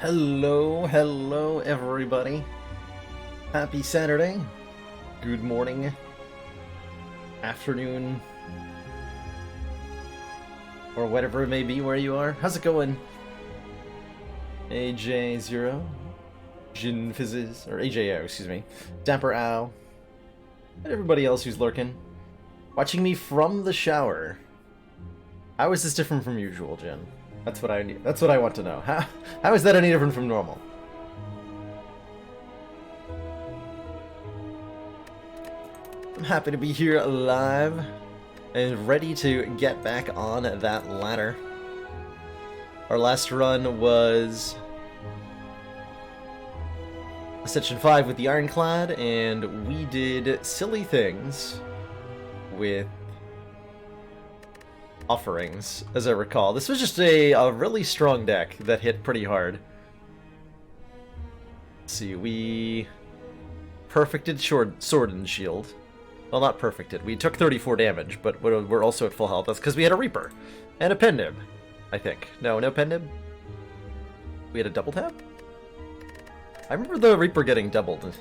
Hello everybody. Happy Saturday. Good morning, afternoon, or whatever it may be where you are. How's it going? AJ0, Jin Fizzes, or AJO, excuse me, Damper Ow, and everybody else who's lurking. Watching me from the shower. How is this different from usual, Jin? That's what I need. That's what I want to know. How is that any different from normal? I'm happy to be here live and ready to get back on that ladder. Our last run was Ascension 5 with the Ironclad, and we did silly things with offerings, as I recall. This was just a really strong deck that hit pretty hard. Let's see, we perfected Sword and Shield. Well, not perfected. We took 34 damage, but we're also at full health. That's because we had a Reaper. And a Pendib, I think. No Pendib? We had a double tap? I remember the Reaper getting doubled.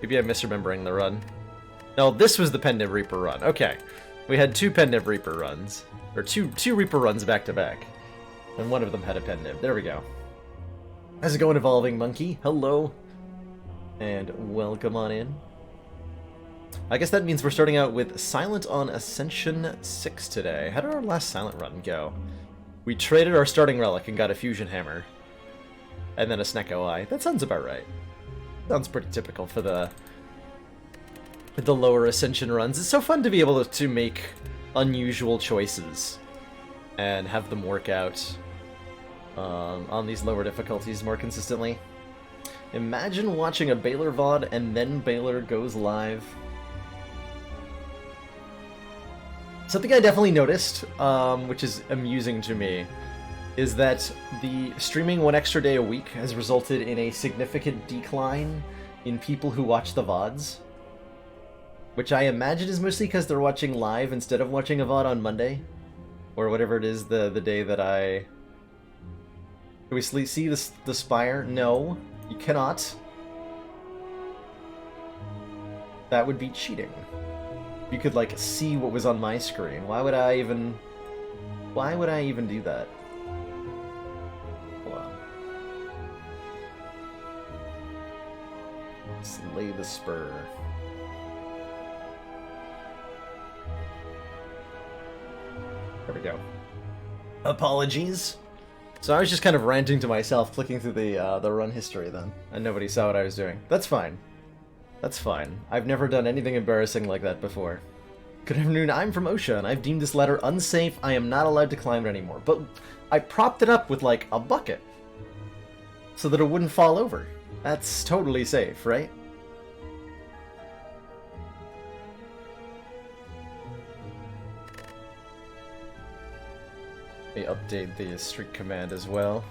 Maybe I'm misremembering the run. No, this was the Pendib Reaper run. Okay. We had two Pendib Reaper runs. Or two Reaper runs back to back. And one of them had a Pendib. There we go. How's it going, Evolving Monkey? Hello. And welcome on in. I guess that means we're starting out with Silent on Ascension 6 today. How did our last Silent run go? We traded our starting relic and got a Fusion Hammer. And then a Snecko Eye. That sounds about right. Sounds pretty typical for the lower Ascension runs. It's so fun to be able to make unusual choices and have them work out on these lower difficulties more consistently. Imagine watching a Baylor VOD and then Baylor goes live. Something I definitely noticed, which is amusing to me, is that the streaming one extra day a week has resulted in a significant decline in people who watch the VODs. Which I imagine is mostly because they're watching live instead of watching a VOD on Monday. Or whatever it is, the day that I... Can we see the Spire? No, you cannot. That would be cheating. You could, like, see what was on my screen. Why would I even do that? Hold on. Slay the Spur. There we go. Apologies. So I was just kind of ranting to myself, clicking through the run history then, and nobody saw what I was doing. That's fine. That's fine. I've never done anything embarrassing like that before. Good afternoon, I'm from OSHA, and I've deemed this ladder unsafe. I am not allowed to climb it anymore. But I propped it up with, like, a bucket, so that it wouldn't fall over. That's totally safe, right? Let me update the streak command as well.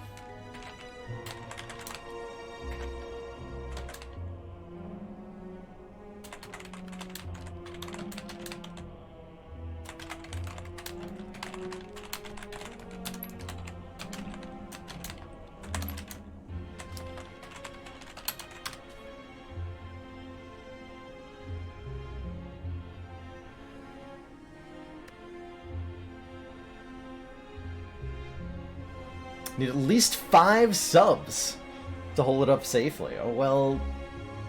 Need at least 5 subs to hold it up safely. Oh, well,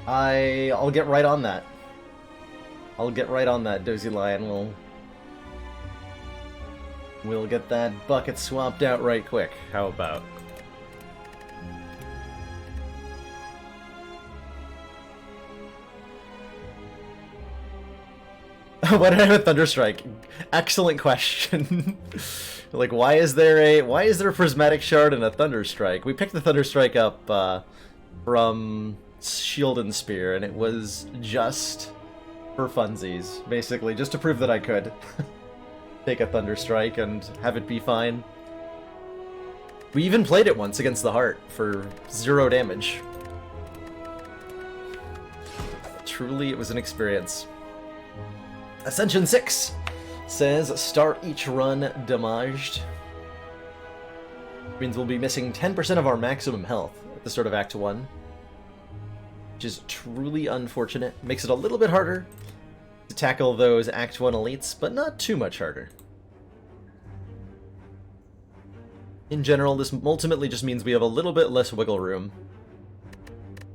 I'll get right on that. I'll get right on that, Dozy Lion. We'll get that bucket swapped out right quick. How about? Why did I have a Thunderstrike? Excellent question. Like, why is there a Prismatic Shard and a Thunderstrike? We picked the Thunderstrike up from Shield and Spear, and it was just for funsies, basically, just to prove that I could take a Thunderstrike and have it be fine. We even played it once against the Heart for 0 damage. Truly, it was an experience. Ascension 6 says, start each run damaged. means we'll be missing 10% of our maximum health at the start of Act 1. Which is truly unfortunate. Makes it a little bit harder to tackle those Act 1 elites, but not too much harder. In general, this ultimately just means we have a little bit less wiggle room.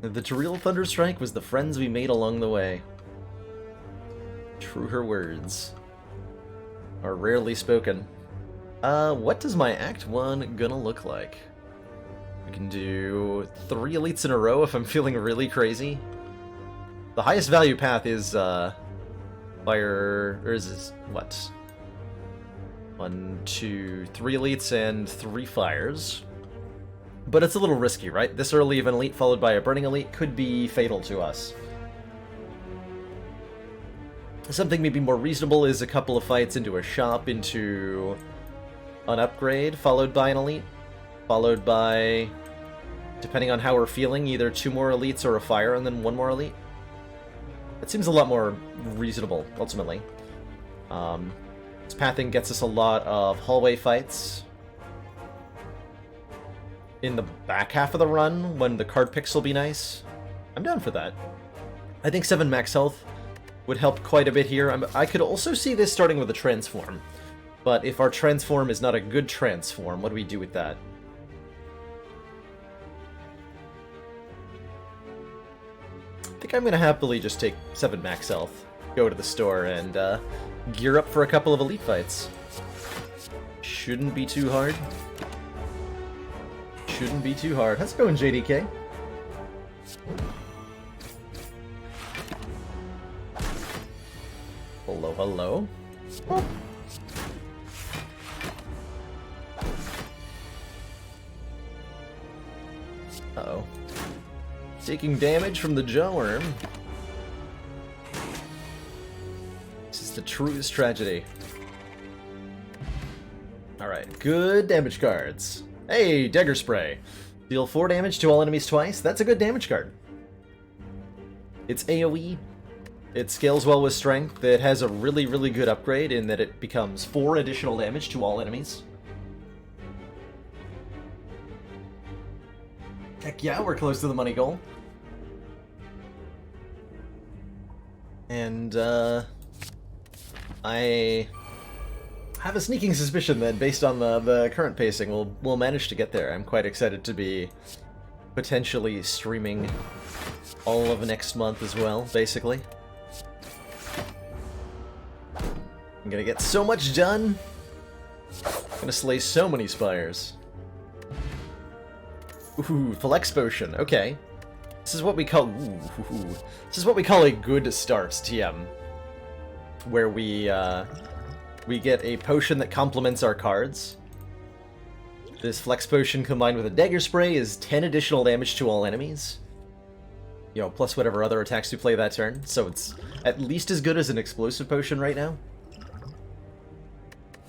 The real Thunderstrike was the friends we made along the way. Truer words are rarely spoken. What does my Act 1 gonna look like? I can do 3 elites in a row if I'm feeling really crazy. The highest value path is, fire... or is this... what? 1, 2, 3 elites and 3 fires. But it's a little risky, right? This early of an elite followed by a burning elite could be fatal to us. Something maybe more reasonable is a couple of fights into a shop, into an upgrade, followed by an elite. Followed by, depending on how we're feeling, either 2 more elites or a fire and then 1 more elite. It seems a lot more reasonable, ultimately. This pathing gets us a lot of hallway fights in the back half of the run, when the card picks will be nice. I'm down for that. I think 7 max health would help quite a bit here. I could also see this starting with a transform. But if our transform is not a good transform, what do we do with that? I think I'm going to happily just take 7 max health, go to the store, and gear up for a couple of elite fights. Shouldn't be too hard. Shouldn't be too hard. How's it going, JDK? Hello, hello. Oh. Uh-oh. Taking damage from the jawworm. This is the truest tragedy. Alright, good damage cards. Hey, Dagger Spray. Deal 4 damage to all enemies twice. That's a good damage card. It's AoE. It scales well with strength. It has a really, really good upgrade in that it becomes 4 additional damage to all enemies. Heck yeah, we're close to the money goal. And, I have a sneaking suspicion that, based on the current pacing, we'll manage to get there. I'm quite excited to be potentially streaming all of next month as well, basically. I'm gonna get so much done. I'm gonna slay so many spires. Ooh, Flex Potion. Okay. This is what we call... Ooh, this is what we call a good start, TM. Where we get a potion that complements our cards. This Flex Potion combined with a Dagger Spray is 10 additional damage to all enemies. You know, plus whatever other attacks we play that turn. So it's at least as good as an Explosive Potion right now.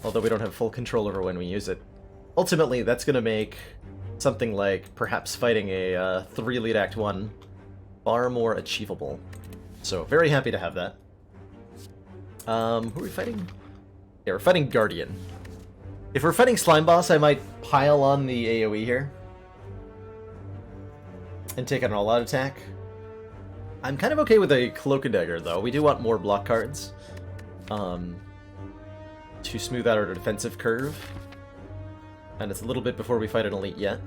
Although we don't have full control over when we use it. Ultimately, that's going to make something like perhaps fighting a 3 Elite Act 1 far more achievable. So, very happy to have that. Who are we fighting? Yeah, we're fighting Guardian. If we're fighting Slime Boss, I might pile on the AoE here. And take an all-out attack. I'm kind of okay with a Cloak and Dagger, though. We do want more block cards. To smooth out our defensive curve. And it's a little bit before we fight an elite yet.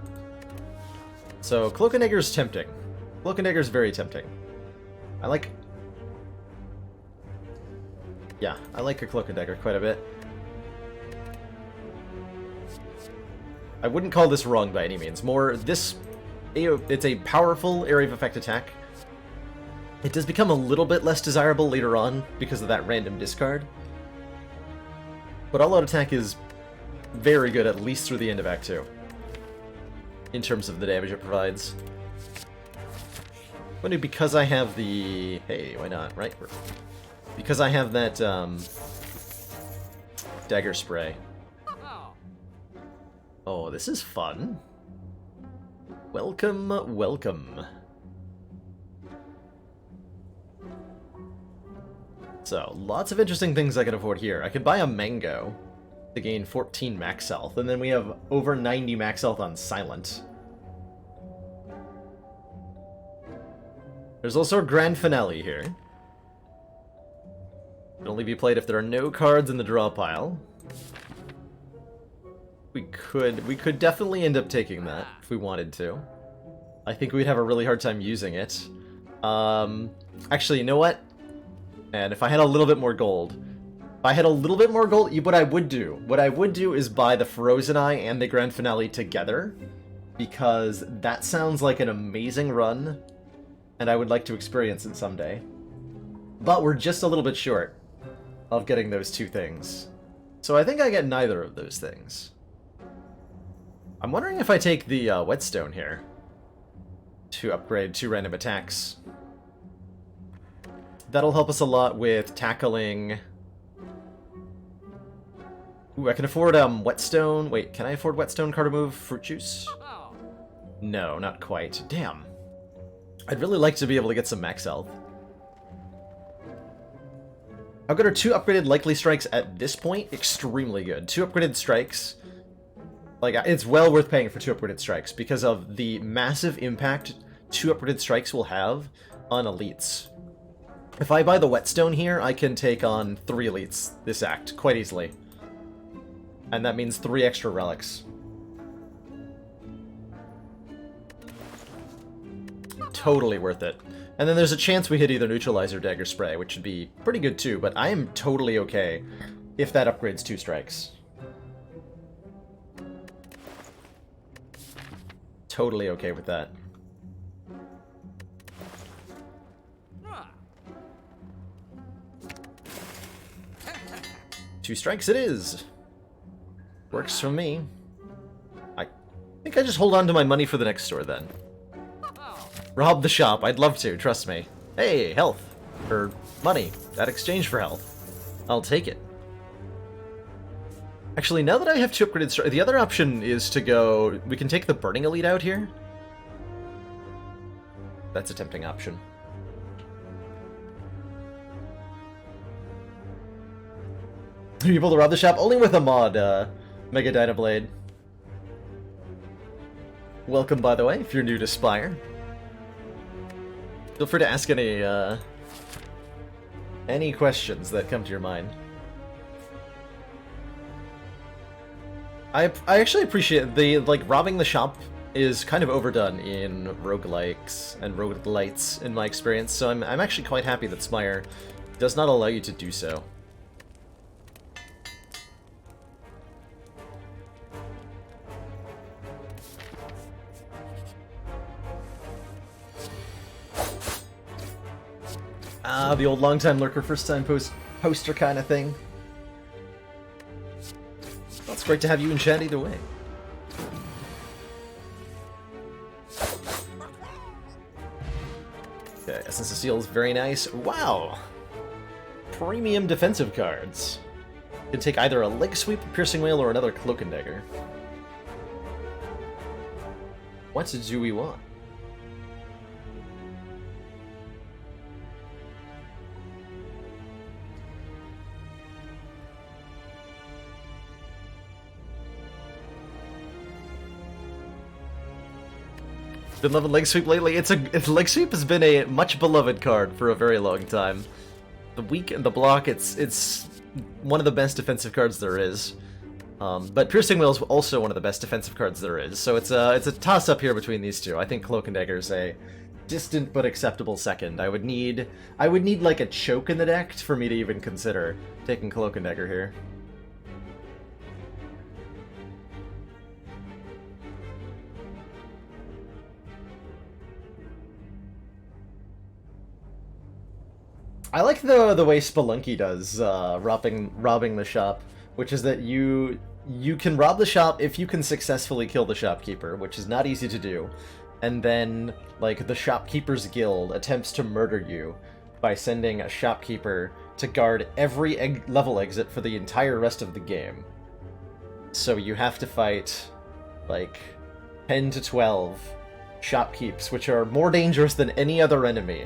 So, Cloak and Dagger is tempting. Cloak and Dagger is very tempting. I like... Yeah, I like a Cloak and Dagger quite a bit. I wouldn't call this wrong by any means. More, this... It's a powerful area of effect attack. It does become a little bit less desirable later on because of that random discard. But all-out attack is very good, at least through the end of Act 2. In terms of the damage it provides. But because I have the... Hey, why not, right? Because I have that, Dagger Spray. Oh, this is fun. Welcome, welcome. So, lots of interesting things I can afford here. I could buy a mango. to gain 14 max health, and then we have over 90 max health on Silent. There's also a grand finale here. Can only be played if there are no cards in the draw pile. We could definitely end up taking that if we wanted to. I think we'd have a really hard time using it. Actually, you know what? And if I had a little bit more gold, what I would do is buy the Frozen Eye and the grand finale together, because that sounds like an amazing run, and I would like to experience it someday. But we're just a little bit short of getting those two things. So I think I get neither of those things. I'm wondering if I take the Whetstone here to upgrade 2 random attacks. That'll help us a lot with tackling... Ooh, I can afford Whetstone. Wait, can I afford Whetstone card move? Fruit Juice? No, not quite. Damn. I'd really like to be able to get some max health. How good are 2 upgraded likely strikes at this point? Extremely good. 2 upgraded strikes. Like, it's well worth paying for 2 upgraded strikes because of the massive impact 2 upgraded strikes will have on elites. If I buy the Whetstone here, I can take on 3 elites this act quite easily. And that means 3 extra relics. Totally worth it. And then there's a chance we hit either Neutralize or Dagger Spray, which would be pretty good too, but I am totally okay if that upgrades 2 strikes. Totally okay with that. Two strikes it is! Works for me. I think I just hold on to my money for the next store then. Rob the shop, I'd love to, trust me. Hey, health. Or money. That exchange for health. I'll take it. Actually, now that I have 2 upgraded strikes, the other option is to go... We can take the Burning Elite out here. That's a tempting option. Are you able to rob the shop? Only with a mod, Mega Dynablade. Welcome, by the way, if you're new to Spire. Feel free to ask any questions that come to your mind. I actually appreciate the, like, robbing the shop is kind of overdone in roguelikes and roguelites in my experience, so I'm actually quite happy that Spire does not allow you to do so. Ah, the old long-time lurker, first-time poster kind of thing. Well, it's great to have you in chat either way. Okay, Essence of Steel is very nice. Wow! Premium defensive cards. You can take either a Leg Sweep, Piercing Wail, or another Cloak and Dagger. What do we want? Been loving Leg Sweep lately. Leg Sweep has been a much beloved card for a very long time. The weak and the block, it's one of the best defensive cards there is. But Piercing Wail is also one of the best defensive cards there is. So it's a toss up here between these two. I think Cloak and Dagger is a distant but acceptable second. I would need like a choke in the deck for me to even consider taking Cloak and Dagger here. I like the way Spelunky does robbing the shop, which is that you can rob the shop if you can successfully kill the shopkeeper, which is not easy to do, and then like the shopkeeper's guild attempts to murder you by sending a shopkeeper to guard every level exit for the entire rest of the game. So you have to fight like 10 to 12 shopkeeps, which are more dangerous than any other enemy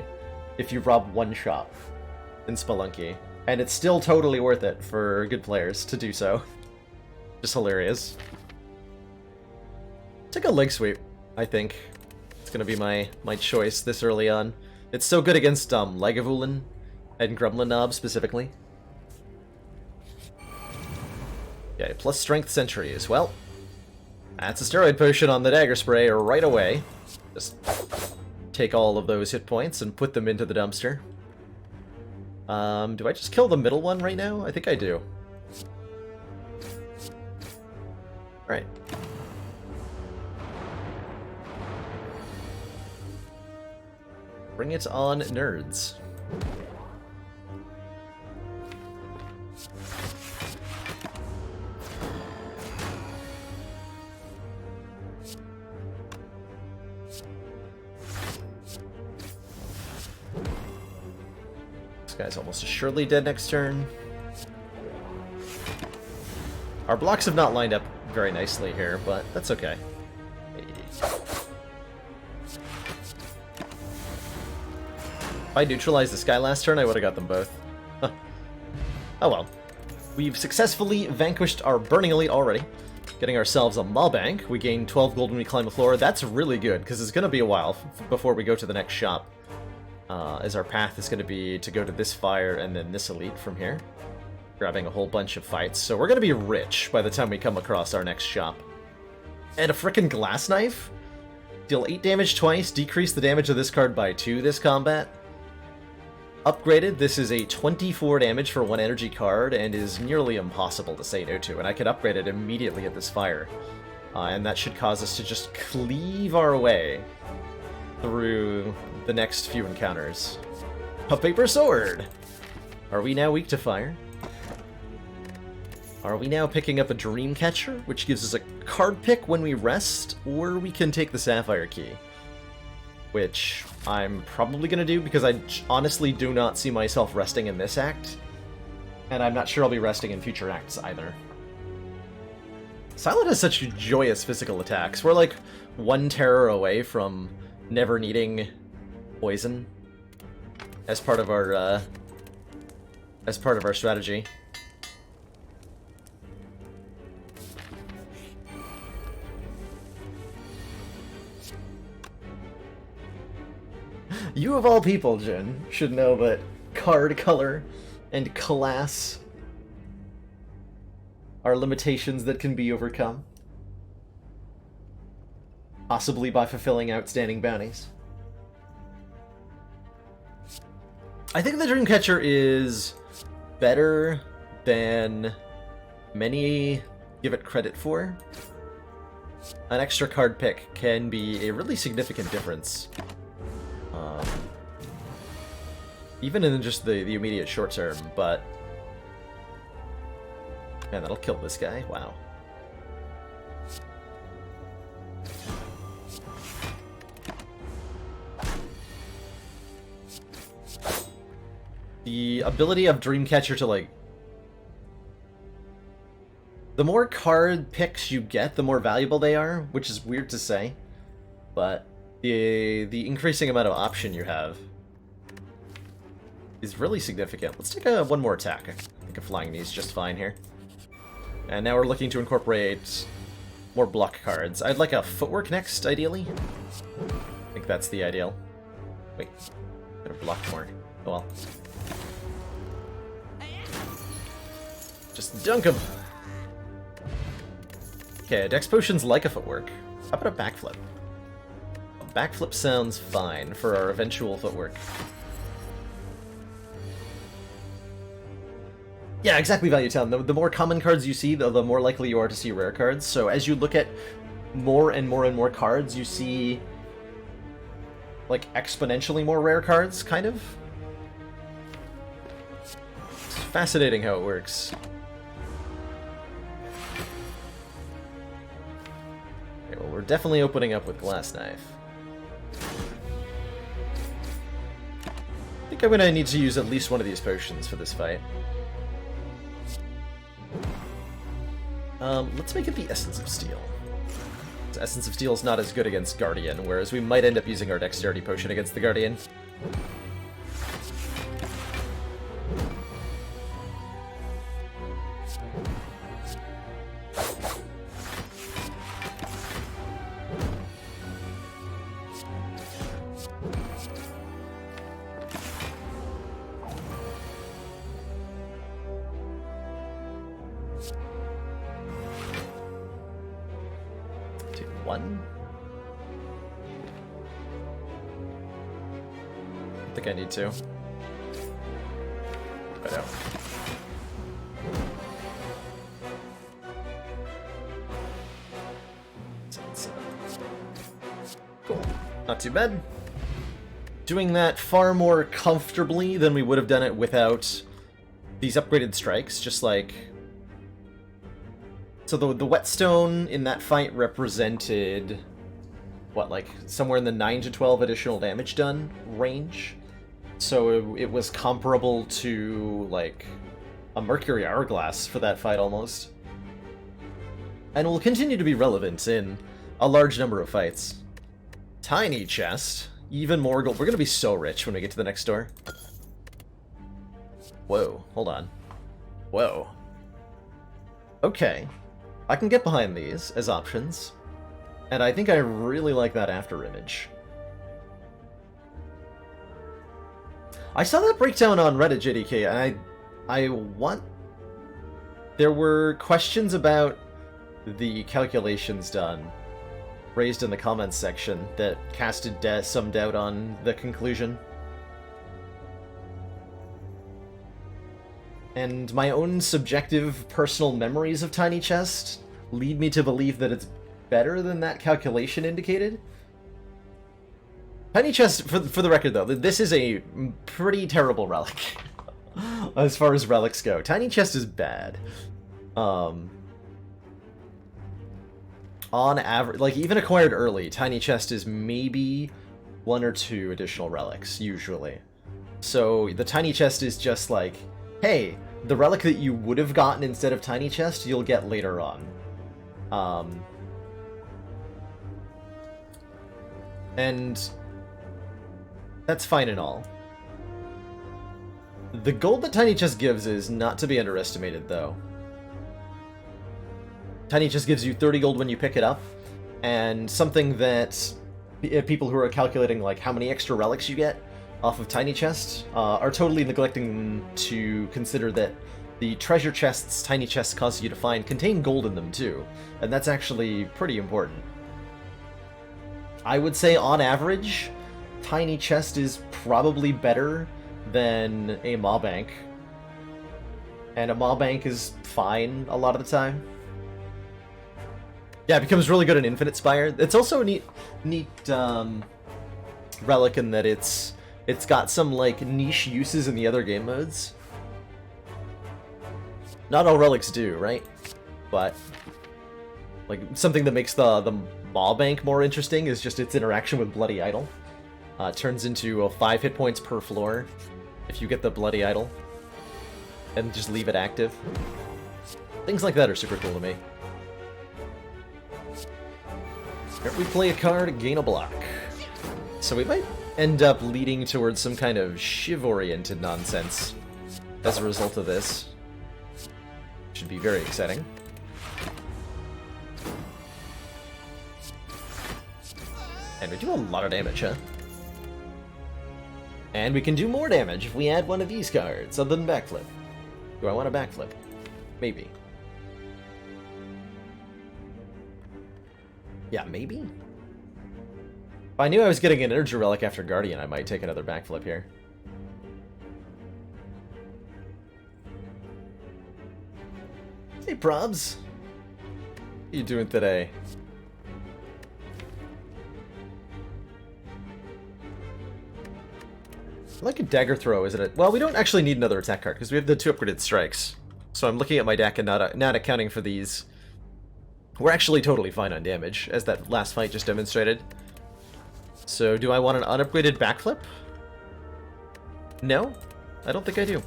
if you rob one shop in Spelunky, and it's still totally worth it for good players to do so. Just hilarious. Take a leg sweep, I think. It's gonna be my choice this early on. It's so good against Lagavulin and Gremlin Knob specifically. Okay, plus strength sentries. Well, that's a steroid potion on the dagger spray right away. Just take all of those hit points and put them into the dumpster. Do I just kill the middle one right now? I think I do. Alright. Bring it on, nerds. This guy's almost assuredly dead next turn. Our blocks have not lined up very nicely here, but that's okay. If I neutralized this guy last turn, I would have got them both. Huh. Oh well. We've successfully vanquished our Burning Elite already, getting ourselves a Maw Bank. We gain 12 gold when we climb the floor. That's really good, because it's going to be a while before we go to the next shop, as our path is going to be to go to this fire and then this elite from here, grabbing a whole bunch of fights. So we're going to be rich by the time we come across our next shop. And a frickin' glass knife? Deal 8 damage twice, decrease the damage of this card by 2 this combat. Upgraded, this is a 24 damage for 1 energy card, and is nearly impossible to say no to, and I can upgrade it immediately at this fire. And that should cause us to just cleave our way through the next few encounters. A paper sword! Are we now weak to fire? Are we now picking up a Dreamcatcher, which gives us a card pick when we rest, or we can take the Sapphire Key? Which I'm probably going to do, because I honestly do not see myself resting in this act, and I'm not sure I'll be resting in future acts either. Silent has such joyous physical attacks. We're like 1 terror away from never needing poison as part of our strategy. You of all people, Jin, should know that card color and class are limitations that can be overcome. Possibly by fulfilling outstanding bounties. I think the Dreamcatcher is better than many give it credit for. An extra card pick can be a really significant difference. Even in just the immediate short term, but... Man, that'll kill this guy. Wow. The ability of Dreamcatcher to, like... The more card picks you get, the more valuable they are, which is weird to say. But the increasing amount of option you have is really significant. Let's take one more attack. I think a Flying Knee is just fine here. And now we're looking to incorporate more block cards. I'd like a Footwork next, ideally. I think that's the ideal. Wait, could have blocked more. Oh well. Just dunk him! Okay, Dex Potion's like a Footwork. How about a Backflip? A Backflip sounds fine for our eventual Footwork. Yeah, exactly, Value Town. The more common cards you see, the more likely you are to see rare cards. So as you look at more and more and more cards, you see, like, exponentially more rare cards, kind of. It's fascinating how it works. Okay, well, we're definitely opening up with Glass Knife. I think I'm gonna need to use at least one of these potions for this fight. Let's make it the Essence of Steel. The Essence of Steel is not as good against Guardian, whereas we might end up using our Dexterity Potion against the Guardian. 1? I think I need to. I know. Cool. Not too bad. Doing that far more comfortably than we would have done it without these upgraded strikes, just like... So the whetstone in that fight represented, what, like, somewhere in the 9 to 12 additional damage done range? So it was comparable to, like, a Mercury Hourglass for that fight, almost. And will continue to be relevant in a large number of fights. Tiny chest. Even more gold. We're gonna be so rich when we get to the next door. Whoa, hold on. Whoa. Okay. I can get behind these as options. And I think I really like that after image. I saw that breakdown on Reddit, JDK, and I want... There were questions about the calculations done, raised in the comments section, that casted some doubt on the conclusion. And my own subjective personal memories of Tiny Chest lead me to believe that it's better than that calculation indicated. Tiny Chest, for the record though, this is a pretty terrible relic. As far as relics go. Tiny Chest is bad. On average, like, even acquired early, Tiny Chest is maybe 1 or 2 additional relics, usually. So the Tiny Chest is just like, hey, the relic that you would have gotten instead of Tiny Chest, you'll get later on. And that's fine and all. The gold that Tiny Chest gives is not to be underestimated, though. Tiny Chest gives you 30 gold when you pick it up, and something that people who are calculating like how many extra relics you get off of Tiny Chest are totally neglecting to consider that the treasure chests Tiny Chests cause you to find contain gold in them too, and that's actually pretty important. I would say on average, Tiny Chest is probably better than a Maw Bank, and a Maw Bank is fine a lot of the time. Yeah, it becomes really good in Infinite Spire. It's also a neat relic in that it's got some like niche uses in the other game modes. Not all relics do, right? But like something that makes the Maw Bank more interesting is just its interaction with Bloody Idol. It turns into 5 hit points per floor if you get the Bloody Idol, and just leave it active. Things like that are super cool to me. Here we play a card, gain a block. So we might end up leading towards some kind of Shiv-oriented nonsense as a result of this. Should be very exciting. And we do a lot of damage, huh? And we can do more damage if we add one of these cards, other than backflip. Do I want a backflip? Maybe. Yeah, maybe? If I knew I was getting an Energy Relic after Guardian, I might take another backflip here. Hey, Probs! How you doing today? I like a dagger throw, isn't it? Well, we don't actually need another attack card, because we have the 2 upgraded strikes. So I'm looking at my deck and not accounting for these. We're actually totally fine on damage, as that last fight just demonstrated. So do I want an unupgraded backflip? No? I don't think I do.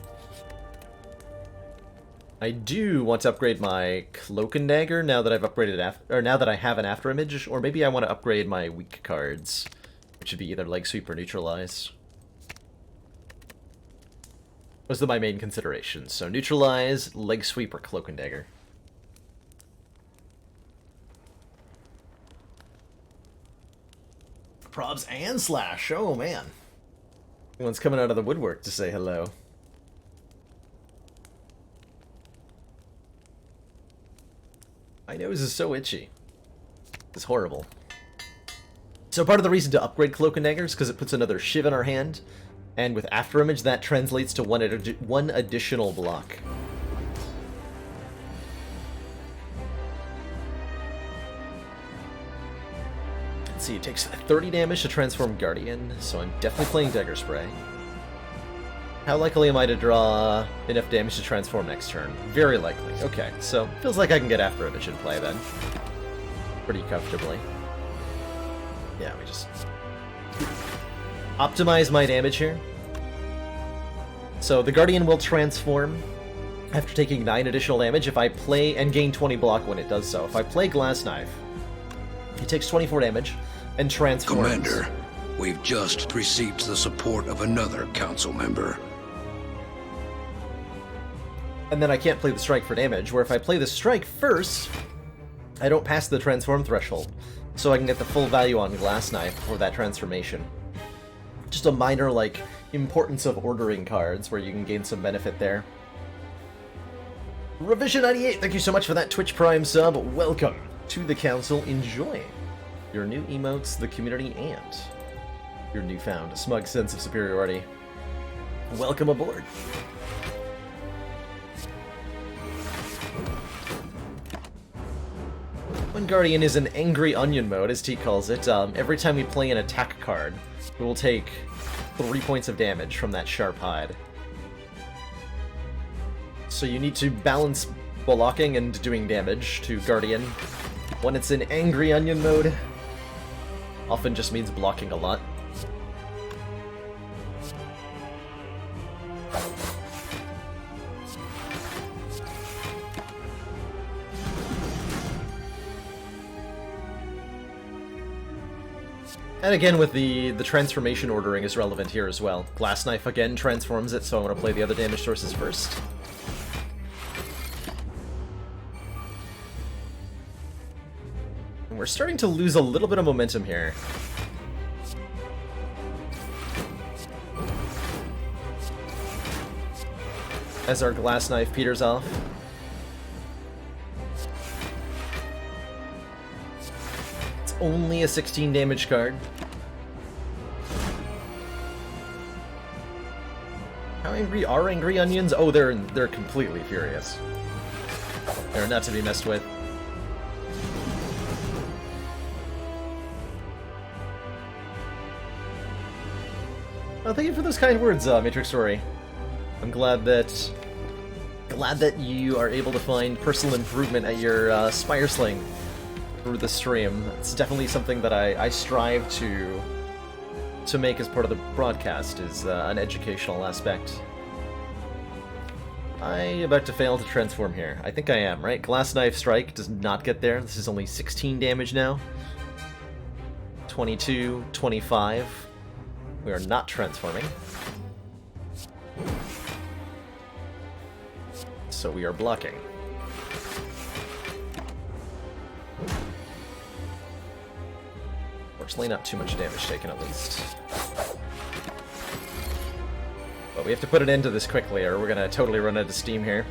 I do want to upgrade my Cloak and Dagger now that I've upgraded now that I have an after image, or maybe I want to upgrade my weak cards, which would be either Leg Sweep or Neutralize. Those are my main considerations. So Neutralize, Leg Sweep, or Cloak and Dagger. Probs and Slash, oh man. Everyone's coming out of the woodwork to say hello. My nose is so itchy. It's horrible. So part of the reason to upgrade Cloak and Dagger is because it puts another Shiv in our hand, and with After Image, that translates to one additional block. Let's see, it takes 30 damage to transform Guardian, so I'm definitely playing Dagger Spray. How likely am I to draw enough damage to transform next turn? Very likely. Okay, so feels like I can get After Image in play then. Pretty comfortably. Yeah, we just optimize my damage here. So the Guardian will transform after taking 9 additional damage if I play and gain 20 block when it does so. If I play Glass Knife, he takes 24 damage and transforms. Commander, we've just received the support of another council member. And then I can't play the Strike for damage, where if I play the Strike first, I don't pass the transform threshold. So I can get the full value on Glass Knife for that transformation. Just a minor, like, importance of ordering cards where you can gain some benefit there. Revision98, thank you so much for that Twitch Prime sub. Welcome to the council. Enjoy your new emotes, the community, and your newfound smug sense of superiority. Welcome aboard. When Guardian is in Angry Onion mode, as T calls it, every time we play an attack card, we will take 3 points of damage from that Sharp Hide. So you need to balance blocking and doing damage to Guardian. When it's in Angry Onion mode, often just means blocking a lot. And again, with the transformation ordering is relevant here as well. Glass Knife again transforms it, so I want to play the other damage sources first. And we're starting to lose a little bit of momentum here. As our Glass Knife peters off. Only a 16 damage card. How angry are Angry Onions? Oh, they're completely furious. They're not to be messed with. Oh, thank you for those kind words, Matrix Story. I'm glad that you are able to find personal improvement at your Spire Sling through the stream. It's definitely something that I strive to make as part of the broadcast, is an educational aspect. I'm about to fail to transform here. I think I am, right? Glass Knife Strike does not get there. This is only 16 damage now. 22, 25. We are not transforming. So we are blocking. Fortunately, not too much damage taken, at least. But we have to put an end to this quickly, or we're gonna totally run out of steam here.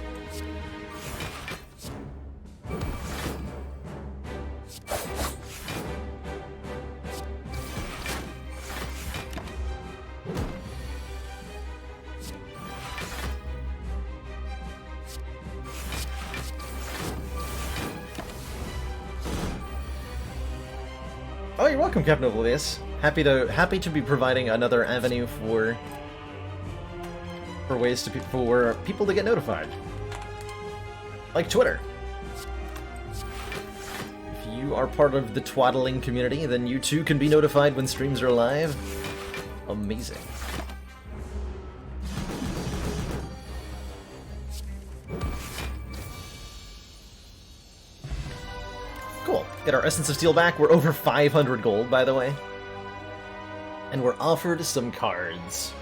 Oh, you're welcome, Captain Oblivious. Happy to be providing another avenue for ways for people to get notified, like Twitter. If you are part of the twaddling community, then you too can be notified when streams are live. Amazing. Cool. Get our Essence of Steel back. We're over 500 gold, by the way. And we're offered some cards.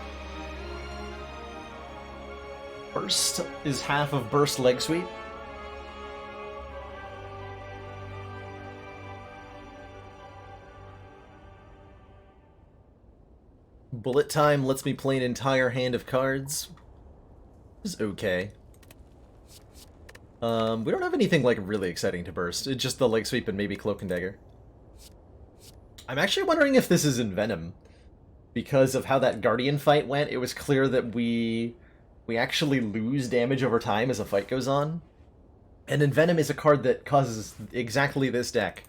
Burst is half of Burst Leg Sweep. Bullet Time lets me play an entire hand of cards. Is okay. We don't have anything like really exciting to burst. It's just the Leg Sweep and maybe Cloak and Dagger. I'm actually wondering if this is in Venom. Because of how that Guardian fight went, it was clear that we actually lose damage over time as a fight goes on. And then Venom is a card that causes exactly this deck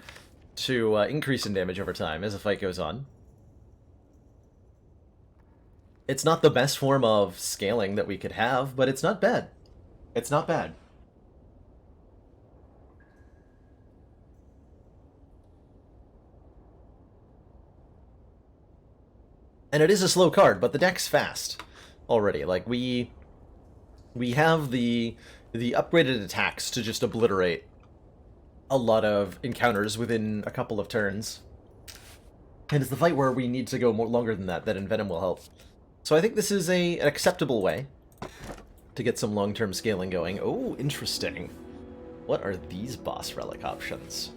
to increase in damage over time as a fight goes on. It's not the best form of scaling that we could have, but it's not bad. It's not bad. And it is a slow card, but the deck's fast already. Like, we have the upgraded attacks to just obliterate a lot of encounters within a couple of turns. And it's the fight where we need to go more longer than that Envenom will help. So I think this is an acceptable way to get some long-term scaling going. Oh, interesting. What are these boss relic options?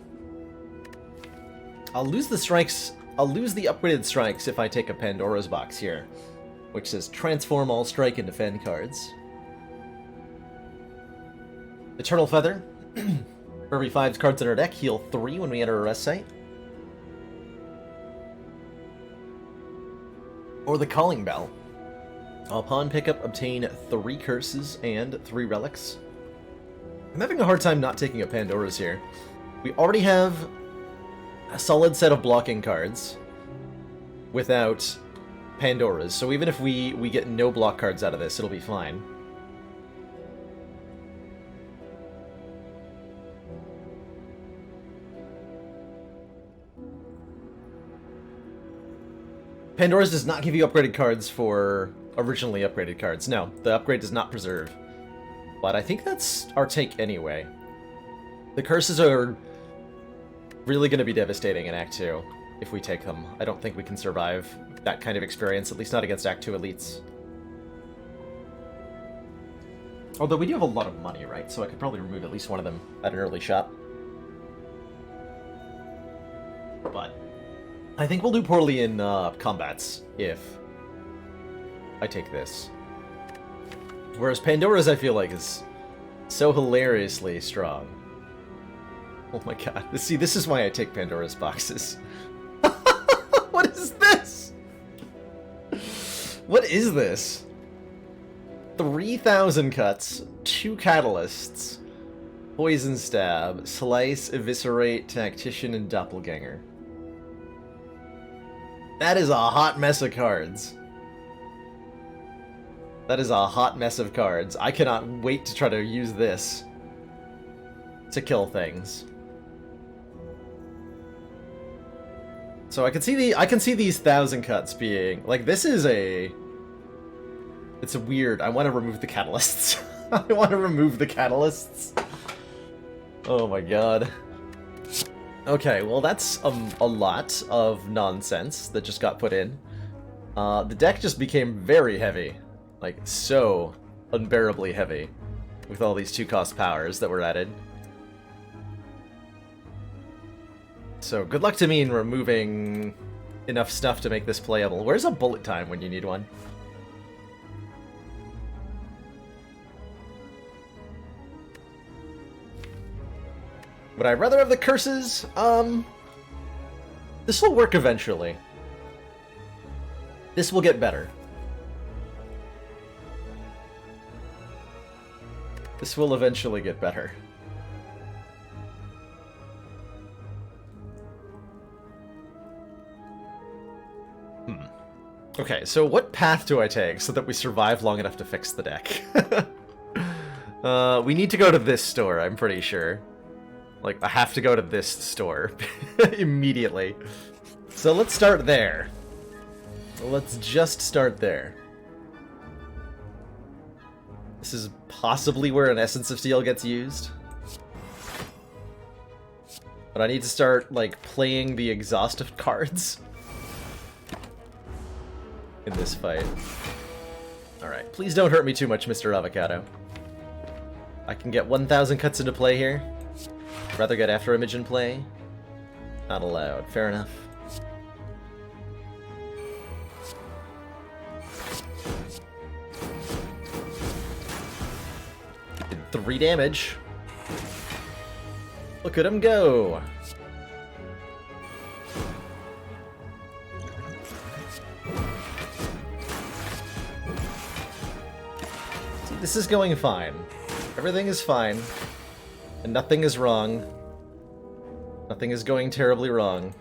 I'll lose the strikes. I'll lose the upgraded strikes if I take a Pandora's box here, which says transform all strike and defend cards. Eternal Feather. For every 5 cards in our deck, heal 3 when we enter a rest site. Or the Calling Bell. Upon pickup, obtain 3 curses and 3 relics. I'm having a hard time not taking a Pandora's here. We already have a solid set of blocking cards without Pandora's, so even if we get no block cards out of this, it'll be fine. Pandora's does not give you upgraded cards for originally upgraded cards. No, the upgrade does not preserve. But I think that's our take anyway. The curses are really going to be devastating in Act 2 if we take them. I don't think we can survive that kind of experience, at least not against Act 2 elites. Although we do have a lot of money, right? So I could probably remove at least one of them at an early shot. But I think we'll do poorly in combats if I take this. Whereas Pandora's, I feel like, is so hilariously strong. Oh my god. See, this is why I take Pandora's boxes. What is this? What is this? 3,000 cuts, 2 catalysts, poison stab, slice, eviscerate, tactician, and doppelganger. That is a hot mess of cards. That is a hot mess of cards. I cannot wait to try to use this to kill things. So I can see these 1,000 cuts being like, this is it's weird. I want to remove the catalysts. I want to remove the catalysts. Oh my god. Okay, well that's a lot of nonsense that just got put in. The deck just became very heavy. Like, so unbearably heavy with all these 2-cost powers that were added. So good luck to me in removing enough stuff to make this playable. Where's a bullet time when you need one? Would I rather have the curses? This will work eventually. This will get better. This will eventually get better. Okay, so what path do I take so that we survive long enough to fix the deck? We need to go to this store, I'm pretty sure. Like, I have to go to this store immediately. So let's start there. Let's just start there. This is possibly where an Essence of Steel gets used. But I need to start, like, playing the exhaustive cards in this fight. Alright, please don't hurt me too much, Mr. Avocado. I can get 1,000 cuts into play here. Rather get After Image in play. Not allowed. Fair enough. Did 3 damage. Look at him go! This is going fine. Everything is fine. And nothing is wrong. Nothing is going terribly wrong.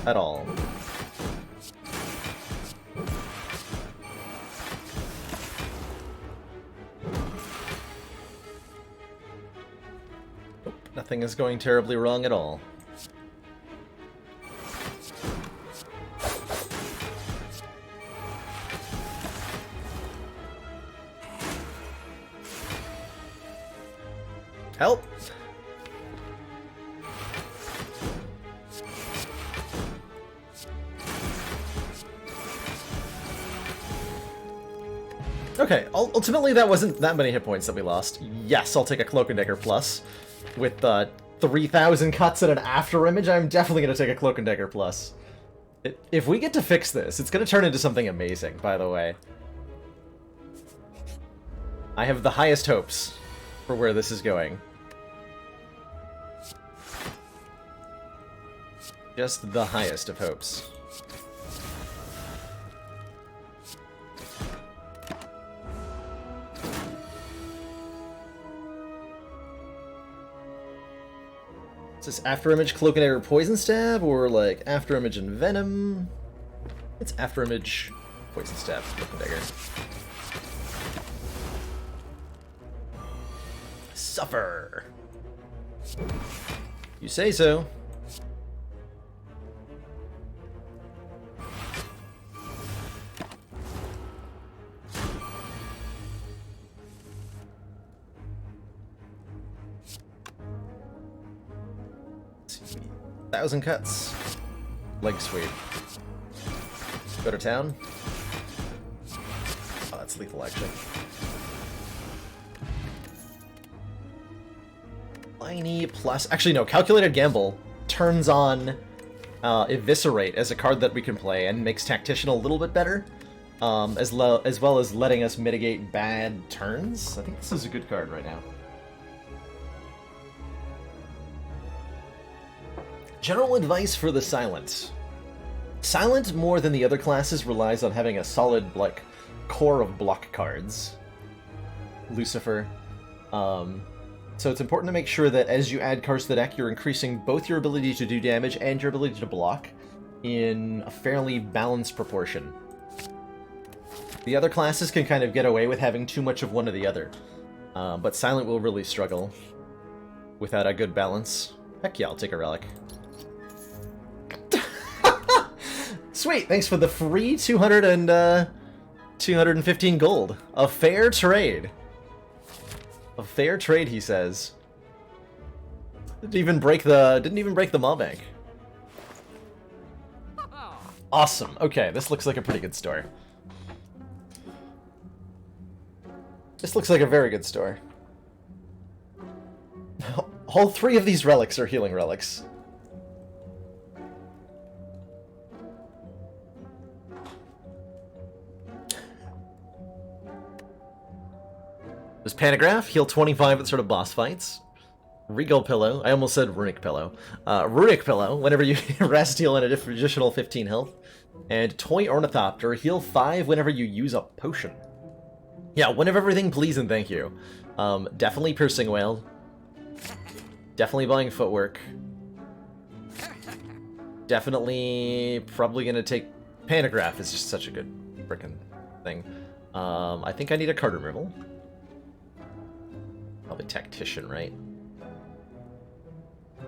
At all. Nope, nothing is going terribly wrong at all. Help! Okay, ultimately that wasn't that many hit points that we lost. Yes, I'll take a Cloak and Dagger Plus. With 3,000 cuts and an after image, I'm definitely going to take a Cloak and Dagger Plus. If we get to fix this, it's going to turn into something amazing, by the way. I have the highest hopes for where this is going. Just the highest of hopes. Is this After Image, Cloak and Dagger, Poison Stab, or like After Image and Venom? It's After Image, Poison Stab, Cloak and Dagger. Suffer! You say so. Let's see. 1,000 cuts. Leg sweep. Go to town. Oh, that's lethal actually. Tiny plus... Actually, no. Calculated Gamble turns on Eviscerate as a card that we can play and makes Tactician a little bit better, as well as letting us mitigate bad turns. I think this is a good card right now. General advice for the Silent. Silent, more than the other classes, relies on having a solid, like, core of block cards. Lucifer. So it's important to make sure that as you add cards to the deck, you're increasing both your ability to do damage and your ability to block in a fairly balanced proportion. The other classes can kind of get away with having too much of one or the other, but Silent will really struggle without a good balance. Heck yeah, I'll take a relic. Sweet, thanks for the free 215 gold. A fair trade. A fair trade, he says. Didn't even break the maw bank. Awesome. Okay, this looks like a pretty good store. This looks like a very good store. All three of these relics are healing relics. There's Pantograph, heal 25 at sort of boss fights. Regal Pillow, I almost said Runic Pillow. Runic Pillow, whenever you rest, heal an additional 15 health. And Toy Ornithopter, heal 5 whenever you use a potion. Yeah, one of everything, please and thank you. Definitely Piercing Whale. Definitely buying Footwork. Definitely probably gonna take... Pantograph is just such a good frickin' thing. I think I need a card removal. Probably Tactician, right?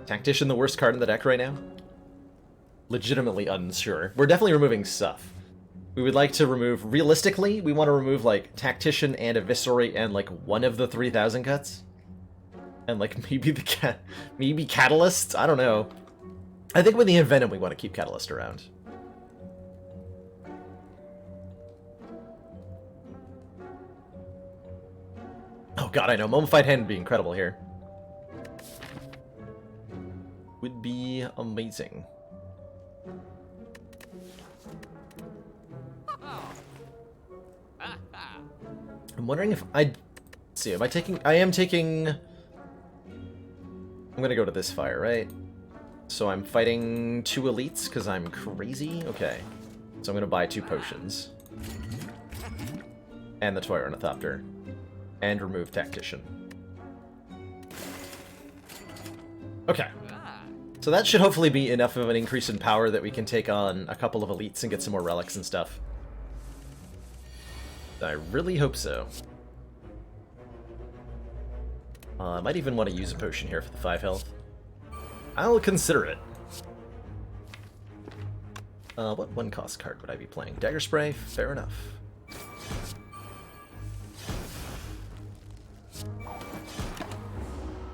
Tactician the worst card in the deck right now? Legitimately unsure. We're definitely removing stuff. We would like to remove... Realistically, we want to remove, like, Tactician and Eviscerate and, like, one of the 3,000 cuts? And, like, maybe the maybe Catalyst? I don't know. I think with the Envenom, we want to keep Catalyst around. Oh god, I know. Mummified Hand would be incredible here. Would be amazing. I'm wondering if I... see, am I taking... I am taking... I'm gonna go to this fire, right? So I'm fighting 2 elites because I'm crazy? Okay. So I'm gonna buy 2 potions. And the Toy Ornithopter. And remove Tactician. Okay. So that should hopefully be enough of an increase in power that we can take on a couple of elites and get some more relics and stuff. I really hope so. I might even want to use a potion here for the 5 health. I'll consider it. What 1-cost card would I be playing? Dagger Spray? Fair enough.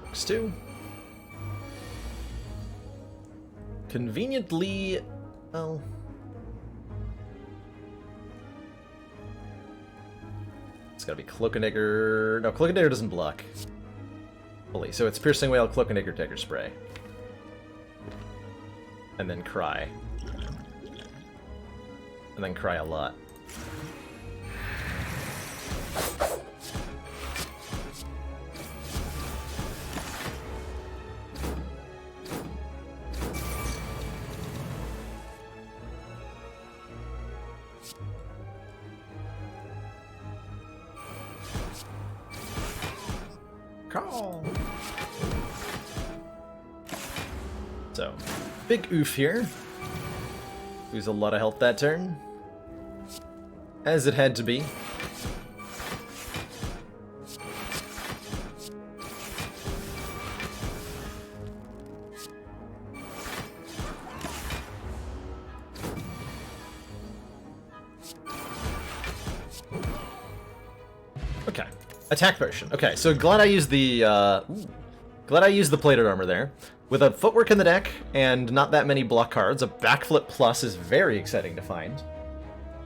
Books 2. Conveniently, well... It's gotta be Cloak and Dagger... No, Cloak and Dagger doesn't block. Fully, so it's Piercing Wail, Cloak and Dagger, Dagger Spray. And then Cry. And then Cry a lot. Call. So, big oof here. Lose a lot of health that turn. As it had to be. Okay. Attack potion. Okay, so glad I used the plated armor there. With a footwork in the deck and not that many block cards, a backflip plus is very exciting to find.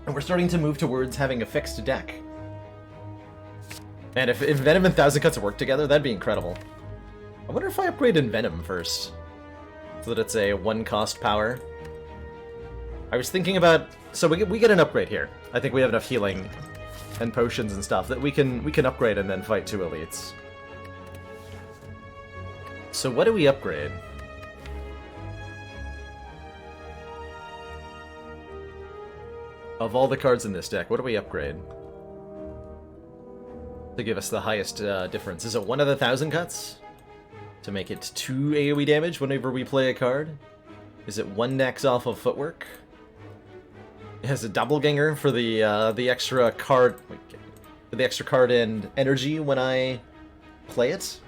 And we're starting to move towards having a fixed deck. And if Venom and Thousand Cuts work together, that'd be incredible. I wonder if I upgrade Envenom first, so that it's a 1-cost power. I was thinking about... So we get an upgrade here. I think we have enough healing and potions and stuff that we can upgrade and then fight 2 elites. So what do we upgrade? Of all the cards in this deck, what do we upgrade? To give us the highest difference. Is it one of the 1,000 cuts? To make it 2 AoE damage whenever we play a card? Is it 1 dex off of footwork? It has a doppelganger for the extra card... For the extra card and energy when I play it?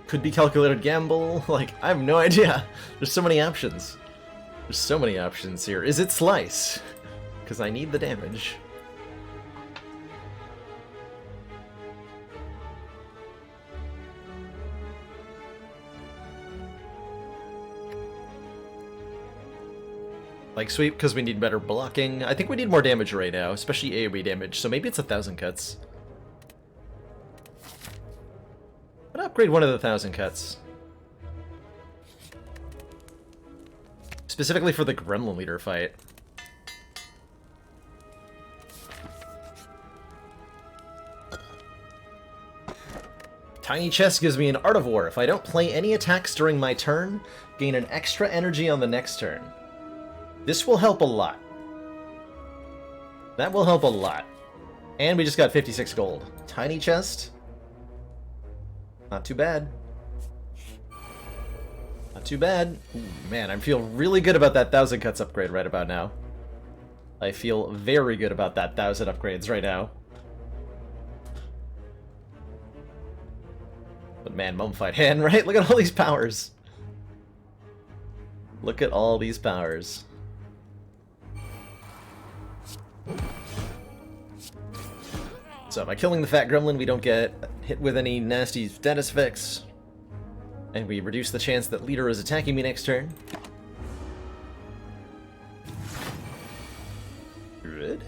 Could be calculated gamble. Like, I have no idea. There's so many options. There's so many options here. Is it slice? Because I need the damage. Like sweep because we need better blocking. I think we need more damage right now, especially AoE damage, so maybe it's 1,000 cuts. I'd upgrade one of the 1,000 cuts. Specifically for the Gremlin Leader fight. Tiny Chest gives me an Art of War. If I don't play any attacks during my turn, gain an extra energy on the next turn. This will help a lot. That will help a lot. And we just got 56 gold. Tiny Chest. Not too bad. Not too bad. Ooh, man, I feel really good about that 1,000 cuts upgrade right about now. I feel very good about that 1,000 upgrades right now. But man, Mummified Hand, right? Look at all these powers. Look at all these powers. So by killing the Fat Gremlin, we don't get hit with any nasty status effects. And we reduce the chance that Leader is attacking me next turn. Good.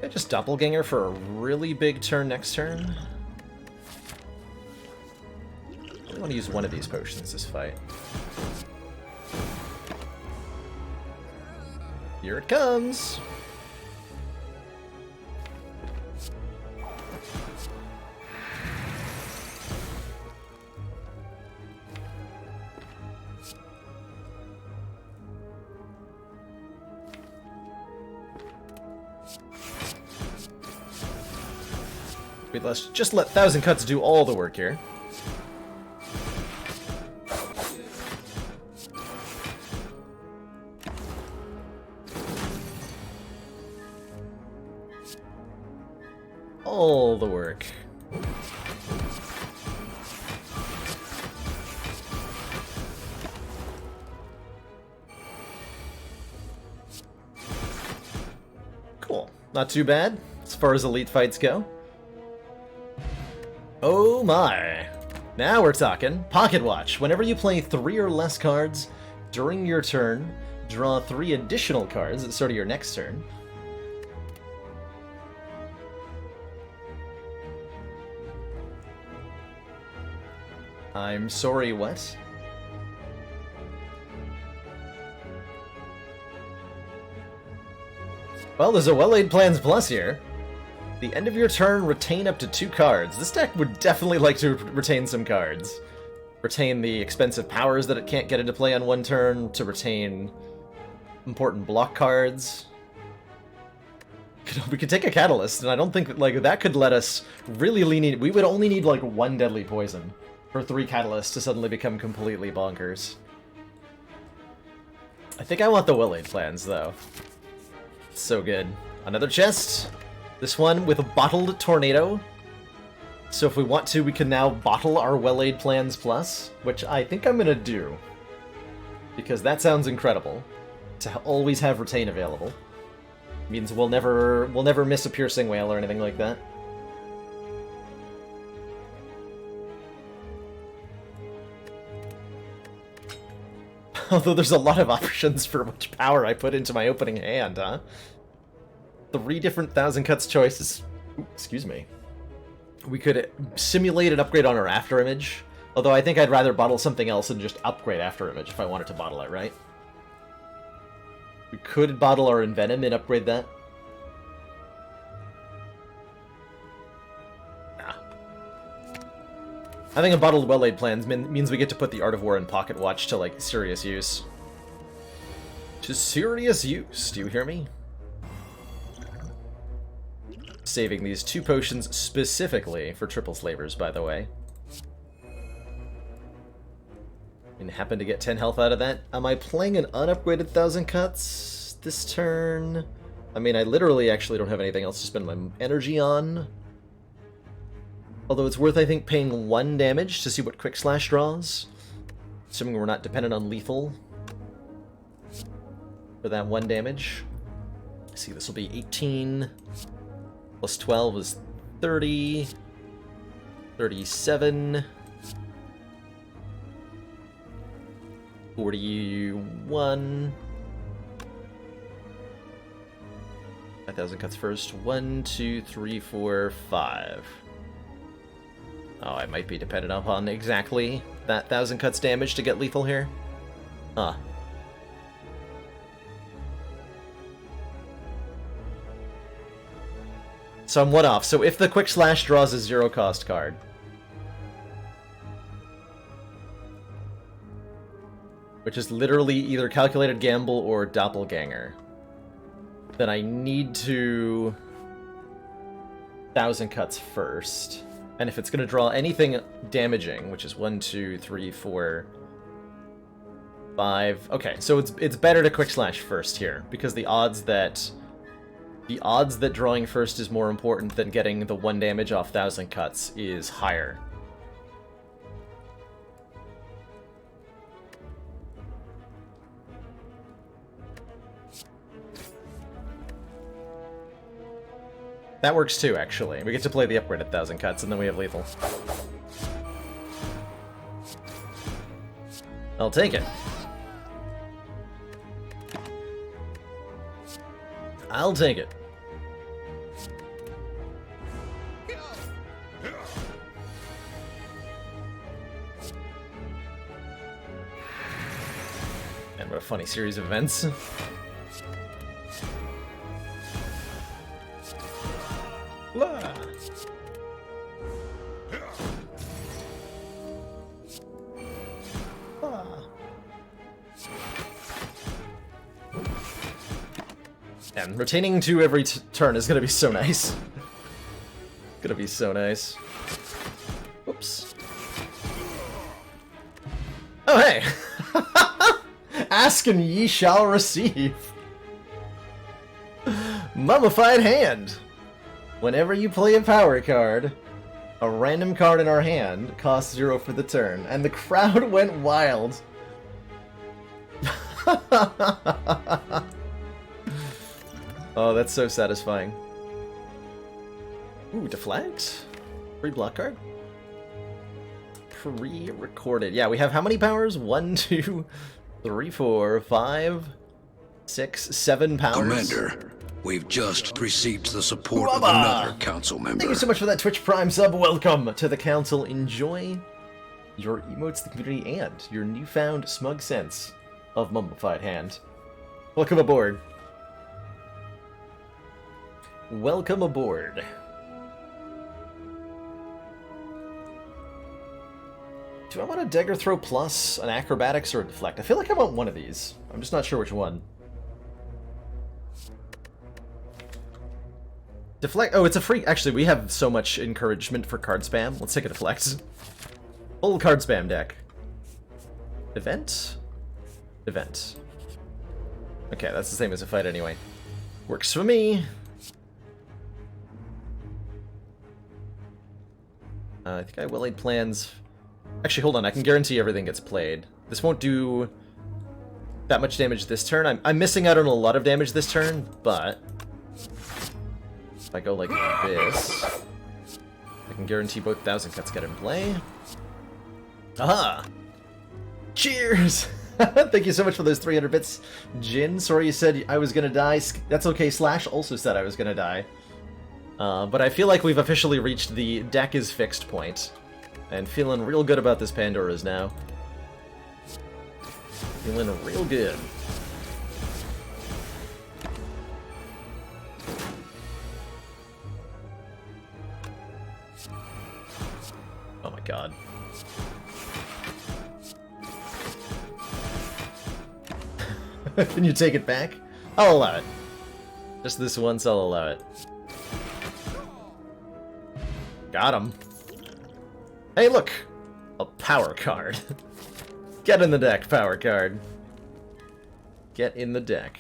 I just Doppelganger for a really big turn next turn. I want to use one of these potions this fight. Here it comes! let's just let 1,000 Cuts do all the work here. All the work. Cool. Not too bad, as far as elite fights go. Oh my. Now we're talking. Pocket Watch. Whenever you play 3 or less cards during your turn, draw 3 additional cards at the start of your next turn. I'm sorry, what? Well, there's a Well-Laid Plans Plus here. The end of your turn, retain up to 2 cards. This deck would definitely like to retain some cards. Retain the expensive powers that it can't get into play on one turn, to retain important block cards. We could take a Catalyst, and I don't think that, like, that could let us really lean in. We would only need, like, 1 Deadly Poison for 3 Catalysts to suddenly become completely bonkers. I think I want the Well-Laid Plans, though. It's so good. Another chest. This one with a Bottled Tornado. So if we want to, we can now bottle our Well-Laid Plans Plus, which I think I'm gonna do. Because that sounds incredible. To always have Retain available. Means we'll never miss a Piercing Whale or anything like that. Although there's a lot of options for which power I put into my opening hand, huh? 3 different 1,000 Cuts choices. Ooh, excuse me. We could simulate an upgrade on our After Image, although I think I'd rather bottle something else and just upgrade After Image if I wanted to bottle it, right? We could bottle our Envenom and upgrade that. Nah. Having a bottled Well-Laid Plans means we get to put the Art of War and Pocket Watch to, like, serious use. To serious use, do you hear me? Saving these 2 potions specifically for Triple Slavers, by the way. And happen to get 10 health out of that. Am I playing an unupgraded 1,000 Cuts this turn? I mean, I literally actually don't have anything else to spend my energy on. Although it's worth, I think, paying 1 damage to see what Quick Slash draws. Assuming we're not dependent on lethal. For that 1 damage. Let's see, this will be 18... Plus 12 is 30, 37, 41. 5,000 Cuts first. 1, 2, 3, 4, 5. Oh, I might be dependent upon exactly that 1,000 Cuts damage to get lethal here. Huh. So I'm 1 off. So if the Quick Slash draws a 0-cost card, which is literally either Calculated Gamble or Doppelganger, then I need to 1,000 Cuts first. And if it's going to draw anything damaging, which is 1, 2, 3, 4, 5... Okay, so it's better to Quick Slash first here, because the odds that drawing first is more important than getting the 1 damage off 1,000 Cuts is higher. That works too, actually. We get to play the upgraded 1,000 Cuts, and then we have lethal. I'll take it. I'll take it. And what a funny series of events. Blah. Blah. And retaining 2 every turn is going to be so nice. gonna be so nice. Oops. Oh, hey! Ask and ye shall receive. Mummified Hand. Whenever you play a power card, a random card in our hand costs 0 for the turn, and the crowd went wild. Oh, that's so satisfying. Ooh, deflect? Free block card? Pre-recorded. Yeah, we have how many powers? 1, 2, 3, 4, 5, 6, 7 powers. Commander, we've just received the support of another council member. Thank you so much for that Twitch Prime sub. Welcome to the council. Enjoy your emotes, the community, and your newfound smug sense of Mummified Hand. Welcome aboard. Welcome aboard. Do I want a Dagger Throw plus, an Acrobatics, or a Deflect? I feel like I want one of these. I'm just not sure which one. Deflect. Oh, it's a free. Actually, we have so much encouragement for card spam. Let's take a Deflect. Full card spam deck. Event? Event. Okay, that's the same as a fight anyway. Works for me. I think I well-laid plans. Actually, hold on. I can guarantee everything gets played. This won't do that much damage this turn. I'm missing out on a lot of damage this turn, but if I go like this, I can guarantee both 1,000 cuts get in play. Aha! Cheers! Thank you so much for those 300 bits, Jin. Sorry you said I was gonna die. That's okay. Slash also said I was gonna die. But I feel like we've officially reached the deck is fixed point. And feeling real good about this Pandora's now. Feeling real good. Oh my god. Can you take it back? I'll allow it. Just this once, I'll allow it. Got him. Hey, look! A power card. Get in the deck, power card. Get in the deck.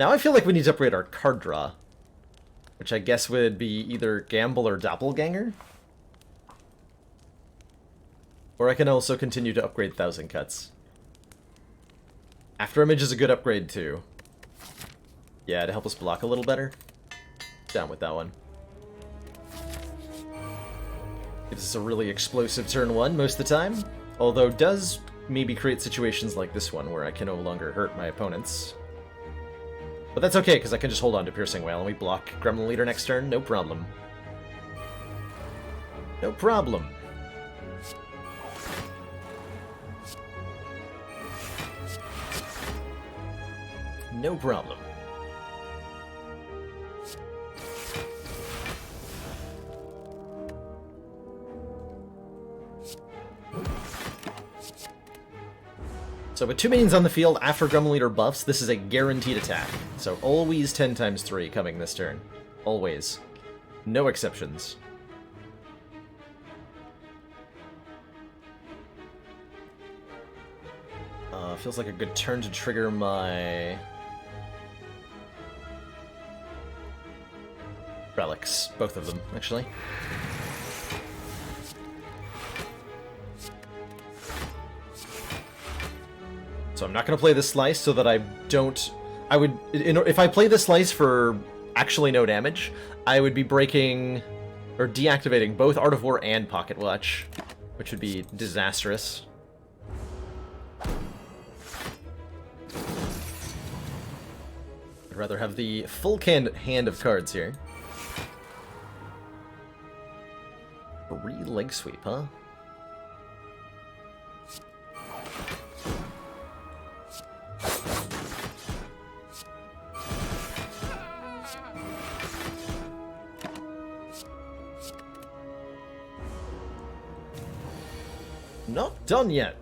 Now I feel like we need to upgrade our card draw. Which I guess would be either Gamble or Doppelganger. Or I can also continue to upgrade 1,000 cuts. After Image is a good upgrade too. Yeah, to help us block a little better. Down with that one. Gives us a really explosive turn 1 most of the time, although does maybe create situations like this one where I can no longer hurt my opponents. But that's okay, because I can just hold on to Piercing Wail and we block Gremlin Leader next turn, no problem. No problem. No problem. So with 2 minions on the field after Gremlin Leader buffs, this is a guaranteed attack. So always 10 times 3 coming this turn. Always. No exceptions. Feels like a good turn to trigger my relics. Both of them, actually. So I'm not going to play this slice so that I don't... I would... If I play this slice for actually no damage, I would be breaking or deactivating both Art of War and Pocket Watch, which would be disastrous. I'd rather have the full hand of cards here. 3 leg sweep, huh? Not done yet.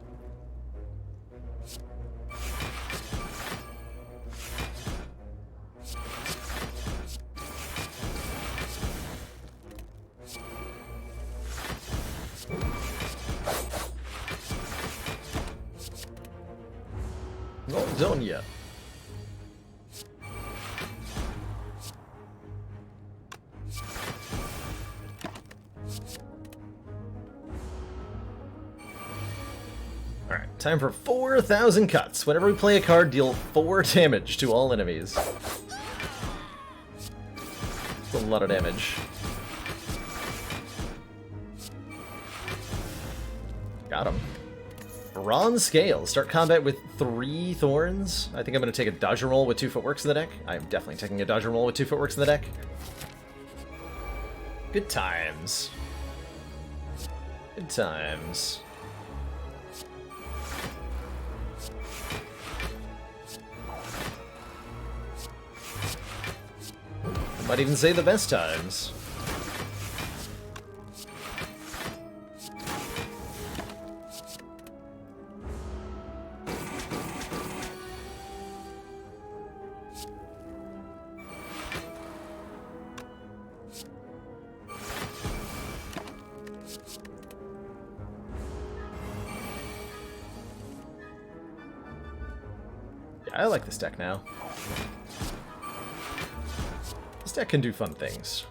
Donya. Alright, time for 4,000 cuts. Whenever we play a card, deal 4 damage to all enemies. That's a lot of damage. Got him. Bronze Scale. Start combat with 3 thorns. I think I'm going to take a dodge and roll with 2 footworks in the deck. I'm definitely taking a dodge and roll with 2 footworks in the deck. Good times. Good times. I might even say the best times. I like this deck now. This deck can do fun things.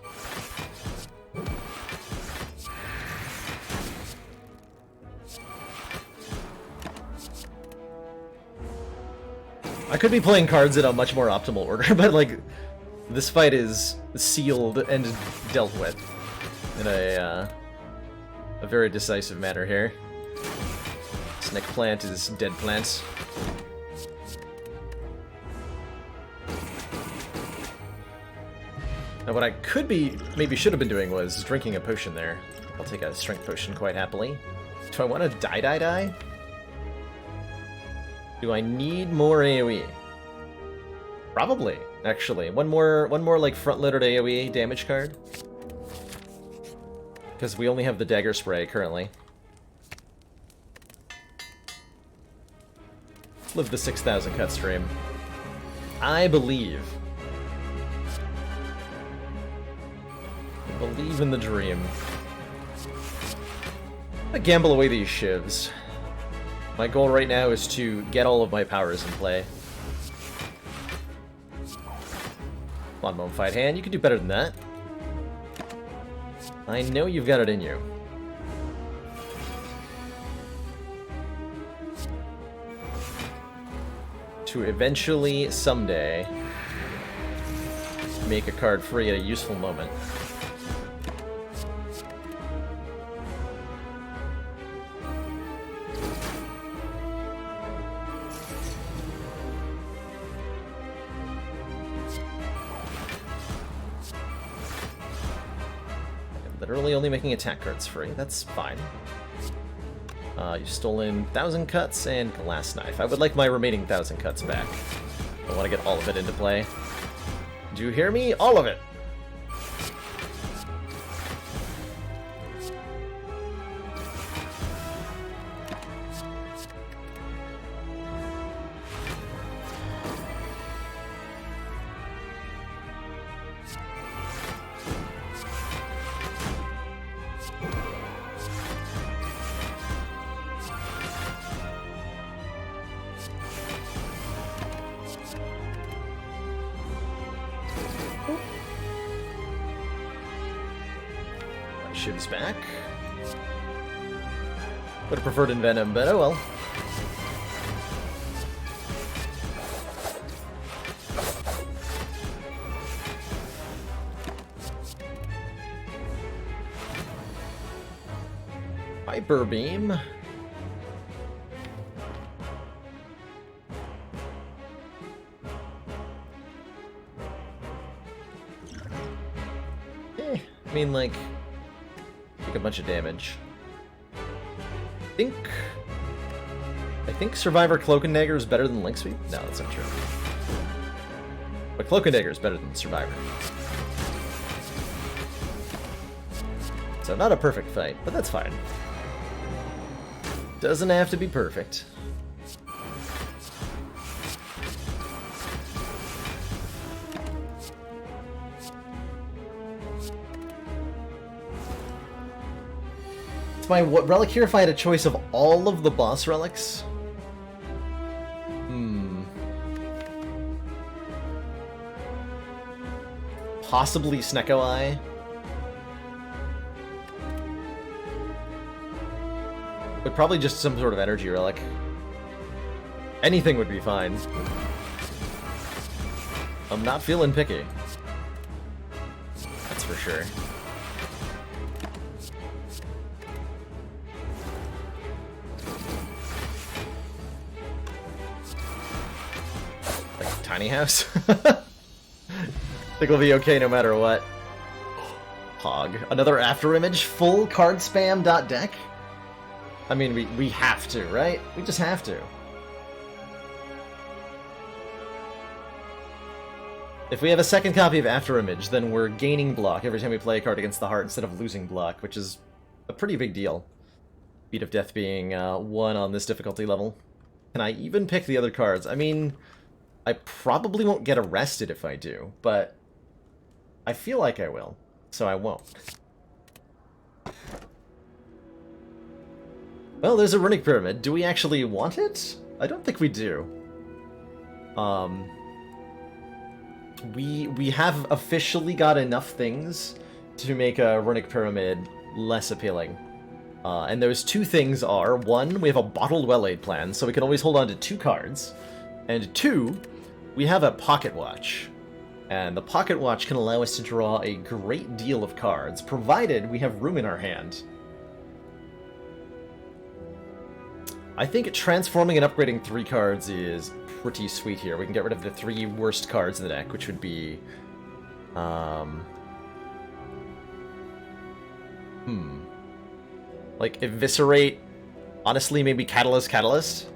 I could be playing cards in a much more optimal order, but like, this fight is sealed and dealt with in a very decisive manner here. Snake Plant is Dead Plant. Now what I could be, maybe should have been doing was drinking a potion there. I'll take a strength potion quite happily. Do I want to die? Do I need more AoE? Probably, actually. One more like front-loaded AoE damage card. Because we only have the dagger spray currently. Live the 6,000 cut stream. I believe. Believe in the dream. I gamble away these shivs. My goal right now is to get all of my powers in play. Come on, Momfight Hand, you can do better than that. I know you've got it in you. To eventually, someday, make a card free at a useful moment. Literally only making attack cards free. That's fine. You've stolen 1,000 cuts and Glass Knife. I would like my remaining 1,000 cuts back. I want to get all of it into play. Do you hear me? All of it! Shiv's back. Would have preferred Envenom, but oh well. Hyper Beam. I mean, like, take a bunch of damage. I think Survivor Cloak and Dagger is better than Link Sweep? No, that's not true. But Cloak and Dagger is better than Survivor. So not a perfect fight, but that's fine. Doesn't have to be perfect. It's my relic here if I had a choice of all of the boss relics. Possibly Snecko Eye. But probably just some sort of energy relic. Anything would be fine. I'm not feeling picky. That's for sure. Like tiny house? Think we'll be okay no matter what. Hog. Another after image? Full card spam .deck? I mean, we have to, right? We just have to. If we have a second copy of After Image, then we're gaining block every time we play a card against the heart instead of losing block, which is a pretty big deal. Beat of Death being 1 on this difficulty level. Can I even pick the other cards? I mean, I probably won't get arrested if I do, but I feel like I will, so I won't. Well, there's a Runic Pyramid. Do we actually want it? I don't think we do. We have officially got enough things to make a Runic Pyramid less appealing. And those two things are, 1, we have a Bottled Well-Aid plan, so we can always hold on to 2 cards. And 2, we have a Pocket Watch. And the Pocket Watch can allow us to draw a great deal of cards, provided we have room in our hand. I think transforming and upgrading 3 cards is pretty sweet here. We can get rid of the 3 worst cards in the deck, which would be... Like, Eviscerate... Honestly, maybe Catalyst?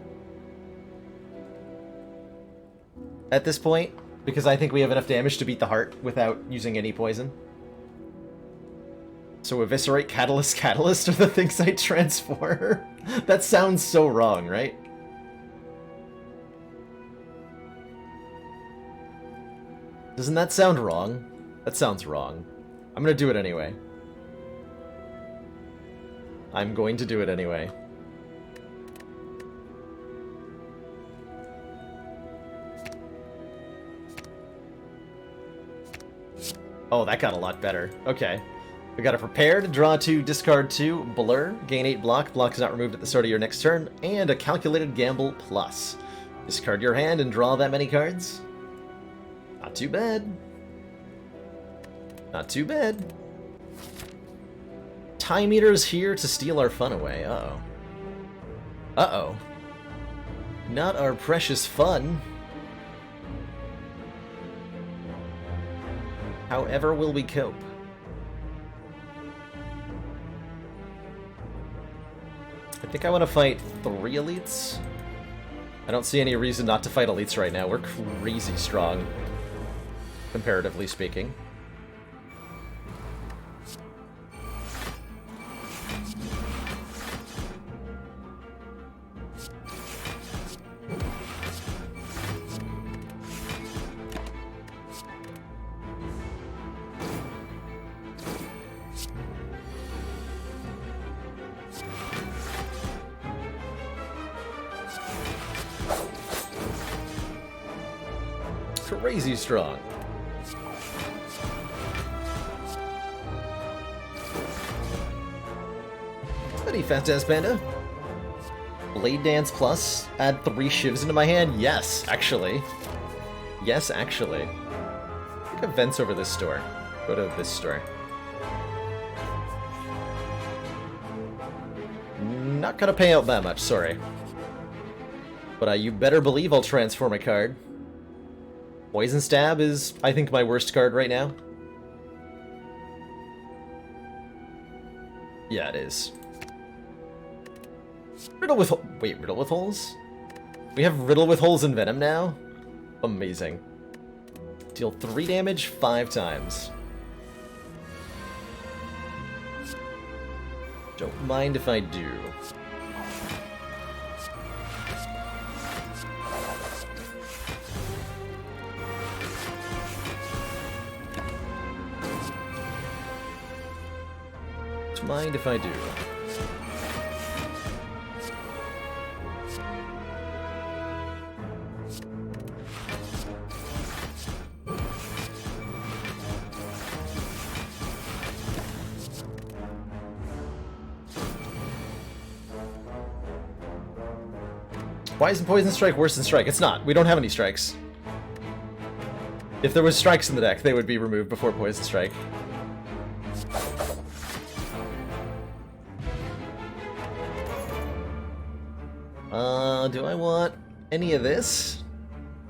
At this point, because I think we have enough damage to beat the heart without using any poison. So Eviscerate, Catalyst are the things I transform. That sounds so wrong, right? Doesn't that sound wrong? That sounds wrong. I'm gonna do it anyway. I'm going to do it anyway. Oh, that got a lot better. Okay. We got a Prepared, draw 2, discard 2, Blur, gain 8 block, block is not removed at the start of your next turn, and a Calculated Gamble Plus. Discard your hand and draw that many cards. Not too bad. Not too bad. Time Eater's here to steal our fun away. Uh-oh. Uh-oh. Not our precious fun. However will we cope? I think I want to fight 3 elites. I don't see any reason not to fight elites right now. We're crazy strong, comparatively speaking. Crazy strong. Steady, fast-ass panda. Blade Dance Plus. Add 3 shivs into my hand? Yes, actually. Yes, actually. I think events over this store. Go to this store. Not gonna pay out that much, sorry. But you better believe I'll transform a card. Poison Stab is, I think, my worst card right now. Yeah, it is. Riddle with... Wait, Riddle with Holes? We have Riddle with Holes and Venom now? Amazing. Deal 3 damage 5 times. Don't mind if I do. Mind if I do. Why isn't Poison Strike worse than Strike? It's not. We don't have any strikes. If there was strikes in the deck, they would be removed before Poison Strike. Do I want any of this?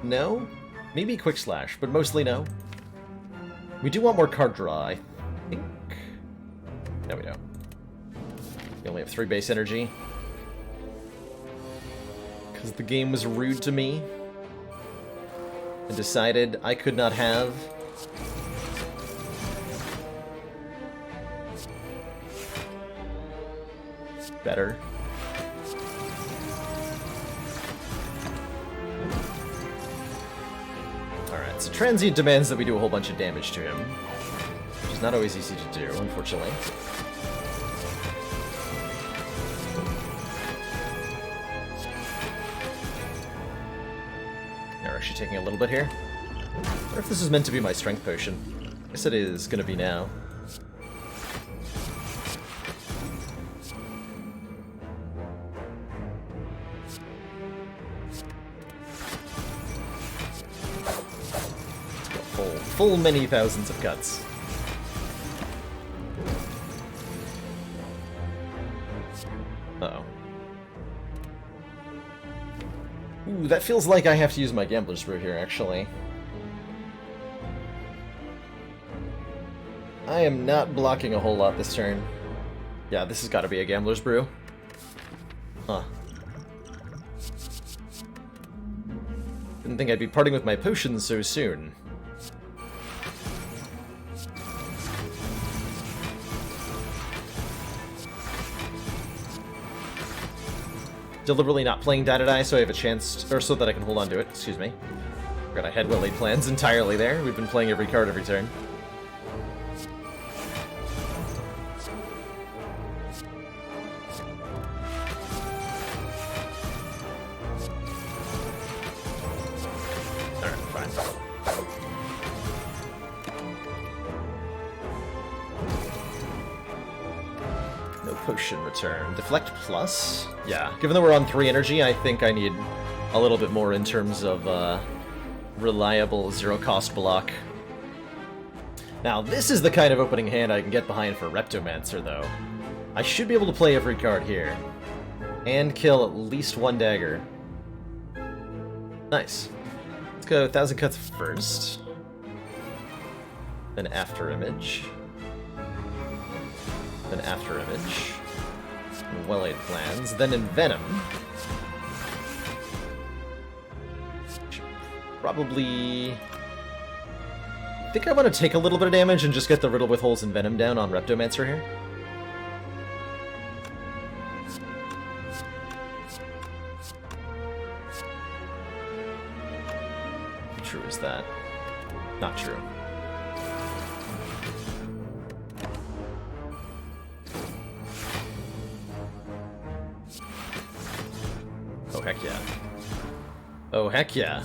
No? Maybe Quick Slash, but mostly no. We do want more card draw, I think. No, we don't. We only have 3 base energy. Because the game was rude to me. And decided I could not have better. Alright, so Transient demands that we do a whole bunch of damage to him. Which is not always easy to do, unfortunately. They're actually taking a little bit here. I wonder if this is meant to be my strength potion. I guess it is gonna be now. Full many thousands of cuts. Uh-oh. Ooh, that feels like I have to use my Gambler's Brew here, actually. I am not blocking a whole lot this turn. Yeah, this has got to be a Gambler's Brew. Huh. Didn't think I'd be parting with my potions so soon. Deliberately not playing Die so I have a chance, or so that I can hold on to it, excuse me. Forgot I had well-laid plans entirely there. We've been playing every card every turn. Alright, fine. No potion return. Deflect plus? Yeah, given that we're on 3 energy, I think I need a little bit more in terms of reliable zero-cost block. Now, this is the kind of opening hand I can get behind for Reptomancer, though. I should be able to play every card here. And kill at least 1 dagger. Nice. Let's go 1,000 cuts first. Then After Image. Then After Image. Well-laid plans. Then Envenom. Probably... I think I want to take a little bit of damage and just get the Riddle with Holes and Venom down on Reptomancer here. How true is that? Not true. Oh, heck yeah. Oh, heck yeah.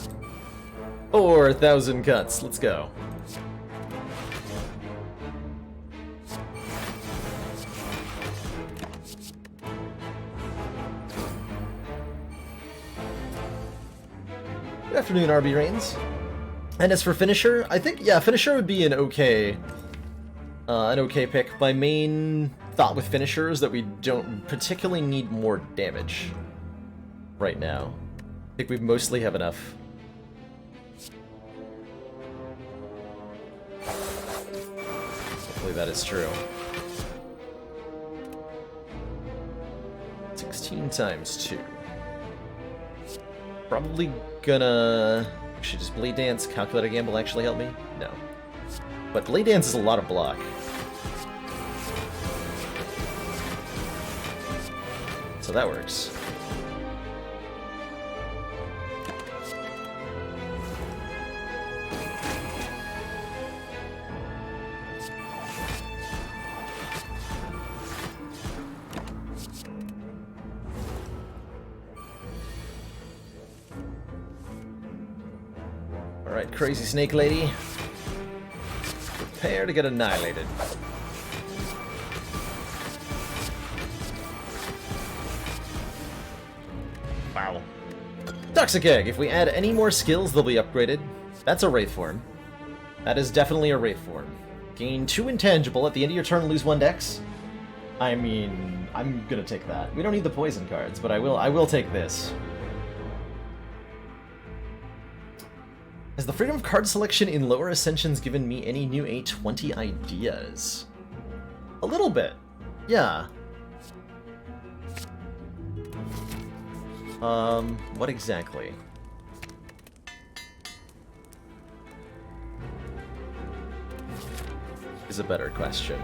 4,000 cuts. Let's go. Good afternoon, RB Reigns. And as for Finisher, I think, yeah, Finisher would be an okay pick. My main thought with Finisher is that we don't particularly need more damage right now. I think we mostly have enough. Hopefully that is true. 16 times 2. Probably gonna... Actually, does Blade Dance, Calculated Gamble actually help me? No. But Blade Dance is a lot of block. So that works. Alright, Crazy Snake Lady. Prepare to get annihilated. Wow. Toxic Egg. If we add any more skills, they'll be upgraded. That's a Wraith form. That is definitely a Wraith form. Gain 2 intangible. At the end of your turn, lose 1 dex. I mean, I'm gonna take that. We don't need the poison cards, but I will take this. Has the freedom of card selection in lower ascensions given me any new A20 ideas? A little bit. Yeah. What exactly? Is a better question.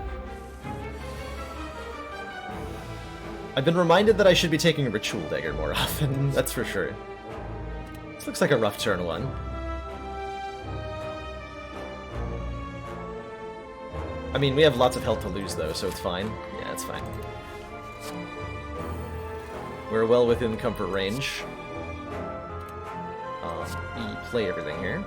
I've been reminded that I should be taking a Ritual Dagger more often, that's for sure. This looks like a rough turn one. I mean, we have lots of health to lose though, so it's fine. Yeah, it's fine. We're well within comfort range. Play everything here.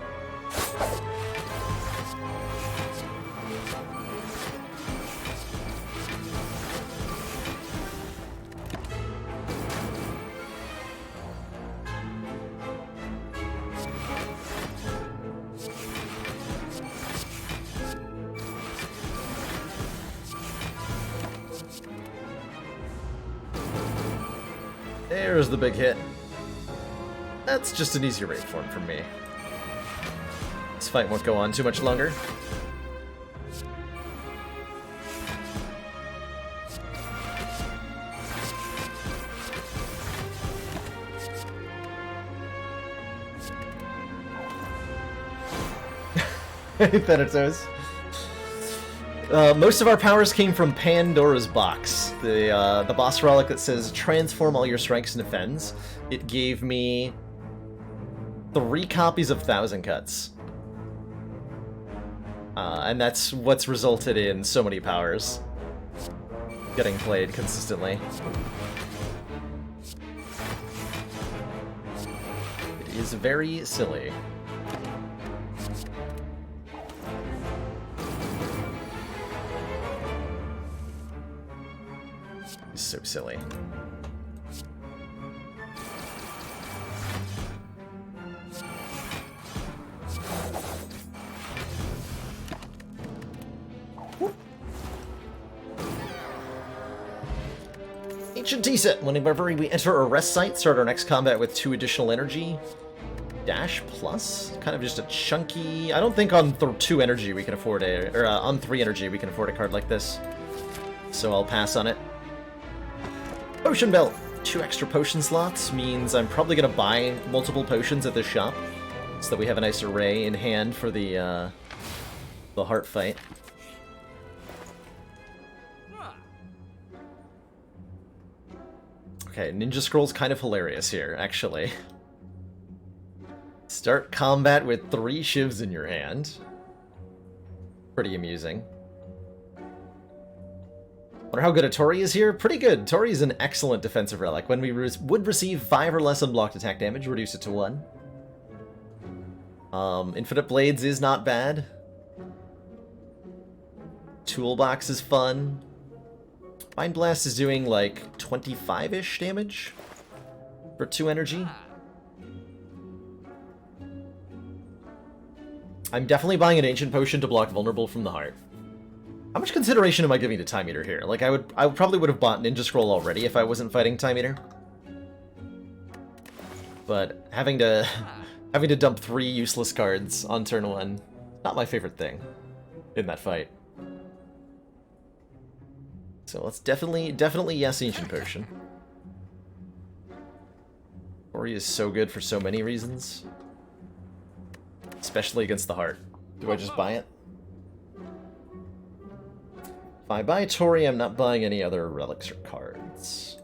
There's the big hit. That's just an easy Wraith form for me. This fight won't go on too much longer. Thanatos. Most of our powers came from Pandora's Box, the boss relic that says transform all your strikes into fens. It gave me 3 copies of Thousand Cuts. And that's what's resulted in so many powers getting played consistently. It is very silly. So silly. Ancient T-set. Whenever we enter a rest site, start our next combat with 2 additional energy. Dash plus? Kind of just a chunky... I don't think on 2 energy we can afford a... Or on 3 energy we can afford a card like this. So I'll pass on it. Potion Belt! 2 extra potion slots means I'm probably going to buy multiple potions at this shop, so that we have a nice array in hand for the heart fight. Okay, Ninja Scroll's kind of hilarious here, actually. Start combat with 3 shivs in your hand. Pretty amusing. Wonder how good a Tori is here? Pretty good. Tori is an excellent defensive relic. When we would receive 5 or less unblocked attack damage, reduce it to 1. Infinite Blades is not bad. Toolbox is fun. Mind Blast is doing like 25-ish damage for 2 energy. I'm definitely buying an Ancient Potion to block Vulnerable from the heart. How much consideration am I giving to Time Eater here? Like, I probably would have bought Ninja Scroll already if I wasn't fighting Time Eater. But having to dump 3 useless cards on turn 1, not my favorite thing in that fight. So let's definitely yes, Ancient Potion. Ori is so good for so many reasons. Especially against the heart. Do I just buy it? If I buy Tori, I'm not buying any other relics or cards.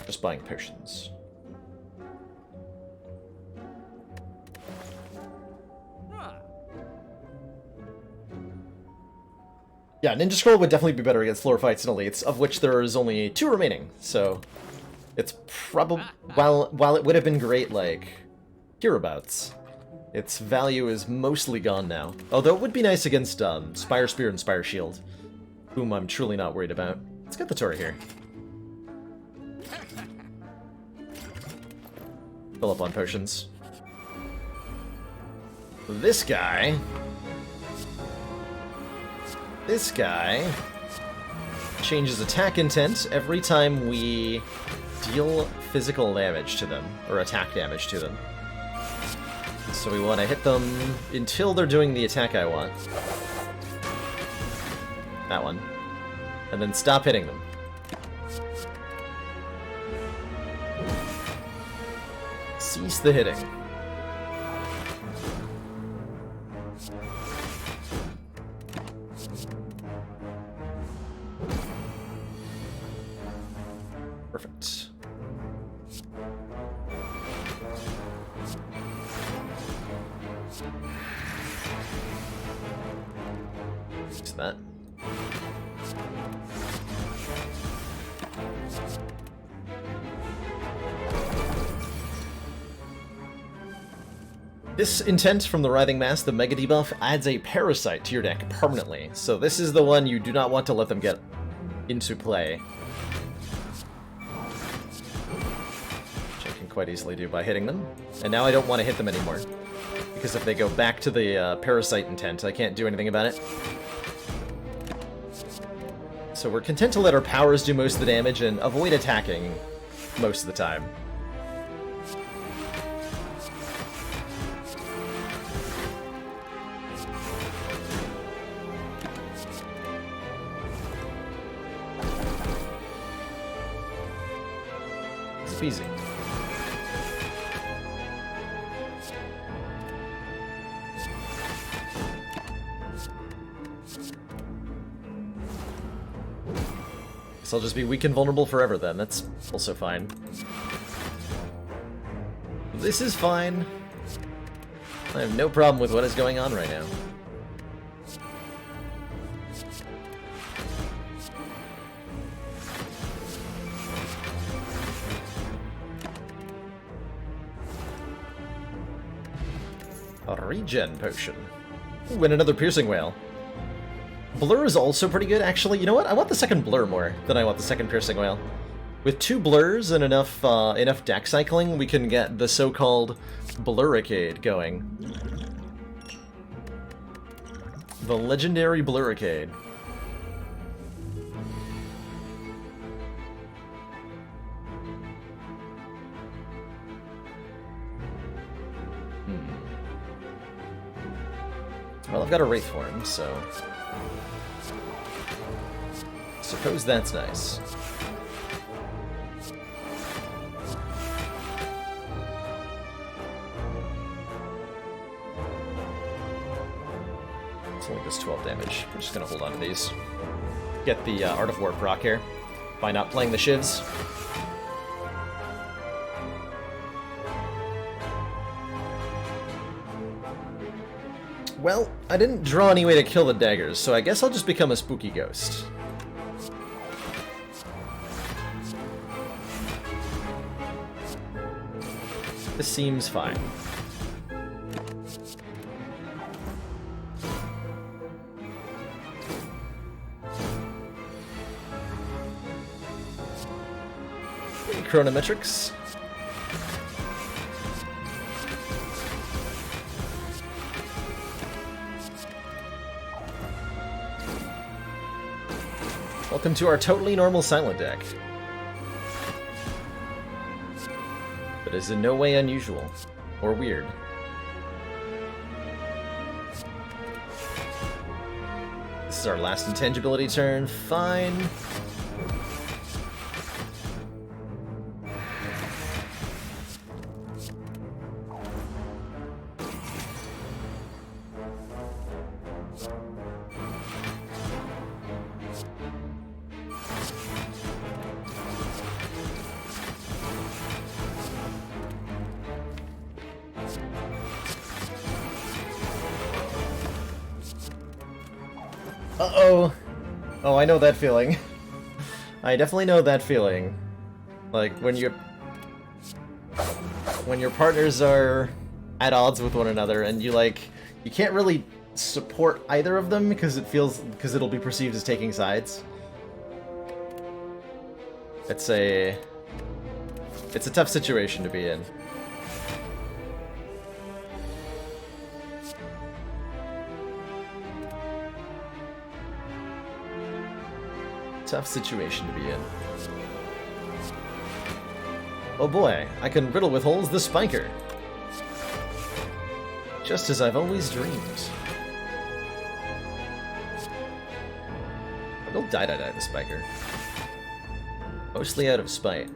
Just buying potions. Yeah, Ninja Scroll would definitely be better against floor fights and elites, of which there is only 2 remaining, so it's probably... While it would have been great, like, hereabouts, its value is mostly gone now. Although it would be nice against Spire Spear and Spire Shield, whom I'm truly not worried about. Let's get the Tori here. Fill up on potions. This guy changes attack intent every time we deal physical damage to them, or attack damage to them. So we want to hit them until they're doing the attack I want. That one. And then stop hitting them. Cease the hitting. Perfect. Use that. This intent from the Writhing Mass, the Mega Debuff, adds a Parasite to your deck permanently. So this is the one you do not want to let them get into play. Which I can quite easily do by hitting them. And now I don't want to hit them anymore. Because if they go back to the Parasite intent, I can't do anything about it. So we're content to let our powers do most of the damage and avoid attacking most of the time. It's easy. Guess I'll just be weak and vulnerable forever then. That's also fine. This is fine. I have no problem with what is going on right now. A regen potion. Ooh, and another piercing whale. Blur is also pretty good, actually. You know what? I want the second blur more than I want the second piercing whale. With 2 blurs and enough deck cycling, we can get the so-called Blurricade going. The legendary Blurricade. Well, I've got a Wraith form, so... suppose that's nice. It's only just 12 damage. I'm just gonna hold on to these. Get the Art of War proc here by not playing the shivs. Well, I didn't draw any way to kill the daggers, so I guess I'll just become a spooky ghost. This seems fine. Chronometrics. Welcome to our totally normal silent deck. But is in no way unusual or weird. This is our last intangibility turn. Fine. Uh-oh. Oh, I know that feeling. I definitely know that feeling. Like, when your partners are at odds with one another and you can't really support either of them because it'll be perceived as taking sides. It's a tough situation to be in. Tough situation to be in. Oh boy, I can riddle with holes the spiker. Just as I've always dreamed. I will die the spiker. Mostly out of spite.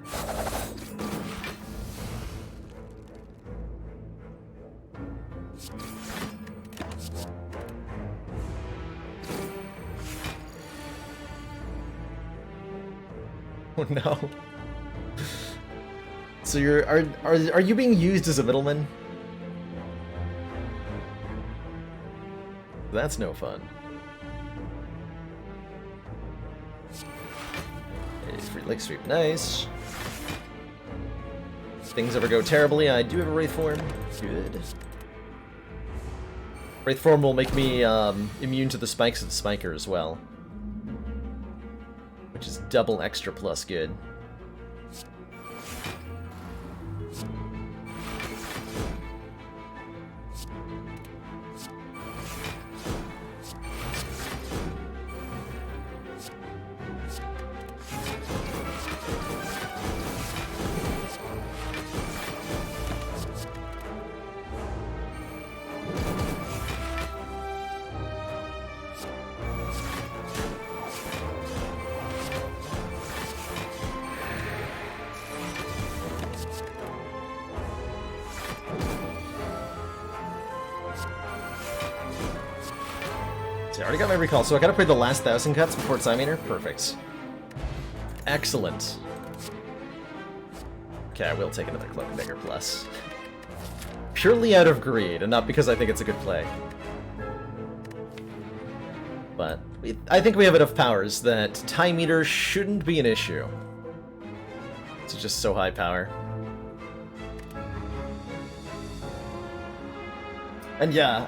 Oh no. So are you being used as a middleman? That's no fun. A free leg sweep, nice. If things ever go terribly, I do have a Wraith Form. Good. Wraith Form will make me immune to the spikes of the spiker as well. Which is double extra plus good. I already got my recall, so I gotta play the last 1,000 cuts before Time Eater? Perfect. Excellent. Okay, I will take another Cloak Dagger Plus. Purely out of greed, and not because I think it's a good play. But I think we have enough powers that Time Eater shouldn't be an issue. It's just so high power. And yeah,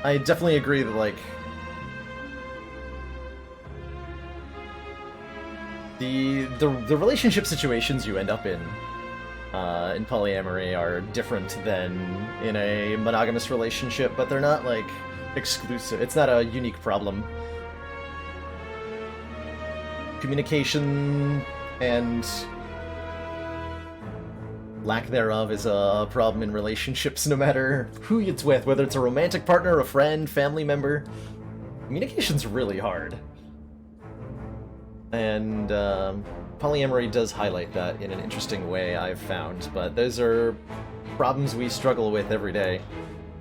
I definitely agree that, like, the relationship situations you end up in polyamory are different than in a monogamous relationship, but they're not, like, exclusive. It's not a unique problem. Communication and lack thereof is a problem in relationships, no matter who it's with, whether it's a romantic partner, a friend, family member. Communication's really hard. And polyamory does highlight that in an interesting way, I've found, but those are problems we struggle with every day.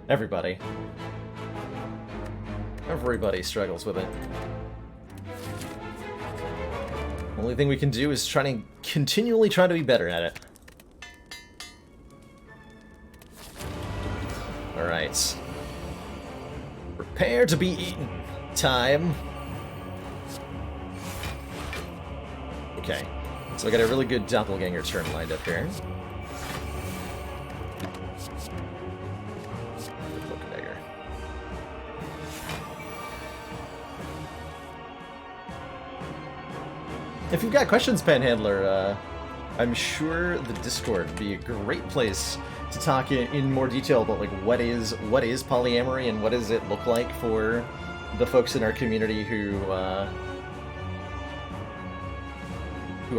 Everybody. Everybody struggles with it. Only thing we can do is continually try to be better at it. Alright. Prepare to be eaten. Time. Okay, so I got a really good doppelganger turn lined up here. Dagger. If you've got questions, Panhandler, I'm sure the Discord would be a great place to talk in more detail about, like, what is polyamory and what does it look like for the folks in our community who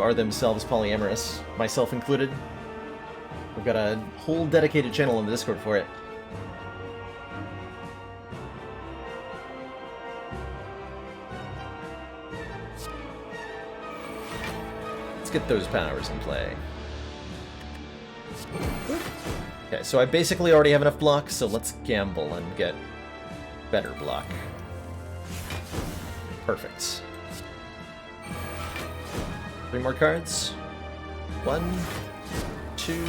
are themselves polyamorous, myself included. We've got a whole dedicated channel in the Discord for it. Let's get those powers in play. Okay, so I basically already have enough block, so let's gamble and get better block. Perfect. 3 more cards. 1, 2, 3.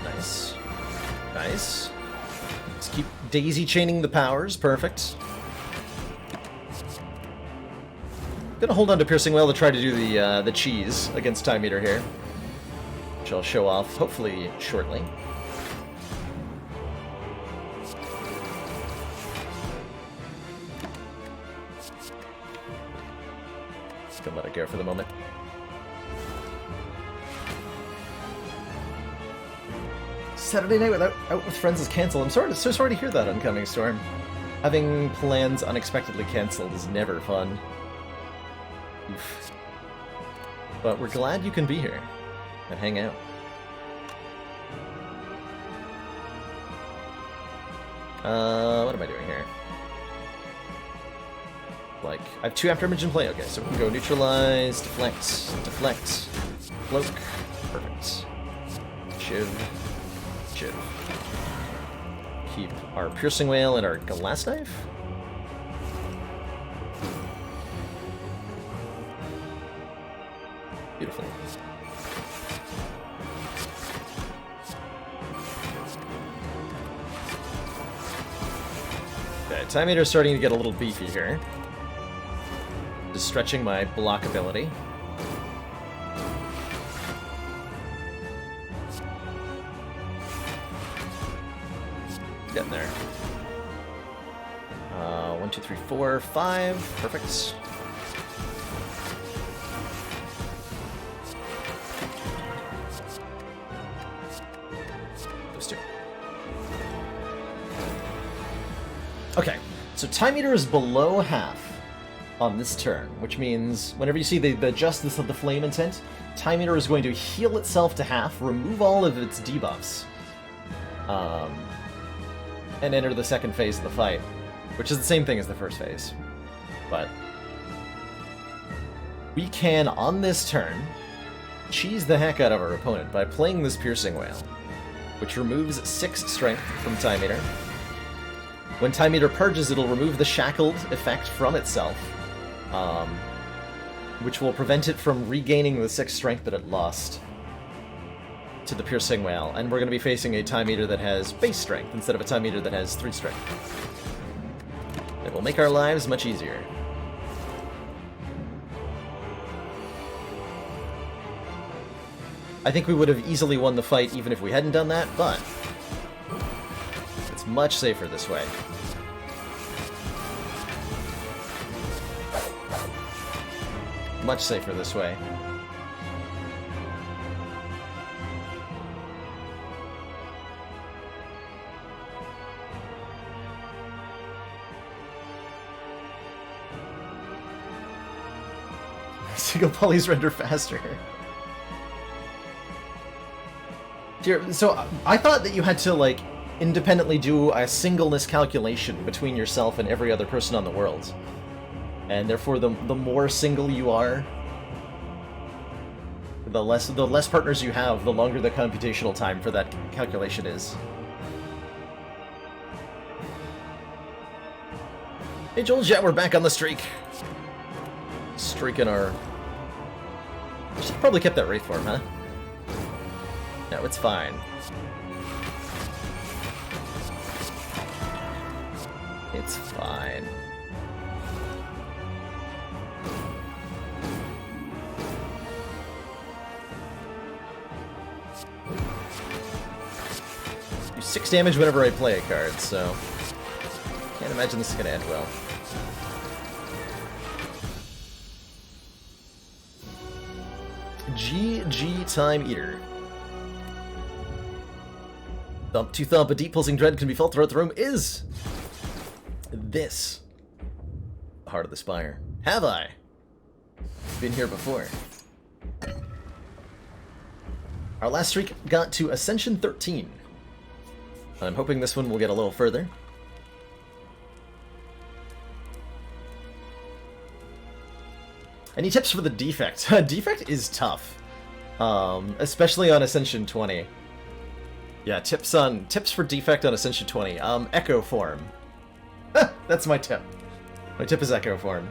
Nice. Nice. Let's keep daisy chaining the powers. Perfect. Gonna hold on to Piercing Wail to try to do the cheese against Time Eater here, which I'll show off hopefully shortly. gonna let it go for the moment. Saturday night without out with friends is canceled. I'm so sorry to hear that, Oncoming Storm. Having plans unexpectedly canceled is never fun. Oof. But we're glad you can be here and hang out. What am I doing here? Like, I have 2 afterimage in play. Okay, so we can go neutralize, deflect, cloak. Perfect. Shiv. Keep our piercing whale and our glass knife. Beautiful. Okay, time meter's starting to get a little beefy here. Just stretching my block ability. Getting there. 1, 2, 3, 4, 5. Perfect. Those 2. Okay, so time meter is below half on this turn, which means whenever you see the Justice of the Flame intent, time meter is going to heal itself to half, remove all of its debuffs, and enter the second phase of the fight, which is the same thing as the first phase. But we can, on this turn, cheese the heck out of our opponent by playing this Piercing Wail, which removes 6 strength from time meter. When time meter purges, it'll remove the shackled effect from itself, which will prevent it from regaining the 6 strength that it lost to the Piercing Wail, and we're going to be facing a time meter that has base strength instead of a time meter that has 3 strength. It will make our lives much easier. I think we would have easily won the fight even if we hadn't done that, but it's much safer this way. Much safer this way. Single polys render faster. So I thought that you had to, like, independently do a singleness calculation between yourself and every other person on the world. And therefore, the more single you are, the less partners you have, the longer the computational time for that calculation is. Hey Joel, yeah, we're back on the streak. Streaking our... Should probably kept that Wraith form, huh? No, it's fine. It's fine. Do 6 damage whenever I play a card, so... Can't imagine this is gonna end well. GG Time Eater. Thump to thump, a deep pulsing dread can be felt throughout the room. Is this the heart of the Spire? Have I been here before? Our last streak got to Ascension 13. I'm hoping this one will get a little further. Any tips for the defect? Defect is tough, especially on Ascension 20. Yeah, tips for defect on Ascension 20. Echo form. That's my tip. My tip is Echo form.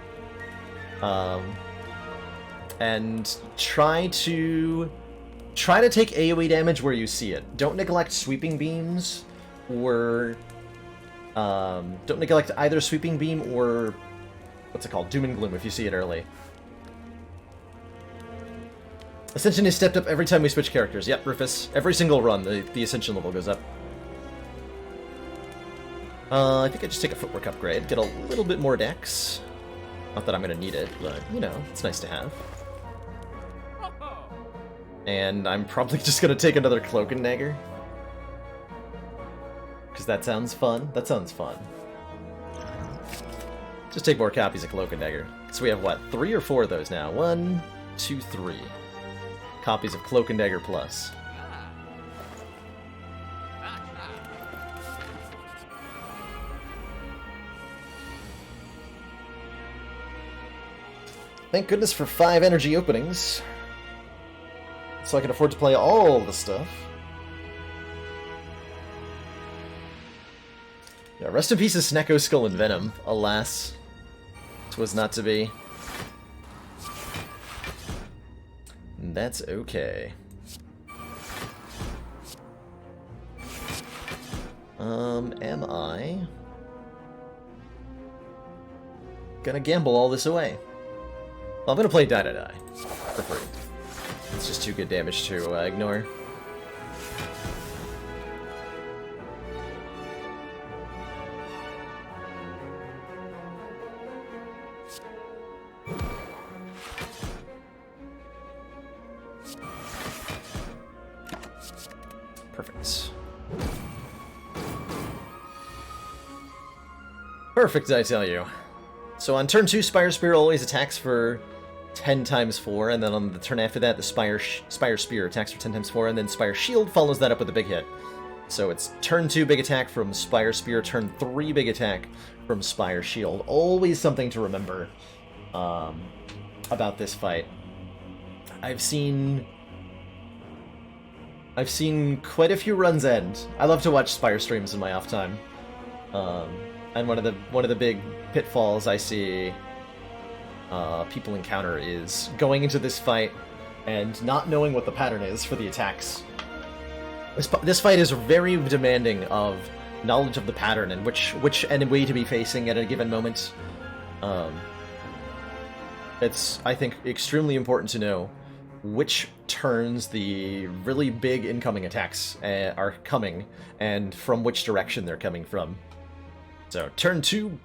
And try to take AoE damage where you see it. Don't neglect sweeping beams, or don't neglect either sweeping beam or what's it called, Doom and Gloom if you see it early. Ascension is stepped up every time we switch characters. Yep, Rufus. Every single run, the Ascension level goes up. I think I just take a footwork upgrade, get a little bit more dex. Not that I'm gonna need it, but, you know, it's nice to have. And I'm probably just gonna take another Cloak and Dagger. Because that sounds fun. That sounds fun. Just take more copies of Cloak and Dagger. So we have, what, 3 or 4 of those now? 1, 2, 3. Copies of Cloak and Dagger Plus. Thank goodness for 5 energy openings. So I can afford to play all the stuff. Yeah, rest in peace is Snecko Skull and Venom. Alas, it was not to be. That's okay. Am I gonna gamble all this away? Well, I'm gonna play Die Die Die for free. It's just too good damage to ignore. Perfect. Perfect, I tell you. So on turn 2, Spire Spear always attacks for 10 times 4, and then on the turn after that, the Spire Spear attacks for 10 times 4, and then Spire Shield follows that up with a big hit. So it's turn 2 big attack from Spire Spear, turn 3 big attack from Spire Shield. Always something to remember about this fight. I've seen quite a few runs end. I love to watch Spire streams in my off time. And one of the big pitfalls I see people encounter is going into this fight and not knowing what the pattern is for the attacks. This fight is very demanding of knowledge of the pattern and which enemy to be facing at a given moment. It's, I think, extremely important to know which turns the really big incoming attacks are coming and from which direction they're coming from. So, turn 2,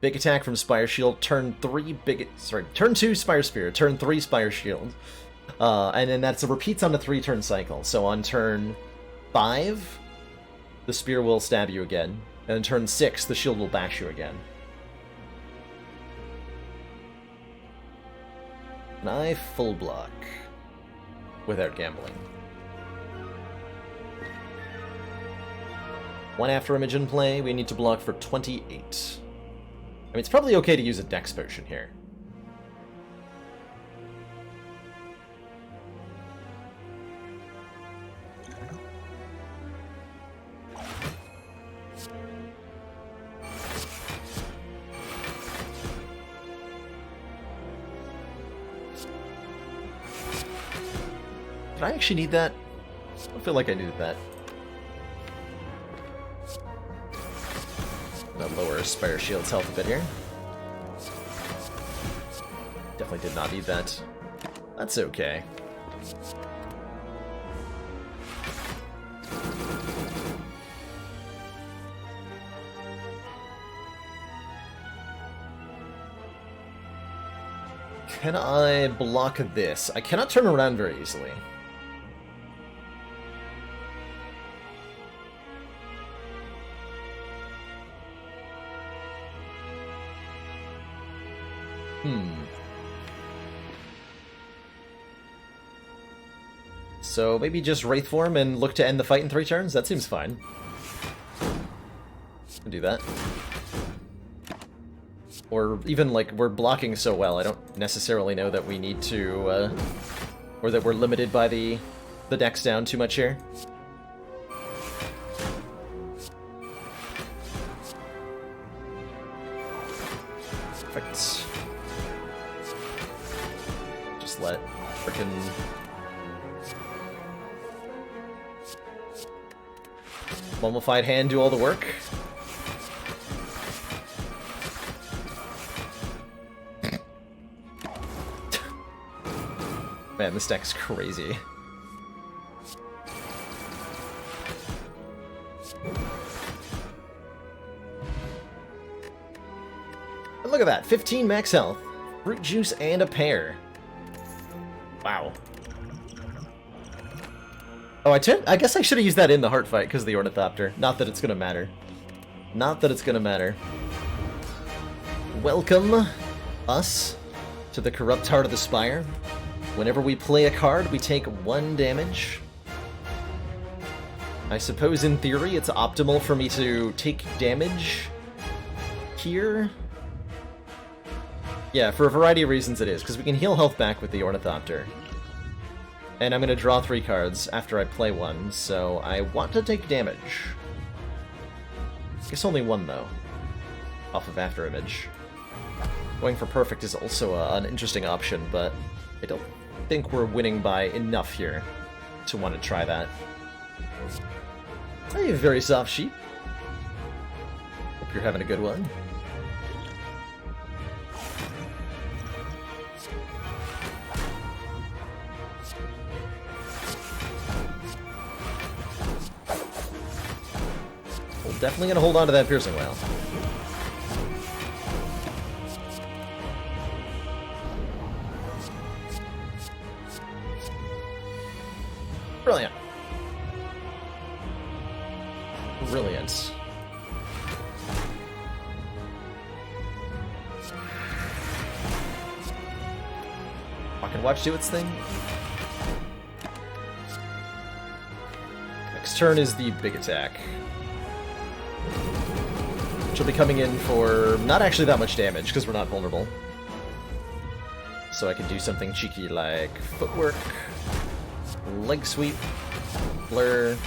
big attack from Spire Shield, turn 2 Spire Spear, turn 3 Spire Shield. And then that's a repeats on the 3-turn cycle. So on turn 5, the Spear will stab you again, and on turn 6, the Shield will bash you again. And I full block without gambling. One after image in play, we need to block for 28. I mean, it's probably okay to use a Dex potion here. Did I actually need that? I don't feel like I needed that. I'm gonna lower Spire Shield's health a bit here. Definitely did not need that. That's okay. Can I block this? I cannot turn around very easily. So maybe just Wraith Form and look to end the fight in 3 turns? That seems fine. I'll do that. Or even, like, we're blocking so well, I don't necessarily know that we need to, or that we're limited by the dex down too much here. Perfect. Just let frickin' Mummified Hand do all the work. Man, this deck's crazy. And look at that, 15 max health. Fruit juice and a pear. Wow. Oh, I guess I should have used that in the heart fight because of the Ornithopter. Not that it's gonna matter. Not that it's gonna matter. Welcome, us, to the corrupt heart of the Spire. Whenever we play a card, we take 1 damage. I suppose in theory it's optimal for me to take damage here. Yeah, for a variety of reasons it is, because we can heal health back with the Ornithopter. And I'm going to draw 3 cards after I play one, so I want to take damage. I guess only 1, though, off of Afterimage. Going for Perfect is also an interesting option, but I don't think we're winning by enough here to want to try that. Hey, very soft sheep. Hope you're having a good one. We're definitely gonna hold on to that piercing whale. Brilliant. Brilliant. Pocket Watch do its thing. Next turn is the big attack. Which will be coming in for not actually that much damage, because we're not vulnerable. So I can do something cheeky like footwork, leg sweep, blur.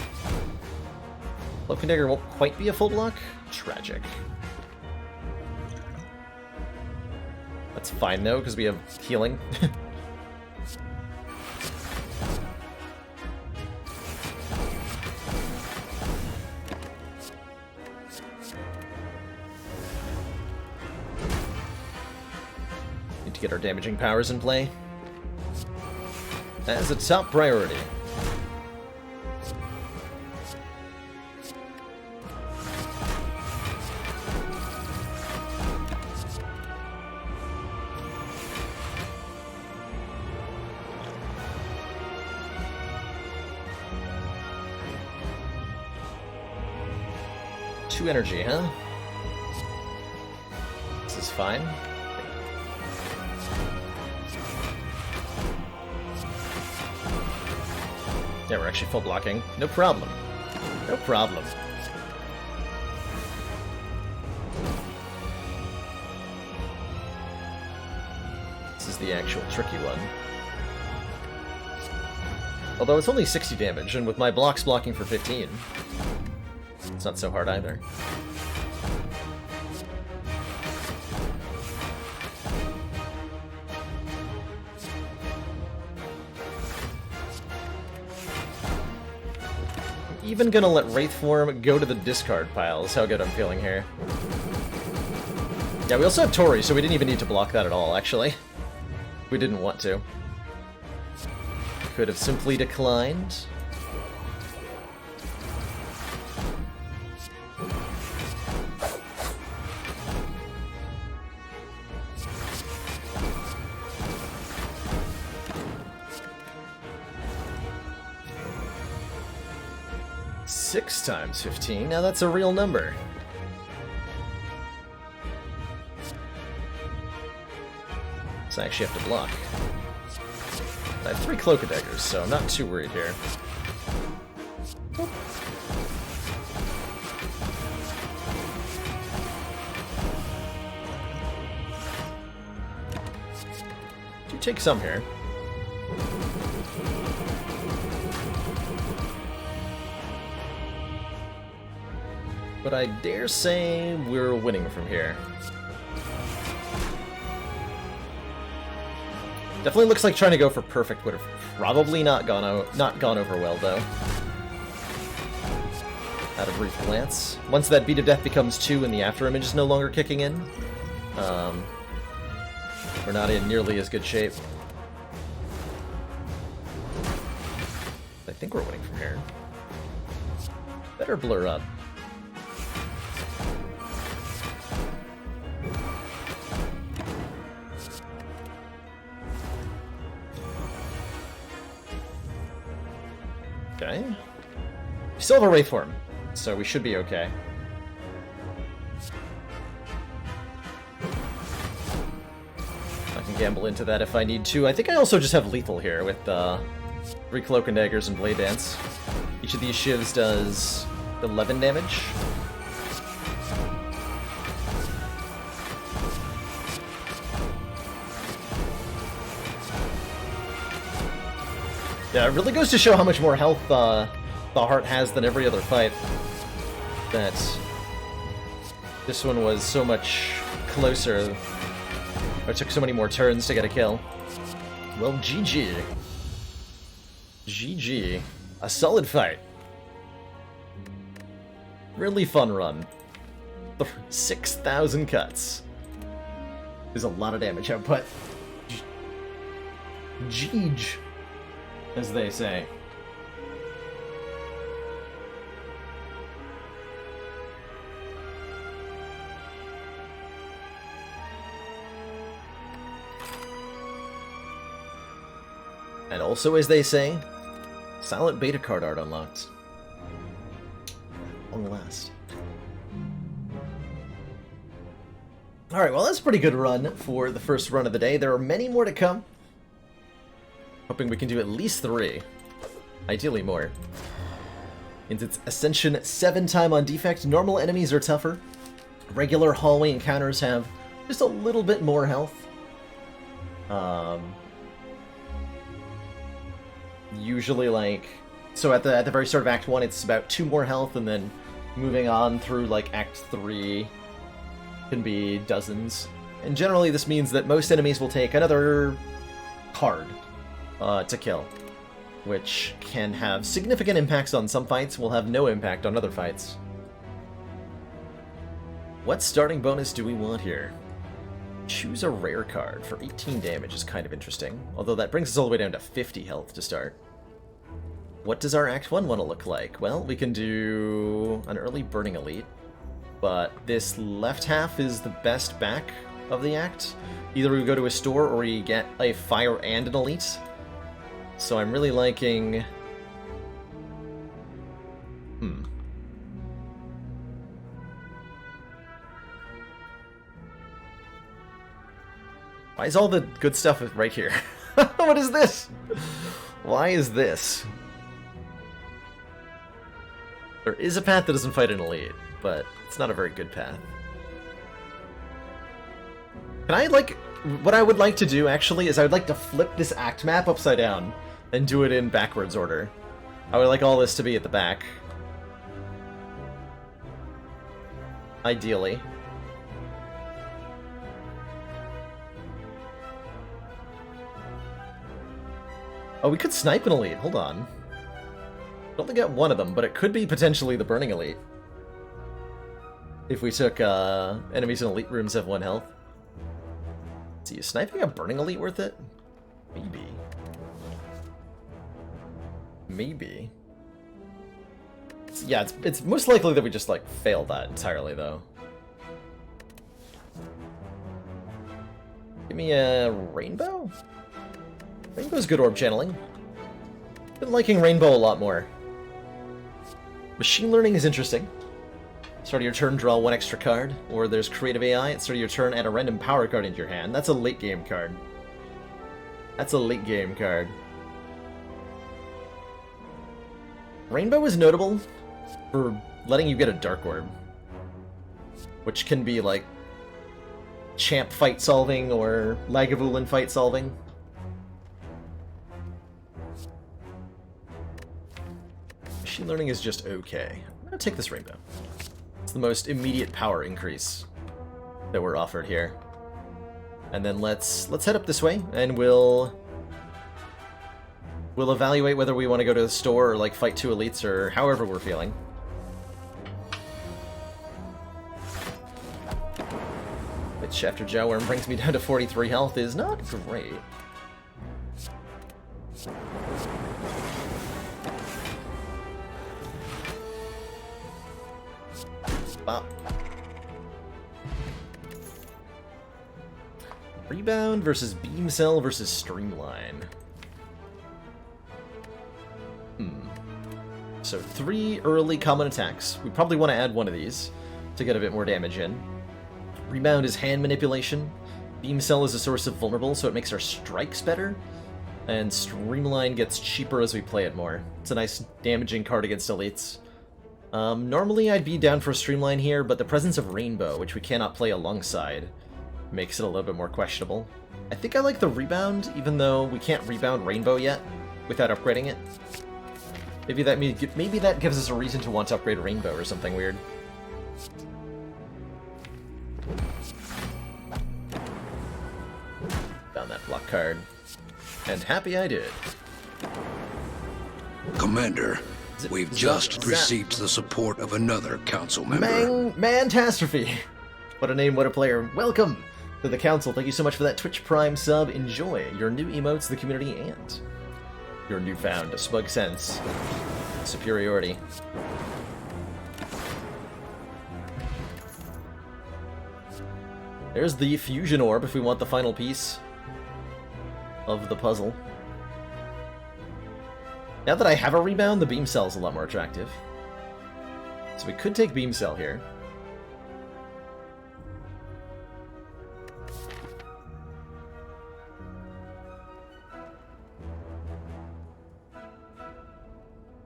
Cloak and Dagger won't quite be a full block. Tragic. That's fine though, because we have healing. Need to get our damaging powers in play. That is a top priority. Two energy, huh? This is fine. Yeah, we're actually full blocking. No problem. No problem. This is the actual tricky one. Although it's only 60 damage, and with my blocks blocking for 15, it's not so hard either. I'm even gonna let Wraith Form go to the discard pile, is how good I'm feeling here. Yeah, we also have Tori, so we didn't even need to block that at all, actually. We didn't want to. Could have simply declined. Six times 15, now that's a real number. So I actually have to block. I have 3 Cloak of Daggers, so I'm not too worried here. Do take some here. But I dare say we're winning from here. Definitely looks like trying to go for perfect would have probably not gone over well, though. At a brief glance. Once that Beat of Death becomes 2 and the Afterimage is no longer kicking in, we're not in nearly as good shape. I think we're winning from here. Better blur up. Okay. We still have a Wraith form, so we should be okay. I can gamble into that if I need to. I think I also just have lethal here with 3 Cloak and Daggers and Blade Dance. Each of these shivs does 11 damage. Yeah, it really goes to show how much more health the Heart has than every other fight. That this one was so much closer, or took so many more turns to get a kill. Well, GG. GG. A solid fight. Really fun run. 6,000 cuts. Is a lot of damage output. Jeej, as they say. And also, as they say, silent beta card art unlocked. Long last. Alright, well that's a pretty good run for the first run of the day. There are many more to come. Hoping we can do at least 3. Ideally more. In its Ascension 7 time on defect, normal enemies are tougher. Regular hallway encounters have just a little bit more health. Usually, like, so at the very start of Act 1, it's about 2 more health, and then moving on through, like, Act 3 can be dozens. And generally, this means that most enemies will take another card to kill, which can have significant impacts on some fights, will have no impact on other fights. What starting bonus do we want here? Choose a rare card for 18 damage is kind of interesting, although that brings us all the way down to 50 health to start. What does our Act 1 want to look like? Well, we can do an early Burning Elite, but this left half is the best back of the act. Either we go to a store or we get a Fire and an Elite. So I'm really liking... Why is all the good stuff right here? What is this? Why is this? There is a path that doesn't fight an elite, but it's not a very good path. Can I, like... What I would like to do, actually, is I would like to flip this act map upside down and do it in backwards order. I would like all this to be at the back. Ideally. Oh, we could snipe an elite. Hold on. I only got one of them, but it could be potentially the Burning Elite. If we took enemies in elite rooms have 1 health. See, is sniping a Burning Elite worth it? Maybe. Maybe. Yeah, it's most likely that we just, like, failed that entirely, though. Give me a Rainbow? Rainbow's good orb channeling. Been liking Rainbow a lot more. Machine Learning is interesting. Start of your turn, draw 1 extra card. Or there's Creative AI. At start of your turn, add a random power card into your hand. That's a late game card. That's a late game card. Rainbow is notable for letting you get a Dark Orb. Which can be like Champ fight solving or Lagavulin fight solving. Machine Learning is just okay. I'm gonna take this Rainbow. It's the most immediate power increase that we're offered here. And then let's head up this way, and we'll evaluate whether we want to go to the store or like fight 2 elites or however we're feeling. Which after Jawworm brings me down to 43 health is not great. Bop. Rebound versus Beam Cell versus Streamline. So 3 early common attacks. We probably want to add one of these to get a bit more damage in. Rebound is hand manipulation. Beam Cell is a source of vulnerable, so it makes our strikes better. And Streamline gets cheaper as we play it more. It's a nice damaging card against elites. Normally I'd be down for Streamline here, but the presence of Rainbow, which we cannot play alongside, makes it a little bit more questionable. I think I like the Rebound, even though we can't Rebound Rainbow yet without upgrading it. Maybe that gives us a reason to want to upgrade Rainbow or something weird. Found that block card. And happy I did. Commander, we've just received the support of another council member. Mantastrophe! What a name, what a player. Welcome to the council. Thank you so much for that Twitch Prime sub. Enjoy your new emotes, the community, and your newfound smug sense of superiority. There's the fusion orb if we want the final piece of the puzzle. Now that I have a rebound, the beam cell is a lot more attractive. So we could take beam cell here.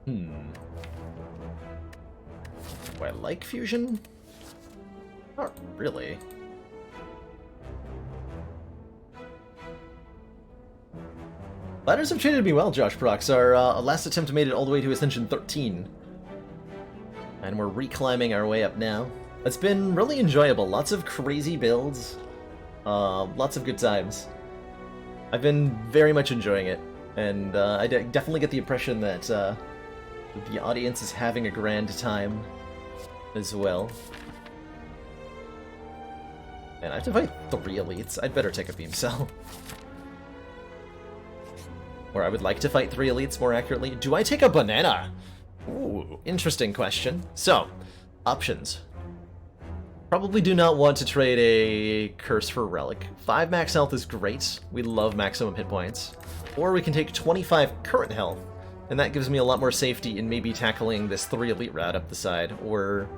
Do I like fusion? Not really. Ladders have treated me well, Josh Prox. Our last attempt made it all the way to Ascension 13. And we're reclimbing our way up now. It's been really enjoyable. Lots of crazy builds. Lots of good times. I've been very much enjoying it. And I definitely get the impression that the audience is having a grand time as well. And I have to fight 3 elites. I'd better take a beam cell. Or I would like to fight 3 elites more accurately. Do I take a banana? Ooh, interesting question. So, options. Probably do not want to trade a curse for a relic. 5 max health is great. We love maximum hit points. Or we can take 25 current health, and that gives me a lot more safety in maybe tackling this 3 elite route up the side. Or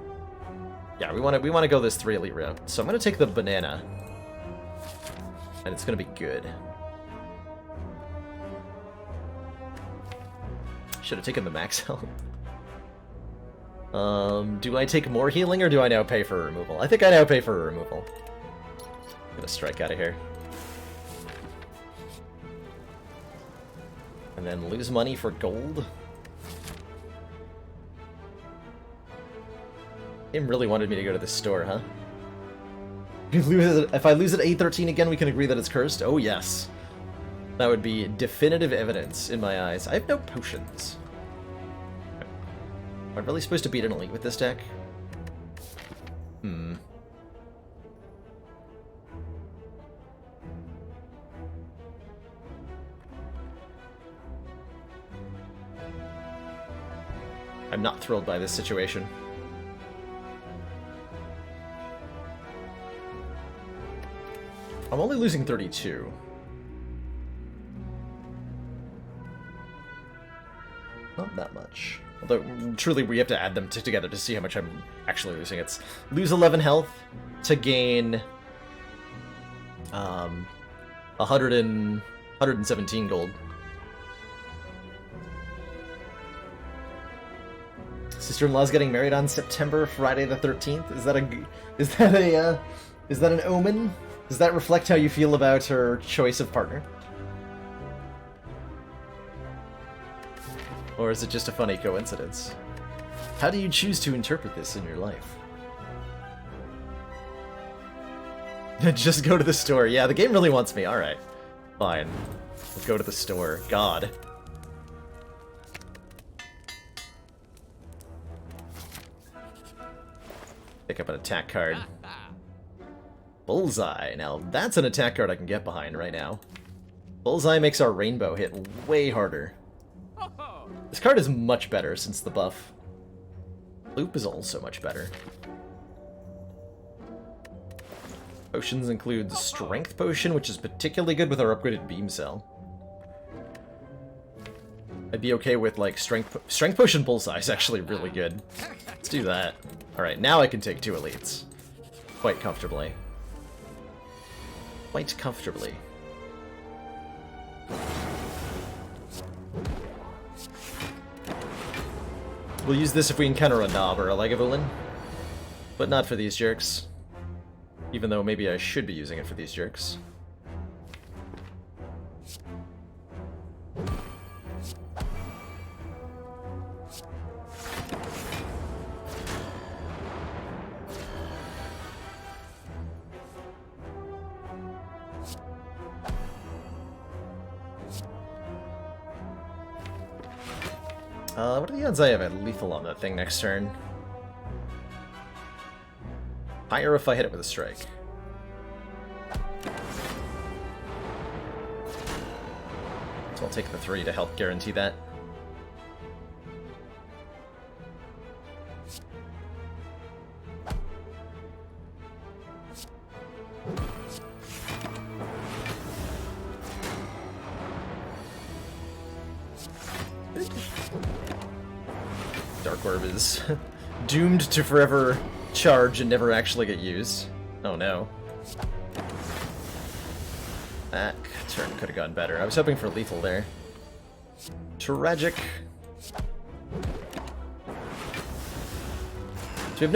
yeah, we want to go this 3 elite route. So I'm going to take the banana, and it's going to be good. Should have taken the max health. Do I take more healing, or do I now pay for removal? I think I now pay for removal. Get a strike out of here. And then lose money for gold. Game really wanted me to go to the store, huh? If I lose at A13 again, we can agree that it's cursed? Oh, yes. That would be definitive evidence in my eyes. I have no potions. Am I really supposed to beat an elite with this deck? I'm not thrilled by this situation. I'm only losing 32. Not that much. Although, truly, we have to add them together to see how much I'm actually losing. It's lose 11 health to gain 117 gold. Sister-in-law's getting married on Friday the 13th. Is that an omen? Does that reflect how you feel about her choice of partner? Or is it just a funny coincidence? How do you choose to interpret this in your life? Just go to the store. Yeah, the game really wants me. Alright. Fine. Let's go to the store. God. Pick up an attack card. Bullseye. Now, that's an attack card I can get behind right now. Bullseye makes our rainbow hit way harder. This card is much better since the buff. Loop is also much better. Potions include the Strength Potion, which is particularly good with our upgraded Beam Cell. I'd be okay with, like, Strength Potion Bullseye is actually really good. Let's do that. Alright, now I can take 2 elites. Quite comfortably. Quite comfortably. We'll use this if we encounter a Knob or a Lagavulin. But not for these jerks. Even though maybe I should be using it for these jerks. What are the odds I have a lethal on that thing next turn? Higher if I hit it with a strike. So I'll take the 3 to help guarantee that. Dark Orb is doomed to forever charge and never actually get used. Oh no. That turn could have gone better. I was hoping for lethal there. Tragic. So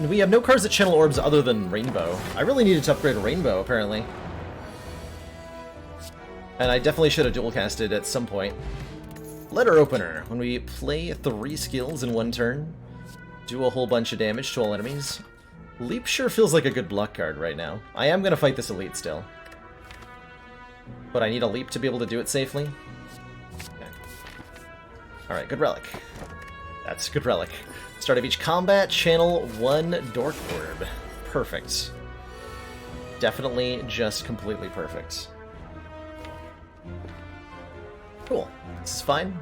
we have no cards that channel orbs other than Rainbow. I really needed to upgrade Rainbow, apparently. And I definitely should have dual casted at some point. Letter Opener. When we play 3 skills in 1 turn, do a whole bunch of damage to all enemies. Leap sure feels like a good block card right now. I am going to fight this elite still. But I need a leap to be able to do it safely. Okay. Alright, good relic. That's good relic. Start of each combat, channel 1 Dark Orb. Perfect. Definitely just completely perfect. Cool. This is fine.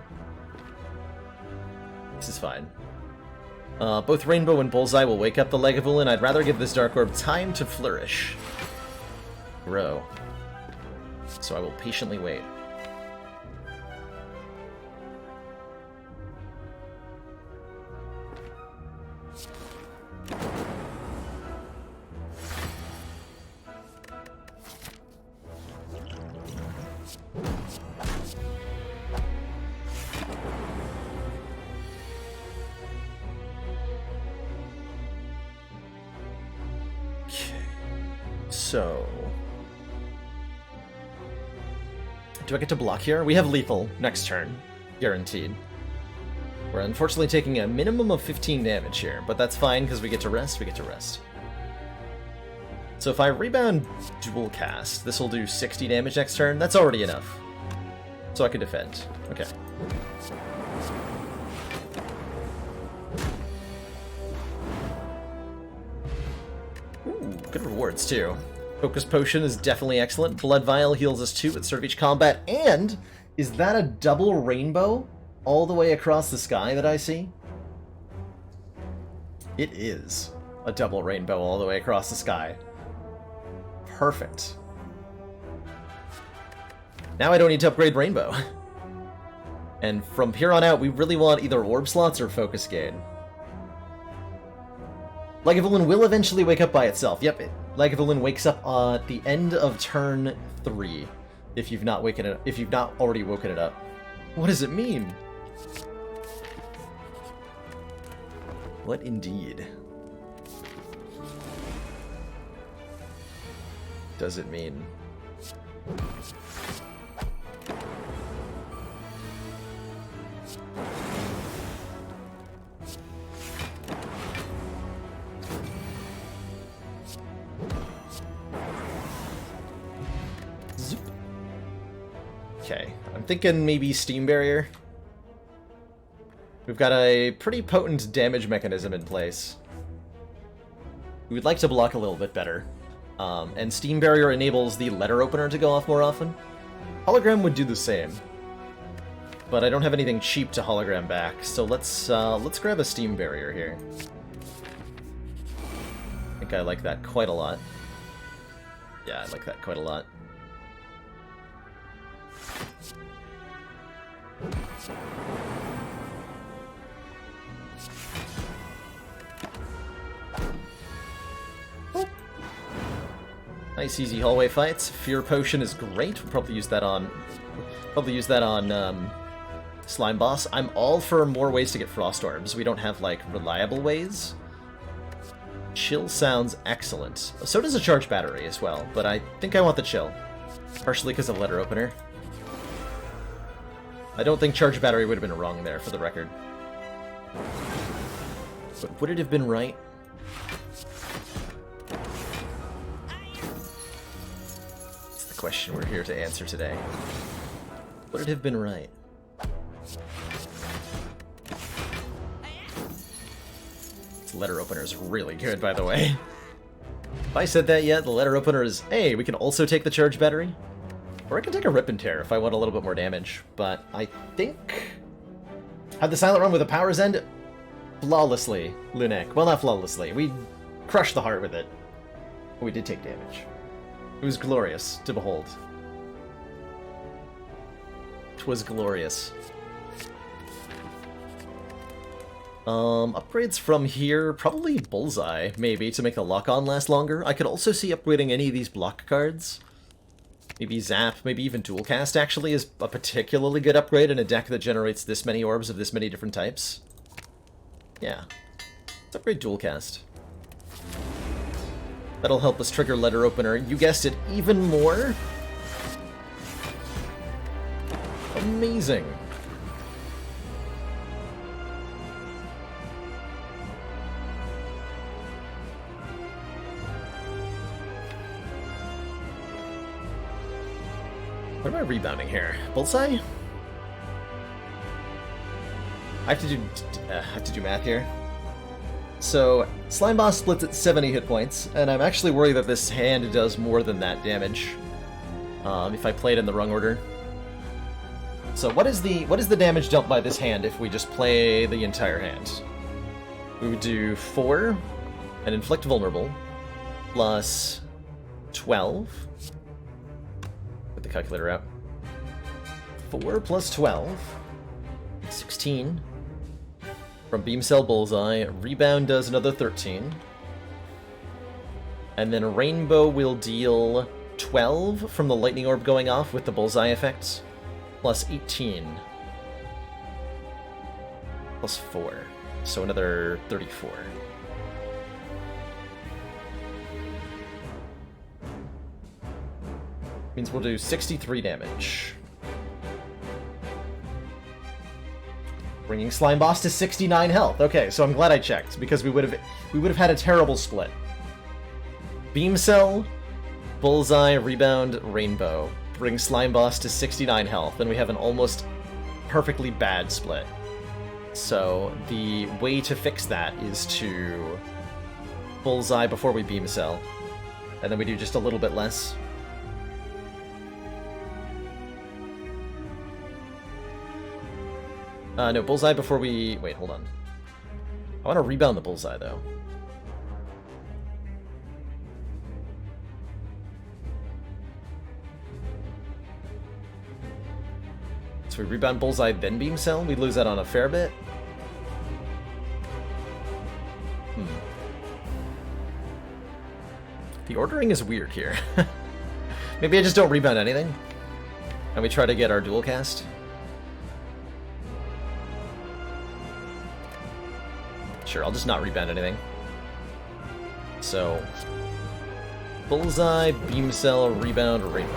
This is fine. Both Rainbow and Bullseye will wake up the Lagavulin. I'd rather give this Dark Orb time to flourish. Grow. So I will patiently wait. So, do I get to block here? We have lethal next turn, guaranteed. We're unfortunately taking a minimum of 15 damage here, but that's fine because we get to rest, So if I rebound dual cast, this will do 60 damage next turn. That's already enough. So I can defend. Okay. Ooh, good rewards too. Focus Potion is definitely excellent. Blood Vial heals us 2 at the start of each combat. And is that a double rainbow all the way across the sky that I see? It is a double rainbow all the way across the sky. Perfect. Now I don't need to upgrade Rainbow. And from here on out, we really want either orb slots or focus gain. Lagavulin will eventually wake up by itself. Yep, Lagavulin wakes up at the end of turn 3. If you've not already woken it up. What does it mean? What indeed does it mean? Zoop. Okay, I'm thinking maybe Steam Barrier. We've got a pretty potent damage mechanism in place. We would like to block a little bit better. And Steam Barrier enables the letter opener to go off more often. Hologram would do the same. But I don't have anything cheap to hologram back, so let's grab a Steam Barrier here. I think I like that quite a lot. Yeah, I like that quite a lot. Nice easy hallway fights. Fear potion is great. We'll probably use that on slime boss. I'm all for more ways to get frost orbs. We don't have like reliable ways. Chill sounds excellent. So does a charge battery as well, but I think I want the chill. Partially because of letter opener. I don't think charge battery would have been wrong there, for the record. But would it have been right? That's the question we're here to answer today. Would it have been right? This letter opener is really good, by the way. If I said that yet, the letter opener is, hey, we can also take the charge battery. Or I can take a rip and tear if I want a little bit more damage. But I think... Had the silent run with a power's end flawlessly, Lunek. Well, not flawlessly. We crushed the heart with it. But we did take damage. It was glorious to behold. It was glorious. Upgrades from here, probably Bullseye, maybe, to make the lock-on last longer. I could also see upgrading any of these block cards. Maybe Zap, maybe even Dualcast, actually, is a particularly good upgrade in a deck that generates this many orbs of this many different types. Yeah. Let's upgrade Dualcast. That'll help us trigger letter opener. You guessed it, even more? Amazing. What am I rebounding here? Bullseye? I have to do math here. So, Slime Boss splits at 70 hit points, and I'm actually worried that this hand does more than that damage. If I play it in the wrong order. So what is the damage dealt by this hand if we just play the entire hand? We would do 4 and inflict vulnerable plus 12. Put the calculator out. 4 plus 12. 16. From Beam Cell Bullseye, Rebound does another 13. And then Rainbow will deal 12 from the Lightning Orb going off with the Bullseye effect. Plus 18. Plus 4. So another 34. Means we'll do 63 damage. Bringing Slime Boss to 69 health. Okay, so I'm glad I checked, because we would have had a terrible split. Beam Cell, Bullseye, Rebound, Rainbow. Bring Slime Boss to 69 health, and we have an almost perfectly bad split. So the way to fix that is to Bullseye before we Beam Cell, and then we do just a little bit less. No, Bullseye before we... Wait, hold on. I want to rebound the Bullseye, though. So we rebound Bullseye, then Beam Cell? We lose that on a fair bit? The ordering is weird here. Maybe I just don't rebound anything? And we try to get our dual cast? Sure, I'll just not rebound anything. So, Bullseye, Beam Cell, Rebound, Rainbow.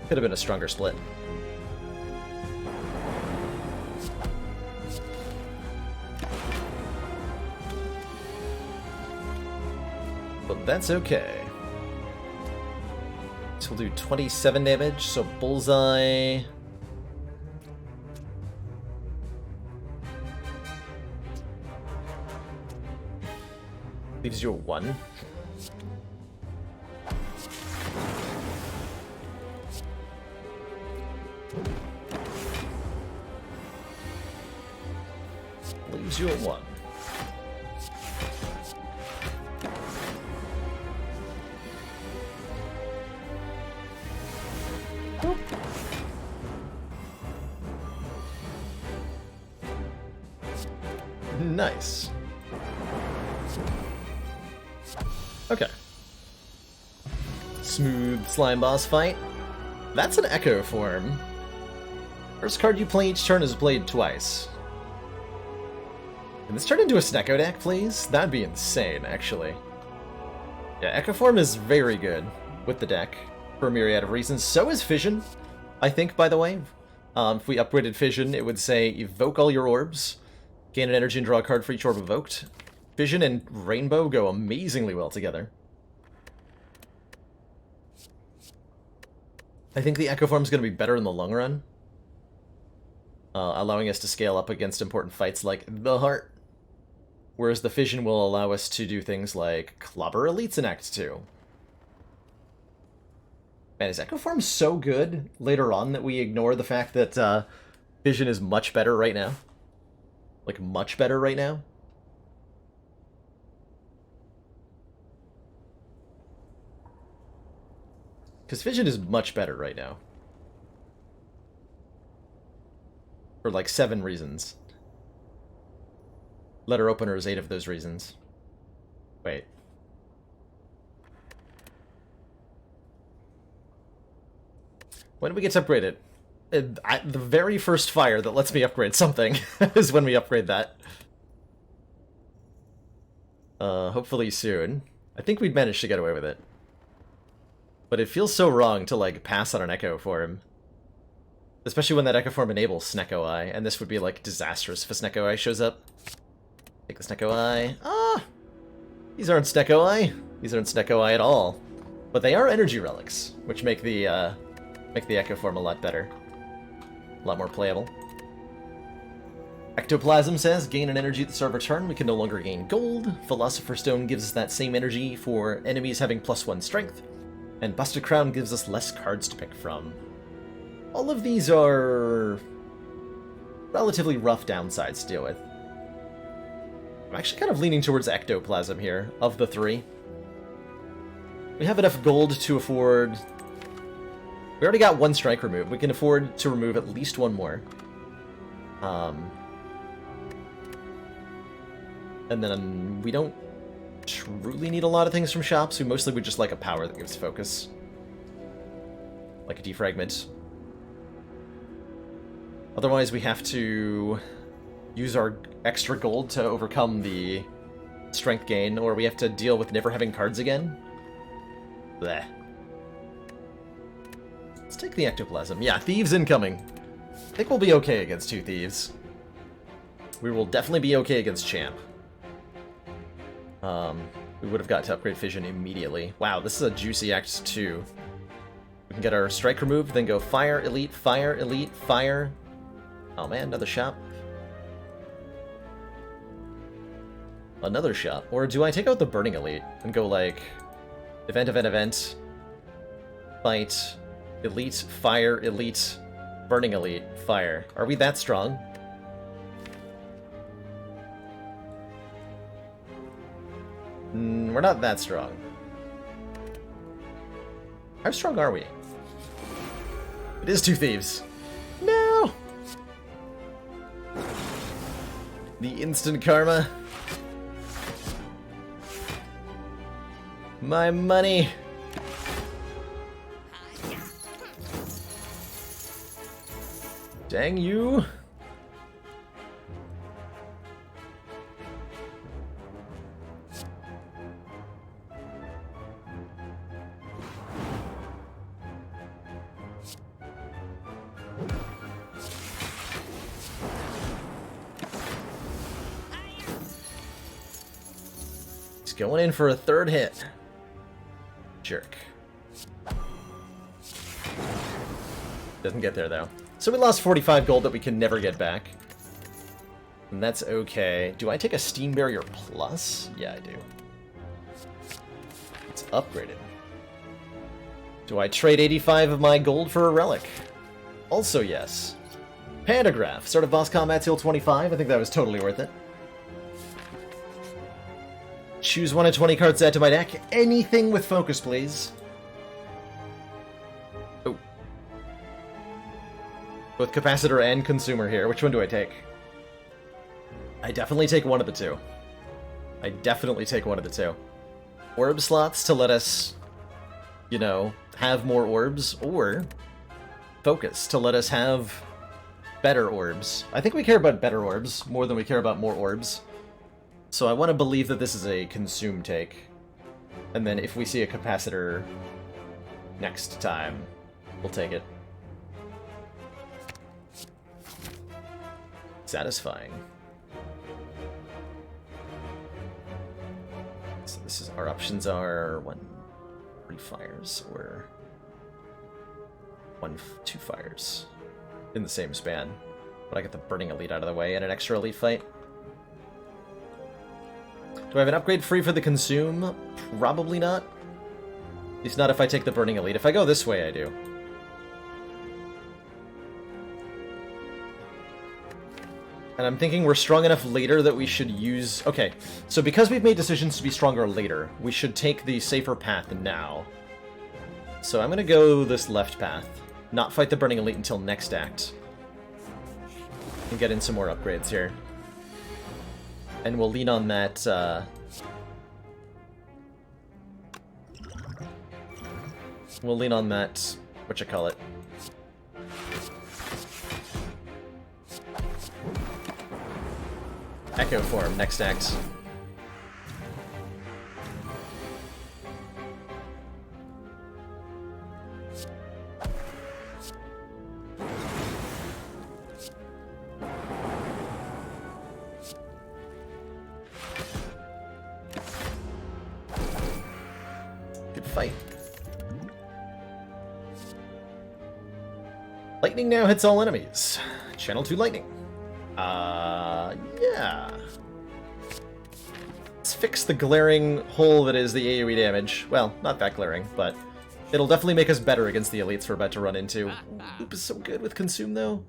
Could have been a stronger split. But that's okay. So we'll do 27 damage, so Bullseye... leaves you a 1. Leaves you at 1. Nice. Okay. Smooth slime boss fight. That's an Echo form. First card you play each turn is played twice. Can this turn into a Snecko deck, please? That'd be insane, actually. Yeah, Echo form is very good with the deck for a myriad of reasons. So is Fission, I think, by the way. If we upgraded Fission, it would say evoke all your orbs, gain an energy and draw a card for each orb evoked. Fission and Rainbow go amazingly well together. I think the Echo form is going to be better in the long run, allowing us to scale up against important fights like the Heart, whereas the Fission will allow us to do things like clobber elites in Act 2. Man, is Echo form so good later on that we ignore the fact that Fission is much better right now? Like, much better right now? Because Fission is much better right now. For like 7 reasons. Letter opener is 8 of those reasons. Wait. When do we get to upgrade it? The very first fire that lets me upgrade something is when we upgrade that. Hopefully soon. I think we'd manage to get away with it. But it feels so wrong to, like, pass on an Echo form. Especially when that Echo form enables Snecko Eye, and this would be, like, disastrous if a Snecko Eye shows up. Take the Snecko Eye. Ah! These aren't Snecko Eye. These aren't Snecko Eye at all. But they are energy relics, which make the Echo form a lot better. A lot more playable. Ectoplasm says, gain an energy at the start of a turn, we can no longer gain gold. Philosopher's Stone gives us that same energy for enemies having +1 strength. And Busted Crown gives us less cards to pick from. All of these are relatively rough downsides to deal with. I'm actually kind of leaning towards Ectoplasm here, of the 3. We have enough gold to afford... We already got 1 strike removed. We can afford to remove at least 1 more. And then we don't truly need a lot of things from shops. We mostly would just like a power that gives focus. Like a defragment. Otherwise we have to use our extra gold to overcome the strength gain, or we have to deal with never having cards again. Bleh. Let's take the Ectoplasm. Yeah, Thieves incoming. I think we'll be okay against 2 Thieves. We will definitely be okay against Champ. We would have got to upgrade Fission immediately. Wow, this is a juicy Act 2. We can get our strike removed, then go Fire, Elite, Fire, Elite, Fire. Oh man, another shop. Another shop. Or do I take out the Burning Elite and go like... Event, event, event. Fight. Elite, Fire, Elite. Burning Elite, Fire. Are we that strong? We're not that strong. How strong are we? It is 2 Thieves. No! The instant karma. My money. Dang you. He's going in for a 3rd hit. Jerk. Doesn't get there, though. So we lost 45 gold that we can never get back. And that's okay. Do I take a Steam Barrier Plus? Yeah, I do. It's upgraded. Do I trade 85 of my gold for a relic? Also yes. Pantograph. Start of boss combat till 25. I think that was totally worth it. Choose 1 of 20 cards to add to my deck. Anything with focus, please. Oh. Both capacitor and consumer here. Which one do I take? I definitely take one of the two. I definitely take one of the two. Orb slots to let us, you know, have more orbs, or focus to let us have better orbs. I think we care about better orbs more than we care about more orbs. So I want to believe that this is a consume take. And then if we see a capacitor next time, we'll take it. Satisfying. So this is, our options are 3 fires or 2 fires in the same span. But I get the Burning Elite out of the way and an extra elite fight. Do I have an upgrade free for the consume? Probably not. At least not if I take the Burning Elite. If I go this way, I do. And I'm thinking we're strong enough later that we should use... Okay, so because we've made decisions to be stronger later, we should take the safer path now. So I'm going to go this left path. Not fight the Burning Elite until next act. And get in some more upgrades here. And we'll lean on that... We'll lean on that... whatchamacallit. Echo form, next act. Good fight. Lightning now hits all enemies. Channel 2 lightning. Yeah. Let's fix the glaring hole that is the AoE damage. Well, not that glaring, but it'll definitely make us better against the elites we're about to run into. Loop is so good with Consume, though.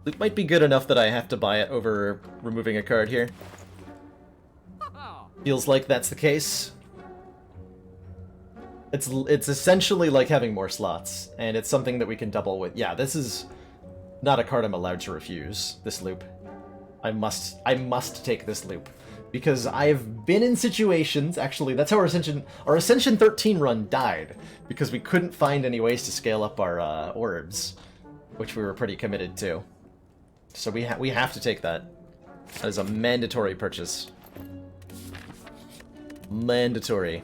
Loop might be good enough that I have to buy it over removing a card here. Feels like that's the case. It's essentially like having more slots, and it's something that we can double with. Yeah, this is not a card I'm allowed to refuse, this loop. I must take this loop. Because I've been in situations, actually, that's how our Ascension 13 run died, because we couldn't find any ways to scale up our orbs, which we were pretty committed to. So we have to take that. That is a mandatory purchase. Mandatory.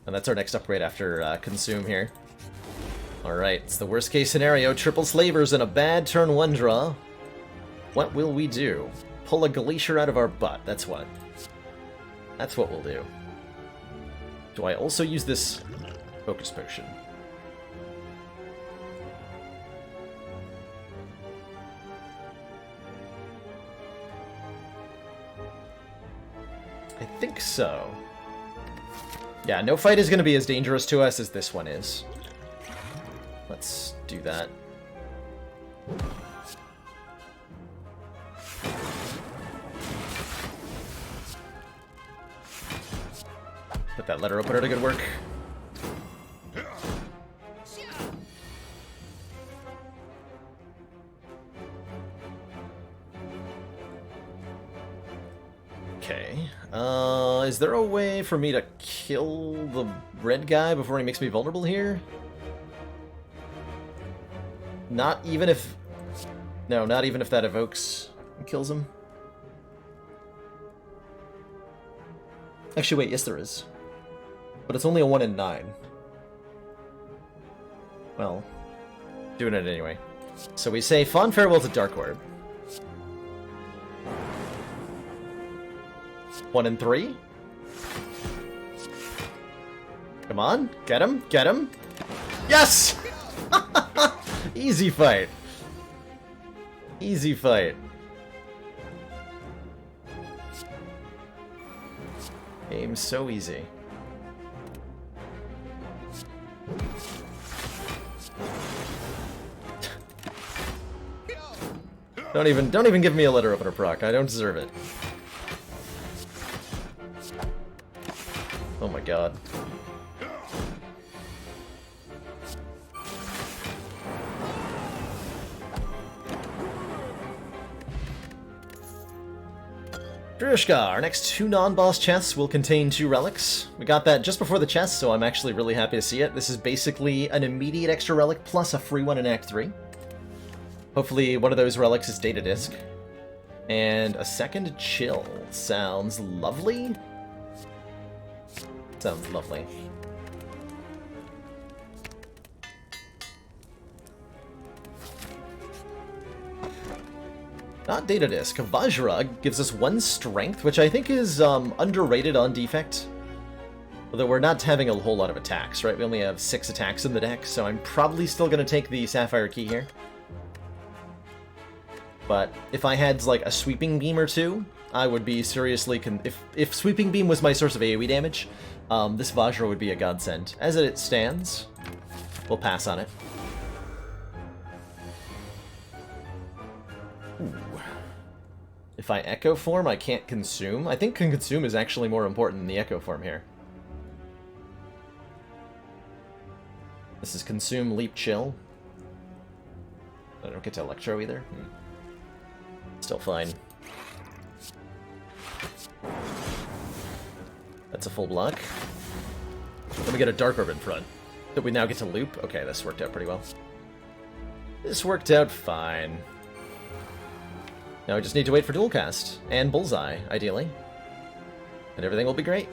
And that's our next upgrade after Consume here. Alright, it's the worst case scenario. Triple Slavers and a bad turn 1 draw. What will we do? Pull a Glacier out of our butt. That's what. That's what we'll do. Do I also use this Focus Potion? I think so. Yeah, no fight is going to be as dangerous to us as this one is. Let's do that. Put that letter opener to good work. Okay. Is there a way for me to kill the red guy before he makes me vulnerable here? Not even if... No, not even if that evokes and kills him. Actually, wait, yes there is. But it's only a 1 in 9. Well, doing it anyway. So we say Fond Farewell to Dark Orb. 1 in 3. Come on, get him, get him. Yes! Easy fight. Easy fight. Game so easy. Don't even give me a letter opener proc. I don't deserve it. Oh my god. Drushka, our next 2 non-boss chests will contain 2 relics. We got that just before the chest, so I'm actually really happy to see it. This is basically an immediate extra relic plus a free one in Act 3. Hopefully one of those relics is Data Disk. And a second chill. Sounds lovely. Sounds lovely. Not Data Disk. Vajra gives us 1 strength, which I think is underrated on defect. Although we're not having a whole lot of attacks, right? We only have 6 attacks in the deck, so I'm probably still going to take the Sapphire Key here. But if I had, like, a Sweeping Beam or 2, I would be seriously... If Sweeping Beam was my source of AoE damage, this Vajra would be a godsend. As it stands, we'll pass on it. Ooh. If I Echo Form, I can't Consume. I think Consume is actually more important than the Echo Form here. This is Consume, Leap, Chill. I don't get to Electro either. Still fine. That's a full block. Then we get a Dark Orb in front. That we now get to loop. Okay, this worked out pretty well. This worked out fine. Now we just need to wait for dual cast and bullseye, ideally. And everything will be great.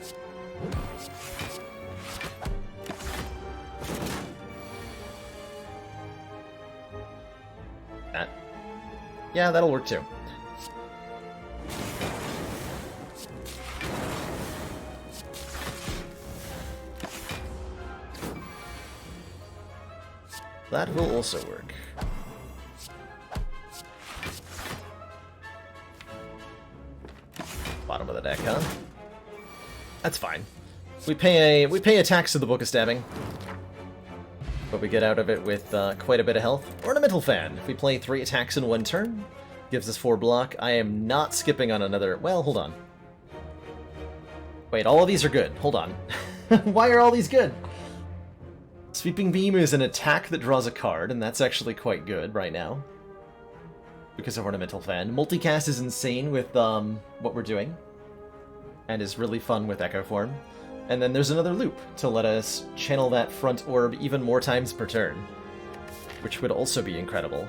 That. Yeah, that'll work too. That will also work. Bottom of the deck, huh? That's fine. We pay attacks to the Book of Stabbing, but we get out of it with quite a bit of health. Ornamental Fan. If we play 3 attacks in 1 turn, gives us 4 block. I am not skipping on another... Well, hold on. Wait, all of these are good. Hold on. Why are all these good? Sweeping Beam is an attack that draws a card, and that's actually quite good right now. Because of Ornamental Fan. Multicast is insane with what we're doing. And is really fun with Echo Form. And then there's another loop to let us channel that front orb even more times per turn. Which would also be incredible.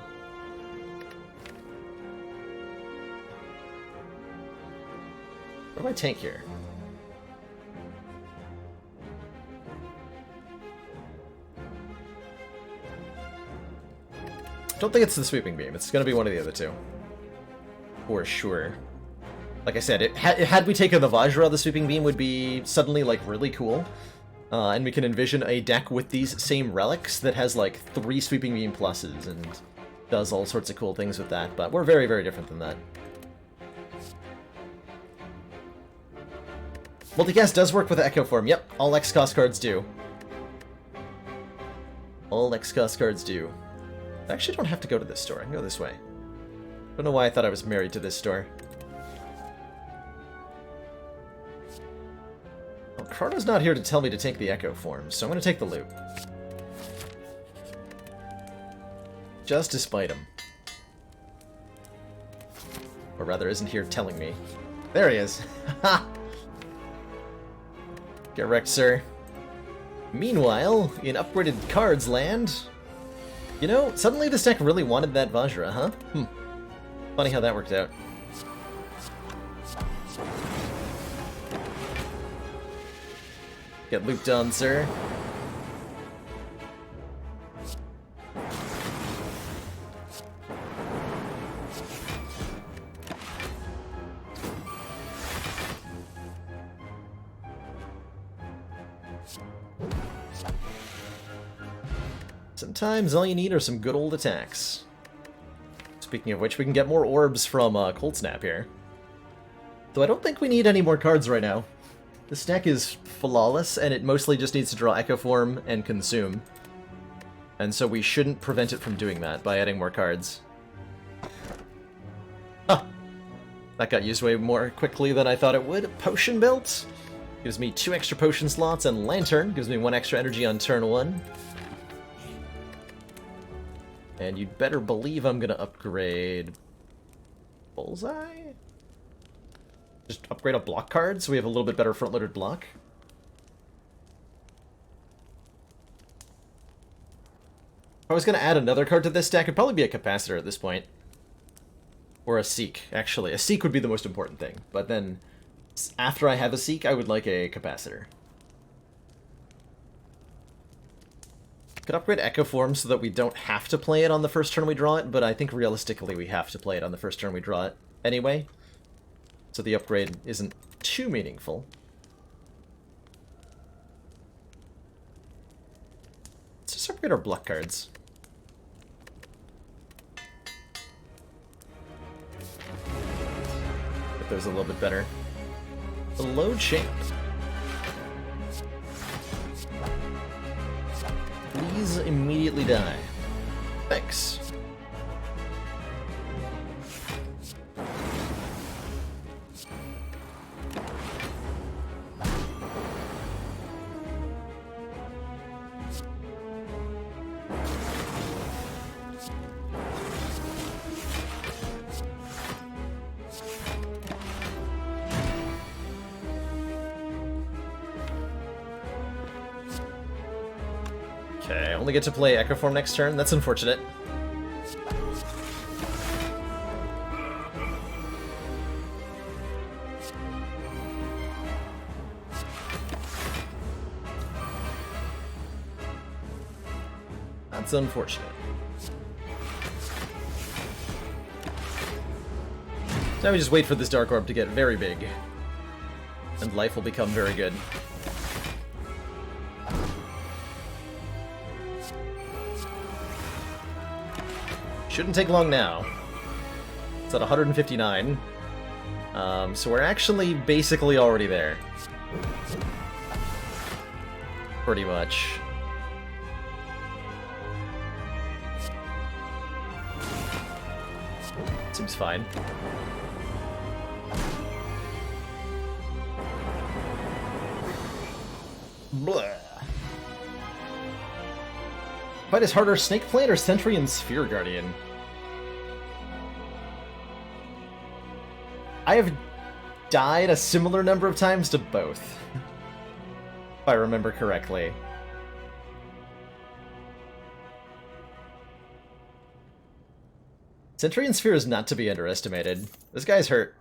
What do I tank here? Don't think it's the Sweeping Beam. It's going to be one of the other 2. For sure. Like I said, had we taken the Vajra, the Sweeping Beam would be suddenly, like, really cool. And we can envision a deck with these same relics that has, like, 3 Sweeping Beam pluses and does all sorts of cool things with that. But we're very, very different than that. Multicast does work with Echo Form. Yep, all X-Cost cards do. All X-Cost cards do. I actually don't have to go to this store. I can go this way. Don't know why I thought I was married to this store. Well, Cardo's not here to tell me to take the Echo Form, so I'm going to take the loop. Just to spite him. Or rather, isn't here telling me. There he is. Ha! Get wrecked, sir. Meanwhile, in upgraded cards land... You know, suddenly this deck really wanted that Vajra, huh? Funny how that worked out. Get looped on, sir. Sometimes all you need are some good old attacks. Speaking of which, we can get more orbs from Cold Snap here. Though I don't think we need any more cards right now. This deck is flawless, and it mostly just needs to draw Echo Form and Consume. And so we shouldn't prevent it from doing that by adding more cards. Huh! That got used way more quickly than I thought it would. Potion Belt gives me 2 extra potion slots, and Lantern gives me 1 extra energy on turn 1. And you'd better believe I'm gonna upgrade... Bullseye? Just upgrade a block card so we have a little bit better front-loaded block. If I was going to add another card to this deck, it'd probably be a Capacitor at this point. Or a Seek, actually. A Seek would be the most important thing. But then, after I have a Seek, I would like a Capacitor. Could upgrade Echo Form so that we don't have to play it on the first turn we draw it, but I think realistically we have to play it on the first turn we draw it anyway. So the upgrade isn't too meaningful. Let's just upgrade our block cards. Get those a little bit better. The load shape. Please immediately die. Thanks. Okay, I only get to play Echo Form next turn. That's unfortunate. That's unfortunate. Now we just wait for this Dark Orb to get very big. And life will become very good. Shouldn't take long now. It's at 159. So we're actually basically already there. Pretty much. Seems fine. Blah. Fight is harder, Snake Plant or Sentry and Sphere Guardian? I have died a similar number of times to both, if I remember correctly. Sentry and Sphere is not to be underestimated. This guy's hurt.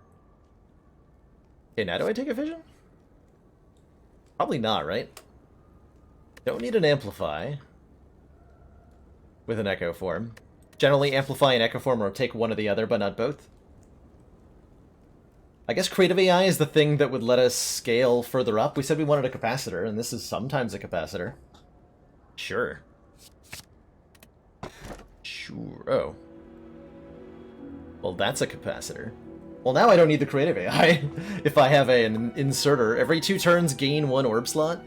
Okay, now do I take a vision? Probably not, right? Don't need an Amplify with an Echo Form. Generally Amplify and Echo Form or take one or the other, but not both. I guess Creative AI is the thing that would let us scale further up. We said we wanted a Capacitor, and this is sometimes a Capacitor. Sure. Sure. Oh. Well, that's a Capacitor. Well, now I don't need the Creative AI. If I have an inserter. Every 2 turns, gain 1 orb slot.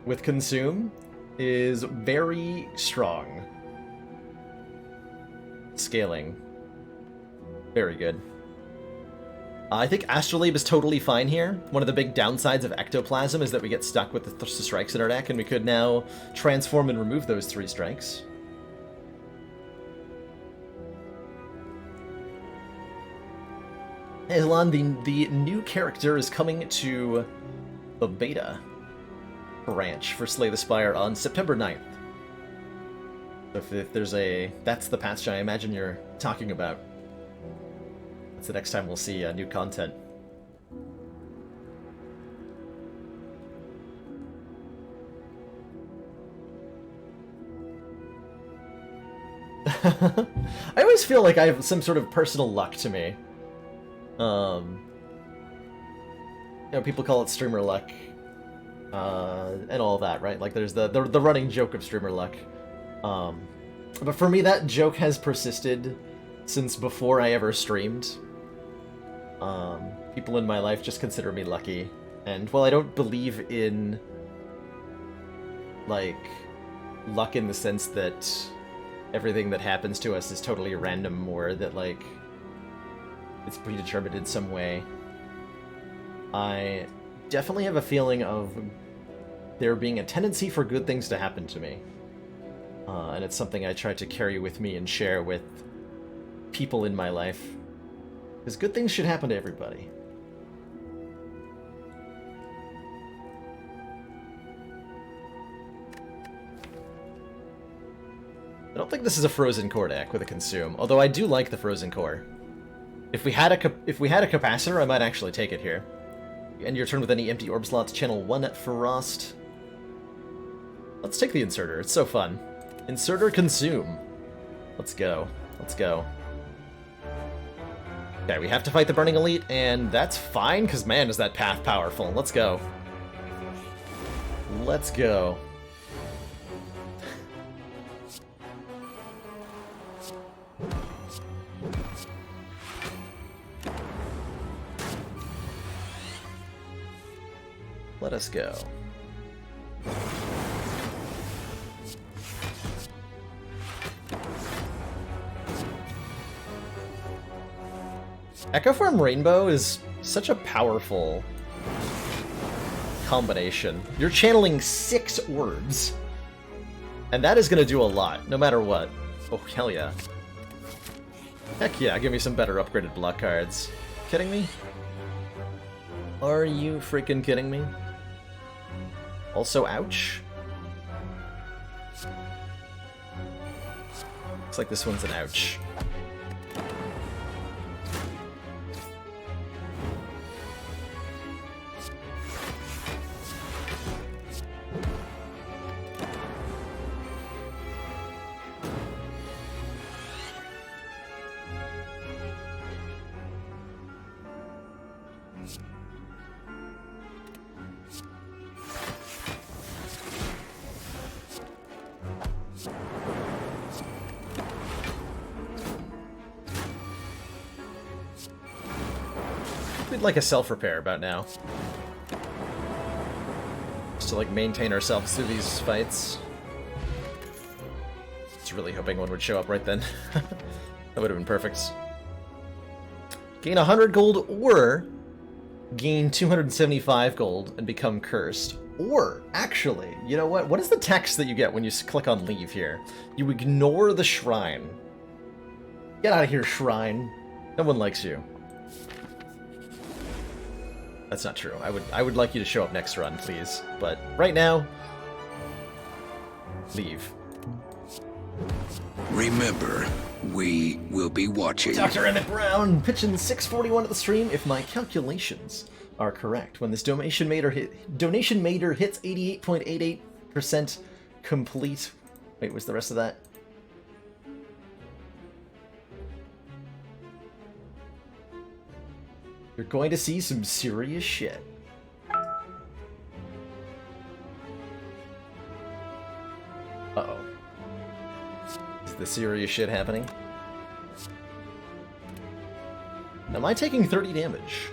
With Consume is very strong. Scaling. Very good. I think Astrolabe is totally fine here. One of the big downsides of Ectoplasm is that we get stuck with the strikes in our deck, and we could now transform and remove those 3 strikes. Hey, Elon, the new character is coming to the beta branch for Slay the Spire on September 9th. So if there's a... That's the patch I imagine you're talking about. That's the next time we'll see new content. I always feel like I have some sort of personal luck to me. You know, people call it streamer luck, and all that, right? Like, there's the running joke of streamer luck. But for me, that joke has persisted since before I ever streamed. People in my life just consider me lucky, and while I don't believe in, like, luck in the sense that everything that happens to us is totally random, or that, like, it's predetermined in some way, I definitely have a feeling of there being a tendency for good things to happen to me. And it's something I try to carry with me and share with people in my life. Because good things should happen to everybody. I don't think this is a frozen core deck with a consume, although I do like the frozen core. If we had a capacitor, I might actually take it here. End your turn with any empty orb slots. Channel 1 at Frost. Let's take the inserter. It's so fun. Inserter consume. Let's go. Let's go. Okay, we have to fight the Burning Elite, and that's fine, because man, is that path powerful. Let's go. Let's go. Let us go. Echoform Rainbow is such a powerful combination. You're channeling 6 orbs, and that is going to do a lot, no matter what. Oh, hell yeah. Heck yeah, give me some better upgraded block cards. Kidding me? Are you freaking kidding me? Also, ouch. Looks like this one's an ouch. We'd like a self-repair about now. Just to, like, maintain ourselves through these fights. I was really hoping one would show up right then. That would have been perfect. Gain 100 gold, or gain 275 gold and become cursed. Or, actually, you know what? What is the text that you get when you click on leave here? You ignore the shrine. Get out of here, shrine. No one likes you. That's not true. I would like you to show up next run, please. But right now, leave. Remember, we will be watching. Dr. Emmett Brown pitching 641 at the stream. If my calculations are correct, when this donation meter hits 88.88% complete. Wait, what's the rest of that? You're going to see some serious shit. Uh-oh. Is the serious shit happening? Am I taking 30 damage?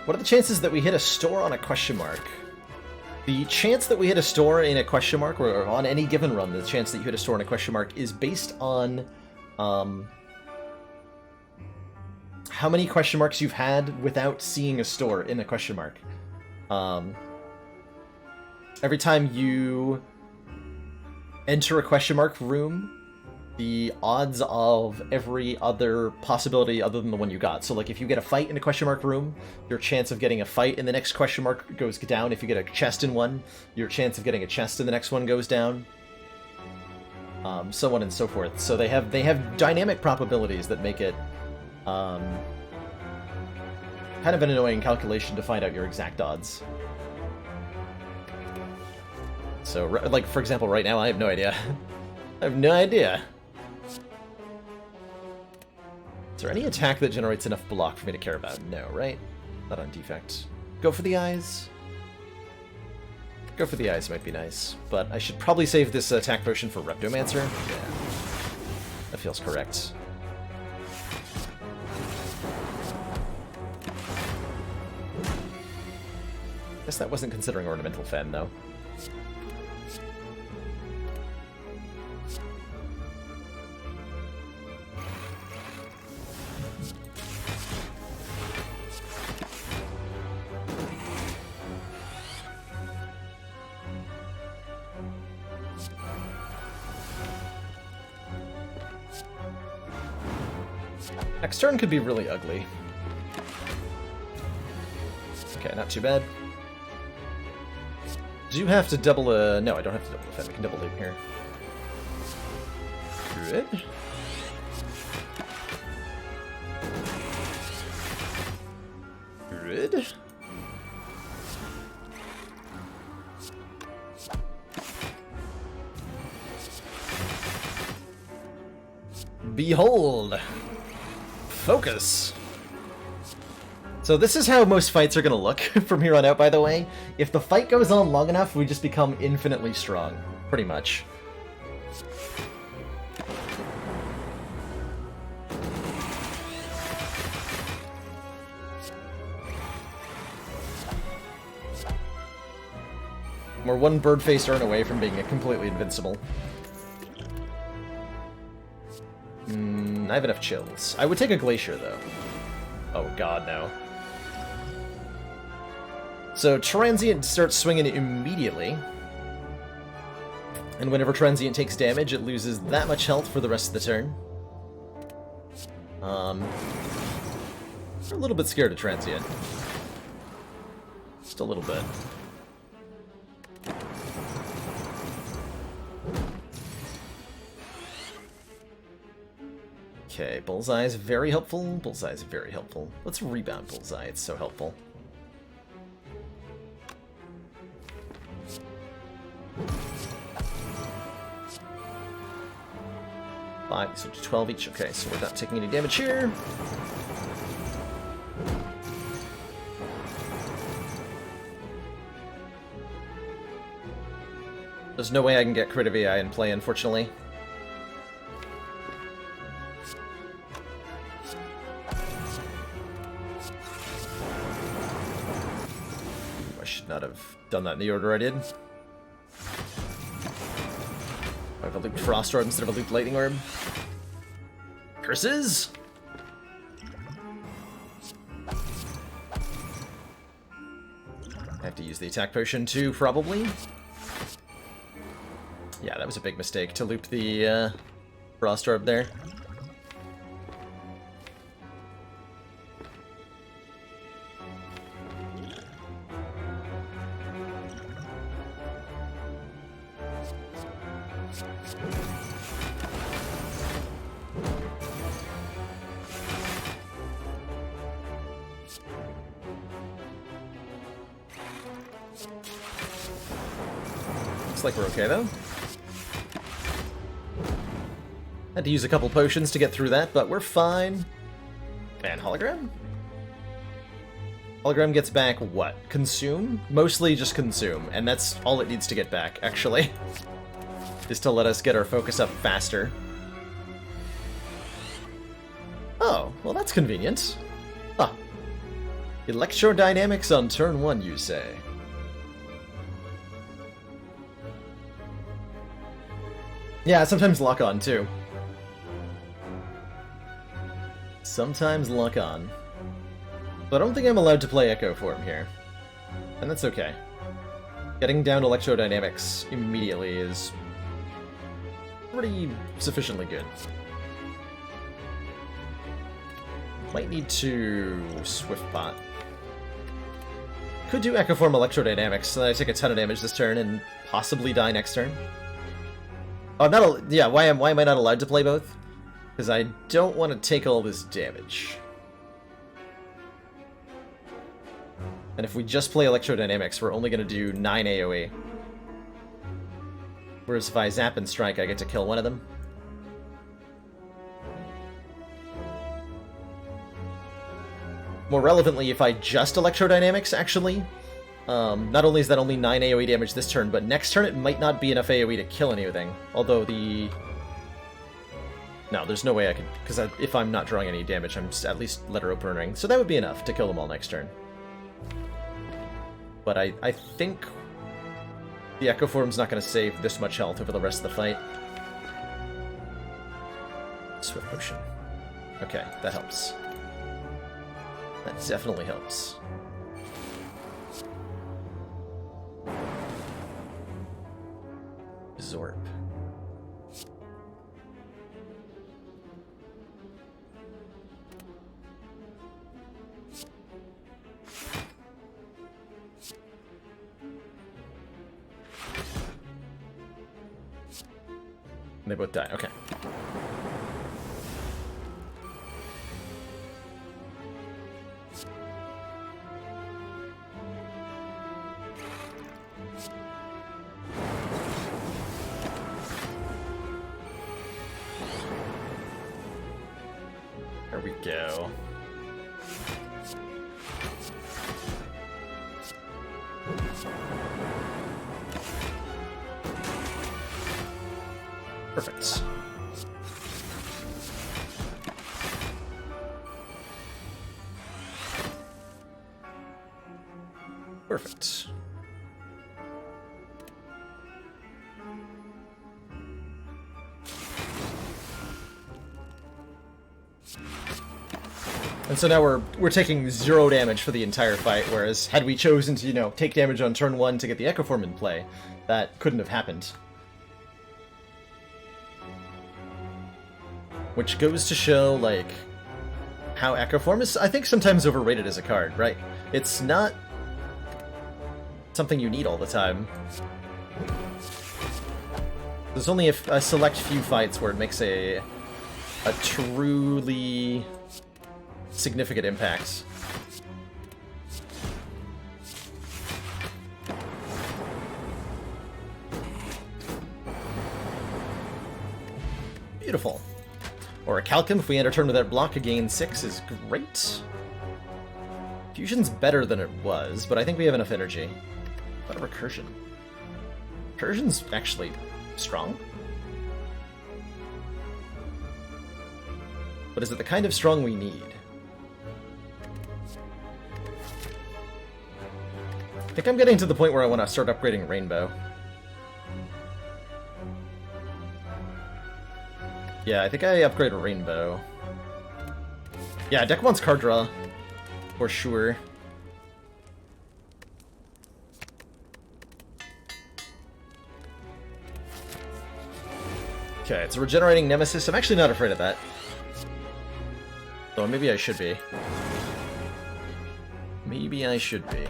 What are the chances that we hit a store on a question mark? The chance that we hit a store in a question mark, or on any given run, the chance that you hit a store in a question mark is based on how many question marks you've had without seeing a store in a question mark. Every time you enter a question mark room, the odds of every other possibility other than the one you got. So, like, if you get a fight in a question mark room, your chance of getting a fight in the next question mark goes down. If you get a chest in one, your chance of getting a chest in the next one goes down. So on and so forth. So they have dynamic probabilities that make it kind of an annoying calculation to find out your exact odds. So, like, for example, right now, I have no idea. I have no idea. Is there any attack that generates enough block for me to care about? No, right? Not on defect. Go for the eyes. Go for the eyes might be nice, but I should probably save this attack potion for Reptomancer. Yeah, that feels correct. Guess that wasn't considering Ornamental Fen, though. Next turn could be really ugly. Okay, not too bad. Do you have to double a... No, I don't have to double defend. We can double loot here. Good. Good. Behold! Focus! So this is how most fights are gonna look from here on out, by the way. If the fight goes on long enough, we just become infinitely strong. Pretty much. We're one bird-faced urn away from being completely invincible. I have enough chills. I would take a glacier, though. Oh god, no. So Transient starts swinging immediately. And whenever Transient takes damage, it loses that much health for the rest of the turn. I'm a little bit scared of Transient. Just a little bit. Okay, Bullseye is very helpful. Bullseye is very helpful. Let's rebound Bullseye, it's so helpful. Five, so 12 each. Okay, so we're not taking any damage here. There's no way I can get Crit of AI in play, unfortunately. I should not have done that in the order I did. I have a looped Frost Orb instead of a looped Lightning Orb. Curses! I have to use the attack potion too, probably. Yeah, that was a big mistake to loop the Frost Orb there. Looks like we're okay, though. Had to use a couple potions to get through that, but we're fine. Man, Hologram? Hologram gets back what? Consume? Mostly just consume, and that's all it needs to get back, actually. Is to let us get our focus up faster. Oh, well that's convenient. Huh. Electrodynamics on turn 1, you say? Yeah, sometimes lock on, too. Sometimes lock on. But I don't think I'm allowed to play Echo Form here. And that's okay. Getting down to Electrodynamics immediately is pretty sufficiently good. Might need to Swift Pot. Could do Echo Form Electrodynamics, so that I take a ton of damage this turn and possibly die next turn. Oh, yeah, why am I not allowed to play both? Because I don't want to take all this damage. And if we just play Electrodynamics, we're only going to do 9 AoE. Whereas if I Zap and Strike, I get to kill one of them. More relevantly, if I just Electrodynamics, actually, not only is that only 9 AoE damage this turn, but next turn it might not be enough AoE to kill anything. Although the... No, there's no way I could... Because if I'm not drawing any damage, I'm at least Letter Opening. So that would be enough to kill them all next turn. But I think the Echo Form's not going to save this much health over the rest of the fight. Swift Potion. Okay, that helps. That definitely helps. Zorp. They both die. Okay. There we go. Perfect. Perfect. And so now we're taking 0 damage for the entire fight, whereas had we chosen to, you know, take damage on turn 1 to get the Echoform in play, that couldn't have happened. Which goes to show, like, how Echoform is, I think, sometimes overrated as a card, right? It's not something you need all the time. There's only a select few fights where it makes a truly significant impact. Beautiful. Or a Calcum, if we enter turn with that block, a gain 6 is great. Fusion's better than it was, but I think we have enough energy. What a Recursion. Recursion's actually strong? But is it the kind of strong we need? I think I'm getting to the point where I want to start upgrading Rainbow. Yeah, I think I upgrade a Rainbow. Yeah, deck wants card draw. For sure. Okay, it's a regenerating Nemesis. I'm actually not afraid of that. Though maybe I should be. Maybe I should be.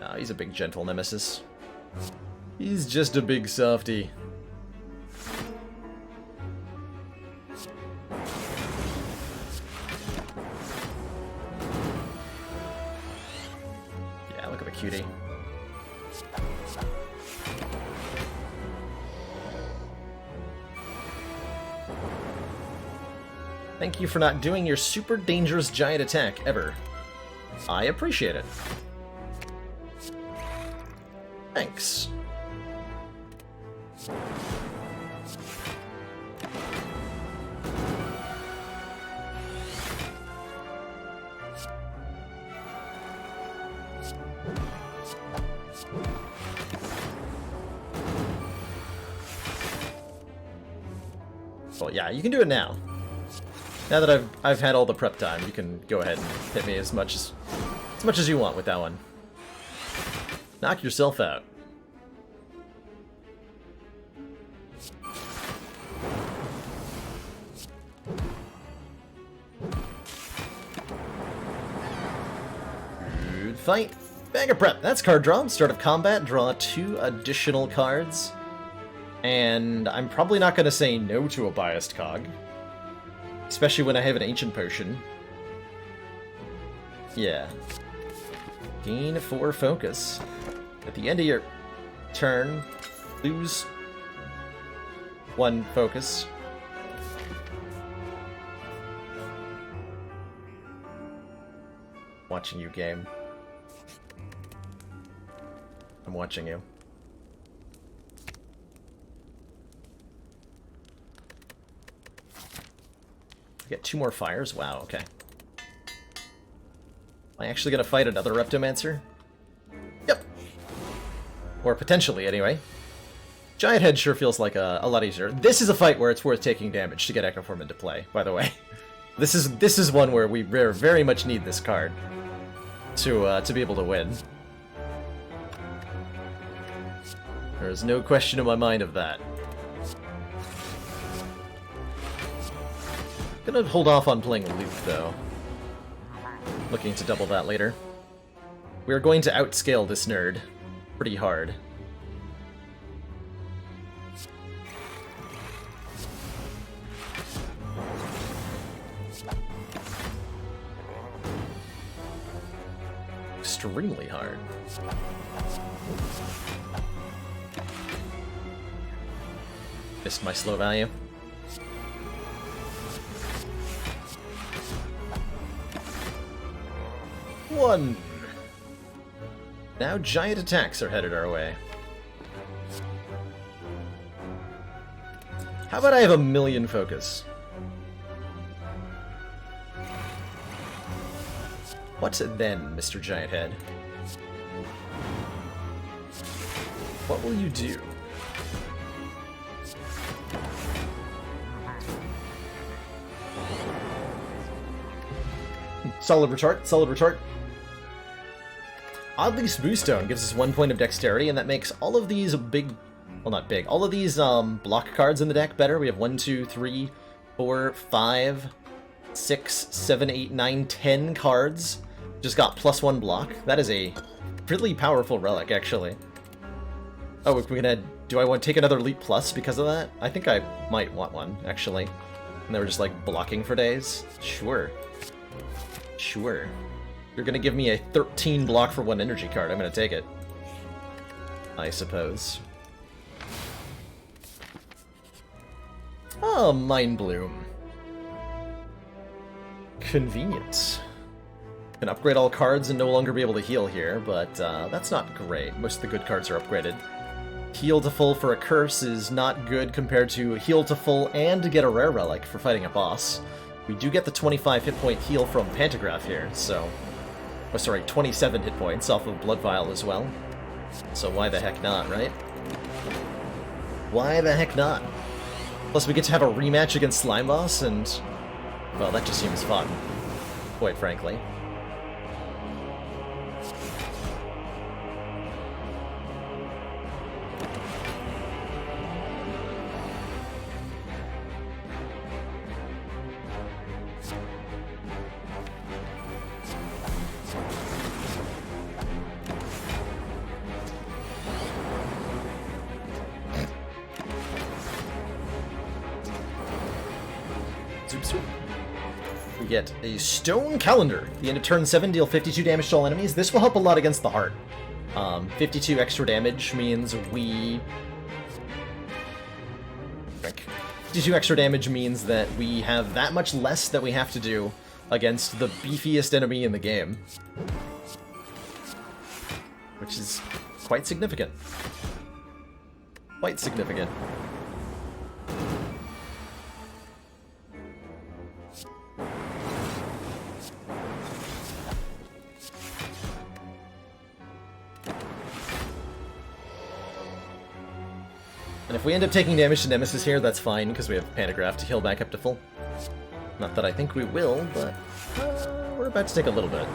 Ah, he's a big gentle Nemesis. He's just a big softy. Yeah, look at the cutie. Thank you for not doing your super dangerous giant attack ever. I appreciate it. Thanks. Well, yeah, you can do it now. Now that I've had all the prep time, you can go ahead and hit me as much as you want with that one. Knock yourself out. Good fight. Bag of prep. That's card draw. Start of combat. Draw 2 additional cards. And I'm probably not going to say no to a biased cog. Especially when I have an ancient potion. Yeah. Gain 4 focus. At the end of your turn, lose 1 focus. Watching you, game. I'm watching you. Get 2 more fires? Wow, okay. Am I actually gonna fight another Reptomancer? Yep. Or potentially, anyway. Giant Head sure feels like a lot easier. This is a fight where it's worth taking damage to get Echoform into play, by the way. This is one where we very much need this card to be able to win. There is no question in my mind of that. Gonna hold off on playing Loop, though. Looking to double that later. We are going to outscale this nerd. pretty hard. Extremely hard. Missed my slow value. One. Now giant attacks are headed our way. How about I have 1,000,000 focus? What then, Mr. Giant Head? What will you do? Solid retort, solid retort. Oddly, Smooth Stone gives us 1 point of dexterity, and that makes all of these big, well, not big, all of these block cards in the deck better. We have 1, 2, 3, 4, 5, 6, 7, 8, 9, 10 cards. Just got +1 block. That is a really powerful relic, actually. Oh, we're gonna... Do I want to take another Leap Plus because of that? I think I might want one, actually. And they were just, like, blocking for days? Sure. Sure. You're gonna give me a 13 block for 1 energy card. I'm gonna take it. I suppose. Oh, Mind Bloom. Convenient. Can upgrade all cards and no longer be able to heal here, but that's not great. Most of the good cards are upgraded. Heal to full for a curse is not good compared to heal to full and to get a rare relic for fighting a boss. We do get the 25 hit point heal from Pantograph here, so... Oh, sorry, 27 hit points off of Blood Vial as well. So why the heck not, right? Why the heck not? Plus we get to have a rematch against Slime Boss, and... well, that just seems fun. Quite frankly. We get a Stone Calendar. The end of turn 7, deal 52 damage to all enemies. This will help a lot against the heart. 52 extra damage means we... 52 extra damage means that we have that much less that we have to do against the beefiest enemy in the game. Which is quite significant. Quite significant. And if we end up taking damage to Nemesis here, that's fine, because we have Pantograph to heal back up to full. Not that I think we will, but we're about to take a little bit.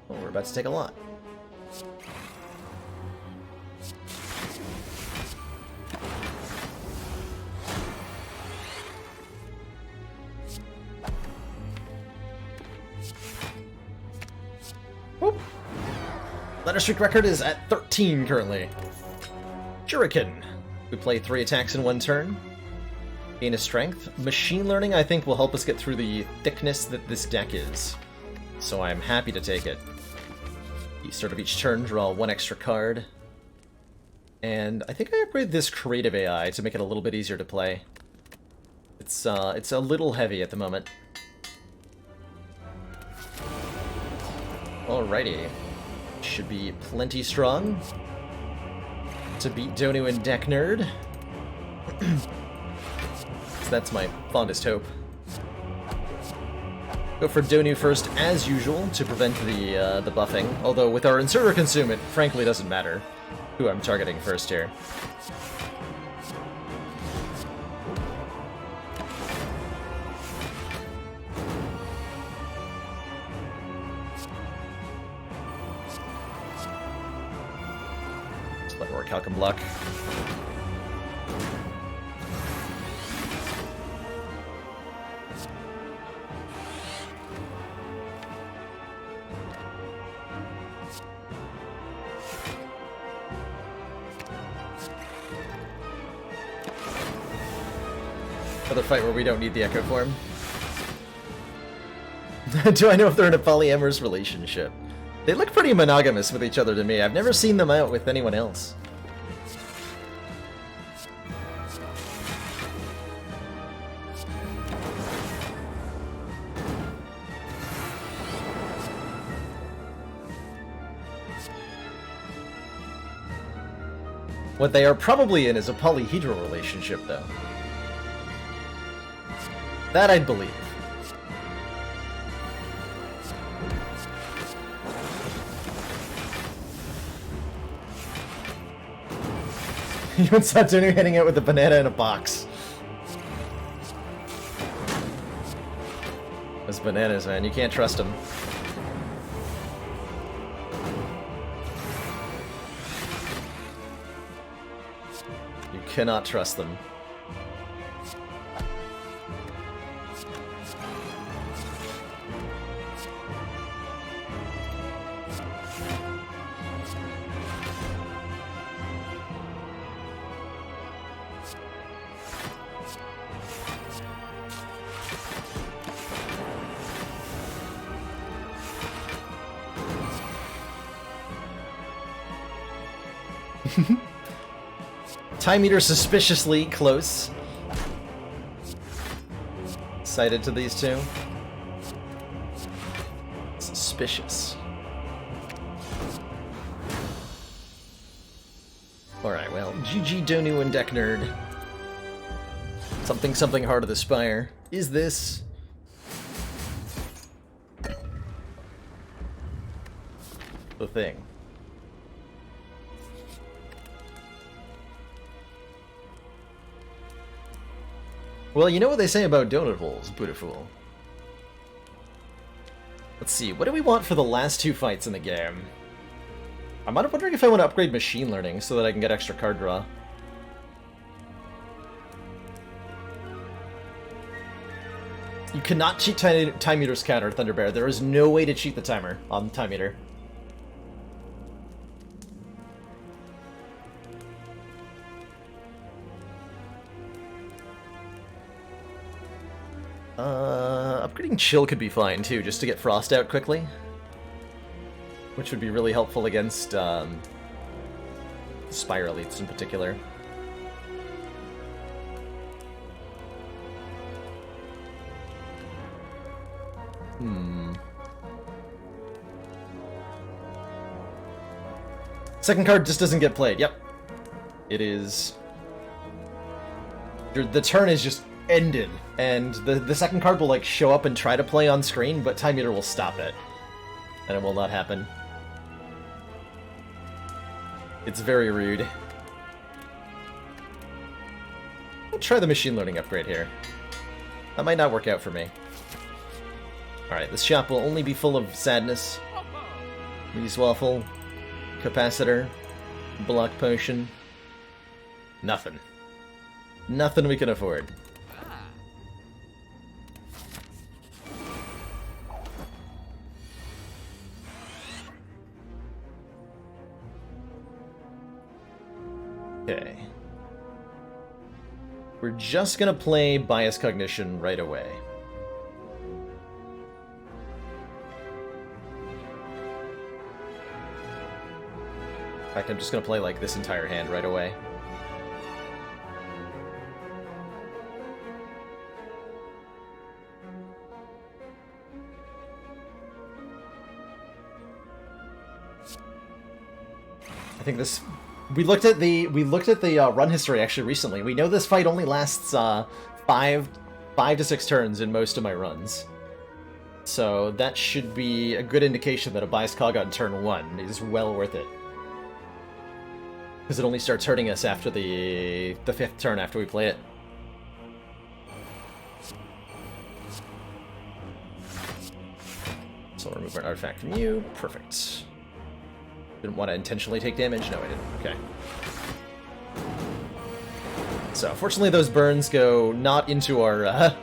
Well, we're about to take a lot. Letter Streak record is at 13 currently. Shuriken. We play 3 attacks in 1 turn. Gain a strength. Machine Learning, I think, will help us get through the thickness that this deck is. So I'm happy to take it. You start of each turn, draw 1 extra card. And I think I upgrade this Creative AI to make it a little bit easier to play. It's a little heavy at the moment. Alrighty. Should be plenty strong to beat Donu and Deck Nerd. So that's my fondest hope. Go for Donu first, as usual, to prevent the buffing. Although with our Inserter Consume, it frankly doesn't matter who I'm targeting first here. Calcum Block. Another fight where we don't need the Echo form. Do I know if they're in a polyamorous relationship? They look pretty monogamous with each other to me. I've never seen them out with anyone else. What they are probably in is a polyhedral relationship, though. That I'd believe. You and Satoru heading out with a banana in a box. Those bananas, man, you can't trust them. You cannot trust them. Time meter suspiciously close. Sighted to these two. Suspicious. Alright, well, GG Donu and Deck Nerd. Something Heart of the Spire. Is this the thing? Well, you know what they say about donut holes, beautiful. Let's see, what do we want for the last two fights in the game? I'm wondering if I want to upgrade Machine Learning so that I can get extra card draw. You cannot cheat Time Meter's counter, Thunderbear. There is no way to cheat the timer on Time Meter. Upgrading Chill could be fine too, just to get Frost out quickly. Which would be really helpful against Spire elites in particular. Second card just doesn't get played, yep. It is... The turn is just ended, and the second card will like show up and try to play on screen, but Time Meter will stop it. And it will not happen. It's very rude. I'll try the Machine Learning upgrade here. That might not work out for me. Alright, this shop will only be full of sadness. Reese Waffle, Capacitor, Block Potion. Nothing. Nothing we can afford. Okay. We're just gonna play Bias Cognition right away. In fact, I'm just gonna play like this entire hand right away. I think this... We looked at the run history actually recently. We know this fight only lasts 5 to 6 turns in most of my runs. So that should be a good indication that a Bias Cog on turn 1 is well worth it. Because it only starts hurting us after the 5th turn after we play it. So we'll remove our artifact from you. Perfect. Didn't want to intentionally take damage? No, I didn't. Okay. So, fortunately those burns go not into our,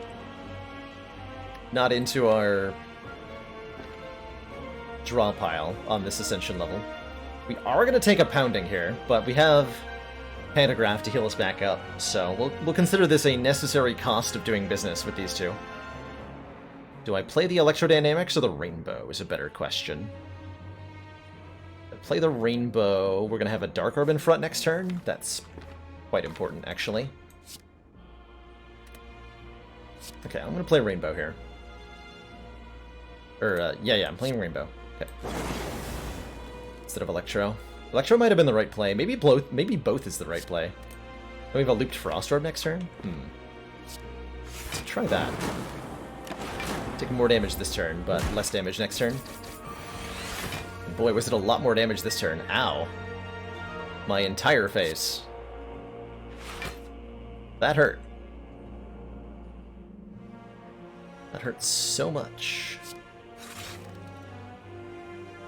draw pile on this Ascension level. We are going to take a pounding here, but we have Pantograph to heal us back up, so we'll consider this a necessary cost of doing business with these two. Do I play the Electrodynamics or the Rainbow is a better question. If I play the Rainbow, we're going to have a Dark Orb in front next turn. That's quite important, actually. Okay, I'm going to play Rainbow here. Yeah, I'm playing Rainbow. Okay. Instead of Electro. Electro might have been the right play. Maybe both is the right play. We have a looped Frost Orb next turn? Let's try that. Taking more damage this turn, but less damage next turn. Boy, was it a lot more damage this turn. Ow. My entire face. That hurt. That hurt so much.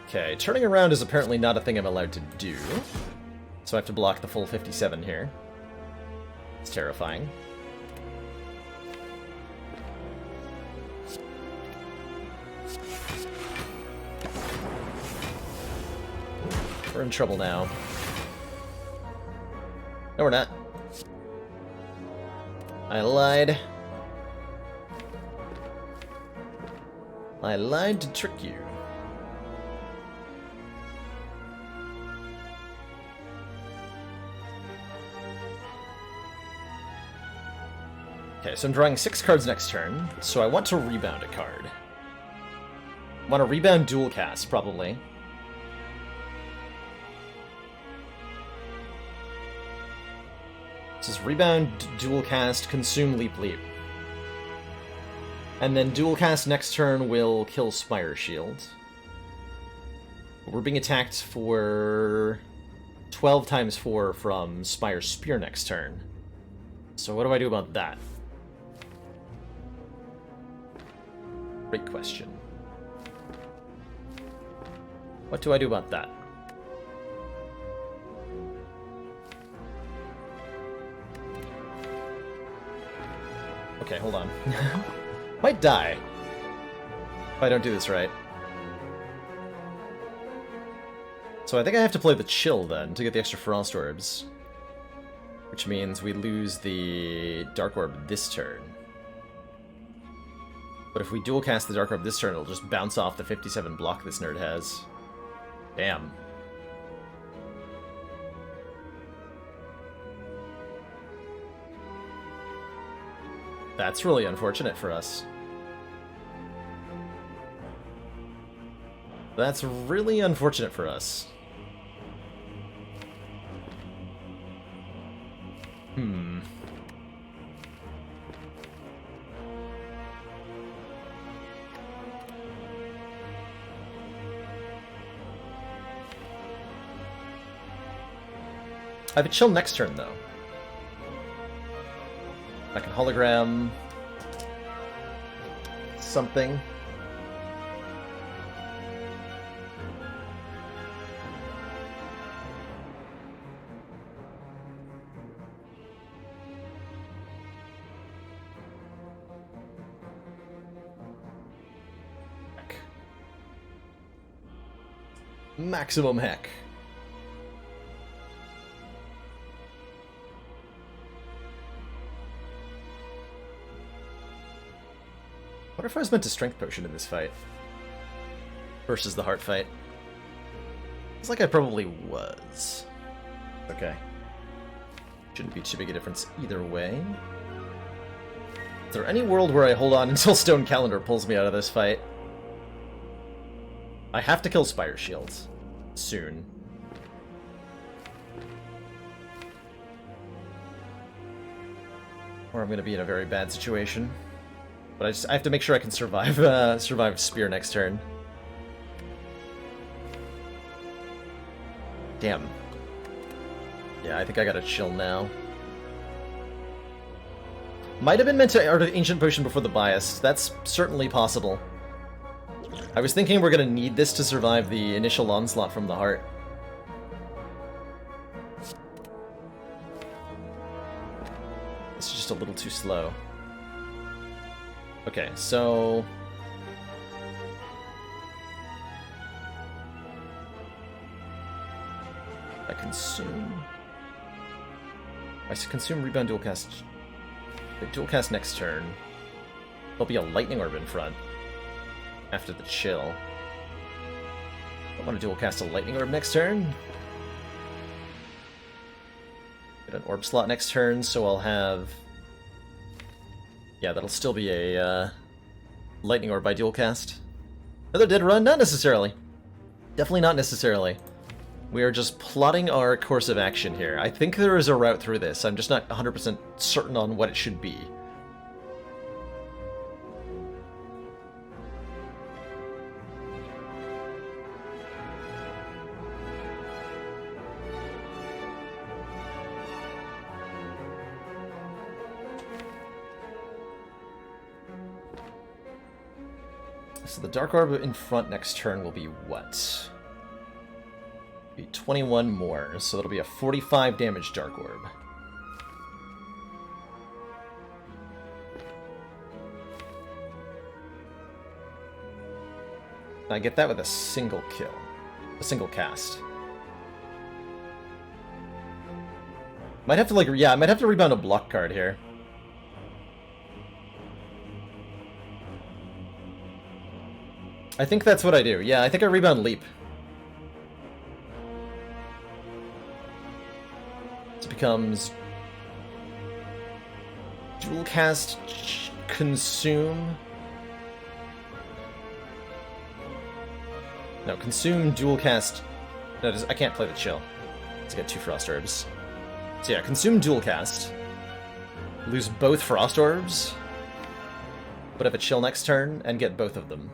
Okay, turning around is apparently not a thing I'm allowed to do. So I have to block the full 57 here. It's terrifying. We're in trouble now. No, we're not. I lied. I lied to trick you. Okay, so I'm drawing 6 cards next turn, so I want to rebound a card. I want to rebound dual cast, probably. This is rebound, dual cast, consume, leap, leap. And then dual cast next turn will kill Spire Shield. We're being attacked for 12 times 4 from Spire Spear next turn. So what do I do about that? Great question. What do I do about that? Okay, hold on. Might die if I don't do this right. So I think I have to play the Chill then to get the extra Frost Orbs. Which means we lose the Dark Orb this turn. But if we dual cast the Dark Orb this turn, it'll just bounce off the 57 block this nerd has. Damn. That's really unfortunate for us. That's really unfortunate for us. I have a Chill next turn, though. I can hologram something. Heck. Maximum heck. I wonder if I was meant to Strength Potion in this fight versus the Heart fight. It's like I probably was. Okay. Shouldn't be too big a difference either way. Is there any world where I hold on until Stone Calendar pulls me out of this fight? I have to kill Spire Shields soon. Or I'm going to be in a very bad situation. But I have to make sure I can survive survive Spear next turn. Damn. Yeah, I think I gotta chill now. Might have been meant to art of Ancient Potion before the bias. That's certainly possible. I was thinking we're gonna need this to survive the initial onslaught from the heart. It's just a little too slow. Okay, so... I consume... I consume rebound dual cast. Dual cast next turn. There'll be a lightning orb in front after the chill. I want to dual cast a lightning orb next turn. Get an orb slot next turn, so I'll have... Yeah, that'll still be a lightning orb by dual cast. Another dead run? Not necessarily. Definitely not necessarily. We are just plotting our course of action here. I think there is a route through this. I'm just not 100% certain on what it should be. So the Dark Orb in front next turn will be what? Be 21 more, so it'll be a 45 damage Dark Orb. I get that with a single kill. A single cast. Might have to, like, yeah, I might have to rebound a block card here. I think that's what I do. Yeah, I think I rebound Leap. It becomes... Dual cast... Consume... No, consume, dual cast... No, I can't play the chill. Let's get 2 Frost Orbs. So yeah, consume dual cast. Lose both Frost Orbs. But have a chill next turn, and get both of them.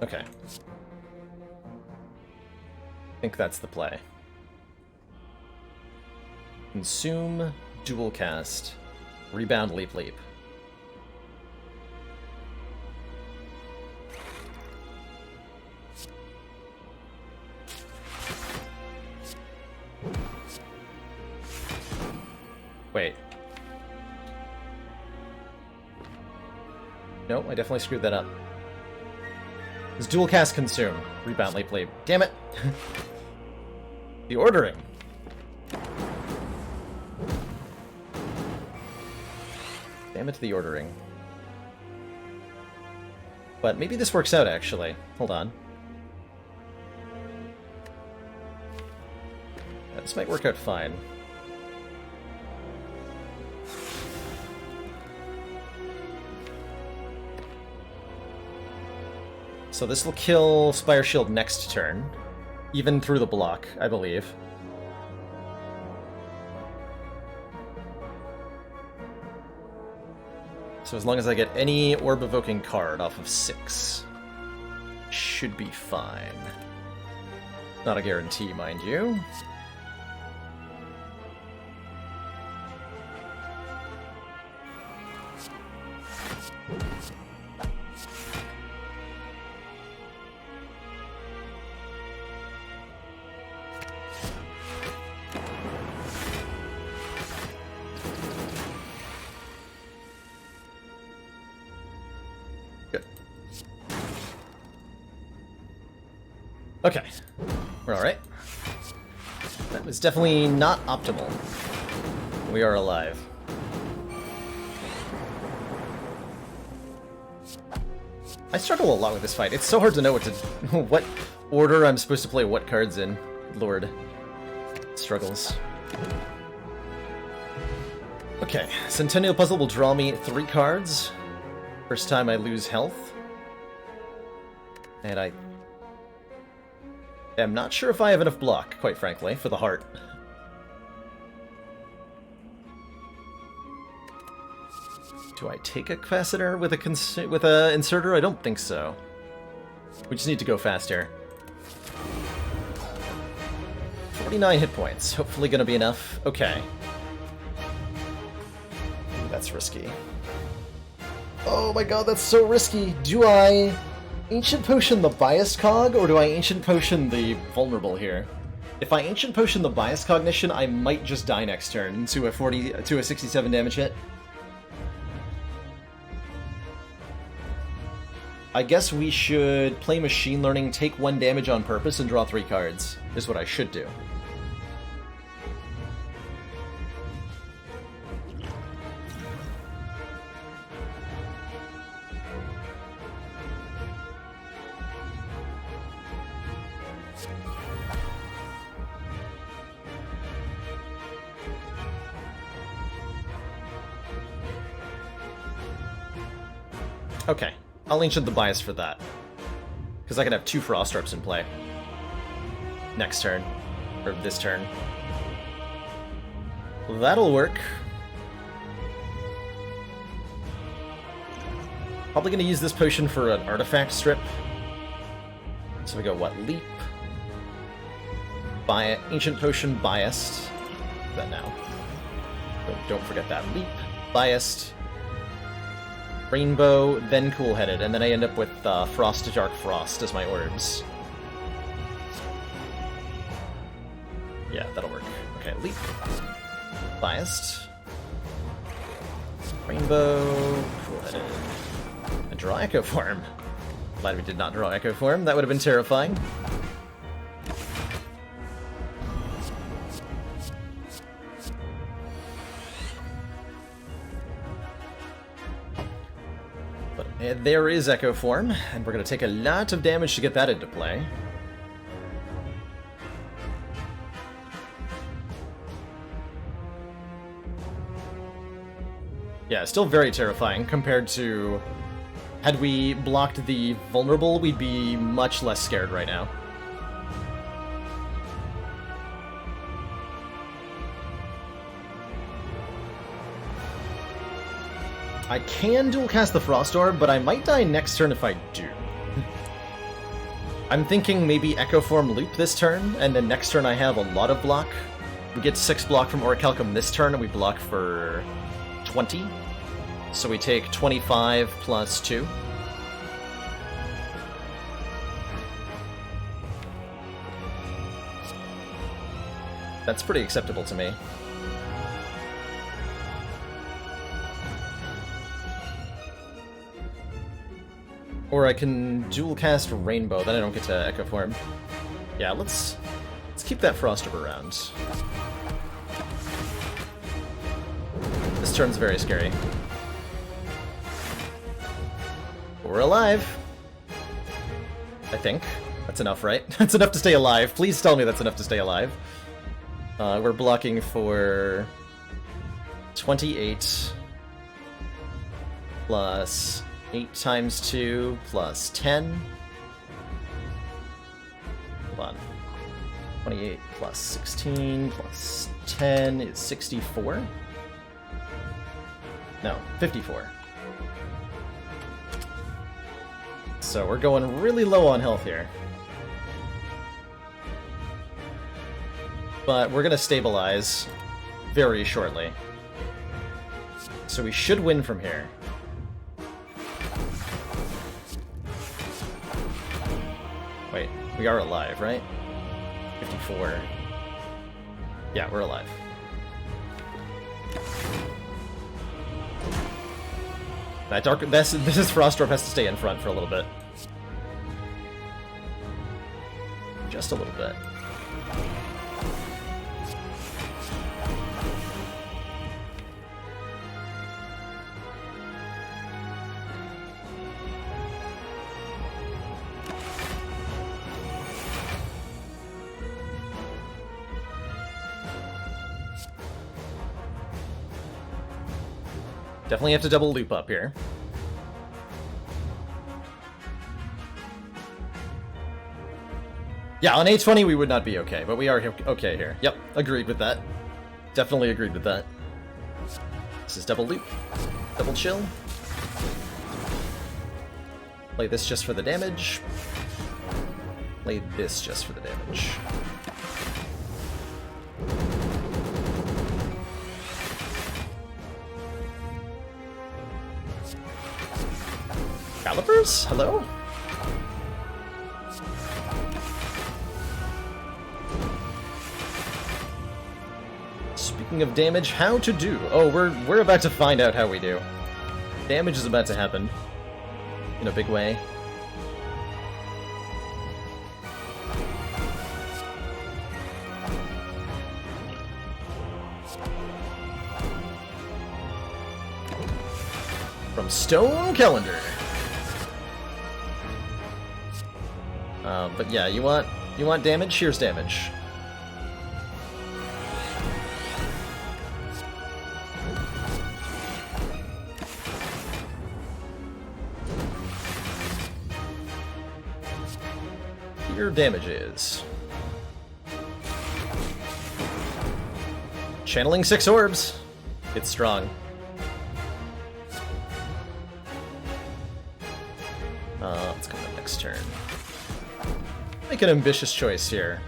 Okay. I think that's the play. Consume, dual cast, rebound, leap, leap. Wait. Nope, I definitely screwed that up. It's dual cast consume. Rebound, leap, leap. Damn it! The ordering. Damn it, the ordering. But maybe this works out, actually. Hold on. Yeah, this might work out fine. So this will kill Spire Shield next turn, even through the block, I believe. So as long as I get any Orb Evoking card off of 6, should be fine. Not a guarantee, mind you. Okay, we're alright. That was definitely not optimal. We are alive. I struggle a lot with this fight. It's so hard to know what order I'm supposed to play what cards in. Lord. Struggles. Okay, Centennial Puzzle will draw me 3 cards. First time I lose health. And I am not sure if I have enough block, quite frankly, for the heart. Do I take a capacitor with a inserter? I don't think so. We just need to go faster. 49 hit points. Hopefully gonna be enough. Okay. Ooh, that's risky. Oh my god, that's so risky. Do I Ancient Potion the Biased Cog, or do I Ancient Potion the Vulnerable here? If I Ancient Potion the Biased Cognition, I might just die next turn to a 67 damage hit. I guess we should play Machine Learning, take 1 damage on purpose, and draw 3 cards. is what I should do. Okay, I'll Ancient the Bias for that. Because I can have 2 Frost Orbs in play. Next turn. Or this turn. That'll work. Probably going to use this potion for an artifact strip. So we go, what? Leap. Ancient Potion, Biased. That now. Don't forget that. Leap, Biased. Rainbow, then Cool-Headed, and then I end up with Frost to Dark Frost as my orbs. Yeah, that'll work. Okay, Leap. Biased. Rainbow, Cool-Headed. And draw Echo Form. Glad we did not draw Echo Form, that would have been terrifying. There is Echo Form, and we're going to take a lot of damage to get that into play. Yeah, still very terrifying compared to... Had we blocked the vulnerable, we'd be much less scared right now. I can dual cast the Frost Orb, but I might die next turn if I do. I'm thinking maybe Echo Form Loop this turn, and then next turn I have a lot of block. We get 6 block from Orichalcum this turn, and we block for 20. So we take 25 plus 2. That's pretty acceptable to me. Or I can dual cast Rainbow, then I don't get to Echo Form. Yeah, let's keep that Frost Orb around. This turn's very scary. We're alive! I think. That's enough, right? That's enough to stay alive. Please tell me that's enough to stay alive. We're blocking for 28 plus 8 times 2 plus 10. Hold on. 28 plus 16 plus 10 is 64? No, 54. So we're going really low on health here. But we're gonna stabilize very shortly. So we should win from here. Wait, we are alive, right? 54. Yeah, we're alive. That dark... This is Frost Orb has to stay in front for a little bit. Just a little bit. Definitely have to double loop up here. Yeah, on A20 we would not be okay, but we are okay here. Yep, agreed with that. Definitely agreed with that. This is double loop. Double chill. Play this just for the damage. Play this just for the damage. Calipers? Hello? Speaking of damage, how to do? Oh, we're about to find out how we do. Damage is about to happen. In a big way. From Stone Calendar. But yeah, you want damage? Here's damage. Your damage is channeling 6 orbs. It's strong. Let's go to the next turn. Make an ambitious choice here.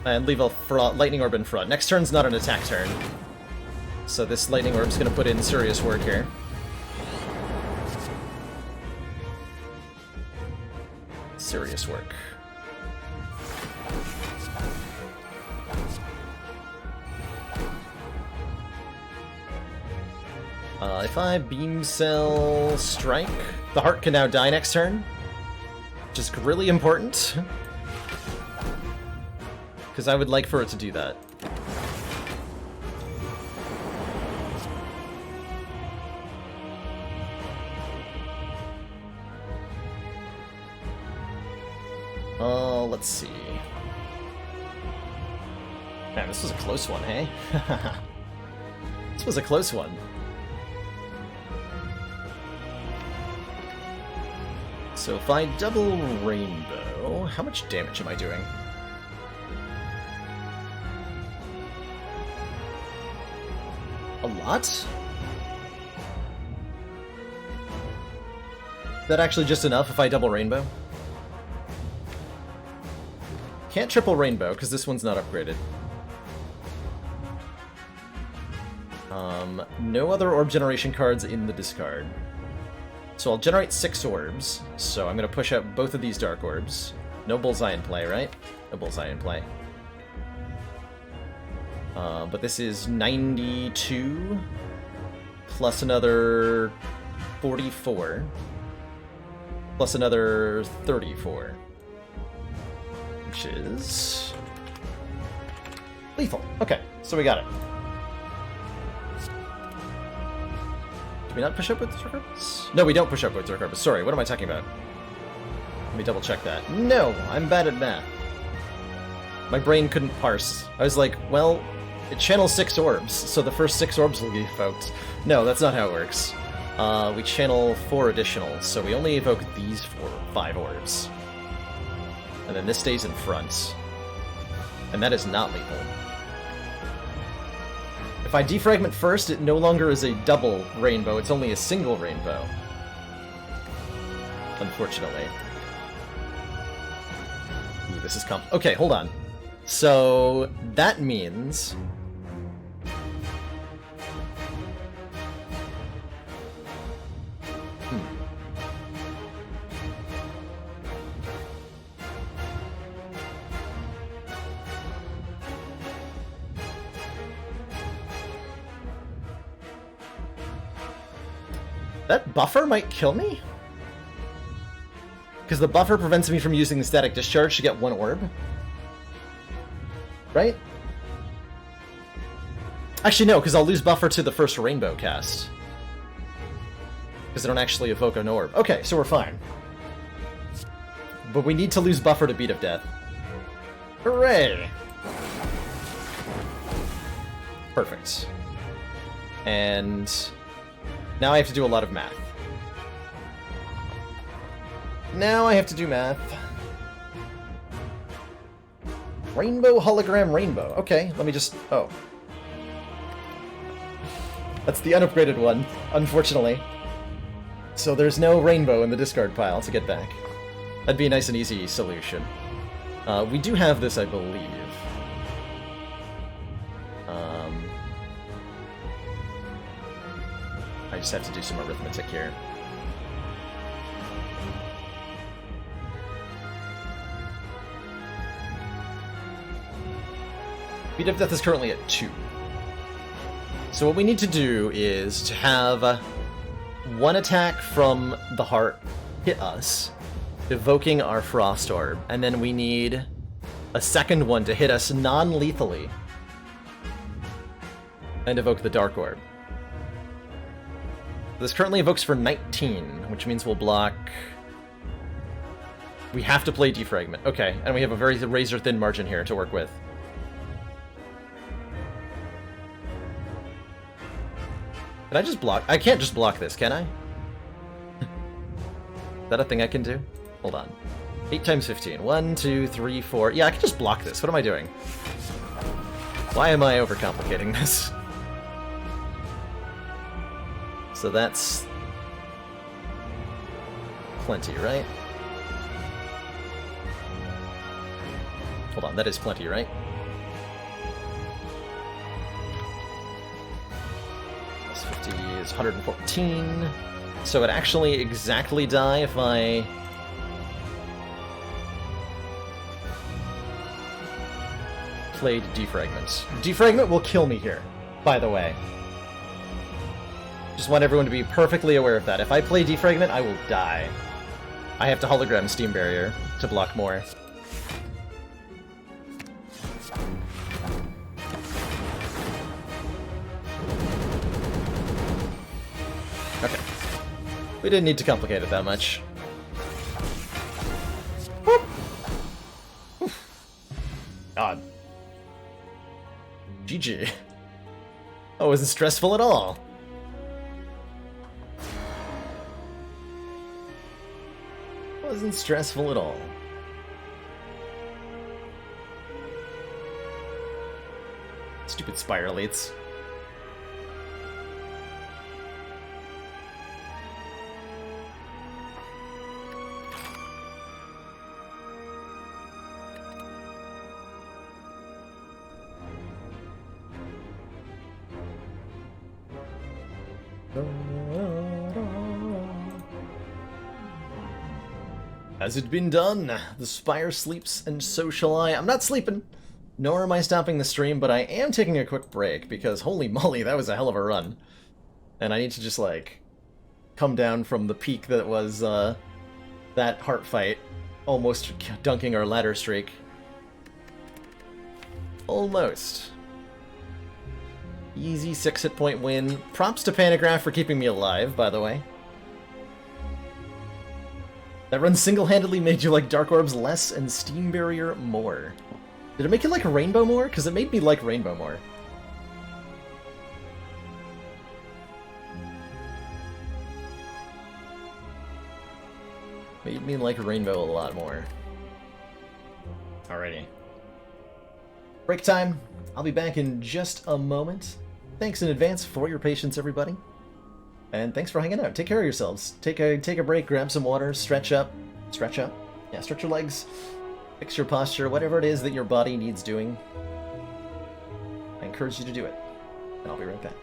And leave a lightning orb in front. Next turn's not an attack turn, so this lightning orb's gonna put in serious work here. Serious work. If I beam cell strike, the heart can now die next turn, which is really important, because I would like for it to do that. Let's see. Man, this was a close one, hey? This was a close one. So if I double rainbow, how much damage am I doing? A lot? Is that actually just enough if I double rainbow? Can't triple rainbow, because this one's not upgraded. No other orb generation cards in the discard. So I'll generate 6 orbs, so I'm going to push out both of these dark orbs. No bullseye in play, right? No bullseye in play. But this is 92, plus another 44, plus another 34. Which is lethal. Okay, so we got it. Do we not push up with Dark Orbs? No, we don't push up with Dark Orbs. Sorry, what am I talking about? Let me double check that. No, I'm bad at math. My brain couldn't parse. I was like, well, it channels 6 orbs, so the first 6 orbs will be evoked. No, that's not how it works. We channel 4 additional, so we only evoke these 5 orbs. And then this stays in front. And that is not lethal. If I defragment first, it no longer is a double rainbow, it's only a single rainbow. Unfortunately. Ooh, this is okay, hold on. So, that means... That buffer might kill me? Because the buffer prevents me from using the static discharge to get 1 orb. Right? Actually, no, because I'll lose buffer to the first rainbow cast. Because I don't actually evoke an orb. Okay, so we're fine. But we need to lose buffer to Beat of Death. Hooray! Perfect. And... now I have to do a lot of math. Now I have to do math. Rainbow, hologram, rainbow. Okay, let me just... oh. That's the unupgraded one, unfortunately. So there's no rainbow in the discard pile to get back. That'd be a nice and easy solution. We do have this, I believe. I just have to do some arithmetic here. Beat of Death is currently at 2. So what we need to do is to have 1 attack from the heart hit us, evoking our Frost Orb, and then we need a second one to hit us non-lethally and evoke the Dark Orb. This currently evokes for 19, which means we'll block... We have to play Defragment. Okay, and we have a very razor-thin margin here to work with. Can I just block? I can't just block this, can I? Is that a thing I can do? Hold on. 8 times 15. 1, 2, 3, 4. Yeah, I can just block this. What am I doing? Why am I overcomplicating this? So that's... plenty, right? Hold on, that is plenty, right? Plus 50 is 114. So it actually exactly die if I... played Defragment. Defragment will kill me here, by the way. Just want everyone to be perfectly aware of that. If I play Defragment, I will die. I have to hologram Steam Barrier to block more. Okay. We didn't need to complicate it that much. God. GG. Oh, it wasn't stressful at all. Wasn't stressful at all. Stupid Spire elites. Has it been done? The Spire sleeps, and so shall I. I'm not sleeping, nor am I stopping the stream, but I am taking a quick break, because holy moly, that was a hell of a run. And I need to just, like, come down from the peak that was, that heart fight, almost dunking our ladder streak. Almost. Easy 6 hit point win. Props to Panagraph for keeping me alive, by the way. That run single-handedly made you like Dark Orbs less and Steam Barrier more. Did it make you like Rainbow more? Because it made me like Rainbow more. Made me like Rainbow a lot more. Alrighty. Break time. I'll be back in just a moment. Thanks in advance for your patience, everybody. And thanks for hanging out. Take care of yourselves. Take a break, grab some water, stretch up. Stretch up? Yeah, stretch your legs. Fix your posture, whatever it is that your body needs doing. I encourage you to do it. And I'll be right back.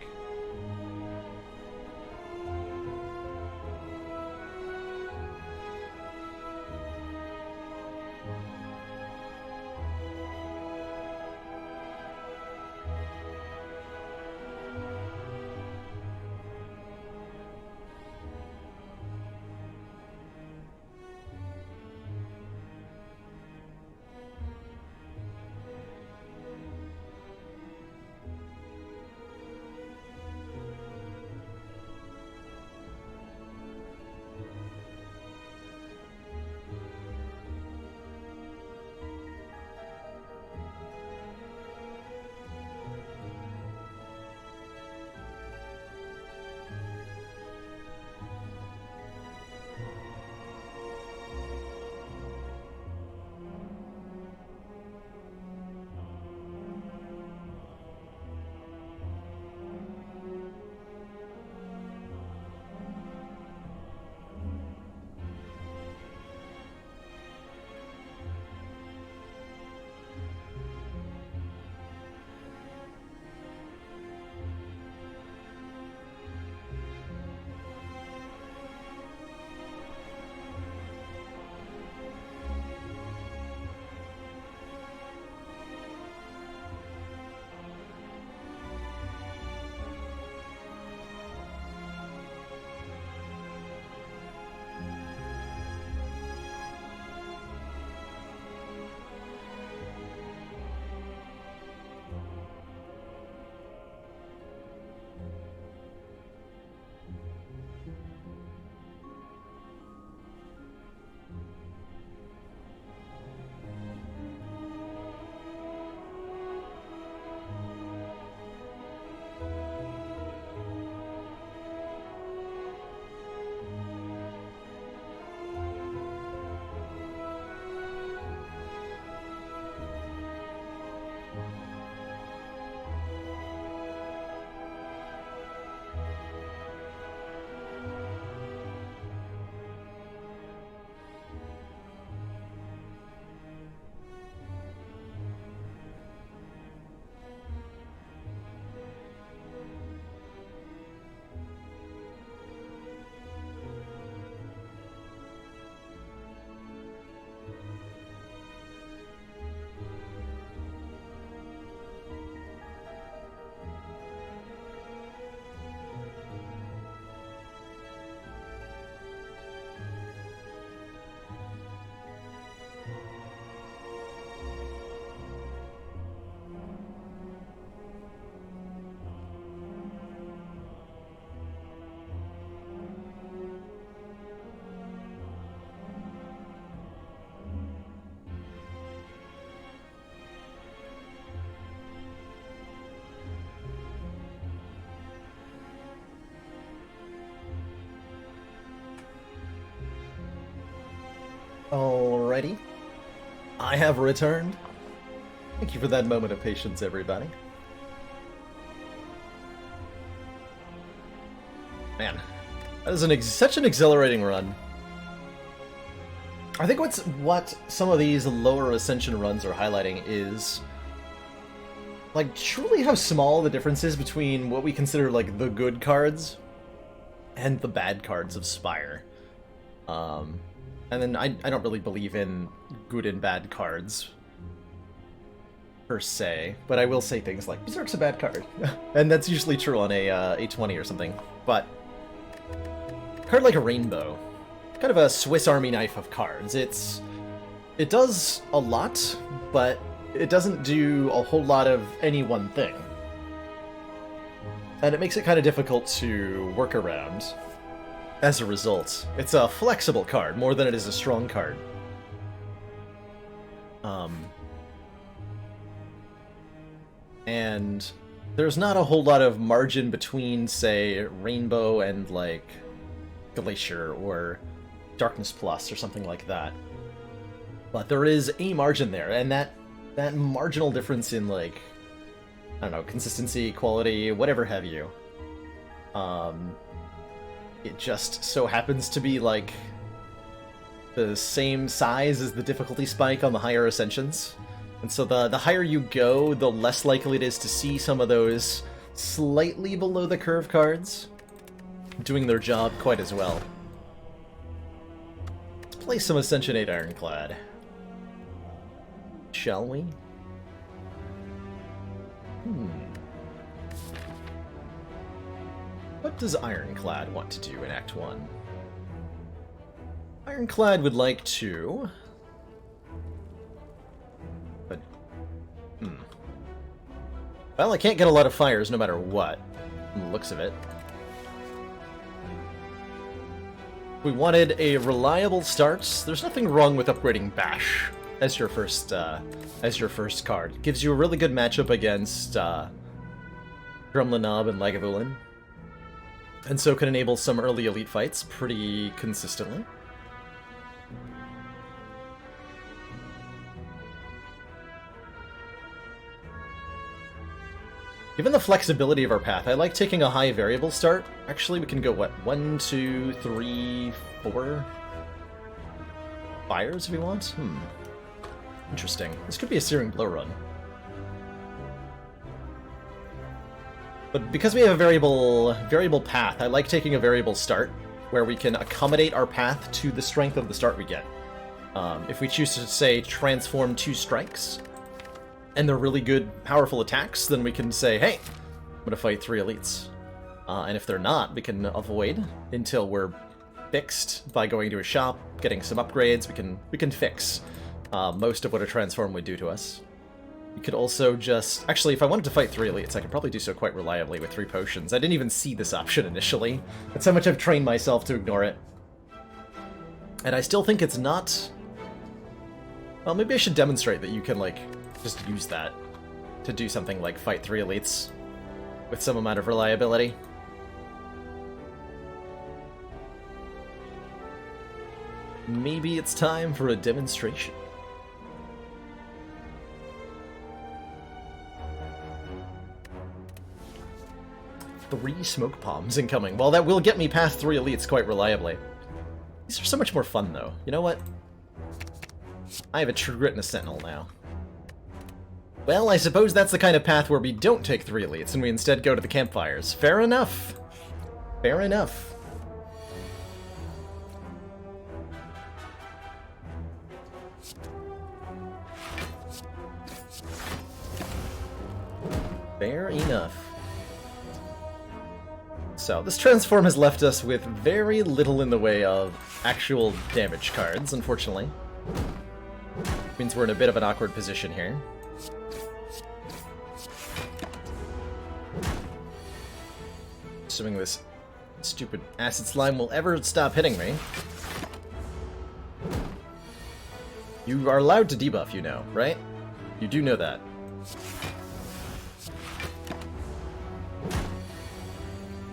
Alrighty. I have returned. Thank you for that moment of patience, everybody. Man, that is such an exhilarating run. I think what some of these lower Ascension runs are highlighting is, like, truly how small the difference is between what we consider, like, the good cards and the bad cards of Spire. And then I don't really believe in good and bad cards, per se, but I will say things like, Berserk's a bad card. And that's usually true on a A20 or something. But a card like a Rainbow, kind of a Swiss Army knife of cards. It does a lot, but it doesn't do a whole lot of any one thing. And it makes it kind of difficult to work around. As a result, it's a flexible card more than it is a strong card. And there's not a whole lot of margin between, say, Rainbow and, like, Glacier or Darkness Plus or something like that. But there is a margin there, and that marginal difference in, like, I don't know, consistency, quality, whatever have you, it just so happens to be, like, the same size as the difficulty spike on the higher Ascensions. And so the higher you go, the less likely it is to see some of those slightly below the curve cards doing their job quite as well. Let's play some Ascension 8 Ironclad. Shall we? What does Ironclad want to do in Act 1? Ironclad would like to... But... Well, I can't get a lot of fires no matter what, from the looks of it. We wanted a reliable start. There's nothing wrong with upgrading Bash as your first card. It gives you a really good matchup against Drumlanab and Lagavulin, and so can enable some early elite fights pretty consistently. Given the flexibility of our path, I like taking a high variable start. Actually, we can go, what, 1, 2, 3, 4 fires if we want? Interesting. This could be a Searing Blow run. But because we have a variable path, I like taking a variable start, where we can accommodate our path to the strength of the start we get. If we choose to, say, transform 2 strikes, and they're really good, powerful attacks, then we can say, hey, I'm gonna fight 3 elites. And if they're not, we can avoid until we're fixed by going to a shop, getting some upgrades. We can fix most of what a transform would do to us. We could also just... Actually, if I wanted to fight 3 elites, I could probably do so quite reliably with 3 potions. I didn't even see this option initially. That's how much I've trained myself to ignore it. And I still think it's not... Well, maybe I should demonstrate that you can, like, just use that to do something like fight 3 elites with some amount of reliability. Maybe it's time for a demonstration. Three smoke bombs incoming. Well, that will get me past 3 elites quite reliably. These are so much more fun, though. You know what? I have a True Grit and a Sentinel now. Well, I suppose that's the kind of path where we don't take 3 elites and we instead go to the campfires. Fair enough. Fair enough. Fair enough. So, this transform has left us with very little in the way of actual damage cards, unfortunately. Means we're in a bit of an awkward position here. Assuming this stupid acid slime will ever stop hitting me. You are allowed to debuff, you know, right? You do know that.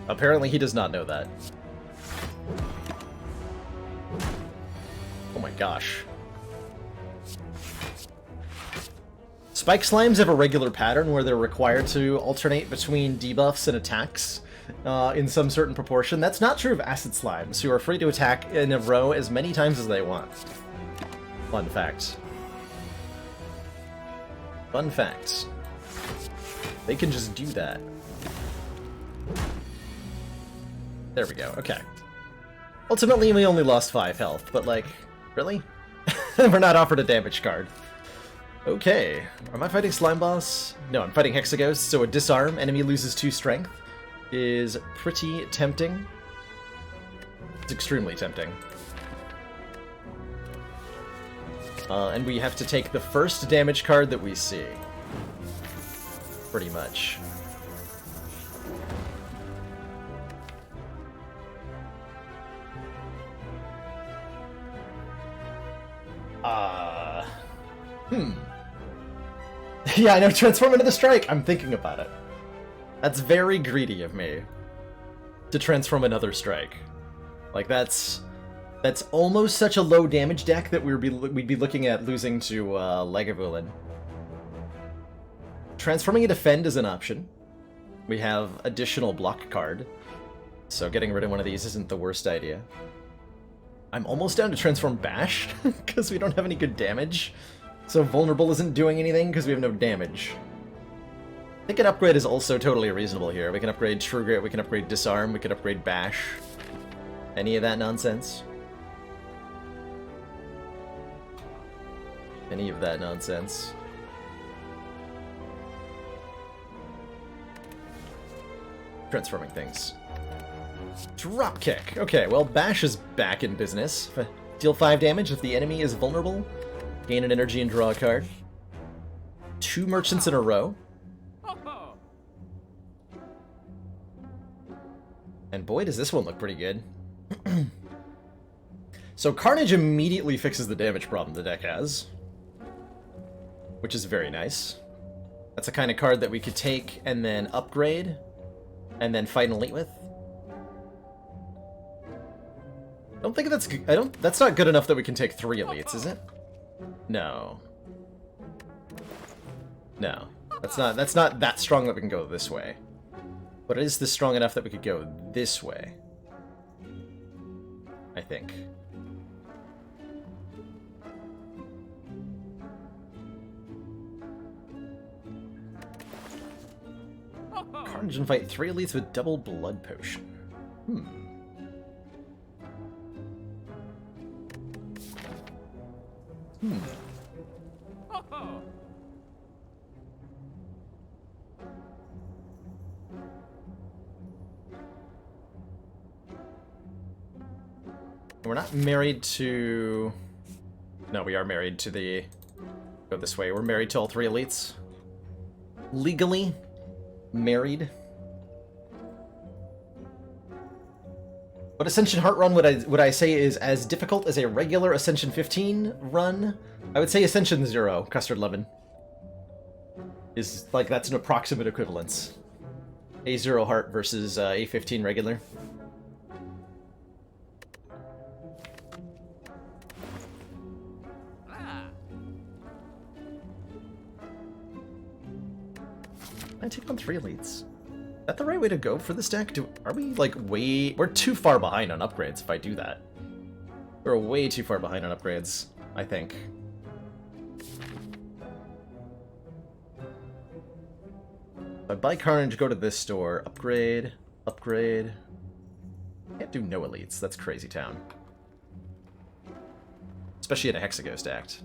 Apparently he does not know that. Oh my gosh. Spike Slimes have a regular pattern where they're required to alternate between debuffs and attacks in some certain proportion. That's not true of Acid Slimes, who are free to attack in a row as many times as they want. Fun fact. Fun fact. They can just do that. There we go, okay. Ultimately, we only lost 5 health, but like, really? We're not offered a damage card. Okay, am I fighting Slime Boss? No, I'm fighting Hexaghost, so a disarm, enemy loses 2 strength, is pretty tempting. It's extremely tempting. And we have to take the first damage card that we see. Pretty much. Yeah, I know, transform into the strike! I'm thinking about it. That's very greedy of me. To transform another strike. Like, that's almost such a low damage deck that we'd be looking at losing to Lagavulin. Transforming a defend is an option. We have additional block card, so getting rid of one of these isn't the worst idea. I'm almost down to transform Bash, because we don't have any good damage. So Vulnerable isn't doing anything because we have no damage. I think an upgrade is also totally reasonable here. We can upgrade True Grit, we can upgrade Disarm, we can upgrade Bash. Any of that nonsense? Any of that nonsense? Transforming things. Dropkick. Okay, well, Bash is back in business. Deal 5 damage if the enemy is vulnerable. Gain an energy and draw a card. 2 merchants in a row. And boy, does this one look pretty good. So Carnage immediately fixes the damage problem the deck has. Which is very nice. That's a kind of card that we could take and then upgrade. And then fight an elite with. I don't think that's... that's not good enough that we can take 3 elites, is it? No. No. That's not that strong that we can go this way. But it is this strong enough that we could go this way. I think. Carnage and fight 3 elites with double blood potion. We're not married to... No, we are married to the... Go this way. We're married to all 3 elites. Legally married. What Ascension Heart run would I say is as difficult as a regular Ascension 15 run? I would say Ascension 0, Custard Lemon. Is, like, that's an approximate equivalence. A0 Heart versus A15 regular. I take on 3 elites. Is that the right way to go for this deck? Are we, like, way... We're too far behind on upgrades if I do that. We're way too far behind on upgrades, I think. I buy Carnage, go to this store, upgrade, upgrade. Can't do no elites, that's crazy town. Especially in a Hexaghost act.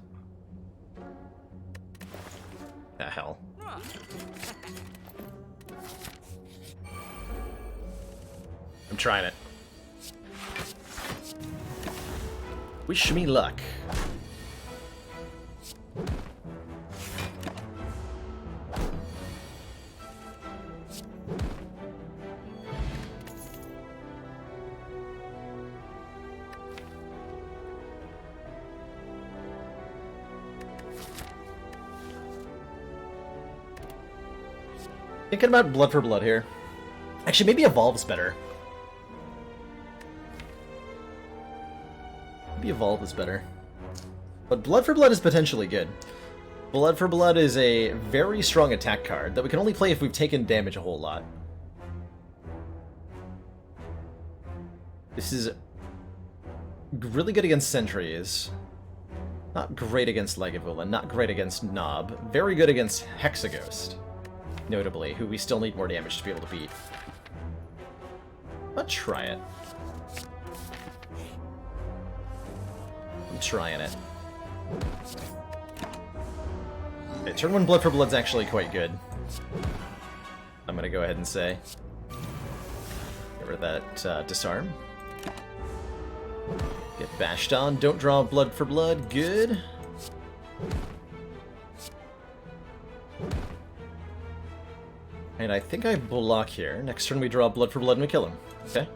Ah, hell. I'm trying it. Wish me luck. Thinking about Blood for Blood here. Actually, maybe Evolve's better. Maybe Evolve is better. But Blood for Blood is potentially good. Blood for Blood is a very strong attack card that we can only play if we've taken damage a whole lot. This is really good against sentries. Not great against Legavulin, not great against Nob. Very good against Hexaghost, notably, who we still need more damage to be able to beat. Let's try it. I'm trying it. Okay, turn 1 Blood for Blood's actually quite good. I'm gonna go ahead and say. Get rid of that disarm. Get bashed on. Don't draw Blood for Blood. Good. And I think I block here. Next turn we draw Blood for Blood and we kill him. Okay.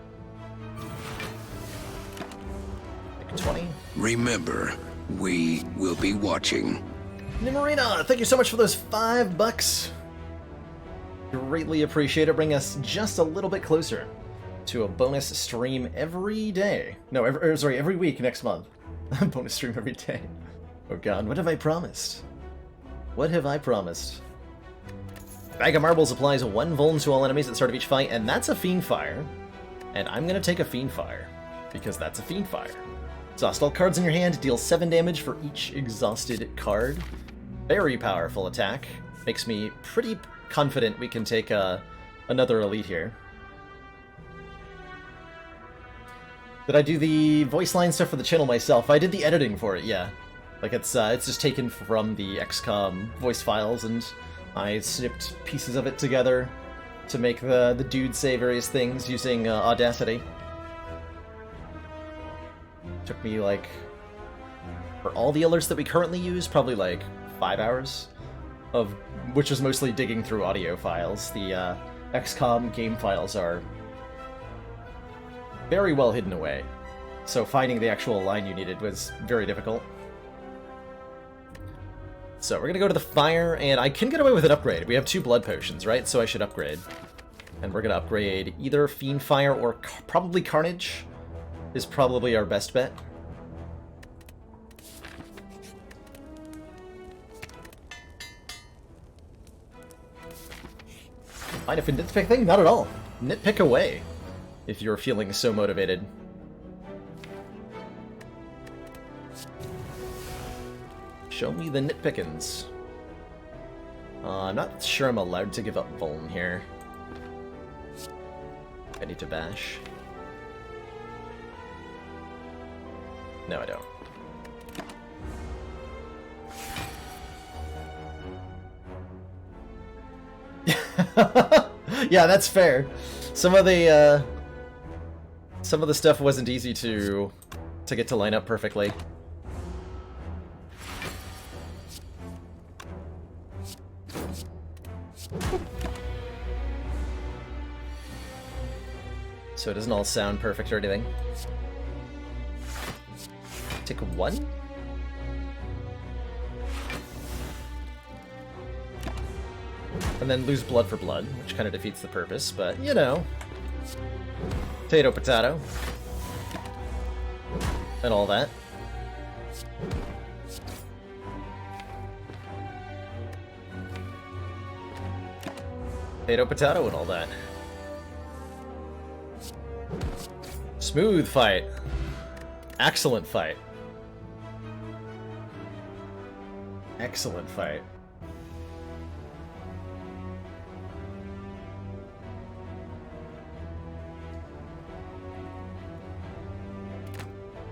Make 20. Remember, we will be watching. Nimarina, thank you so much for those $5. Greatly appreciate it. Bring us just a little bit closer to a bonus stream every day. No, every week next month. Bonus stream every day. Oh god, what have I promised? What have I promised? Bag of Marbles applies 1 vuln to all enemies at the start of each fight, and that's a Fiend Fire. And I'm gonna take a Fiend Fire, because that's a Fiend Fire. Exhaust all cards in your hand, deal 7 damage for each exhausted card. Very powerful attack. Makes me pretty confident we can take another elite here. Did I do the voice line stuff for the channel myself? I did the editing for it, yeah. Like, it's just taken from the XCOM voice files, and I snipped pieces of it together to make the dude say various things using Audacity. Took me, like, for all the alerts that we currently use, probably, like, 5 hours, of which was mostly digging through audio files. The XCOM game files are very well hidden away, so finding the actual line you needed was very difficult. So we're gonna go to the fire, and I can get away with an upgrade. We have 2 blood potions, right? So I should upgrade. And we're gonna upgrade either Fiend Fire or probably Carnage is probably our best bet. Mind if a nitpick thing? Not at all. Nitpick away, if you're feeling so motivated. Show me the nitpickins. I'm not sure I'm allowed to give up Vuln here. I need to bash. No, I don't. Yeah, that's fair. Some of the stuff wasn't easy to get to line up perfectly. So it doesn't all sound perfect or anything. Take 1? And then lose Blood for Blood, which kind of defeats the purpose, but, you know. Potato, potato. And all that. Potato, potato, and all that. Smooth fight. Excellent fight. Excellent fight.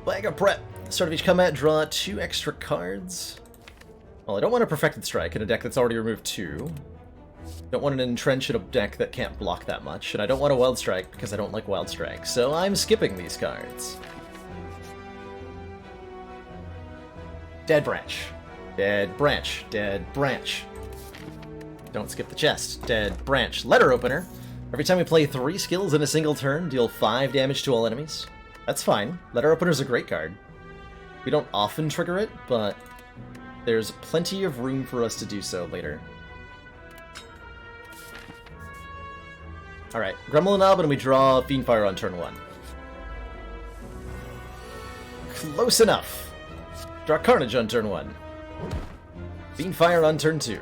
Bag of Prep. Start of each combat, draw 2 extra cards. Well, I don't want a Perfected Strike in a deck that's already removed 2. Don't want an Entrench in a deck that can't block that much, and I don't want a Wild Strike because I don't like Wild Strike, so I'm skipping these cards. Dead Branch. Dead Branch. Dead Branch. Don't skip the chest. Dead Branch. Letter Opener. Every time we play 3 skills in a single turn, deal 5 damage to all enemies. That's fine. Letter Opener's a great card. We don't often trigger it, but there's plenty of room for us to do so later. Alright, Gremlin Knob, and we draw Fiend Fire on turn 1. Close enough. Draw Carnage on turn 1. Fiendfire on turn 2.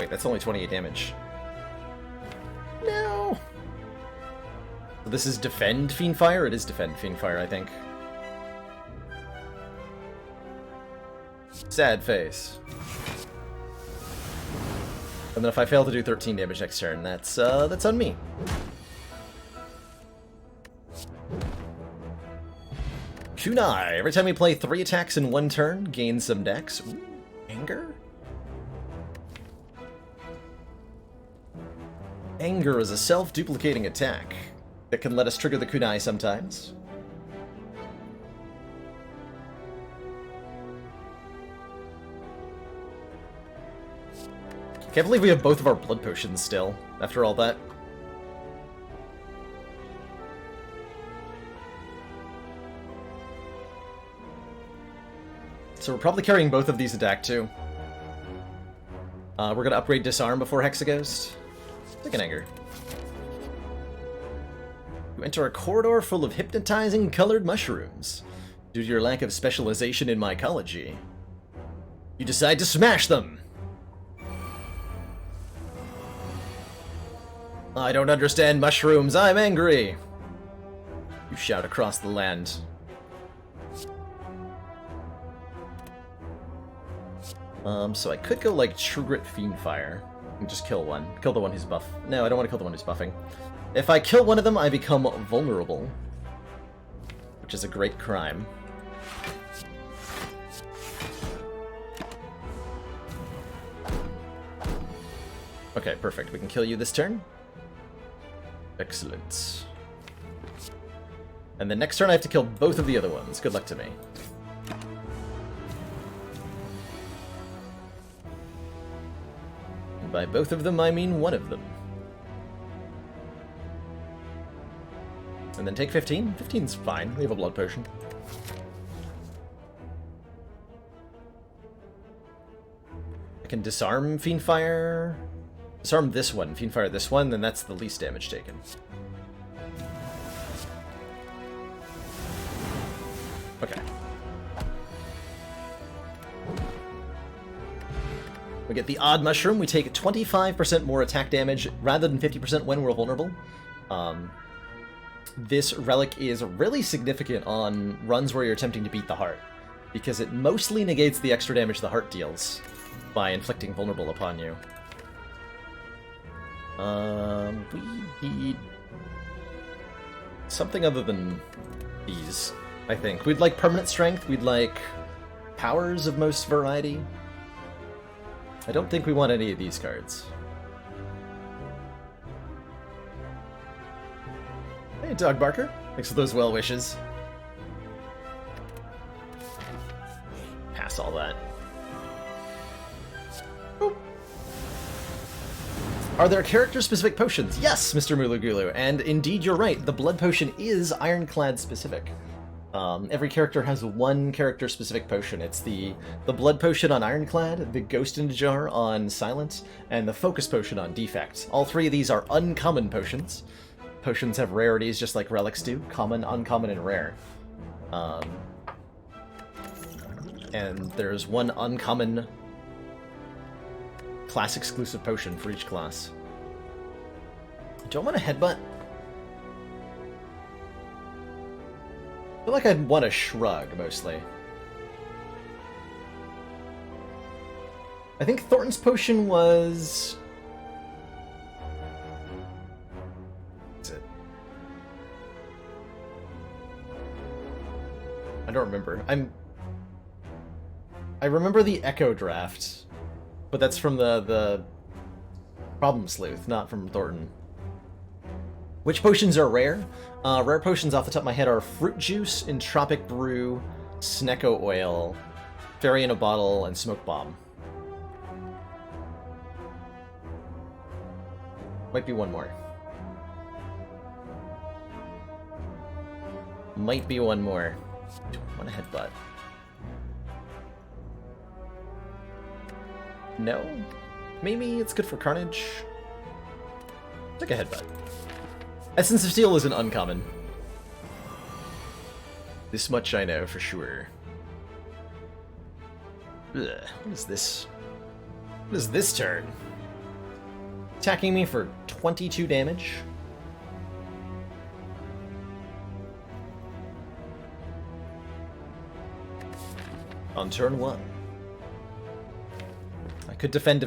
Wait, that's only 28 damage. No! So this is Defend Fiendfire? It is Defend Fiendfire, I think. Sad face. And then if I fail to do 13 damage next turn, that's on me. Kunai. Every time we play 3 attacks in 1 turn, gain some dex. Ooh, anger? Anger is a self-duplicating attack that can let us trigger the kunai sometimes. Can't believe we have both of our blood potions still, after all that. So we're probably carrying both of these attack too. We're gonna upgrade Disarm before Hexaghost. Second anger. You enter a corridor full of hypnotizing colored mushrooms. Due to your lack of specialization in mycology, you decide to smash them! I don't understand mushrooms, I'm angry! You shout across the land. So I could go like True Grit Fiendfire and just kill one. Kill the one who's buff. No, I don't want to kill the one who's buffing. If I kill one of them, I become vulnerable, which is a great crime. Okay, perfect. We can kill you this turn. Excellent. And the next turn I have to kill both of the other ones. Good luck to me. And by both of them, I mean one of them. And then take 15. 15's fine. We have a blood potion. I can disarm Fiendfire. Disarm this one, Fiendfire this one, then that's the least damage taken. Okay. We get the Odd Mushroom. We take 25% more attack damage rather than 50% when we're vulnerable. This relic is really significant on runs where you're attempting to beat the heart, because it mostly negates the extra damage the heart deals by inflicting vulnerable upon you. We need something other than these, I think. We'd like Permanent Strength, we'd like Powers of most variety. I don't think we want any of these cards. Hey, Dog Barker. Thanks for those well wishes. Pass all that. Boop. Are there character-specific potions? Yes, Mr. Mulugulu, and indeed you're right, the blood potion is Ironclad specific. Every character has one character-specific potion. It's the blood potion on Ironclad, the Ghost in a Jar on Silent, and the Focus potion on Defect. All 3 of these are uncommon potions. Potions have rarities just like relics do, common, uncommon, and rare. And there's one uncommon class-exclusive potion for each class. Do I want a headbutt? I feel like I'd want a shrug, mostly. I think Thornton's potion was... What's it? I don't remember. I remember the Echo Draft, but that's from the Problem Sleuth, not from Thornton. Which potions are rare? Rare potions off the top of my head are Fruit Juice, Entropic Brew, Snecko Oil, Fairy in a Bottle, and Smoke Bomb. Might be one more. Might be one more. Do I want a headbutt? No? Maybe it's good for Carnage? Take a headbutt. Essence of Steel is an uncommon. This much I know for sure. Ugh, what is this? What is this turn? Attacking me for 22 damage? On turn 1. I could defend,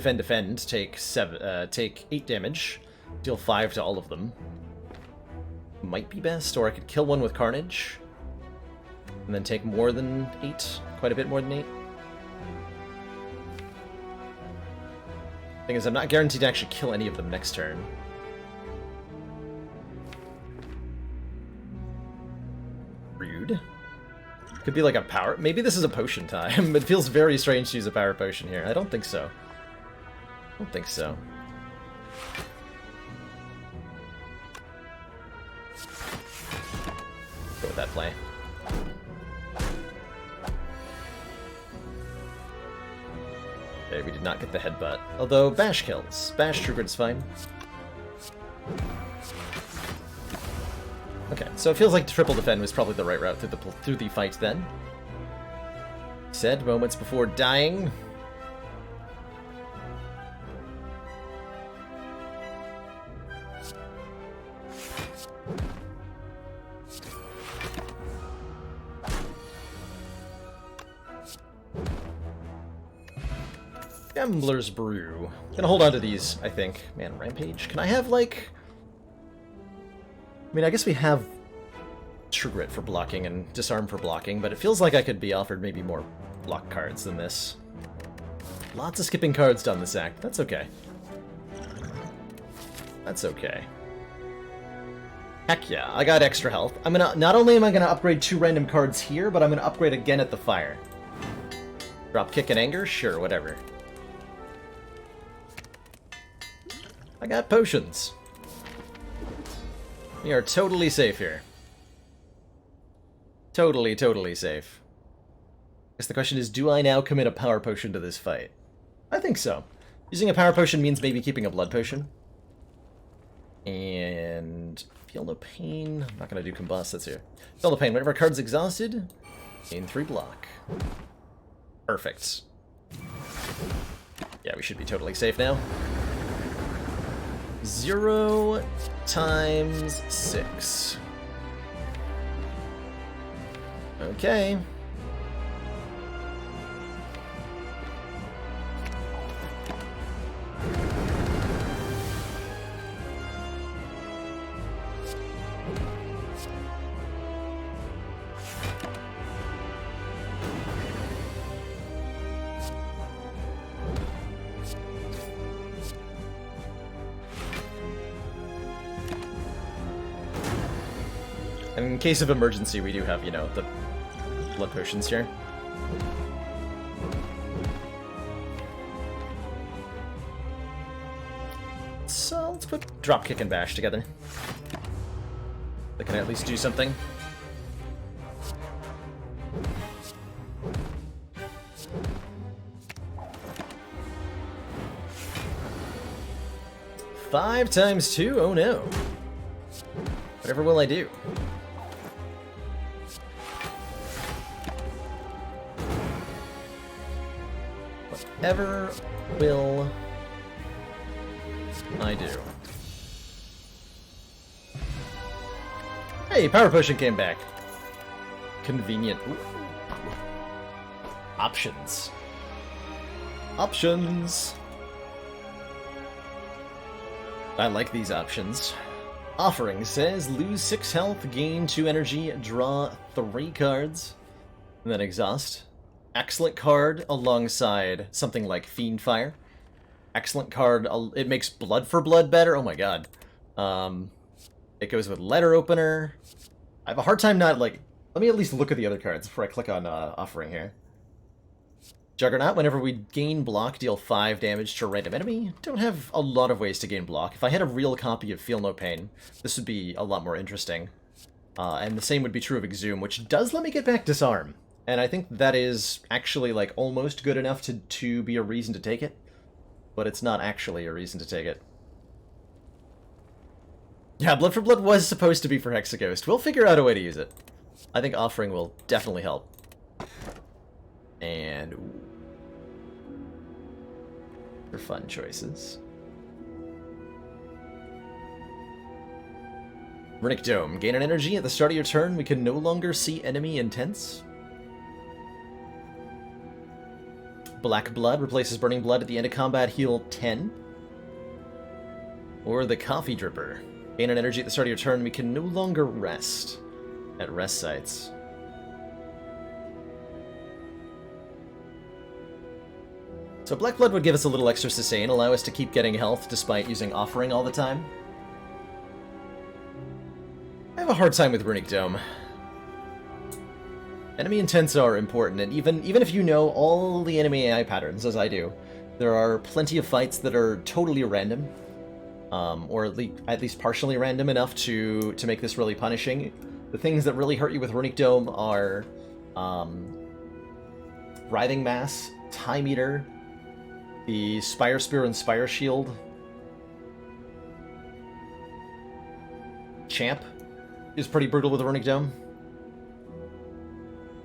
take 8 damage, deal 5 to all of them. Might be best, or I could kill one with Carnage, and then take more than 8, quite a bit more than 8. Thing is, I'm not guaranteed to actually kill any of them next turn. Rude. Could be like a power... Maybe this is a potion time. It feels very strange to use a power potion here. I don't think so. I don't think so. Go with that play. Okay, we did not get the headbutt. Although, bash kills. Bash triggered's fine. Okay, so it feels like triple defend was probably the right route through the fight then. Said moments before dying. Gambler's Brew. Gonna hold on to these, I think. Man, Rampage. Can I have, like... I mean, I guess we have True Grit for blocking and Disarm for blocking, but it feels like I could be offered maybe more block cards than this. Lots of skipping cards down this act. That's okay. That's okay. Heck yeah, I got extra health. I'm gonna... Not only am I gonna upgrade 2 random cards here, but I'm gonna upgrade again at the fire. Drop Kick and Anger? Sure, whatever. I got potions. We are totally safe here. Totally, totally safe. I guess the question is, do I now commit a power potion to this fight? I think so. Using a power potion means maybe keeping a blood potion. And... Feel no pain. I'm not going to do combust, that's here. Feel no pain. Whenever a card's exhausted, gain 3 block. Perfect. Yeah, we should be totally safe now. 0 times 6. Okay. In case of emergency, we do have, you know, the blood potions here. So let's put drop kick and bash together. They can at least do something. Five times 2? Oh no. Whatever will I do? Whatever will I do? Hey, Power Potion came back. Convenient. Ooh. Options. Options. I like these options. Offering says, lose 6 health, gain 2 energy, draw 3 cards, and then exhaust. Excellent card alongside something like Fiendfire. Excellent card. It makes Blood for Blood better. Oh my god. It goes with Letter Opener. I have a hard time not, like... Let me at least look at the other cards before I click on Offering here. Juggernaut, whenever we gain block, deal 5 damage to a random enemy. Don't have a lot of ways to gain block. If I had a real copy of Feel No Pain, this would be a lot more interesting. And the same would be true of Exhume, which does let me get back Disarm. And I think that is actually, like, almost good enough to be a reason to take it. But it's not actually a reason to take it. Yeah, Blood for Blood was supposed to be for Hexaghost. We'll figure out a way to use it. I think offering will definitely help. And for fun choices. Runic Dome. Gain an energy at the start of your turn. We can no longer see enemy intents. Black Blood replaces Burning Blood at the end of combat. Heal 10. Or the Coffee Dripper. Gain an energy at the start of your turn. We can no longer rest at rest sites. So Black Blood would give us a little extra sustain, allow us to keep getting health despite using offering all the time. I have a hard time with Runic Dome. Enemy intents are important, and even if you know all the enemy AI patterns, as I do, there are plenty of fights that are totally random, or at least partially random enough to make this really punishing. The things that really hurt you with Runic Dome are Writhing Mass, Time Eater, the Spire Spear and Spire Shield, Champ is pretty brutal with Runic Dome.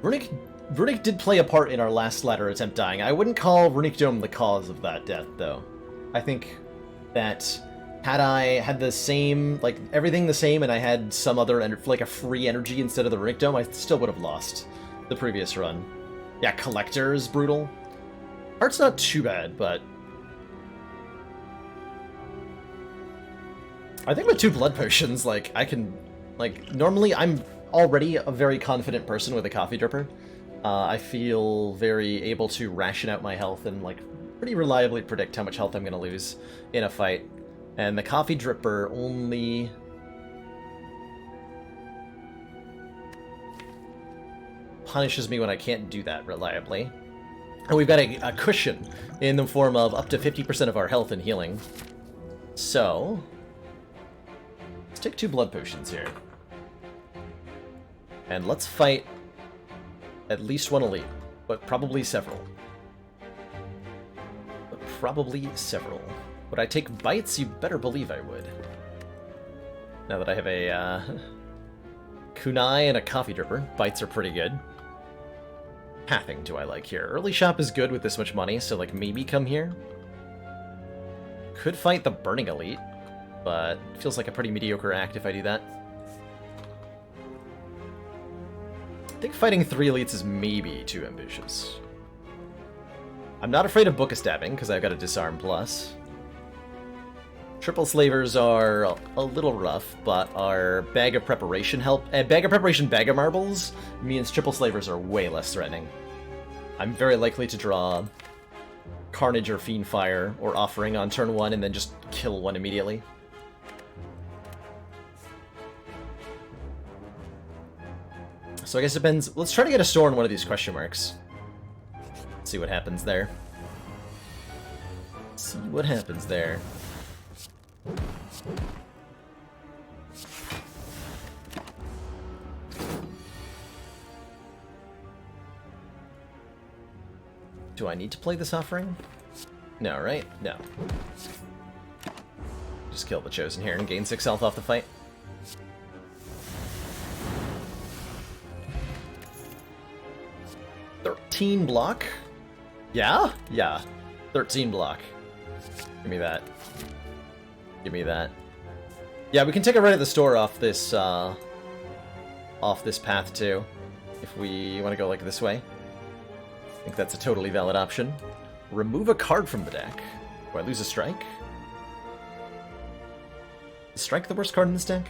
Runic did play a part in our last ladder attempt dying. I wouldn't call Runic Dome the cause of that death, though. I think that had I had the same, like, everything the same, and I had some other, like, a free energy instead of the Runic Dome, I still would have lost the previous run. Yeah, Collector is brutal. Heart's not too bad, but I think with 2 blood potions, like, I can, like, normally I'm already a very confident person with a Coffee Dripper. I feel very able to ration out my health and, like, pretty reliably predict how much health I'm going to lose in a fight. And the Coffee Dripper only punishes me when I can't do that reliably. And we've got a cushion in the form of up to 50% of our health and healing. So let's take 2 blood potions here. And let's fight at least 1 elite, but probably several. Would I take bites? You better believe I would. Now that I have a kunai and a Coffee Dripper, bites are pretty good. Pathing do I like here? Early shop is good with this much money, so like maybe come here. Could fight the Burning Elite, but it feels like a pretty mediocre act if I do that. I think fighting 3 elites is maybe too ambitious. I'm not afraid of Book of Stabbing, because I've got a Disarm Plus. Triple Slavers are a little rough, but our Bag of Preparation help. And Bag of Preparation Bag of Marbles means Triple Slavers are way less threatening. I'm very likely to draw Carnage or Fiend Fire or Offering on turn 1 and then just kill one immediately. So I guess it depends. Let's try to get a store in one of these question marks. See what happens there. See what happens there. Do I need to play this offering? No, right? No. Just kill the Chosen here and gain 6 health off the fight. $13 block? Yeah? Yeah. 13 block. Give me that. Give me that. Yeah, we can take a ride at the store off this path too, if we want to go like this way. I think that's a totally valid option. Remove a card from the deck. Do I lose a strike? Is strike the worst card in this deck?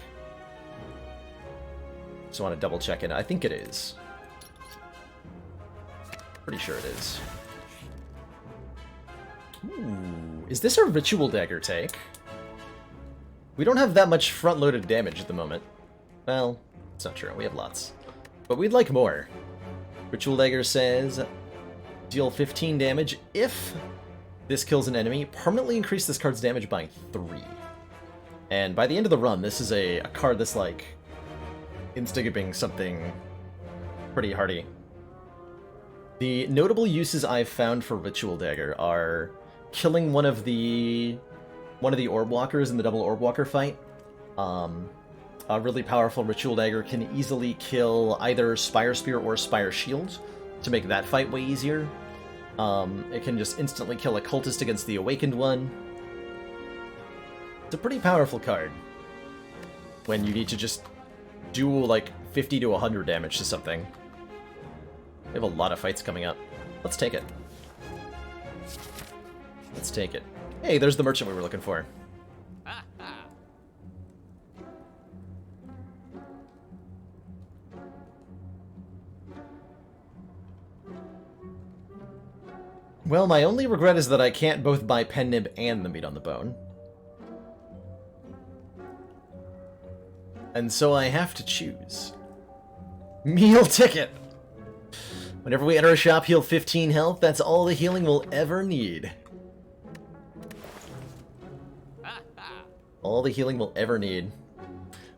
Just want to double check it. I think it is. Pretty sure it is. Ooh, is this a Ritual Dagger take? We don't have that much front-loaded damage at the moment. Well, it's not true. We have lots. But we'd like more. Ritual Dagger says, deal 15 damage if this kills an enemy. Permanently increase this card's damage by 3. And by the end of the run, this is a card that's like insta-gibbing something pretty hardy. The notable uses I've found for Ritual Dagger are killing one of the Orb Walkers in the double Orb Walker fight, a really powerful Ritual Dagger can easily kill either Spire Spear or Spire Shield to make that fight way easier. It can just instantly kill a cultist against the Awakened one. It's a pretty powerful card when you need to just do like 50 to 100 damage to something. We have a lot of fights coming up. Let's take it. Let's take it. Hey, there's the merchant we were looking for. Well, my only regret is that I can't both buy Pen Nib and the Meat on the Bone. And so I have to choose. Meal ticket! Whenever we enter a shop, heal 15 health. That's all the healing we'll ever need. All the healing we'll ever need.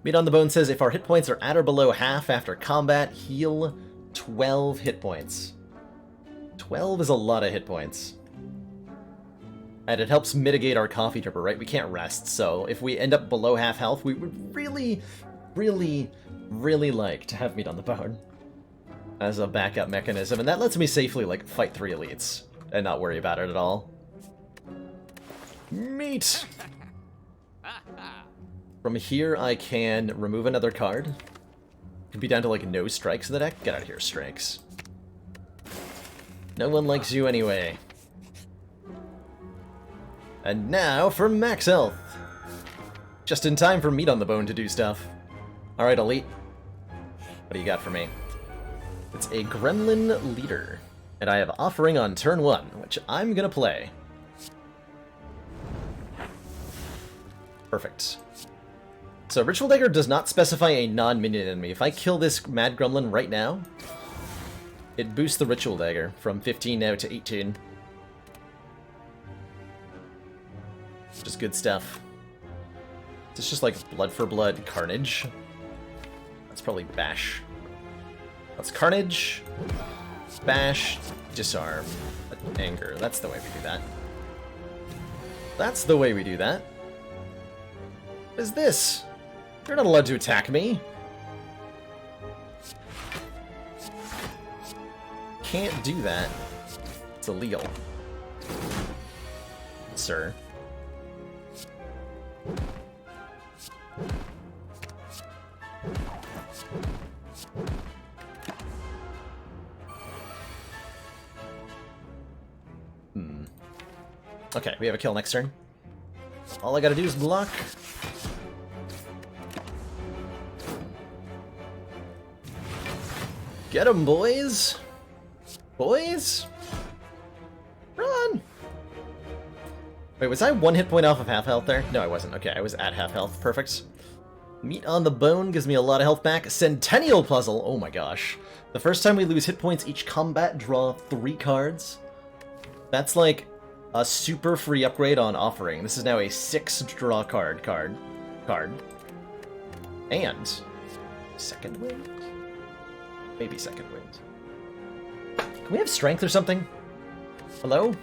Meat on the Bone says, if our hit points are at or below half after combat, heal 12 hit points. 12 is a lot of hit points. And it helps mitigate our coffee dripper, right? We can't rest, so if we end up below half health, we would really, really, really like to have Meat on the Bone as a backup mechanism, and that lets me safely, like, fight 3 elites and not worry about it at all. Meat! From here, I can remove another card. Could be down to, like, no strikes in the deck. Get out of here, strikes. No one likes you anyway. And now for max health. Just in time for Meat on the Bone to do stuff. Alright, Elite. What do you got for me? It's a Gremlin Leader. And I have Offering on turn 1, which I'm gonna play. Perfect. So Ritual Dagger does not specify a non-minion enemy. If I kill this Mad Gremlin right now, it boosts the Ritual Dagger from 15 now to 18. Which is good stuff. It's just like blood for blood carnage. That's probably bash. That's carnage, bash, disarm, anger. That's the way we do that. That's the way we do that. What is this? You're not allowed to attack me. Can't do that. It's illegal. Sir. Okay, we have a kill next turn. All I gotta do is block. Get 'em, boys! Boys! Run! Wait, was I 1 hit point off of half health there? No, I wasn't. Okay, I was at half health. Perfect. Meat on the Bone gives me a lot of health back. Centennial Puzzle! Oh my gosh. The first time we lose hit points each combat, draw 3 cards. That's like a super free upgrade on Offering. This is now a 6 draw card. And Second Wind? Maybe Second Wind. Can we have Strength or something? Hello?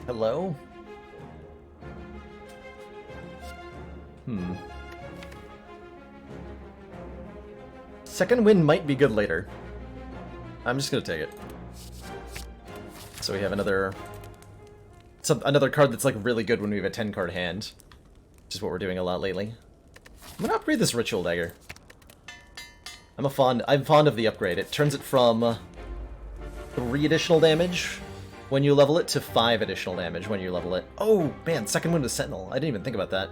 Hello? Second Wind might be good later. I'm just gonna take it. So we have another card that's like really good when we have a 10-card hand, which is what we're doing a lot lately. I'm gonna upgrade this Ritual Dagger. I'm fond of the upgrade. It turns it from 3 additional damage when you level it to 5 additional damage when you level it. Oh man, Second Wind with Sentinel. I didn't even think about that.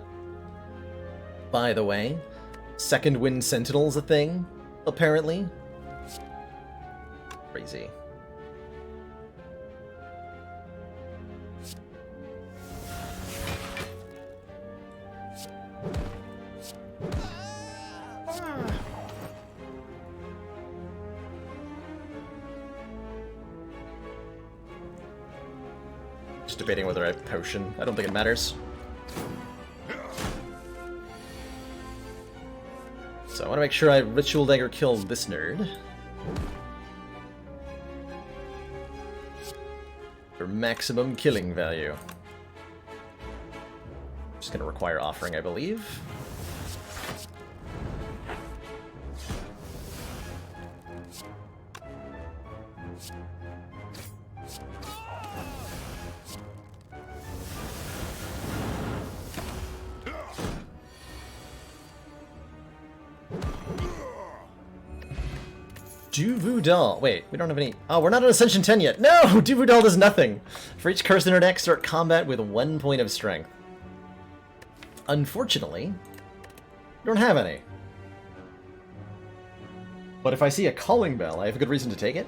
By the way, Second Wind Sentinel's a thing, apparently. Crazy. Just debating whether I have potion. I don't think it matters. So I want to make sure I Ritual Dagger kill this nerd. For maximum killing value. Just gonna require offering, I believe. Duvudal. Wait, we don't have any... Oh, we're not on Ascension 10 yet. No! Duvudal does nothing! For each curse in our deck, start combat with 1 point of strength. Unfortunately, we don't have any. But if I see a Calling Bell, I have a good reason to take it.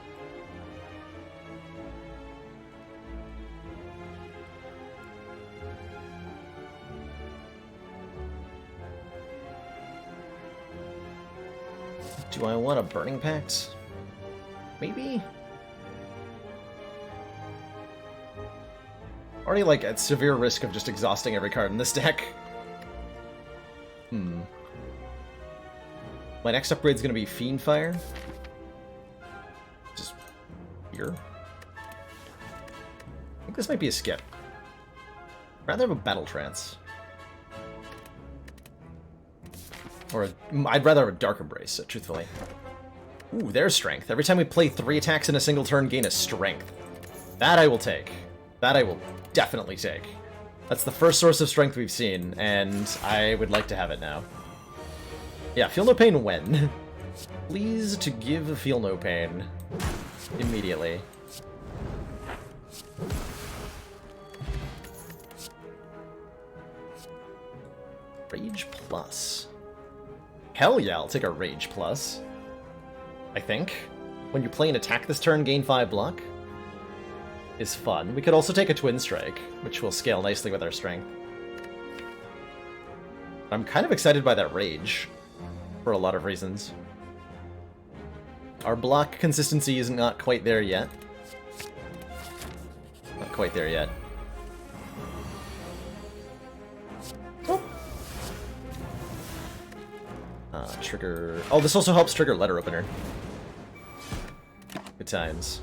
Do I want a Burning Pact? Maybe? Already, like, at severe risk of just exhausting every card in this deck. My next upgrade's gonna be Fiendfire. Just here. I think this might be a skip. I'd rather have a Battle Trance. Or I'd rather have a Dark Embrace, truthfully. Ooh, there's Strength. Every time we play 3 attacks in a single turn, gain a Strength. That I will take. That I will definitely take. That's the first source of strength we've seen, and I would like to have it now. Yeah, Feel No Pain when? Please to give Feel No Pain immediately. Rage Plus. Hell yeah, I'll take a Rage Plus. I think. When you play an attack this turn, gain 5 block. Is fun. We could also take a Twin Strike, which will scale nicely with our strength. I'm kind of excited by that Rage, for a lot of reasons. Our block consistency is not quite there yet. Not quite there yet. Oh. Trigger... Oh, this also helps trigger Letter Opener. Good times.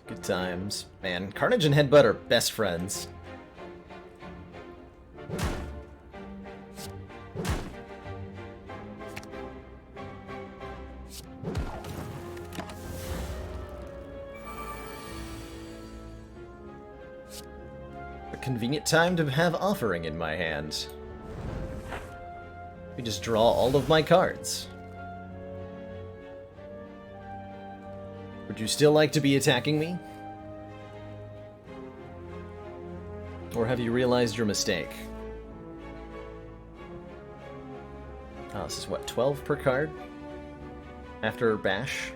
Good times. Man, Carnage and Headbutt are best friends. A convenient time to have Offering in my hand. We just draw all of my cards. Would you still like to be attacking me? Or have you realized your mistake? Oh, this is what, 12 per card? After Bash?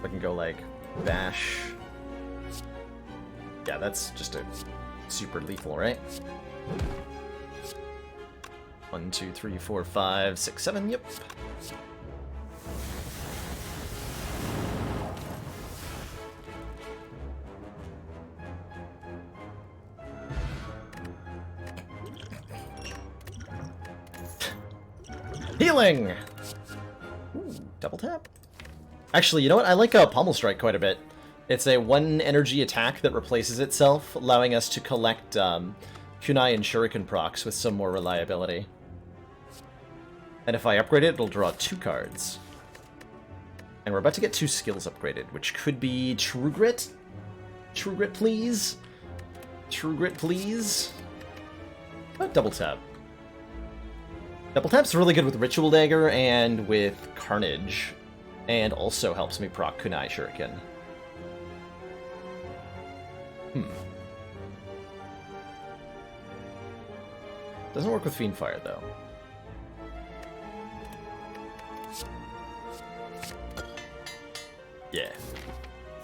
I can go like Bash. Yeah, that's just a super lethal, right? 1, 2, 3, 4, 5, 6, 7, yep. Healing! Ooh, double tap? Actually, you know what? I like Pommel Strike quite a bit. It's a 1 energy attack that replaces itself, allowing us to collect Kunai and Shuriken procs with some more reliability. And if I upgrade it, it'll draw 2 cards. And we're about to get 2 skills upgraded, which could be True Grit? True Grit, please? True Grit, please? Oh, double tap. Double tap's really good with Ritual Dagger and with Carnage, and also helps me proc Kunai Shuriken. Doesn't work with Fiendfire, though. Yeah.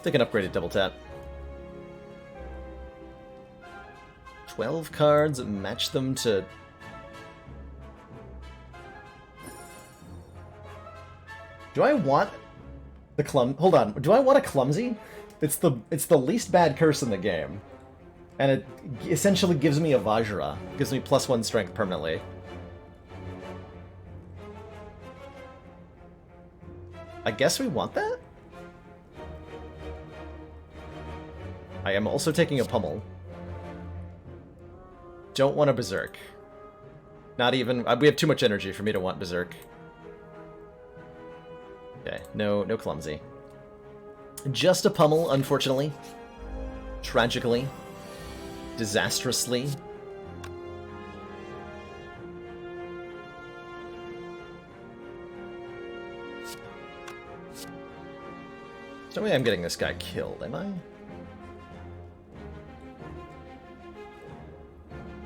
Take an upgraded double tap. 12 cards, match them to... Do I want the Hold on. Do I want a Clumsy? It's the least bad curse in the game. And it essentially gives me a Vajra. Gives me +1 strength permanently. I guess we want that? I am also taking a pummel. Don't want a berserk. Not even... we have too much energy for me to want berserk. Okay, no clumsy. Just a pummel, unfortunately. Tragically. Disastrously. No way I'm getting this guy killed, am I?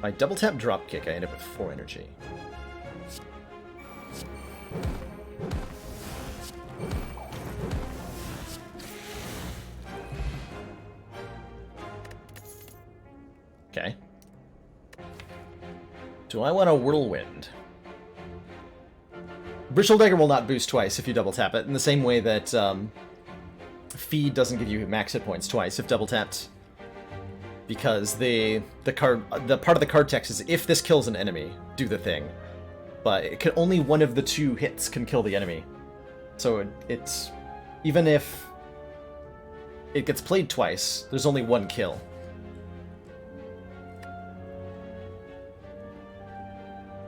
By double tap drop kick, I end up with 4 energy. Okay. Do I want a whirlwind? Brittle Dagger will not boost twice if you double tap it, in the same way that Feed doesn't give you max hit points twice if double tapped. Because the part of the card text is if this kills an enemy, do the thing. But only one of the 2 hits can kill the enemy. So it's even if it gets played twice, there's only 1 kill.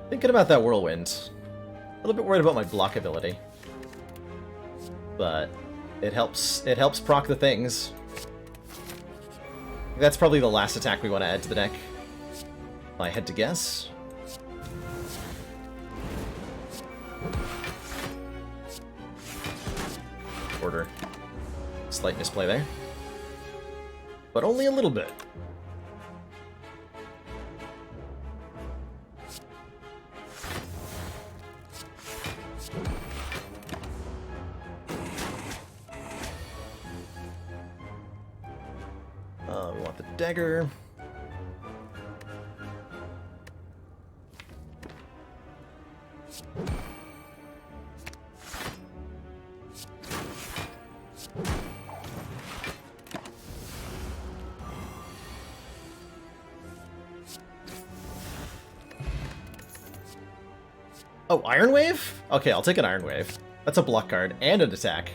Thinking about that whirlwind. A little bit worried about my block ability. But it helps proc the things. That's probably the last attack we want to add to the deck. If I had to guess. Order. Slight misplay there. But only a little bit. We want the dagger. Oh, Iron Wave? Okay, I'll take an Iron Wave. That's a block card and an attack.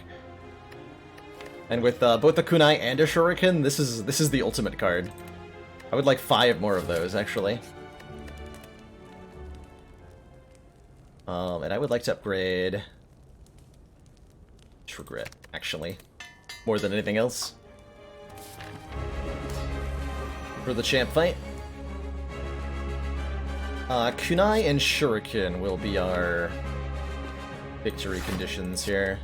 And with both a Kunai and a Shuriken, this is the ultimate card. I would like 5 more of those, actually. And I would like to upgrade Regret, actually, more than anything else. For the champ fight. Kunai and Shuriken will be our victory conditions here.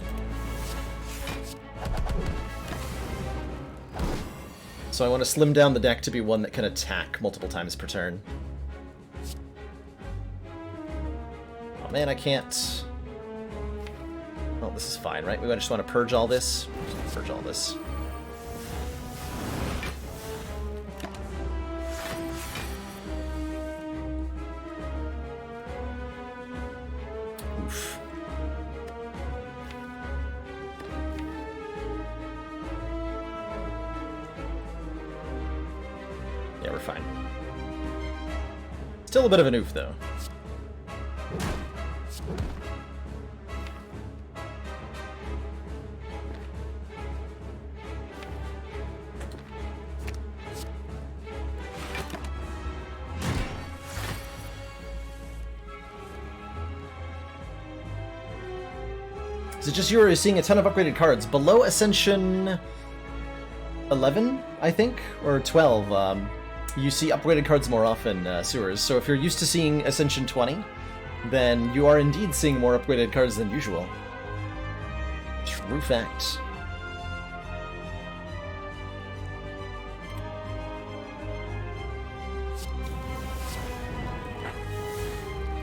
So I want to slim down the deck to be one that can attack multiple times per turn. Oh man, I can't... Oh, this is fine, right? We just want to purge all this. Purge all this. Oof. Yeah, we're fine. Still a bit of an oof, though. Is it just you're seeing a ton of upgraded cards? Below Ascension 11, I think? Or 12, you see upgraded cards more often, Sewers. So if you're used to seeing Ascension 20, then you are indeed seeing more upgraded cards than usual. True fact.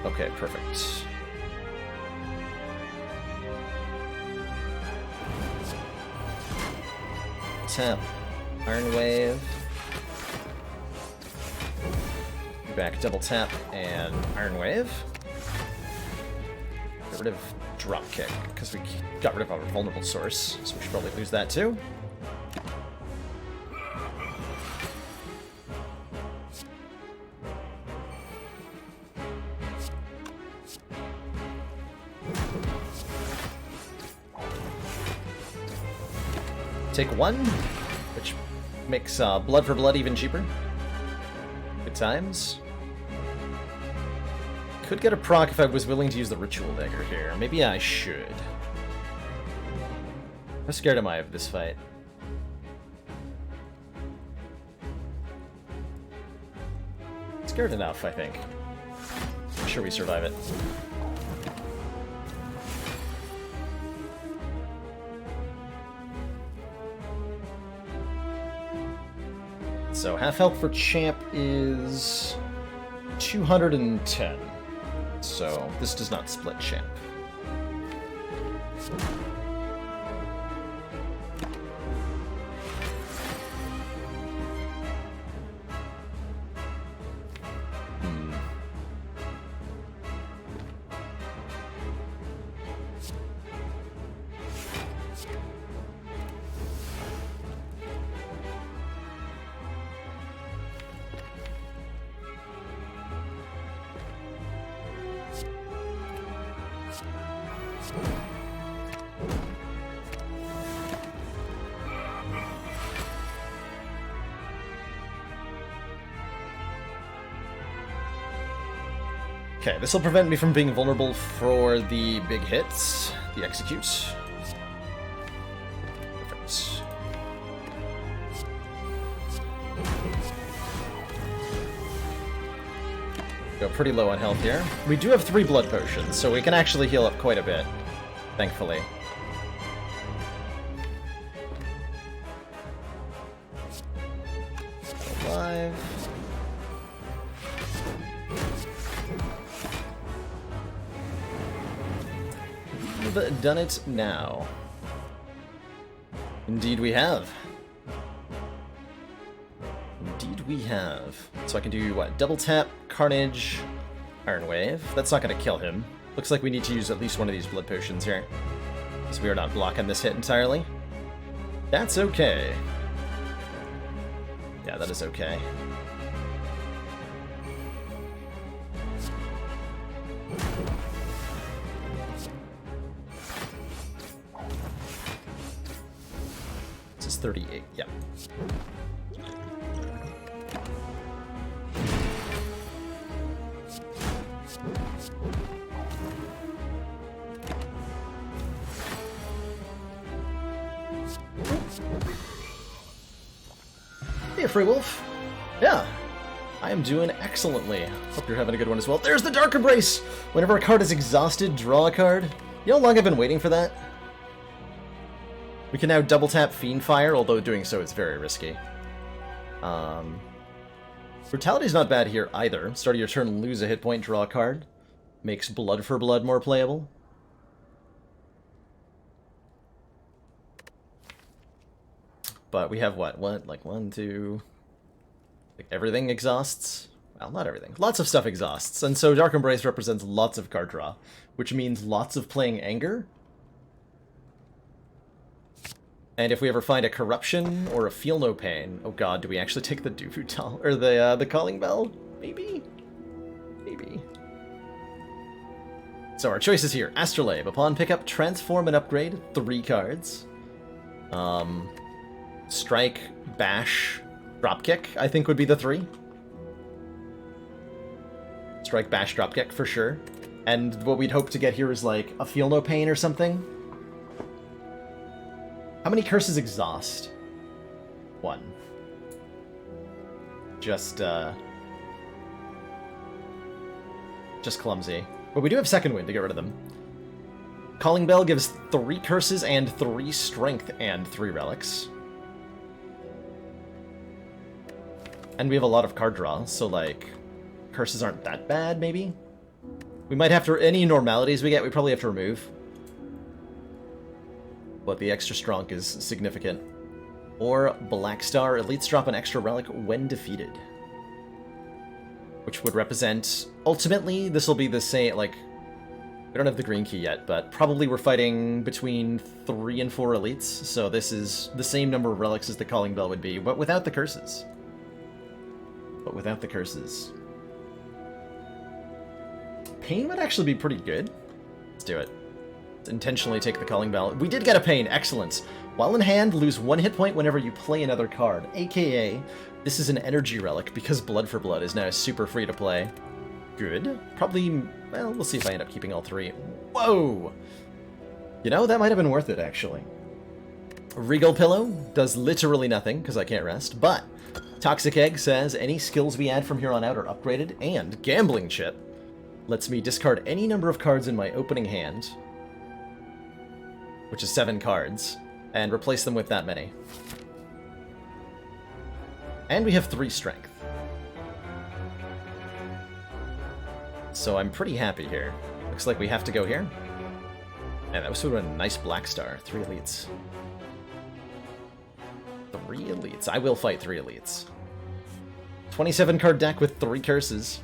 Okay, perfect. Tap, Iron Wave, back, double tap, and Iron Wave. Get rid of Drop Kick, because we got rid of our vulnerable source, so we should probably lose that too. Take 1, which Makes blood for blood even cheaper. Good times. Could get a proc if I was willing to use the ritual dagger here. Maybe I should. How scared am I of this fight? Scared enough, I think. I'm sure we survive it. So half health for champ is 210. So this does not split champ. Okay, this will prevent me from being vulnerable for the big hits, the executes. Perfect. Go pretty low on health here. We do have 3 blood potions, so we can actually heal up quite a bit, thankfully. Alive. We've done it now. Indeed we have. Indeed we have. So I can do, what, double tap, Carnage, Iron Wave. That's not going to kill him. Looks like we need to use at least one of these blood potions here. Because we are not blocking this hit entirely. That's okay. Yeah, that is okay. This is 38, yeah. Hey, Free Wolf. Yeah, I am doing excellently. Hope you're having a good one as well. There's the Dark Embrace! Whenever a card is exhausted, draw a card. You know how long I've been waiting for that? We can now double tap Fiendfire, although doing so is very risky. Brutality's not bad here either. Start of your turn, lose a hit point, draw a card. Makes Blood for Blood more playable. But we have what? Like 1, 2... Like everything exhausts? Well, not everything. Lots of stuff exhausts, and so Dark Embrace represents lots of card draw, which means lots of playing Anger. And if we ever find a Corruption or a Feel No Pain, oh god, do we actually take the Duvutal or the Calling Bell? Maybe? Maybe. So our choices here. Astrolabe. Upon pickup, transform and upgrade 3 cards. Strike, Bash, Dropkick, I think would be the 3. Strike, Bash, Dropkick for sure. And what we'd hope to get here is like a Feel No Pain or something. How many curses exhaust? 1. Just clumsy. But we do have Second Wind to get rid of them. Calling Bell gives 3 curses and 3 strength and 3 relics. And we have a lot of card draw, so like curses aren't that bad, maybe? We might have to, any normalities we get, we probably have to remove. But the extra strong is significant. Or Black Star, elites drop an extra relic when defeated. Which would represent, ultimately, this will be the same, like, we don't have the green key yet, but probably we're fighting between 3 and 4 elites, so this is the same number of relics as the Calling Bell would be, but without the curses. But without the curses. Pain would actually be pretty good. Let's do it. Intentionally take the Calling Bell. We did get a Pain, excellent. While in hand, lose 1 hit point whenever you play another card, aka this is an energy relic because Blood for Blood is now super free to play. Good. Probably, well, we'll see if I end up keeping all 3. Whoa! You know, that might have been worth it, actually. Regal Pillow does literally nothing, because I can't rest, but Toxic Egg says any skills we add from here on out are upgraded, and Gambling Chip lets me discard any number of cards in my opening hand, which is 7 cards, and replace them with that many. And we have 3 strength. So I'm pretty happy here. Looks like we have to go here. Yeah, that was sort of a nice black star. 3 elites. 3 elites. I will fight 3 elites. 27 card deck with 3 curses.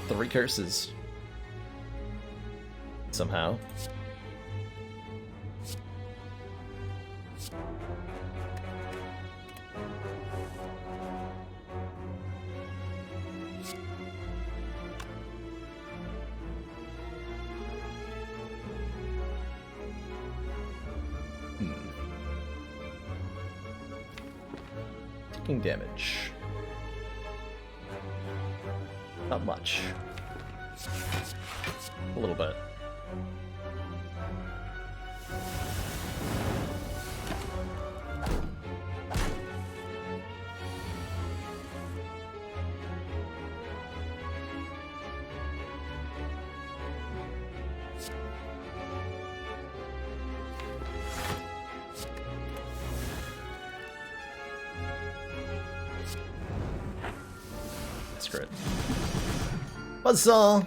3 curses. Somehow. Taking damage. Not much. A little bit. Buzzsaw!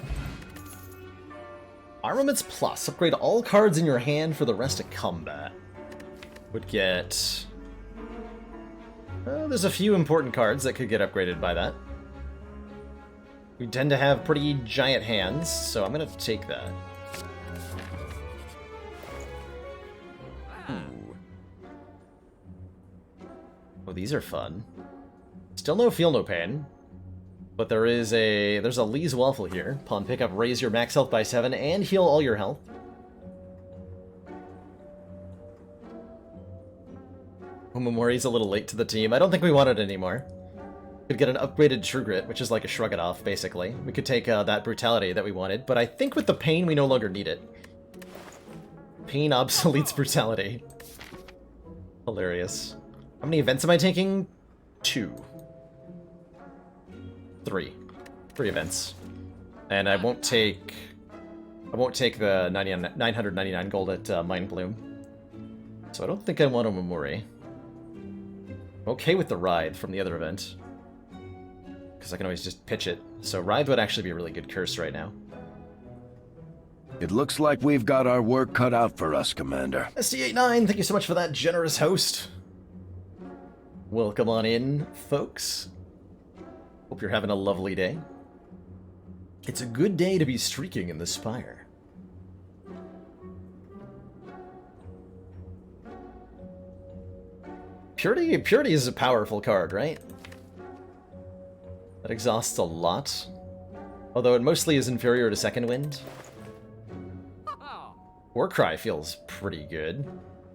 Armaments Plus. Upgrade all cards in your hand for the rest of combat. Would get... there's a few important cards that could get upgraded by that. We tend to have pretty giant hands, so I'm gonna take that. Ooh. Oh, these are fun. Still no Feel No Pain. But there's a Lee's Waffle here. Upon pickup, raise your max health by 7 and heal all your health. Omamori's a little late to the team. I don't think we want it anymore. Could get an upgraded True Grit, which is like a Shrug It Off, basically. We could take that Brutality that we wanted, but I think with the Pain, we no longer need it. Pain obsoletes Brutality. Hilarious. How many events am I taking? 2. 3 events, and I won't take the 999 gold at Mind Bloom, so I don't think I want Omamori. I'm okay with the Writhe from the other event, because I can always just pitch it, so Writhe would actually be a really good curse right now. It looks like we've got our work cut out for us, Commander. SD89, thank you so much for that generous host. Welcome on in, folks. Hope you're having a lovely day. It's a good day to be streaking in the Spire. Purity is a powerful card, right? That exhausts a lot. Although it mostly is inferior to Second Wind. Warcry feels pretty good.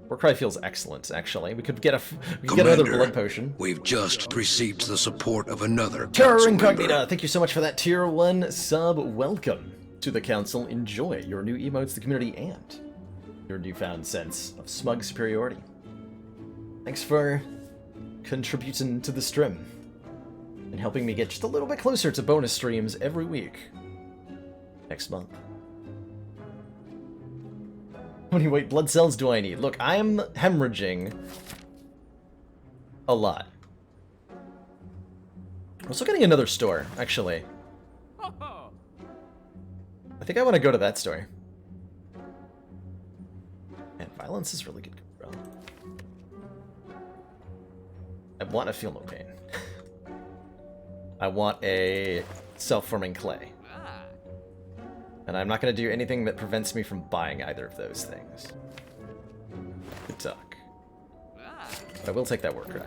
Warcry feels excellent, actually. We could get another blood potion. We've just received the support of another Terror council Incognita, member. thank you so much for that tier 1 sub. Welcome to the council. Enjoy your new emotes, the community, and your newfound sense of smug superiority. Thanks for contributing to the stream and helping me get just a little bit closer to bonus streams every week next month. How many white blood cells do I need? Look, I'm hemorrhaging a lot. I'm also getting another store, actually. I think I want to go to that store. And violence is really good, bro. I want to feel no pain. I want a self-forming clay. And I'm not going to do anything that prevents me from buying either of those things. Good talk. But I will take that Warcry.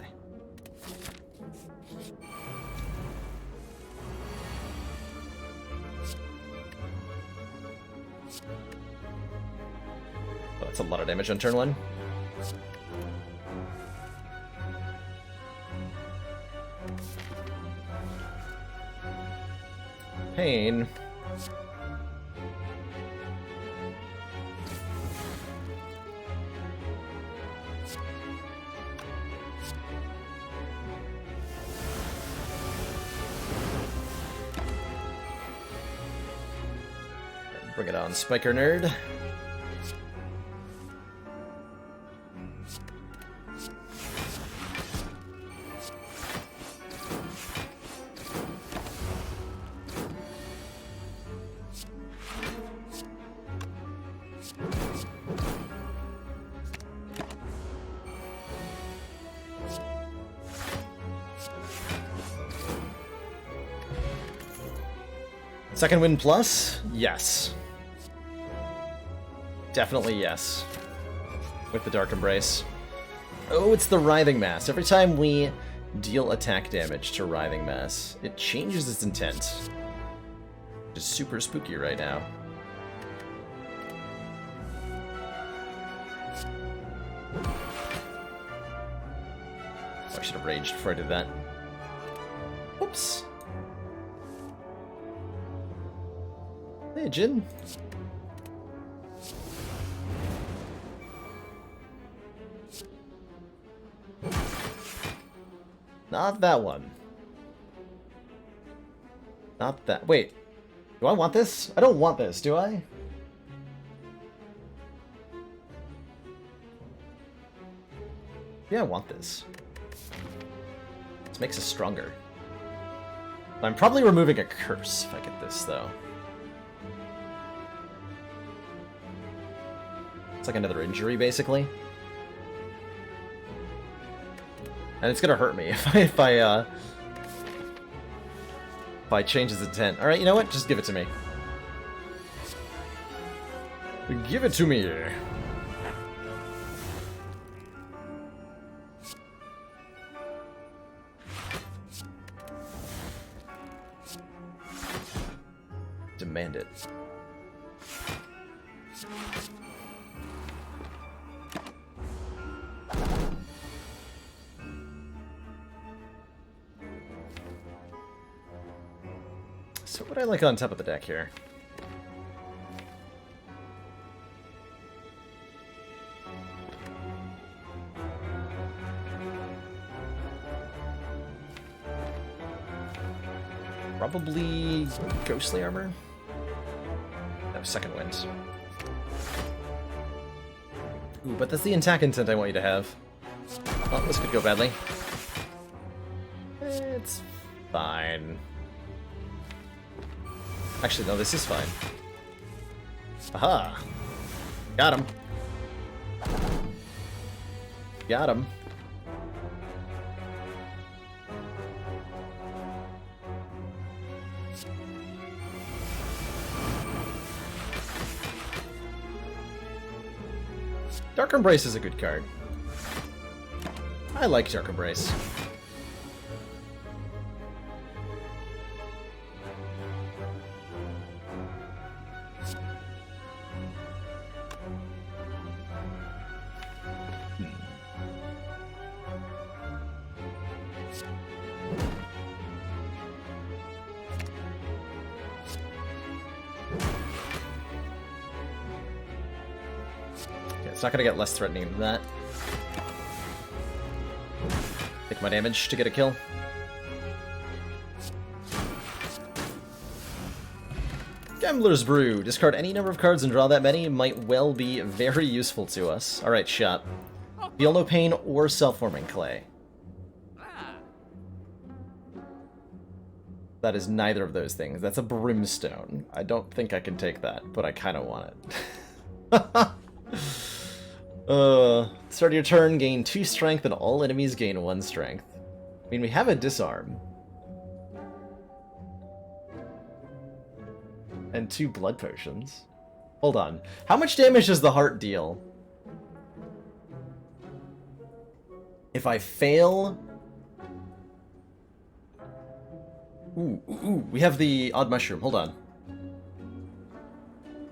Oh, That's a lot of damage on turn 1. Pain. Bring it on, Spiker Nerd. Second win plus? Yes. Definitely yes. With the Dark Embrace. Oh, it's the Writhing Mass. Every time we deal attack damage to Writhing Mass, it changes its intent. Which is super spooky right now. Oh, I should have raged before I did that. Whoops. Hey, Jin. Not that one. Not that. Wait. Do I want this? I don't want this, do I? Yeah, I want this. This makes us stronger. I'm probably removing a curse if I get this, though. It's like another injury, basically. And it's gonna hurt me if I change his intent. Alright, you know what? Just give it to me. Give it to me. Demand it. So what do I like on top of the deck here? Probably Ghostly Armor? No, Second Wind. Ooh, but that's the attack intent I want you to have. Oh, this could go badly. It's fine. Actually, no, this is fine. Aha! Got him. Got him. Dark Embrace is a good card. I like Dark Embrace. It's not gonna get less threatening than that. Take my damage to get a kill. Gambler's Brew. Discard any number of cards and draw that many might well be very useful to us. Alright, shot. Feel no pain or self-forming clay. That is neither of those things. That's a brimstone. I don't think I can take that, but I kind of want it. Start your turn, gain 2 strength, and all enemies gain 1 strength. I mean, we have a disarm. And 2 blood potions. Hold on. How much damage does the heart deal? If I fail... Ooh, we have the odd mushroom. Hold on.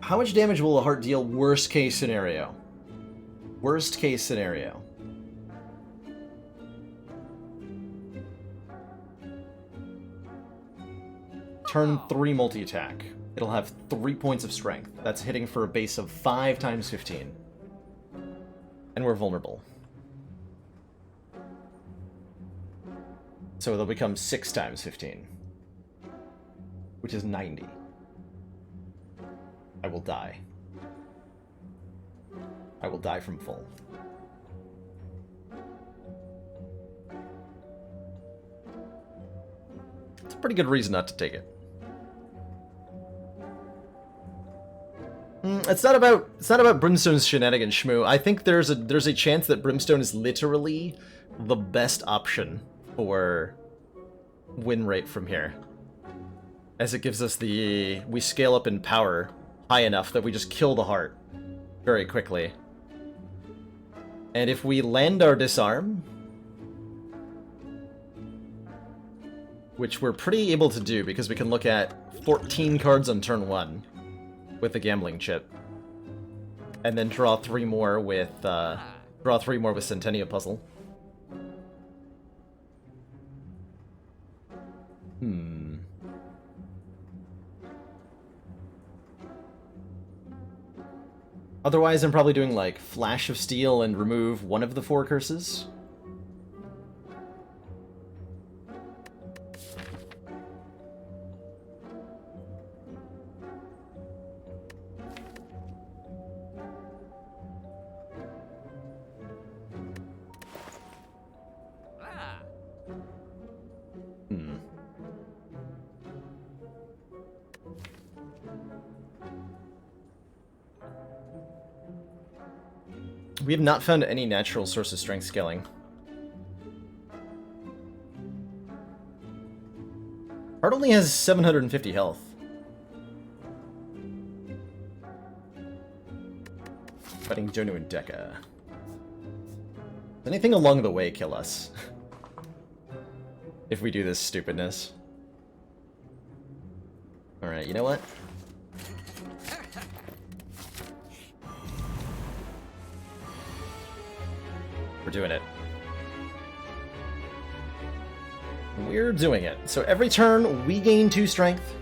How much damage will a heart deal worst case scenario? Worst case scenario. Turn 3 multi-attack. It'll have 3 points of strength. That's hitting for a base of 5 times 15. And we're vulnerable. So they'll become 6 times 15. Which is 90. I will die. I will die from full. It's a pretty good reason not to take it. It's not about Brimstone's shenanigan shmoo. I think there's a chance that Brimstone is literally the best option for win rate from here. As it gives us we scale up in power high enough that we just kill the heart very quickly. And if we land our disarm, which we're pretty able to do because we can look at 14 cards on turn 1 with the gambling chip, and then draw 3 more with Centennial Puzzle. Otherwise, I'm probably doing like Flash of Steel and remove one of the 4 curses. We have not found any natural source of strength scaling. Heart only has 750 health. Fighting Jonu and Dekka. Does anything along the way kill us? If we do this stupidness. Alright, you know what? We're doing it. We're doing it. So every turn, we gain 2 strength,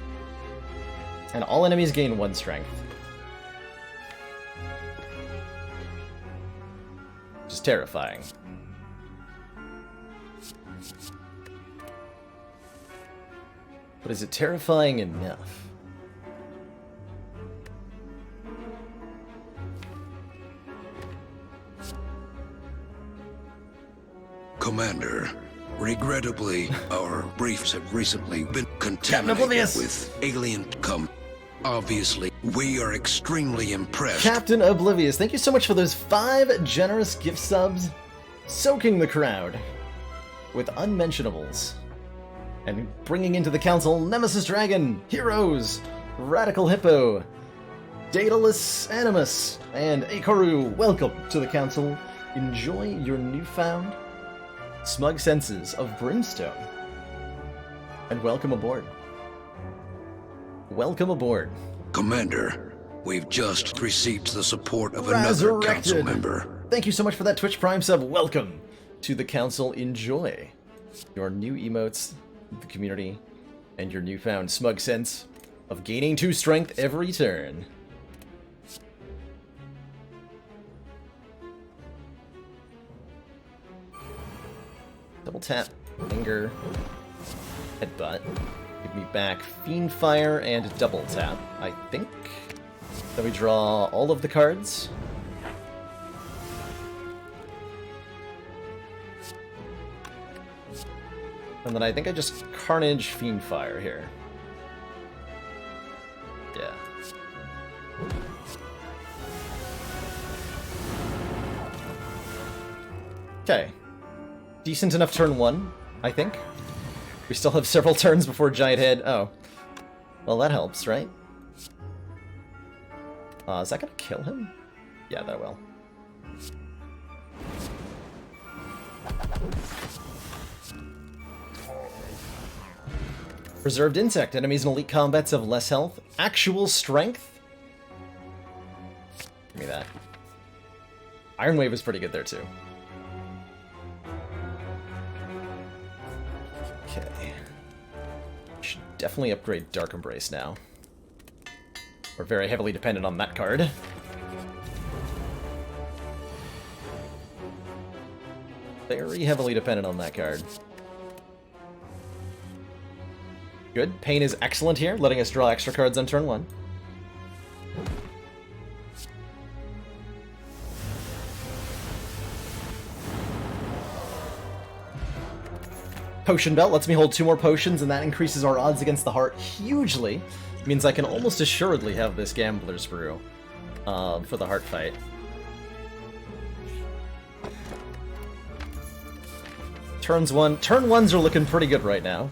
and all enemies gain 1 strength. Which is terrifying. But is it terrifying enough? Commander, regrettably, our briefs have recently been contaminated with alien Obviously, we are extremely impressed. Captain Oblivious, thank you so much for those 5 generous gift subs, soaking the crowd with unmentionables. And bringing into the council Nemesis Dragon, Heroes, Radical Hippo, Daedalus Animus, and Akaru. Welcome to the council. Enjoy your newfound smug senses of Brimstone. And welcome aboard. Welcome aboard. Commander, we've just received the support of another council member. Thank you so much for that Twitch Prime sub. Welcome to the council. Enjoy your new emotes, the community, and your newfound smug sense of gaining 2 strength every turn. Double tap, finger, headbutt. Give me back Fiendfire and double tap, I think. Then we draw all of the cards. And then I think I just Carnage Fiendfire here. Yeah. Okay. Decent enough turn 1, I think. We still have several turns before Giant Head. Oh. Well, that helps, right? Is that gonna kill him? Yeah, that will. Preserved Insect. Enemies in elite combats have less health. Actual strength? Give me that. Iron Wave is pretty good there, too. Okay. Should definitely upgrade Dark Embrace now. We're very heavily dependent on that card. Very heavily dependent on that card. Good. Pain is excellent here, letting us draw extra cards on turn 1. Potion Belt lets me hold 2 more potions, and that increases our odds against the heart hugely. It means I can almost assuredly have this Gambler's Brew for the heart fight. Turn 1s are looking pretty good right now.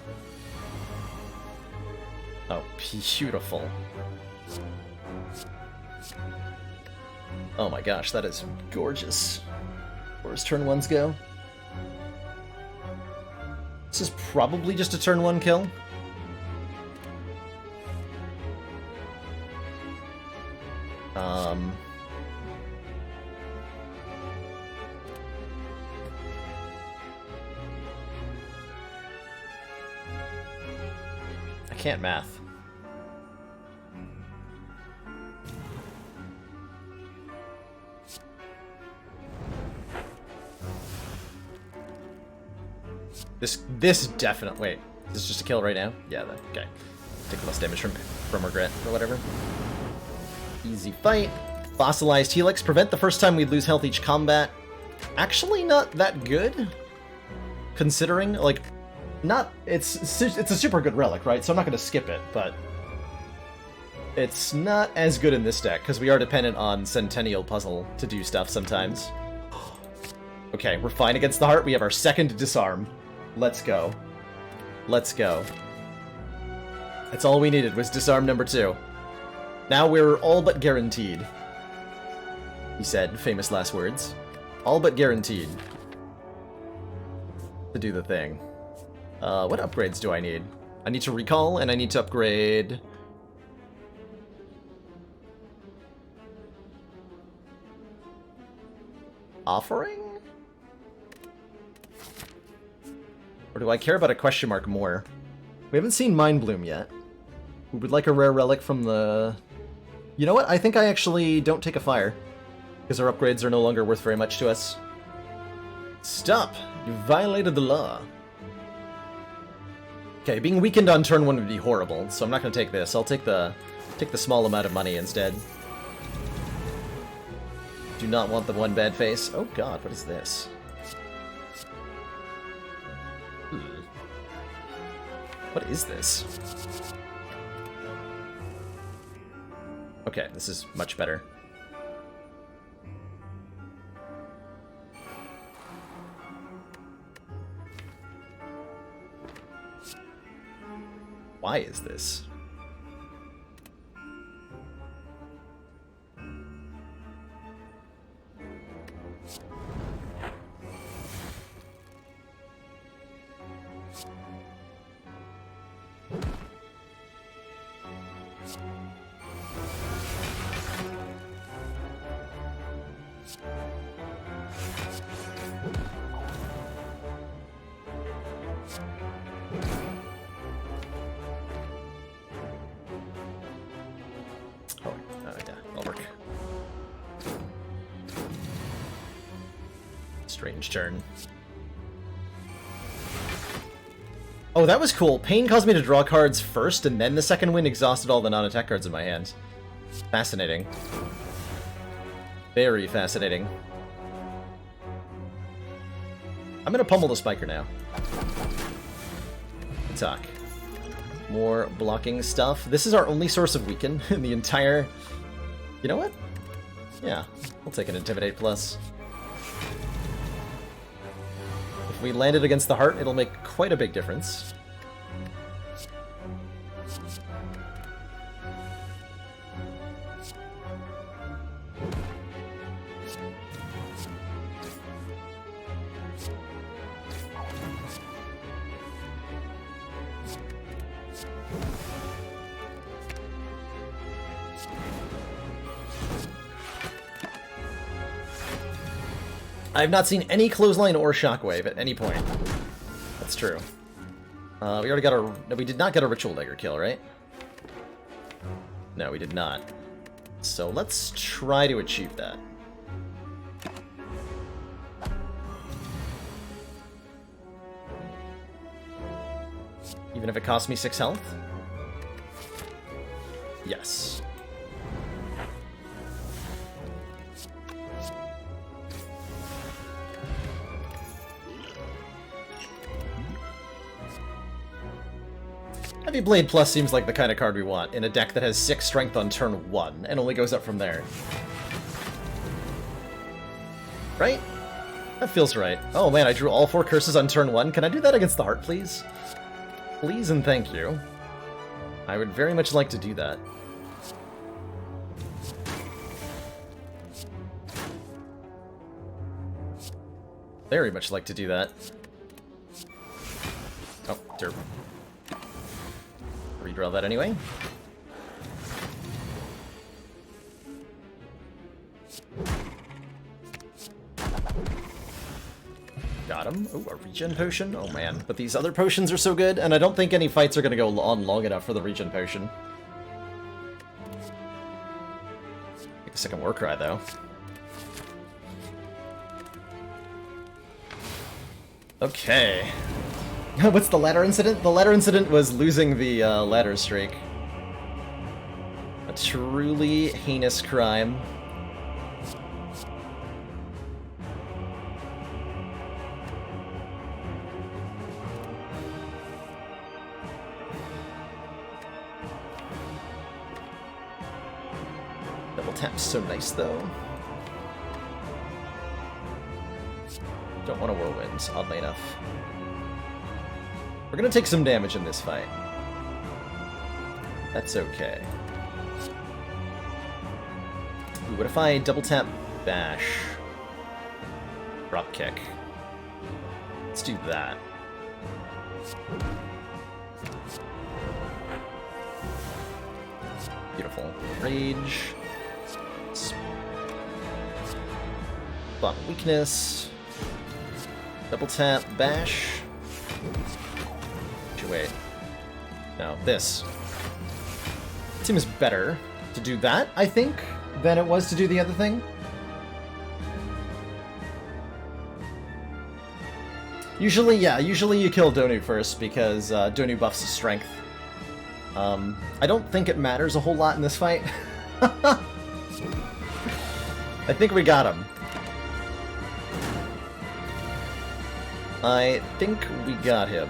Oh, beautiful. Oh my gosh, that is gorgeous. Where's turn 1s go? This is probably just a turn 1 kill. I can't math. This definitely... Wait, is this just a kill right now? Yeah, then, okay. Take less damage from regret or whatever. Easy fight. Fossilized Helix. Prevent the first time we'd lose health each combat. Actually not that good. Considering, like, not... It's a super good relic, right? So I'm not going to skip it, but... It's not as good in this deck, because we are dependent on Centennial Puzzle to do stuff sometimes. Okay, we're fine against the heart. We have our second disarm. Let's go. Let's go. That's all we needed was disarm number 2. Now we're all but guaranteed. He said, famous last words. All but guaranteed. To do the thing. What upgrades do I need? I need to recall, and I need to upgrade... Offering? Or do I care about a question mark more? We haven't seen Mind Bloom yet. We would like a rare relic from the... You know what? I think I actually don't take a fire. Because our upgrades are no longer worth very much to us. Stop! You violated the law. Okay, being weakened on turn 1 would be horrible, so I'm not going to take this. I'll take the small amount of money instead. Do not want the one bad face. Oh god, what is this? What is this? Okay, this is much better. Why is this? Strange turn. Oh, that was cool. Pain caused me to draw cards first, and then the second wind exhausted all the non-attack cards in my hand. Fascinating. Very fascinating. I'm gonna pummel the spiker now. Attack. More blocking stuff. This is our only source of weaken in the entire... You know what? Yeah, I'll take an Intimidate Plus. If we land it against the heart, it'll make quite a big difference. I've not seen any clothesline or shockwave at any point. That's true. We already got a... No, we did not get a ritual dagger kill, right? No, we did not. So let's try to achieve that. Even if it costs me 6 health? Yes. Heavy Blade Plus seems like the kind of card we want in a deck that has 6 strength on turn 1 and only goes up from there. Right? That feels right. Oh man, I drew all 4 curses on turn 1. Can I do that against the heart, please? Please and thank you. I would very much like to do that. Very much like to do that. Oh, derp. Redraw that anyway. Got him. Oh, a regen potion? Oh man. But these other potions are so good, and I don't think any fights are going to go on long enough for the regen potion. Take a second Warcry, though. Okay. What's the ladder incident? The ladder incident was losing the ladder streak. A truly heinous crime. Double tap's so nice, though. Don't want a whirlwind, oddly enough. We're gonna take some damage in this fight. That's okay. Ooh, what if I double tap bash? Drop kick. Let's do that. Beautiful. Rage. Spot weakness. Double tap bash. Wait. No, this. It seems better to do that, I think, than it was to do the other thing. Usually, yeah, usually you kill Donu first because Donu buffs his strength. I don't think it matters a whole lot in this fight. I think we got him. I think we got him.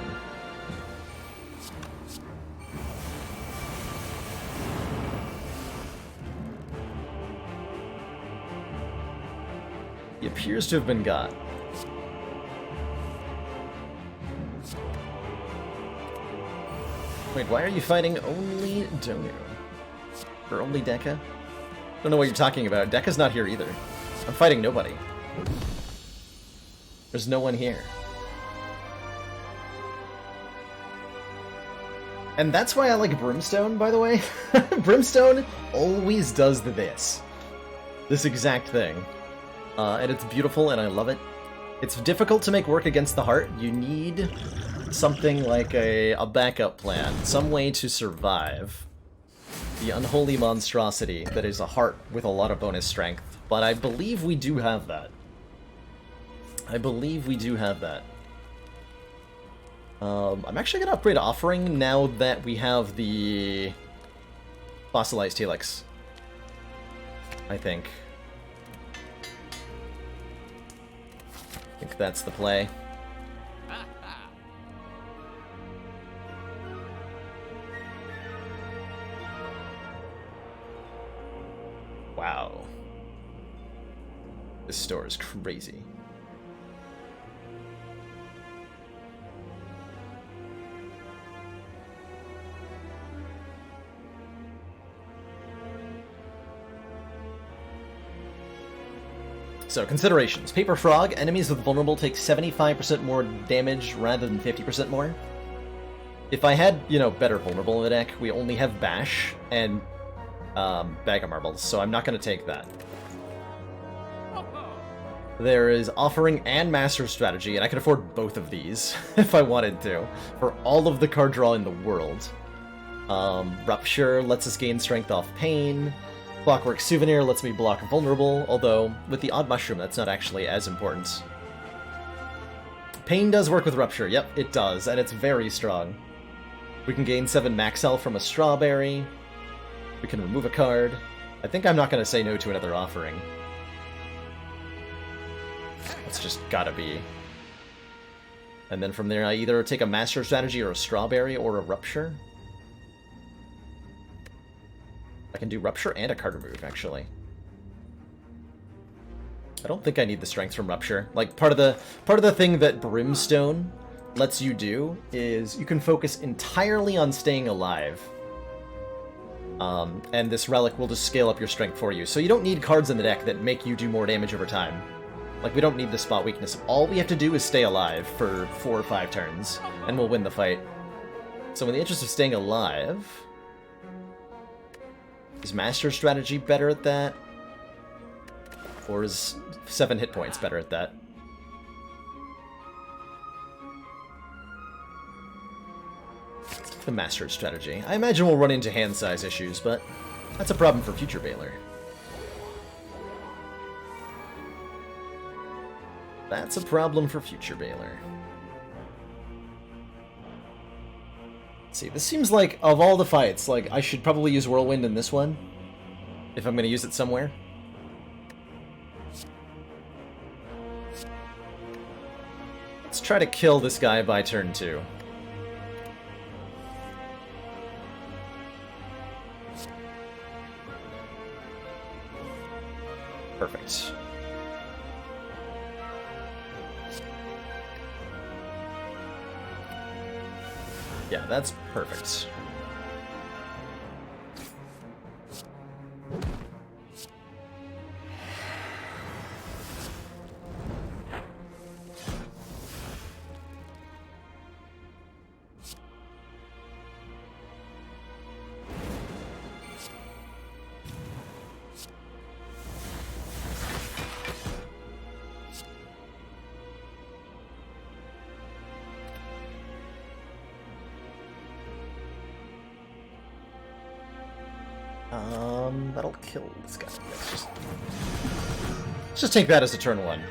He appears to have been got. Wait, why are you fighting only Donu? Or only Dekka? Don't know what you're talking about. Dekka's not here either. I'm fighting nobody. There's no one here. And that's why I like Brimstone, by the way. Brimstone always does this exact thing. And it's beautiful, and I love it. It's difficult to make work against the heart. You need something like a backup plan, some way to survive the unholy monstrosity that is a heart with a lot of bonus strength. But I believe we do have that. I'm actually going to upgrade Offering now that we have the Fossilized Helix. I think that's the play. Wow. This store is crazy. So, considerations. Paper Frog, enemies with Vulnerable take 75% more damage rather than 50% more. If I had, better Vulnerable in the deck, we only have Bash and Bag of Marbles, so I'm not going to take that. There is Offering and Master Strategy, and I can afford both of these if I wanted to, for all of the card draw in the world. Rupture lets us gain strength off pain. Clockwork Souvenir lets me block vulnerable, although with the Odd Mushroom that's not actually as important. Pain does work with Rupture, yep, it does, and it's very strong. We can gain 7 max health from a Strawberry. We can remove a card. I think I'm not going to say no to another Offering. That's just gotta be. And then from there I either take a Master Strategy or a Strawberry or a Rupture. I can do Rupture and a card remove, actually. I don't think I need the strength from Rupture. Like, part of the thing that Brimstone lets you do is you can focus entirely on staying alive. And this relic will just scale up your strength for you. So you don't need cards in the deck that make you do more damage over time. Like, we don't need the spot weakness. All we have to do is stay alive for 4 or 5 turns, and we'll win the fight. So in the interest of staying alive... Is Master Strategy better at that? Or is 7 hit points better at that? The Master Strategy. I imagine we'll run into hand size issues, but that's a problem for future Baylor. That's a problem for future Baylor. Let's see, this seems like, of all the fights, like, I should probably use Whirlwind in this one. If I'm going to use it somewhere. Let's try to kill this guy by turn 2. Perfect. Yeah, that's perfect. That'll kill this guy. Let's just take that as a turn 1.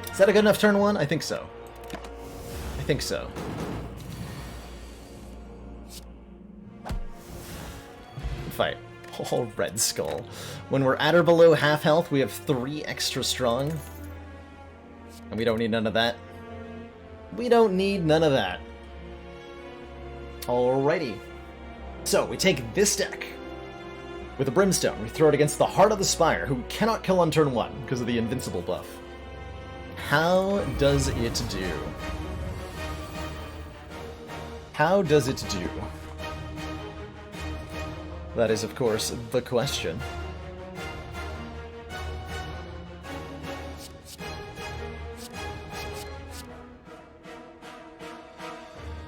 Is that a good enough turn 1? I think so. I think so. Fight. Oh, Red Skull. When we're at or below half health, we have 3 extra strong. And we don't need none of that. We don't need none of that. Alrighty. So, we take this deck. With a Brimstone, we throw it against the Heart of the Spire, who cannot kill on turn 1 because of the Invincible buff. How does it do? How does it do? That is, of course, the question.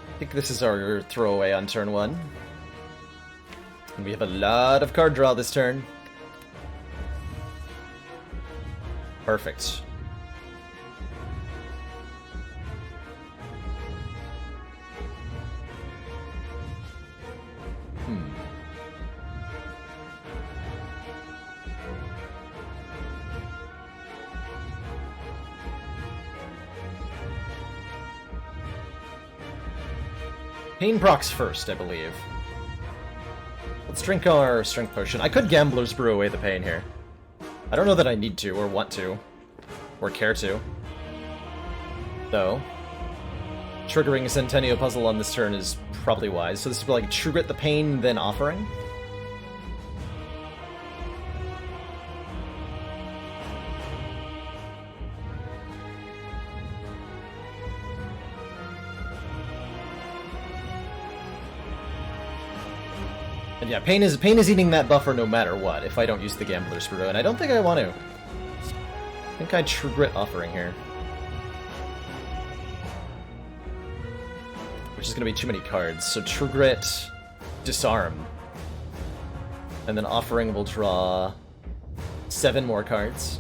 I think this is our throwaway on turn 1. And we have a lot of card draw this turn. Perfect. Pain procs first, I believe. Let's drink our strength potion. I could Gambler's Brew away the pain here. I don't know that I need to, or want to, or care to. Though, triggering a Centennial Puzzle on this turn is probably wise. So this is like True Grit the Pain, then Offering. And yeah, pain is eating that buffer no matter what, if I don't use the Gambler's Brew, and I don't think I want to. I think I True Grit Offering here. Which is going to be too many cards, so True Grit, Disarm. And then Offering will draw 7 more cards.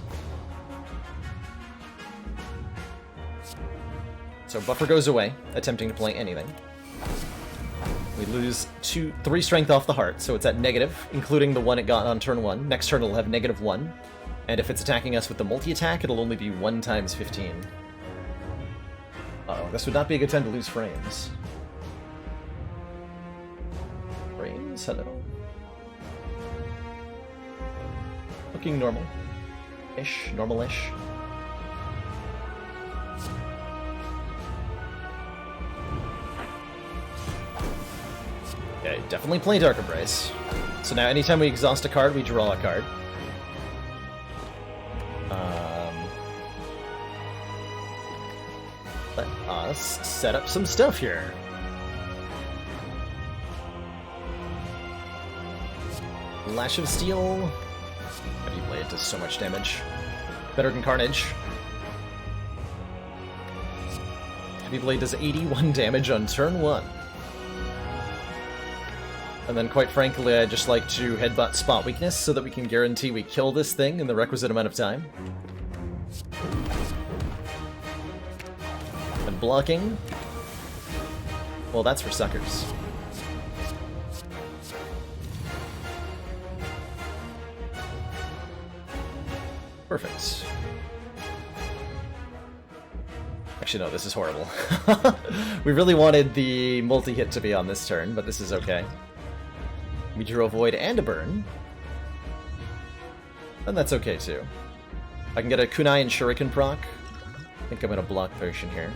So buffer goes away, attempting to play anything. We lose 3 strength off the heart, so it's at negative, including the one it got on turn 1. Next turn it'll have -1. And if it's attacking us with the multi-attack, it'll only be 1 times 15. Uh-oh, this would not be a good time to lose frames. Frames? Hello. Looking normal-ish, normal-ish. Okay, definitely play Dark Embrace. So now anytime we exhaust a card, we draw a card. Let us set up some stuff here. Lash of Steel. Heavy Blade does so much damage. Better than Carnage. Heavy Blade does 81 damage on turn 1. And then, quite frankly, I just like to headbutt Spot Weakness so that we can guarantee we kill this thing in the requisite amount of time. And blocking. Well, that's for suckers. Perfect. Actually, no, this is horrible. We really wanted the multi-hit to be on this turn, but this is okay. We drew a Void and a Burn. And that's okay, too. I can get a Kunai and Shuriken proc. I think I'm going to block potion here.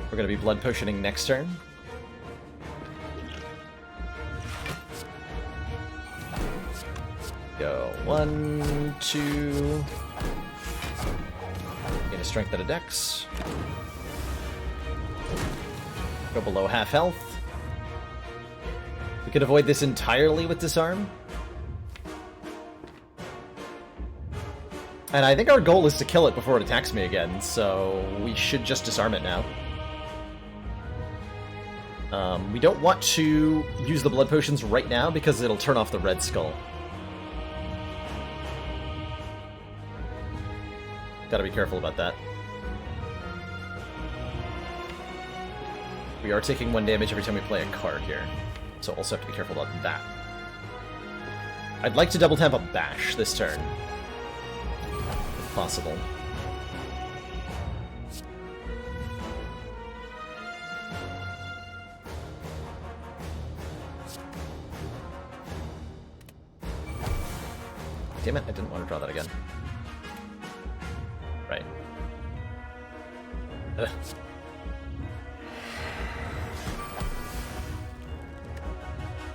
We're going to be blood potioning next turn. Go 1, 2. Gain a strength and a dex. Go below half health. We could avoid this entirely with Disarm. And I think our goal is to kill it before it attacks me again, so we should just disarm it now. We don't want to use the blood potions right now because it'll turn off the red skull. Gotta be careful about that. We are taking 1 damage every time we play a card here, so also have to be careful about that. I'd like to double tap a bash this turn, if possible. Damn it, I didn't want to draw that again. Right. Ugh.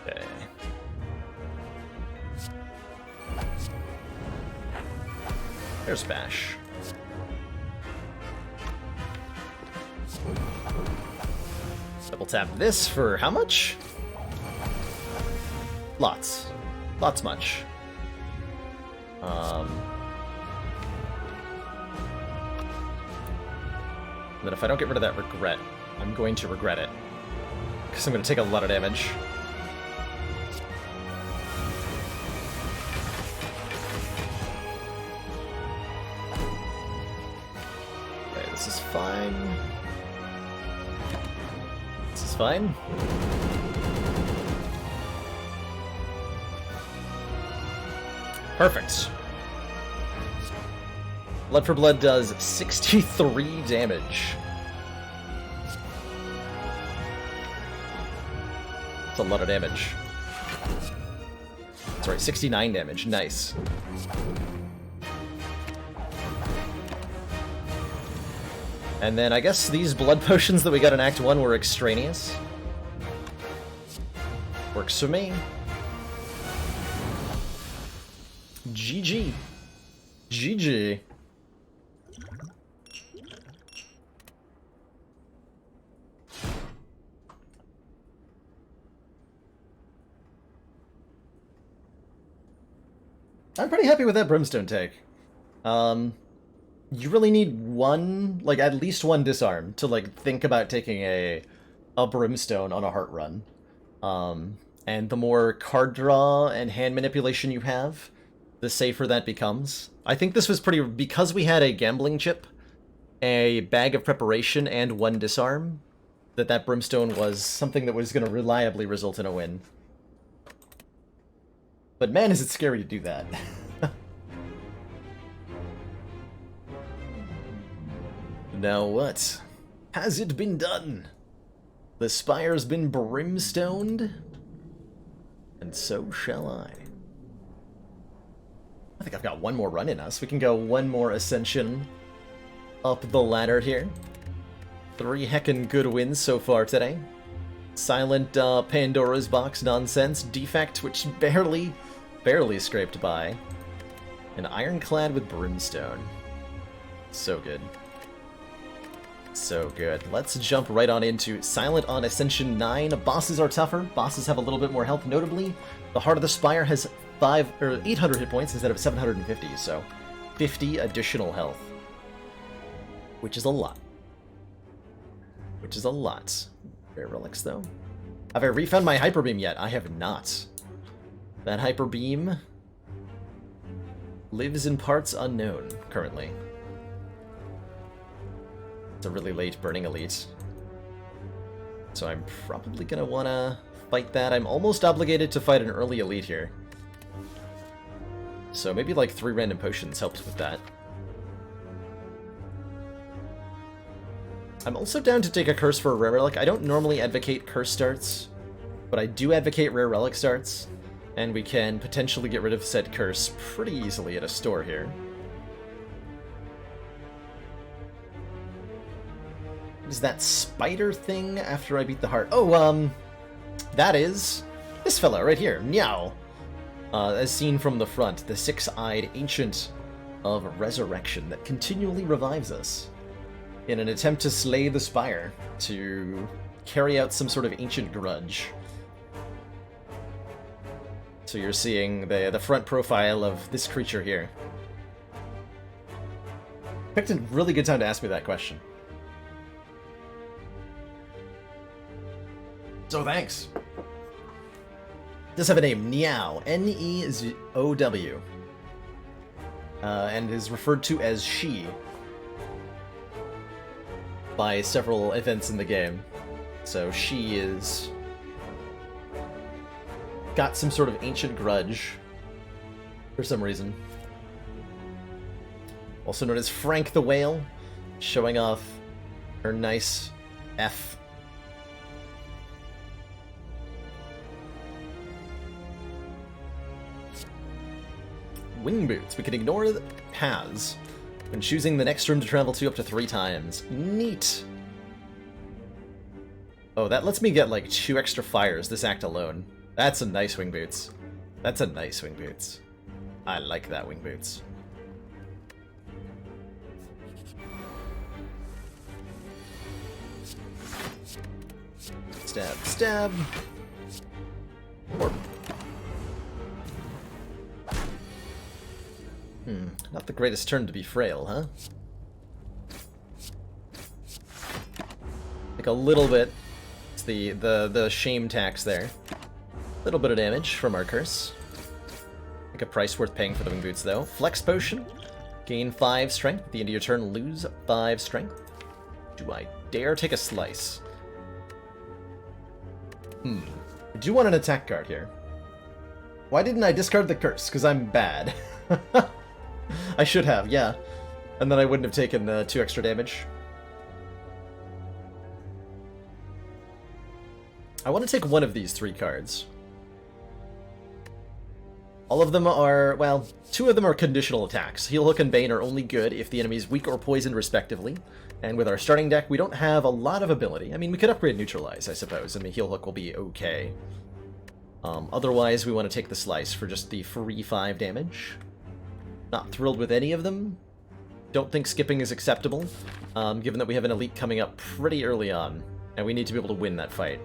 Okay. There's Bash. Double tap this for how much? Lots. Lots much. Then if I don't get rid of that regret, I'm going to regret it. Because I'm going to take a lot of damage. Okay, this is fine. This is fine. Perfect. Blood for Blood does 63 damage. That's a lot of damage. That's right, 69 damage. Nice. And then I guess these blood potions that we got in Act 1 were extraneous. Works for me. GG. GG. I'm pretty happy with that Brimstone take. You really need one, like, at least one disarm to, like, think about taking a Brimstone on a heart run. And the more card draw and hand manipulation you have, the safer that becomes. I think this was pretty... Because we had a gambling chip, a bag of preparation and 1 disarm, that brimstone was something that was going to reliably result in a win. But man, is it scary to do that. Now what? Has it been done? The Spire's been brimstoned? And so shall I. I think I've got 1 more run in us. We can go 1 more ascension up the ladder here. 3 heckin' good wins so far today. Silent Pandora's box nonsense. Defect, which barely scraped by. An ironclad with brimstone. So good. So good. Let's jump right on into Silent on Ascension 9. Bosses are tougher. Bosses have a little bit more health. Notably, the Heart of the Spire has 800 hit points instead of 750, so 50 additional health. Which is a lot. Which is a lot. Rare relics, though. Have I refound my Hyper Beam yet? I have not. That Hyper Beam lives in parts unknown, currently. It's a really late Burning Elite. So I'm probably gonna wanna fight that. I'm almost obligated to fight an early Elite here. So maybe like 3 random potions helps with that. I'm also down to take a curse for a rare relic. I don't normally advocate curse starts, but I do advocate rare relic starts, and we can potentially get rid of said curse pretty easily at a store here. What is that spider thing after I beat the heart? Oh, that is this fella right here, Meow. As seen from the front, the 6-eyed ancient of resurrection that continually revives us in an attempt to slay the Spire, to carry out some sort of ancient grudge. So you're seeing the front profile of this creature here. Picked a really good time to ask me that question. So thanks. Does have a name, Neow, N-E-O-W, and is referred to as she by several events in the game. So she is got some sort of ancient grudge for some reason. Also known as Frank the Whale, showing off her nice F. Wing boots. We can ignore the paths when choosing the next room to travel to up to 3 times. Neat. Oh, that lets me get like 2 extra fires this act alone. That's a nice wing boots. That's a nice wing boots. I like that wing boots. Stab, stab. Or not the greatest turn to be frail, huh? Like a little bit. It's the shame tax there. A little bit of damage from our curse. Like a price worth paying for the wing boots, though. Flex potion. Gain 5 strength. At the end of your turn, lose 5 strength. Do I dare take a slice? I do want an attack card here. Why didn't I discard the curse? Because I'm bad. I should have, yeah. And then I wouldn't have taken the 2 extra damage. I want to take one of these 3 cards. All of them are, well, 2 of them are conditional attacks. Heal, Hook, and Bane are only good if the enemy's weak or poisoned, respectively. And with our starting deck, we don't have a lot of ability. I mean, we could upgrade Neutralize, I suppose, and the Heal Hook will be okay. Otherwise, we want to take the Slice for just the free 5 damage. Not thrilled with any of them. Don't think skipping is acceptable, given that we have an elite coming up pretty early on, and we need to be able to win that fight.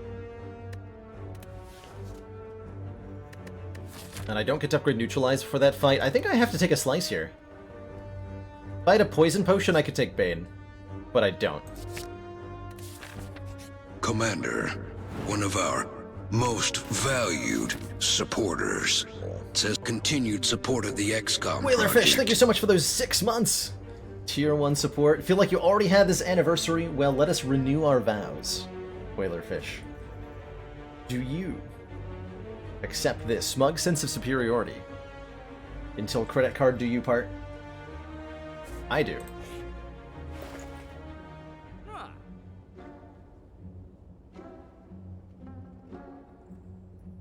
And I don't get to upgrade Neutralize for that fight. I think I have to take a Slice here. If I had a Poison Potion, I could take Bane, but I don't. Commander, one of our most valued supporters says continued support of the XCOM Whalerfish, project. thank you so much for those 6 months! Tier 1 support. Feel like you already had this anniversary? Well, let us renew our vows. Whalerfish. Do you accept this smug sense of superiority? Until credit card do you part? I do.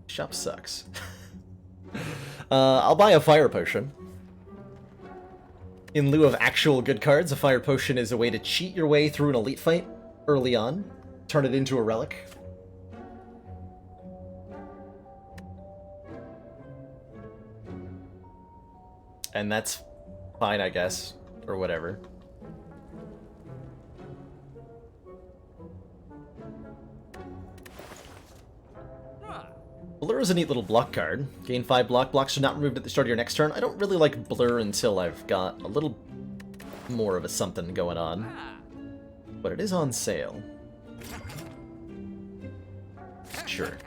Shop sucks. I'll buy a fire potion. In lieu of actual good cards, a fire potion is a way to cheat your way through an elite fight early on. Turn it into a relic. And that's fine, I guess. Or whatever. Blur is a neat little block card. Gain 5 block. Blocks are not removed at the start of your next turn. I don't really like Blur until I've got a little more of a something going on. But it is on sale. Sure.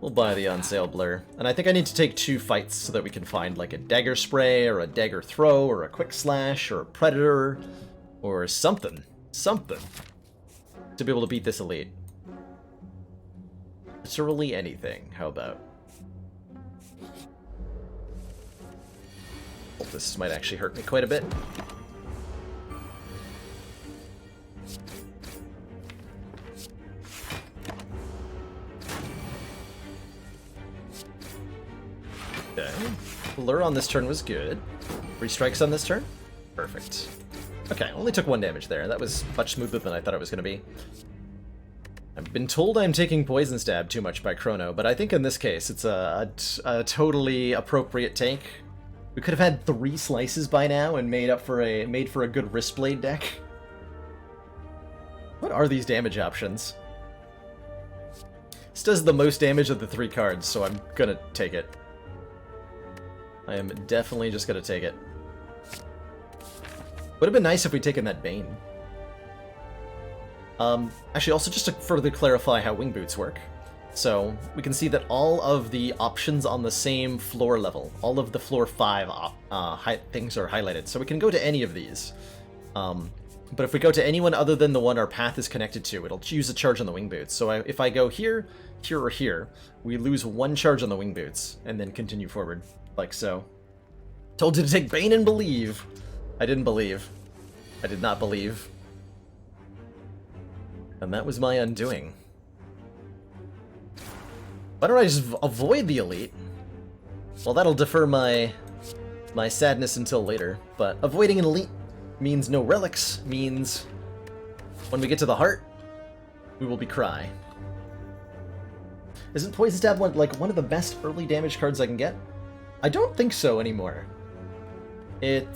We'll buy the on sale Blur. And I think I need to take 2 fights so that we can find like a dagger spray, or a dagger throw, or a quick slash, or a predator, or something. Something. To be able to beat this elite. Literally anything. How about? Oh, this might actually hurt me quite a bit. Okay. Blur on this turn was good. 3 strikes on this turn? Perfect. Okay, only took 1 damage there. That was much smoother than I thought it was going to be. I've been told I'm taking Poison Stab too much by Chrono, but I think in this case it's a totally appropriate take. We could have had 3 slices by now and made for a good Wristblade deck. What are these damage options? This does the most damage of the 3 cards, so I'm gonna take it. I am definitely just gonna take it. Would have been nice if we'd taken that Bane. Actually, also just to further clarify how Wing Boots work. So, we can see that all of the options on the same floor level, all of the floor 5 things are highlighted, so we can go to any of these. But if we go to anyone other than the one our path is connected to, it'll use a charge on the Wing Boots. So if I go here, here, or here, we lose 1 charge on the Wing Boots, and then continue forward, like so. Told you to take Bane and believe. I didn't believe. I did not believe. And that was my undoing. Why don't I just avoid the elite? Well, that'll defer my sadness until later, but avoiding an elite means no relics, means when we get to the heart, we will be cry. Isn't Poison Stab one of the best early damage cards I can get? I don't think so anymore. It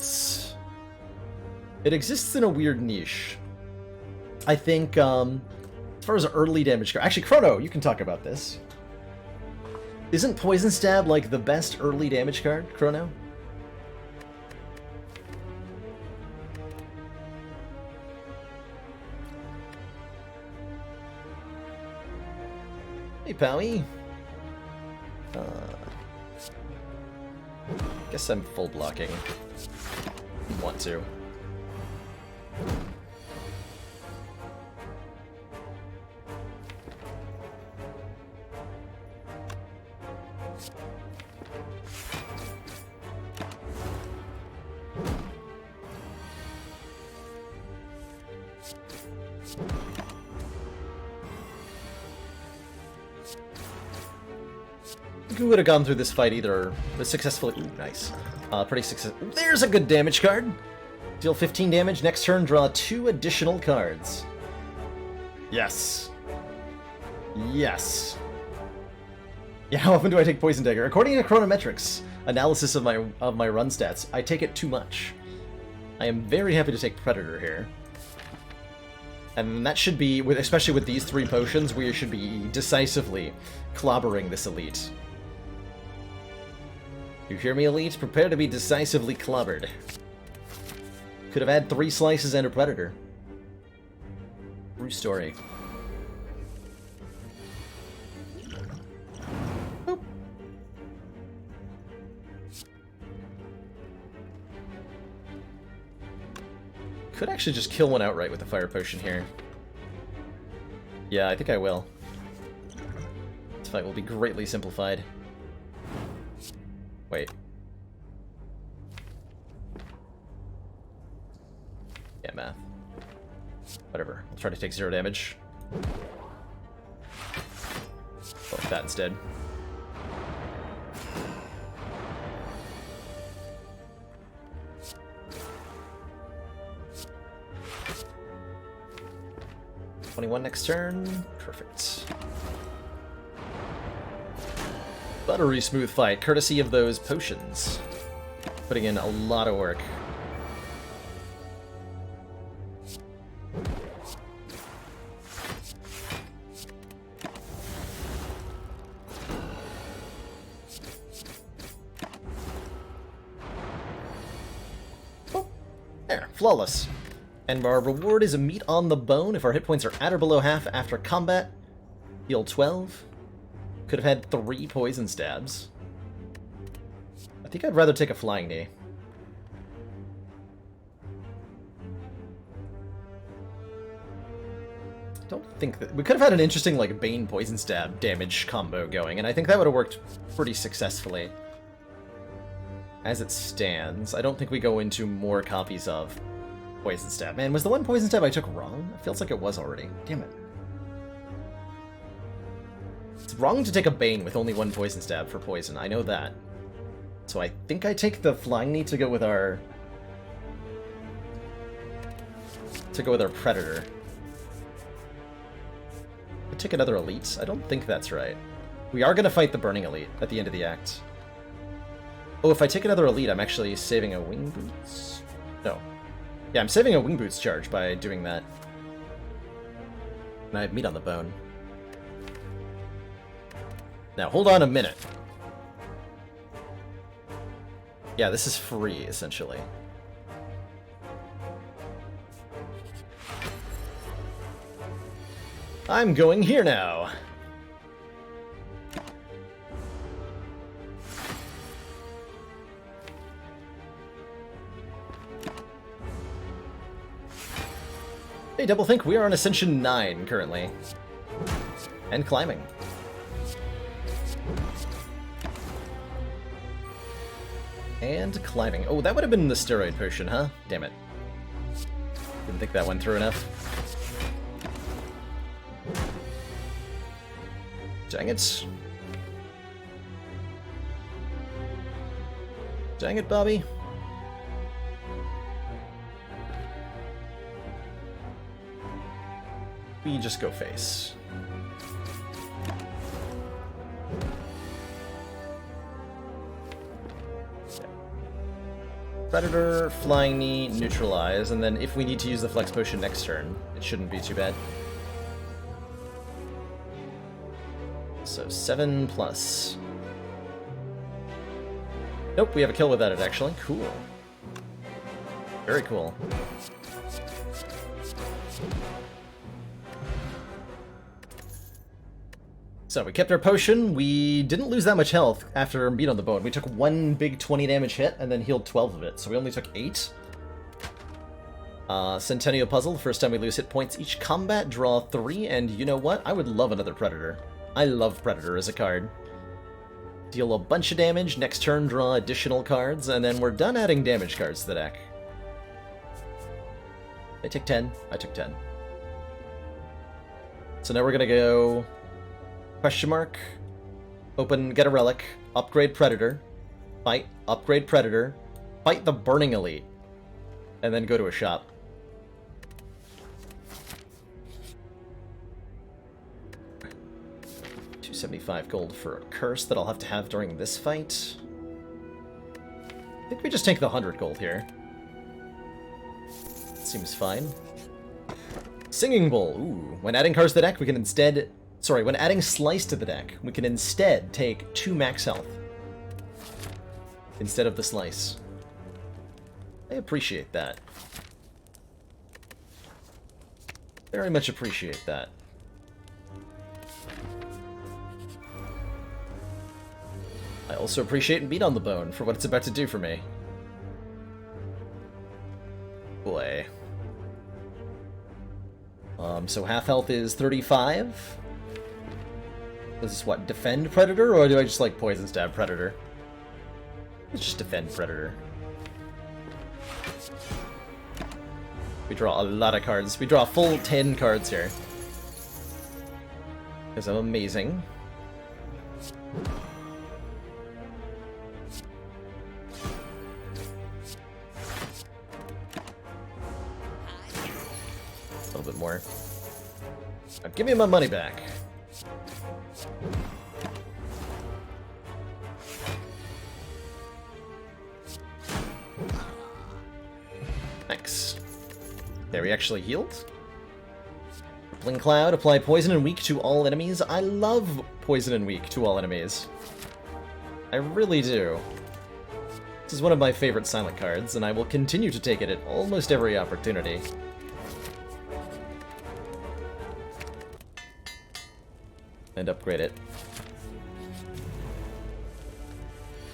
exists in a weird niche. I think, as far as early damage card... Actually, Chrono, you can talk about this. Isn't Poison Stab, like, the best early damage card, Chrono? Hey, Powie. Guess I'm full blocking. Want to. We would have gone through this fight either successfully. Ooh, nice. Pretty successful. There's a good damage card. Deal 15 damage. Next turn, draw 2 additional cards. Yes. Yes. Yeah, how often do I take Poison Dagger? According to Chronometrics analysis of my run stats, I take it too much. I am very happy to take Predator here. And that should be, especially with these 3 potions, we should be decisively clobbering this elite. You hear me, elite? Prepare to be decisively clobbered. Could have had 3 slices and a Predator. True story. Boop. Could actually just kill one outright with a fire potion here. Yeah, I think I will. This fight will be greatly simplified. Wait. Yeah, math. Whatever. I'll try to take 0 damage. Go with that instead. '21 next turn. Perfect. Buttery smooth fight, courtesy of those potions. Putting in a lot of work. Oh, there, flawless. And our reward is a meat on the bone if our hit points are at or below half after combat. Heal 12. Could have had 3 poison stabs. I think I'd rather take a flying knee. Don't think that... We could have had an interesting, like, Bane poison stab damage combo going, and I think that would have worked pretty successfully. As it stands, I don't think we go into more copies of Poison Stab. Man, was the one Poison Stab I took wrong? It feels like it was already. Damn it. It's wrong to take a Bane with only 1 Poison Stab for poison. I know that. So I think I take the Flying Knee to go with our... Predator. I take another Elite? I don't think that's right. We are going to fight the Burning Elite at the end of the act. Oh, if I take another Elite, I'm actually saving a Wing Boots? No. Yeah, I'm saving a Wing Boots charge by doing that. And I have meat on the bone. Now, hold on a minute. Yeah, this is free, essentially. I'm going here now. Hey, Doublethink, we are on Ascension 9 currently. And climbing. And climbing. Oh, that would have been the steroid potion, huh? Damn it. Didn't think that went through enough. Dang it. Dang it, Bobby. We just go face. Predator, Flying Knee, Neutralize, and then if we need to use the Flex Potion next turn, it shouldn't be too bad. So 7+. Nope, we have a kill without it, actually. Cool. Very cool. So we kept our potion. We didn't lose that much health after meat on the bone. We took 1 big 20 damage hit and then healed 12 of it, so we only took 8. Centennial Puzzle, the first time we lose hit points each combat, draw 3, and you know what? I would love another Predator. I love Predator as a card. Deal a bunch of damage, next turn draw additional cards, and then we're done adding damage cards to the deck. They take 10, I took 10. So now we're gonna go... Question mark, open, get a relic, upgrade Predator, fight, upgrade Predator, fight the Burning Elite, and then go to a shop. $275 gold for a curse that I'll have to have during this fight. I think we just take the 100 gold here. Seems fine. Singing Bowl. Ooh, when adding cards to the deck, we can instead... Sorry, when adding Slice to the deck, we can instead take 2 max health instead of the Slice. I appreciate that. Very much appreciate that. I also appreciate meat on the bone for what it's about to do for me. Boy. So half health is 35. This is what, defend Predator, or do I just like poison stab Predator? Let's just defend Predator. We draw a lot of cards. We draw a full 10 cards here. Because I'm amazing. A little bit more. Now give me my money back. Thanks. There, we actually healed. Rippling Cloud, apply poison and weak to all enemies. I love poison and weak to all enemies. I really do. This is one of my favorite silent cards, and I will continue to take it at almost every opportunity. And upgrade it.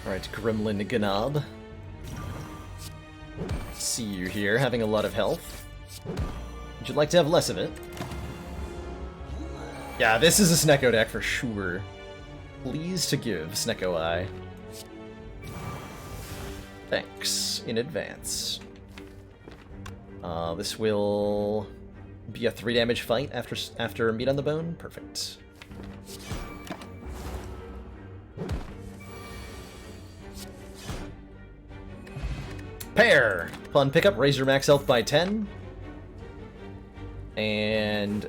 Alright, Gremlin Gnob. See you here, having a lot of health. Would you like to have less of it? Yeah, this is a Snecko deck for sure. Pleased to give, Snecko Eye. Thanks in advance. This will be a 3 damage fight after Meat on the Bone. Perfect. Pair! Upon pickup, raise your max health by 10. And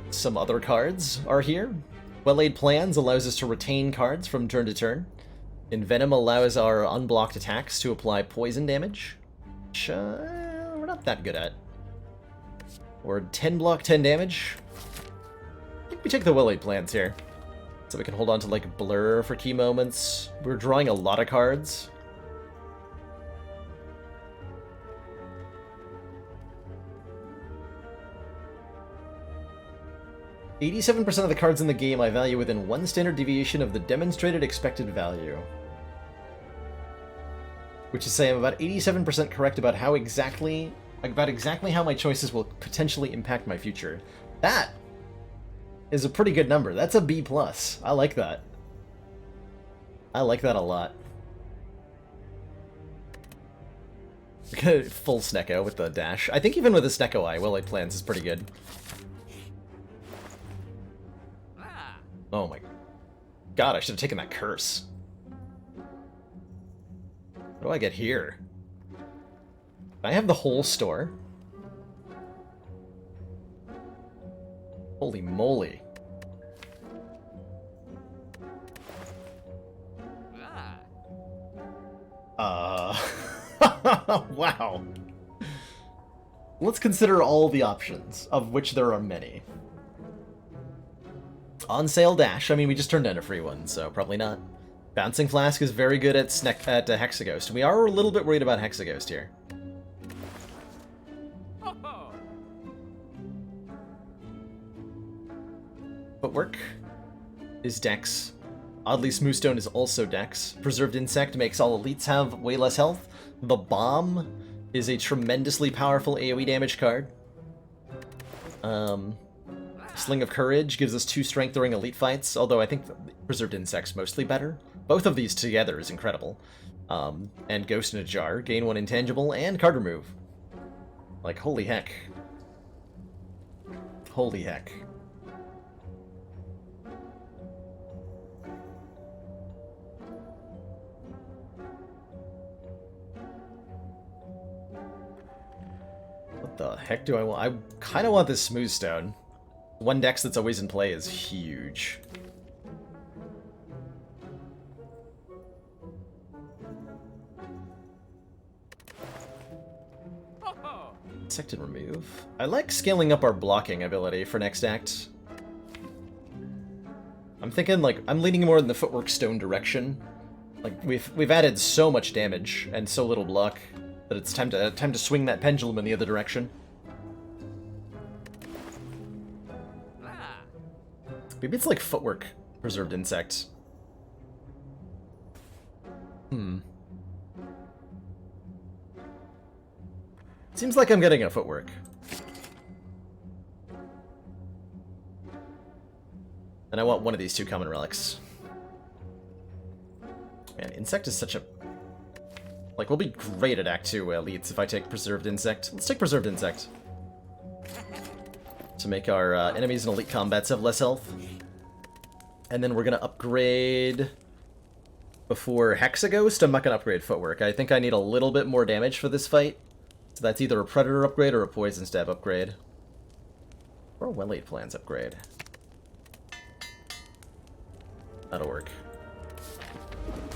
some other cards are here. Well-Laid Plans allows us to retain cards from turn to turn. Envenom allows our unblocked attacks to apply poison damage, which we're not that good at. Or 10 block, 10 damage. I think we take the Well-Laid Plans here. So we can hold on to, like, Blur for key moments. We're drawing a lot of cards. 87% of the cards in the game I value within 1 standard deviation of the demonstrated expected value. Which is saying I'm about 87% correct about how exactly how my choices will potentially impact my future. That is a pretty good number. That's a B+. I like that. I like that a lot. Full Snecko with the dash. I think even with a Snecko Eye, Well-Laid Plans is pretty good. Oh my god, I should have taken that curse. What do I get here? I have the whole store. Holy moly. Wow. Let's consider all the options, of which there are many. On sale dash. I mean, we just turned down a free one, so probably not. Bouncing Flask is very good at Hexaghost. We are a little bit worried about Hexaghost here. Footwork is Dex. Oddly, Smoothstone is also Dex. Preserved Insect makes all elites have way less health. The Bomb is a tremendously powerful AoE damage card. Sling of Courage gives us 2 strength during elite fights, although I think Preserved Insect's mostly better. Both of these together is incredible. And Ghost in a Jar, gain 1 intangible, and card remove. Like, holy heck. Holy heck. What the heck do I want? I kind of want this Smoothstone. 1 dex that's always in play is huge. Insect and remove. I like scaling up our blocking ability for next act. I'm thinking, like, I'm leaning more in the Footwork Stone direction. Like, we've added so much damage and so little block that it's time to swing that pendulum in the other direction. Maybe it's like Footwork, Preserved Insect. Seems like I'm getting a Footwork. And I want one of these 2 common relics. Man, Insect is such a... Like, we'll be great at Act 2 elites if I take Preserved Insect. Let's take Preserved Insect. To make our enemies in elite combats have less health. And then we're going to upgrade... Before Hexaghost, I'm not going to upgrade Footwork. I think I need a little bit more damage for this fight. So that's either a Predator upgrade or a Poison Stab upgrade. Or a Well-Laid Plans upgrade. That'll work.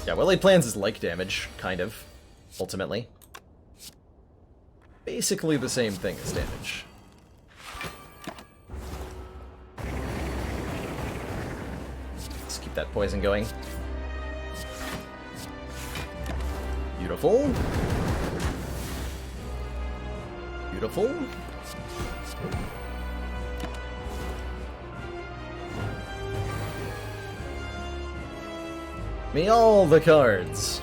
Yeah, Well-Laid Plans is like damage, kind of, ultimately. Basically the same thing as damage. Let's keep that poison going. Beautiful. Beautiful. Me all the cards.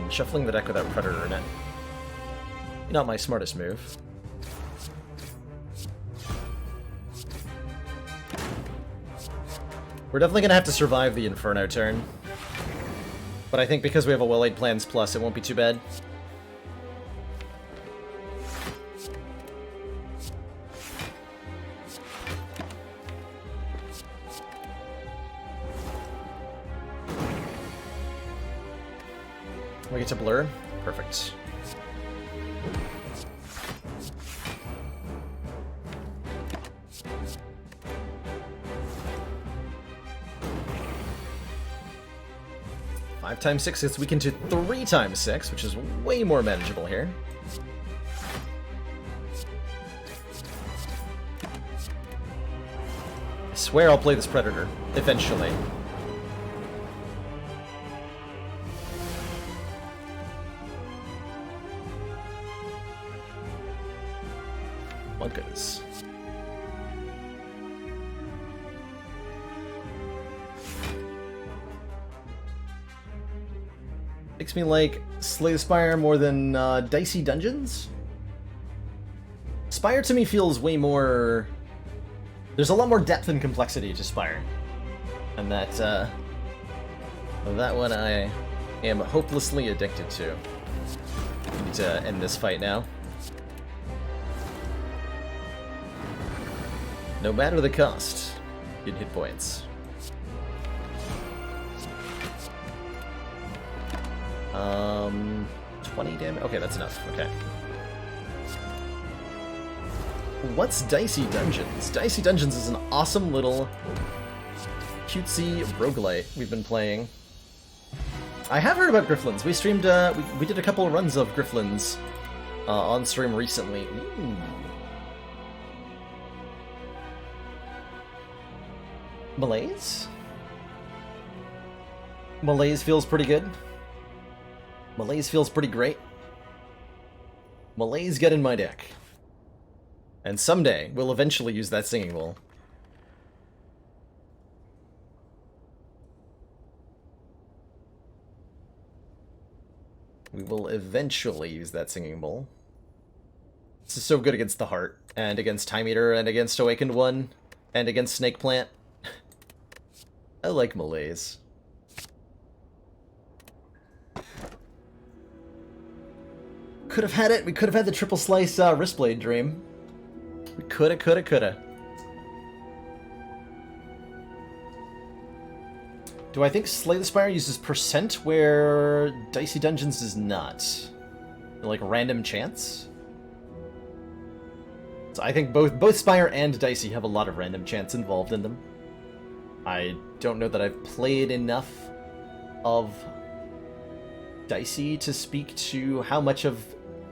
Shuffling the deck without Predator in it. Not my smartest move. We're definitely going to have to survive the Inferno turn. But I think because we have a Well-Laid Plans Plus, it won't be too bad. We get to blur? Perfect. Five times 6 gets weakened to 3 times 6, which is way more manageable here. I swear I'll play this Predator, eventually. Bunkers. Makes me like Slay the Spire more than Dicey Dungeons. Spire to me feels way more... There's a lot more depth and complexity to Spire. And that one I am hopelessly addicted to. We need to end this fight now. No matter the cost, get hit points. 20 damage? Okay, that's enough. Okay. What's Dicey Dungeons? Dicey Dungeons is an awesome little cutesy roguelite we've been playing. I have heard about Grifflins. We streamed, we did a couple of runs of Grifflins on stream recently. Ooh. Malaise? Malaise feels pretty good. Malaise feels pretty great. Malaise get in my deck. And someday, we'll eventually use that singing bowl. We will eventually use that singing bowl. This is so good against the Heart, and against Time Eater, and against Awakened One, and against Snake Plant. I like Malaise. Could have had it. We could have had the triple slice Wristblade dream. We coulda. Do I think Slay the Spire uses percent where Dicey Dungeons does not? Like random chance? So I think both Spire and Dicey have a lot of random chance involved in them. I don't know that I've played enough of Dicey to speak to how much of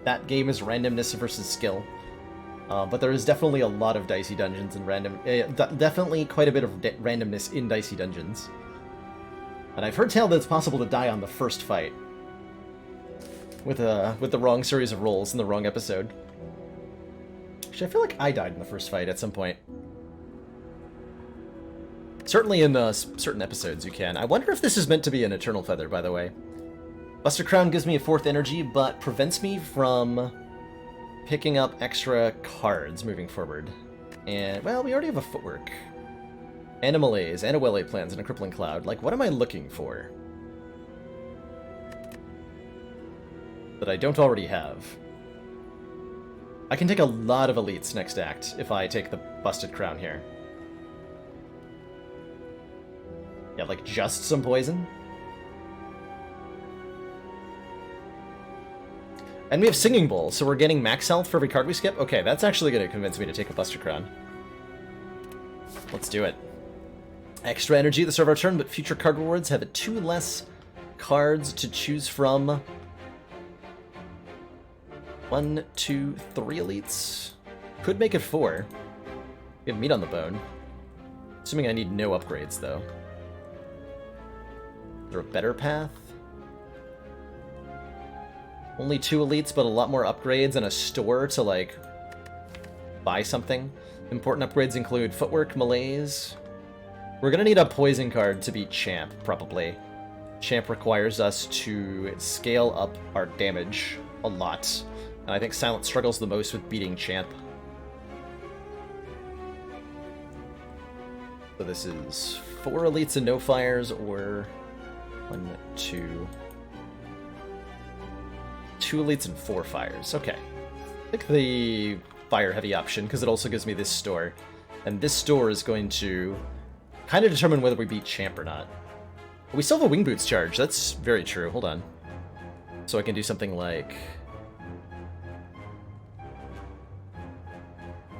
that game is randomness versus skill. But there is definitely a lot of Dicey Dungeons and definitely quite a bit of randomness in Dicey Dungeons. And I've heard tell that it's possible to die on the first fight. with the wrong series of rolls in the wrong episode. Actually, I feel like I died in the first fight at some point. Certainly in certain episodes you can. I wonder if this is meant to be an Eternal Feather, by the way. Buster Crown gives me a 4th energy, but prevents me from picking up extra cards moving forward. And, well, we already have a Footwork. And a Malaise, and a Well Laid Plans, and a Crippling Cloud. Like, what am I looking for that I don't already have? I can take a lot of elites next act if I take the Busted Crown here. Yeah, like just some poison. And we have Singing Bowl, so we're getting max health for every card we skip? Okay, that's actually going to convince me to take a Buster Crown. Let's do it. Extra energy at the start of our turn, but future card rewards have 2 less cards to choose from. 1, 2, 3 elites. Could make it 4. We have meat on the bone. Assuming I need no upgrades, though. Is there a better path? Only 2 elites, but a lot more upgrades and a store to, like, buy something. Important upgrades include Footwork, Malaise. We're gonna need a Poison card to beat Champ, probably. Champ requires us to scale up our damage a lot. And I think Silent struggles the most with beating Champ. So this is 4 elites and no fires, or 1, 2... 2 elites and 4 fires. Okay. I think the fire-heavy option, because it also gives me this store. And this store is going to kind of determine whether we beat Champ or not. But we still have a Wing Boots charge. That's very true. Hold on. So I can do something like...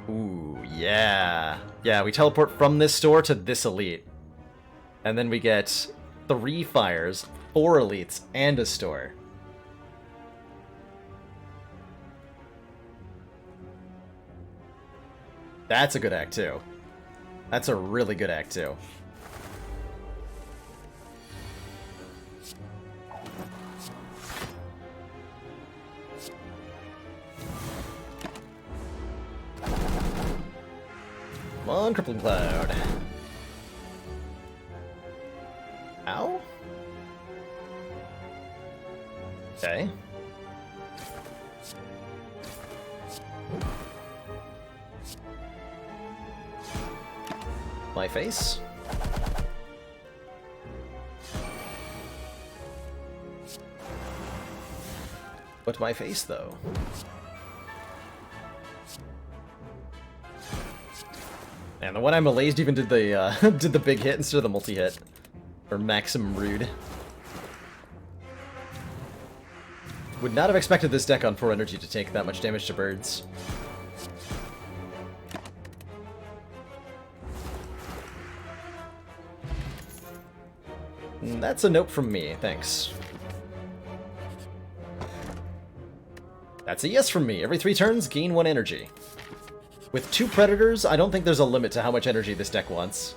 Ooh, yeah. Yeah, we teleport from this store to this elite. And then we get 3 fires, 4 elites, and a store. That's a good act, too. That's a really good act, too. Come on, Crippling Cloud. Ow? Okay. My face. But my face, though. And the one I'm amazed even did the did the big hit instead of the multi-hit. Or Maximum Rude. Would not have expected this deck on 4 energy to take that much damage to birds. That's a note from me, thanks. That's a yes from me. Every 3 turns, gain 1 energy. With 2 Predators, I don't think there's a limit to how much energy this deck wants.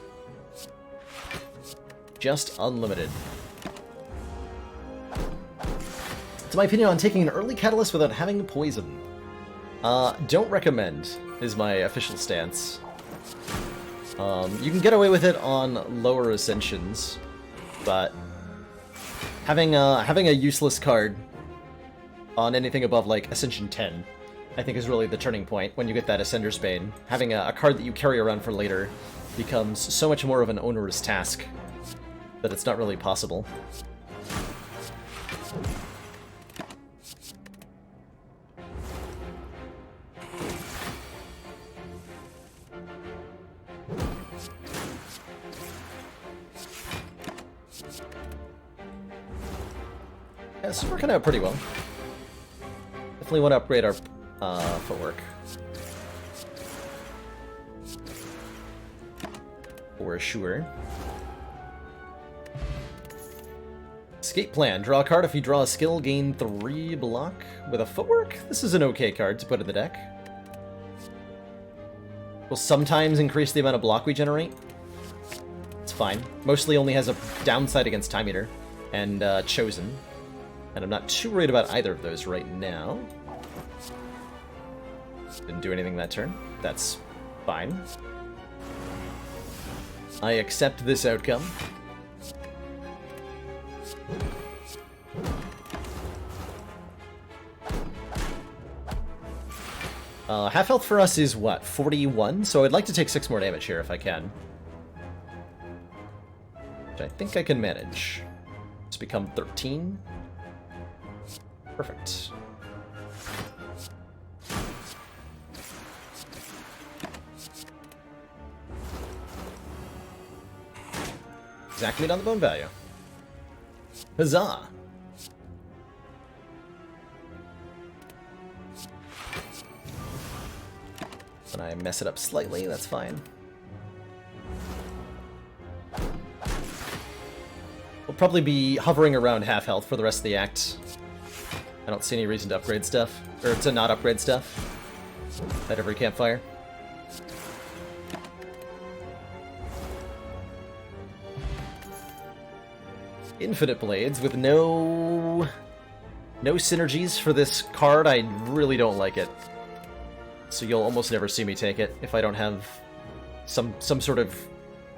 Just unlimited. It's my opinion on taking an early Catalyst without having poison. Don't recommend, is my official stance. You can get away with it on lower Ascensions, but having a useless card on anything above, like, Ascension 10, I think is really the turning point when you get that Ascender's Bane. Having a card that you carry around for later becomes so much more of an onerous task that it's not really possible. Yeah, this is working out pretty well. Definitely want to upgrade our footwork. For sure. Escape plan. Draw a card. If you draw a skill, gain 3 block with a footwork. This is an okay card to put in the deck. Will sometimes increase the amount of block we generate. It's fine. Mostly only has a downside against Time Eater and Chosen. And I'm not too worried about either of those right now. Didn't do anything that turn. That's fine. I accept this outcome. Half health for us is what? 41? So I'd like to take 6 more damage here if I can. Which I think I can manage. It's become 13. Perfect. Exactly on the bone value. Huzzah! When I mess it up slightly, that's fine. We'll probably be hovering around half health for the rest of the act. I don't see any reason to upgrade stuff, or to not upgrade stuff at every campfire. Infinite Blades with no synergies for this card. I really don't like it. So you'll almost never see me take it if I don't have some sort of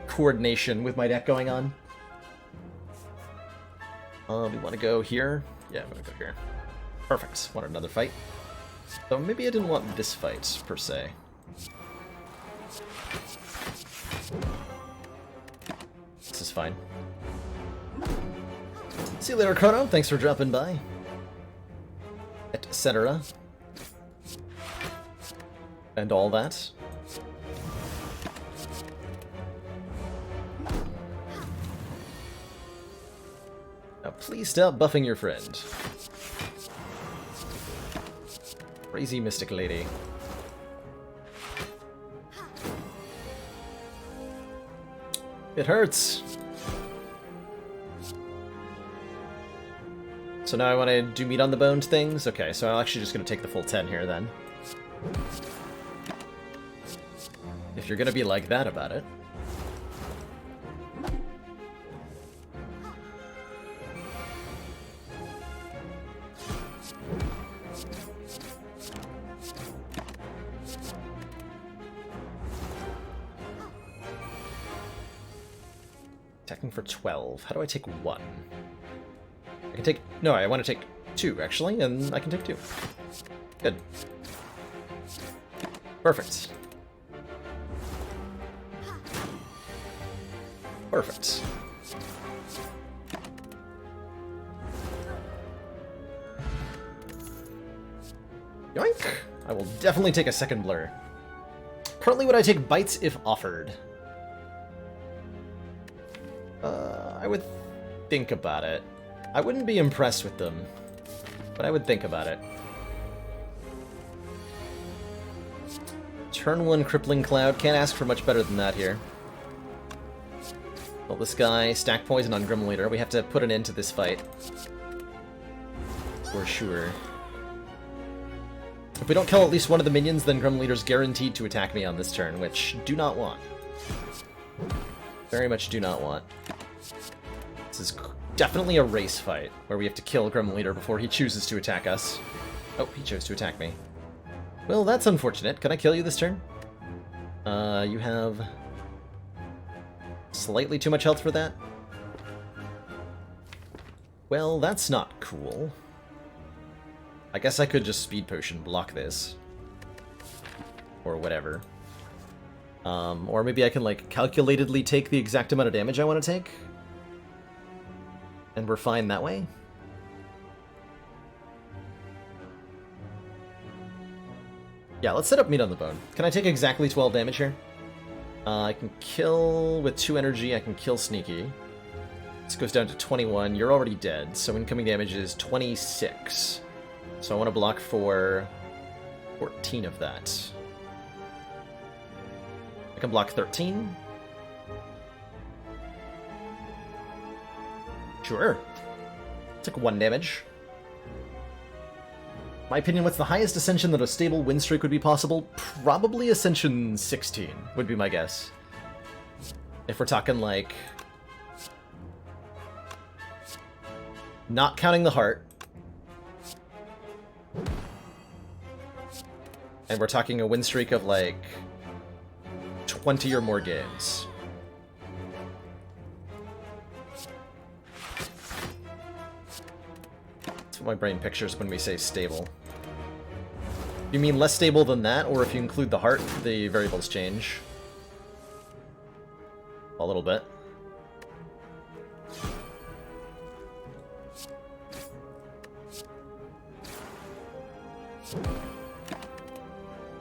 coordination with my deck going on. We want to go here. Yeah, I'm gonna go here. Perfect. Want another fight. So maybe I didn't want this fight per se. This is fine. See you later, Chrono. Thanks for dropping by. Etc. And all that. Now please stop buffing your friend. Crazy mystic lady. It hurts. So now I want to do meat on the bones things? Okay, so I'm actually just going to take the full 10 here then. If you're going to be like that about it. Attacking for 12. How do I take 1? I can take... No, I want to take 2, actually, and I can take 2. Good. Perfect. Perfect. Yoink! I will definitely take a second blur. Currently, would I take bites if offered? I would think about it. I wouldn't be impressed with them, but I would think about it. Turn 1 Crippling Cloud. Can't ask for much better than that here. Well, this guy, stack poison on Grim Leader. We have to put an end to this fight. For sure. If we don't kill at least one of the minions, then Grim Leader's guaranteed to attack me on this turn, which do not want. Very much do not want. This is definitely a race fight, where we have to kill Grim Leader before he chooses to attack us. Oh, he chose to attack me. Well, that's unfortunate. Can I kill you this turn? You have... slightly too much health for that? Well, that's not cool. I guess I could just Speed Potion block this. Or whatever. Or maybe I can, like, calculatedly take the exact amount of damage I want to take. And we're fine that way? Yeah, let's set up Meat on the Bone. Can I take exactly 12 damage here? I can kill with 2 energy, I can kill Sneaky. This goes down to 21, you're already dead, so incoming damage is 26. So I want to block for 14 of that. I can block 13. Sure. Took 1 damage. My opinion, what's the highest ascension that a stable win streak would be possible? Probably Ascension 16, would be my guess. If we're talking, like... not counting the heart, And we're talking a win streak of like 20 or more games. That's what my brain pictures when we say stable. You mean less stable than that, or if you include the heart, the variables change? A little bit.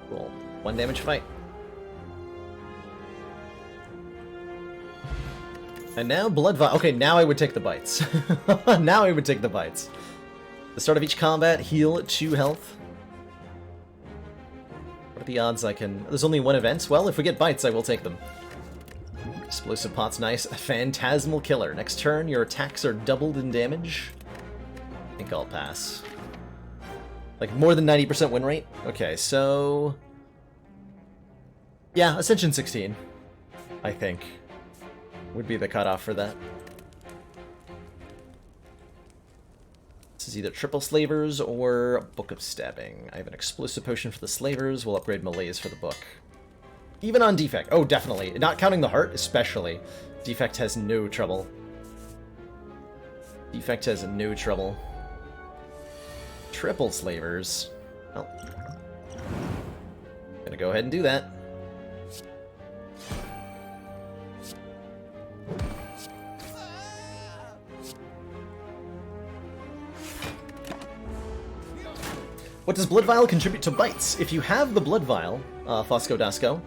Cool. 1 damage fight. And now Blood Vial. Okay, now I would take the bites. Now I would take the bites. The start of each combat, heal 2 health. What are the odds I can... There's only 1 event? Well, if we get bites, I will take them. Explosive Pot's nice. Phantasmal Killer. Next turn, your attacks are doubled in damage. I think I'll pass. Like, more than 90% win rate? Okay, so... Yeah, Ascension 16, I think, would be the cutoff for that. This is either Triple Slavers or Book of Stabbing. I have an Explosive Potion for the Slavers. We'll upgrade Malaise for the book. Even on Defect. Oh, definitely. Not counting the heart, especially. Defect has no trouble. Defect has no trouble. Triple Slavers. Well, gonna go ahead and do that. What does Blood Vial contribute to bites? If you have the Blood Vial, Fosco Dasco,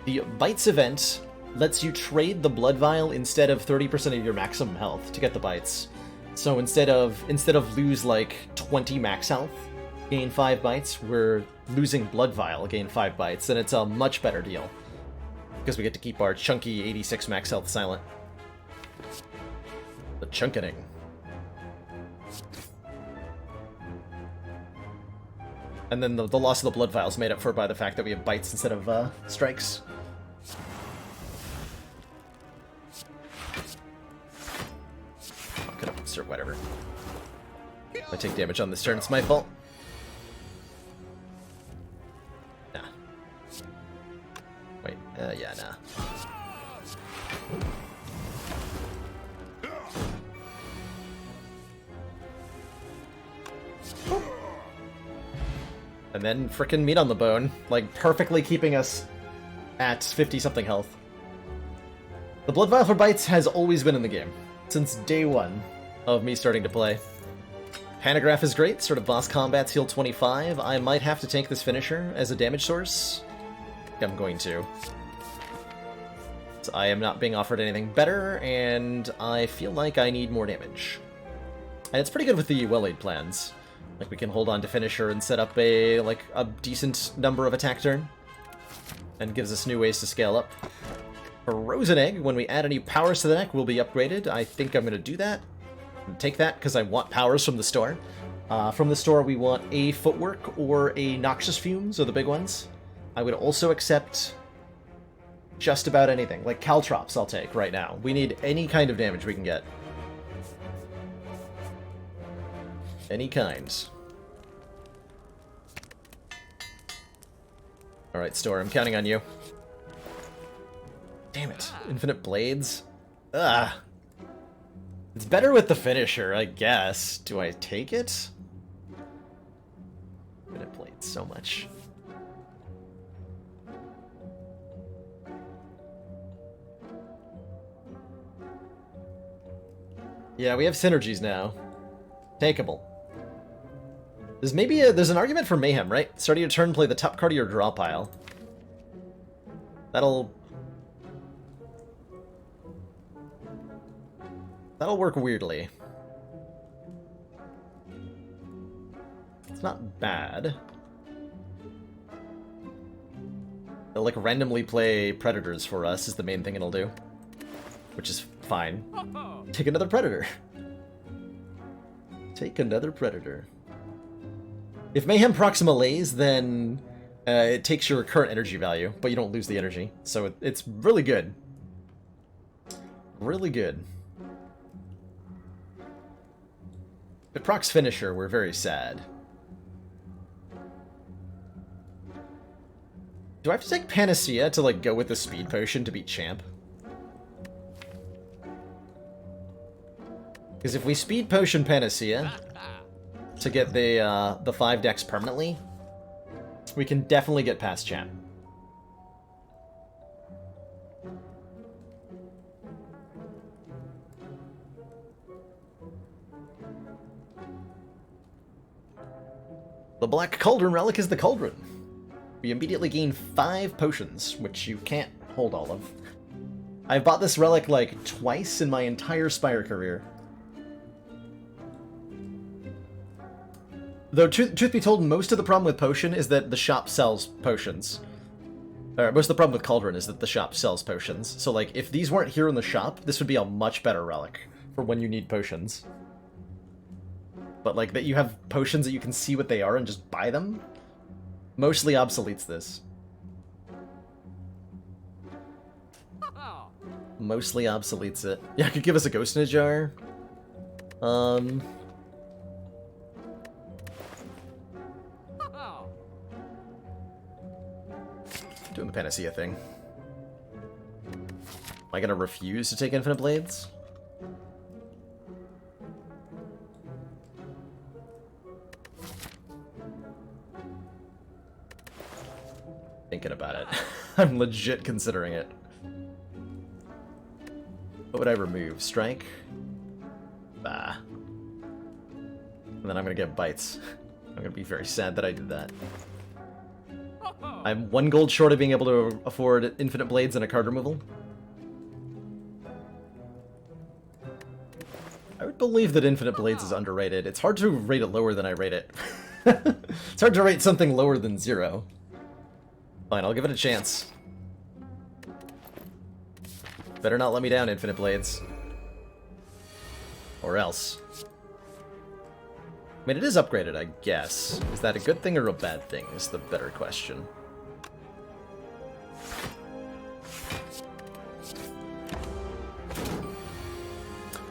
the bites event lets you trade the Blood Vial instead of 30% of your maximum health to get the bites. So instead of lose like 20 max health, gain 5 bites, we're losing Blood Vial, gain 5 bites, and it's a much better deal. Because we get to keep our chunky 86 max health silent. The chunkening. And then the loss of the Blood Vial is made up for by the fact that we have bites instead of strikes. Or whatever. If I take damage on this turn, it's my fault. Nah. Wait, yeah, nah. And then frickin' meat on the bone, like perfectly keeping us at 50-something health. The Blood Vial for bites has always been in the game, since day 1 of me starting to play. Panagraph is great, sort of boss combats heal 25. I might have to take this finisher as a damage source. I'm going to. So I am not being offered anything better, and I feel like I need more damage. And it's pretty good with the well-laid plans. Like, we can hold on to finisher and set up a decent number of attack turn. And gives us new ways to scale up. Frozen Egg, when we add any powers to the deck, will be upgraded. I think I'm going to do that. Take that, because I want powers from the store. From the store, we want a Footwork or a Noxious Fumes, are the big ones. I would also accept just about anything. Like Caltrops I'll take right now. We need any kind of damage we can get. Any kinds. Alright, store, I'm counting on you. Damn it. Infinite Blades? Ugh. It's better with the finisher, I guess. Do I take it? Infinite Blades so much. Yeah, we have synergies now. Takeable. There's an argument for Mayhem, right? Start of your turn, play the top card of your draw pile. That'll work weirdly. It's not bad. It'll like randomly play predators for us is the main thing it'll do. Which is fine. Take another predator. Take another predator. If Mayhem procs Malaise, then it takes your current energy value, but you don't lose the energy. So it's really good. Really good. If it procs Finisher, we're very sad. Do I have to take Panacea to, like, go with the speed potion to beat Champ? Because if we speed potion Panacea to get the 5 decks permanently, we can definitely get past Champ. The Black Cauldron Relic is the Cauldron. We immediately gain 5 potions, which you can't hold all of. I've bought this relic like twice in my entire Spire career. Though, truth be told, most of the problem with Potion is that the shop sells potions. Most of the problem with Cauldron is that the shop sells potions. So, like, if these weren't here in the shop, this would be a much better relic for when you need potions. But, like, that you have potions that you can see what they are and just buy them, mostly obsoletes this. Mostly obsoletes it. Yeah, could give us a ghost in a jar. Doing the Panacea thing. Am I gonna refuse to take Infinite Blades? Thinking about it. I'm legit considering it. What would I remove? Strike? Bah. And then I'm gonna get bites. I'm gonna be very sad that I did that. I'm 1 gold short of being able to afford Infinite Blades and a card removal. I would believe that Infinite Blades is underrated. It's hard to rate it lower than I rate it. It's hard to rate something lower than 0. Fine, I'll give it a chance. Better not let me down, Infinite Blades. Or else. I mean, it is upgraded, I guess. Is that a good thing or a bad thing, is the better question.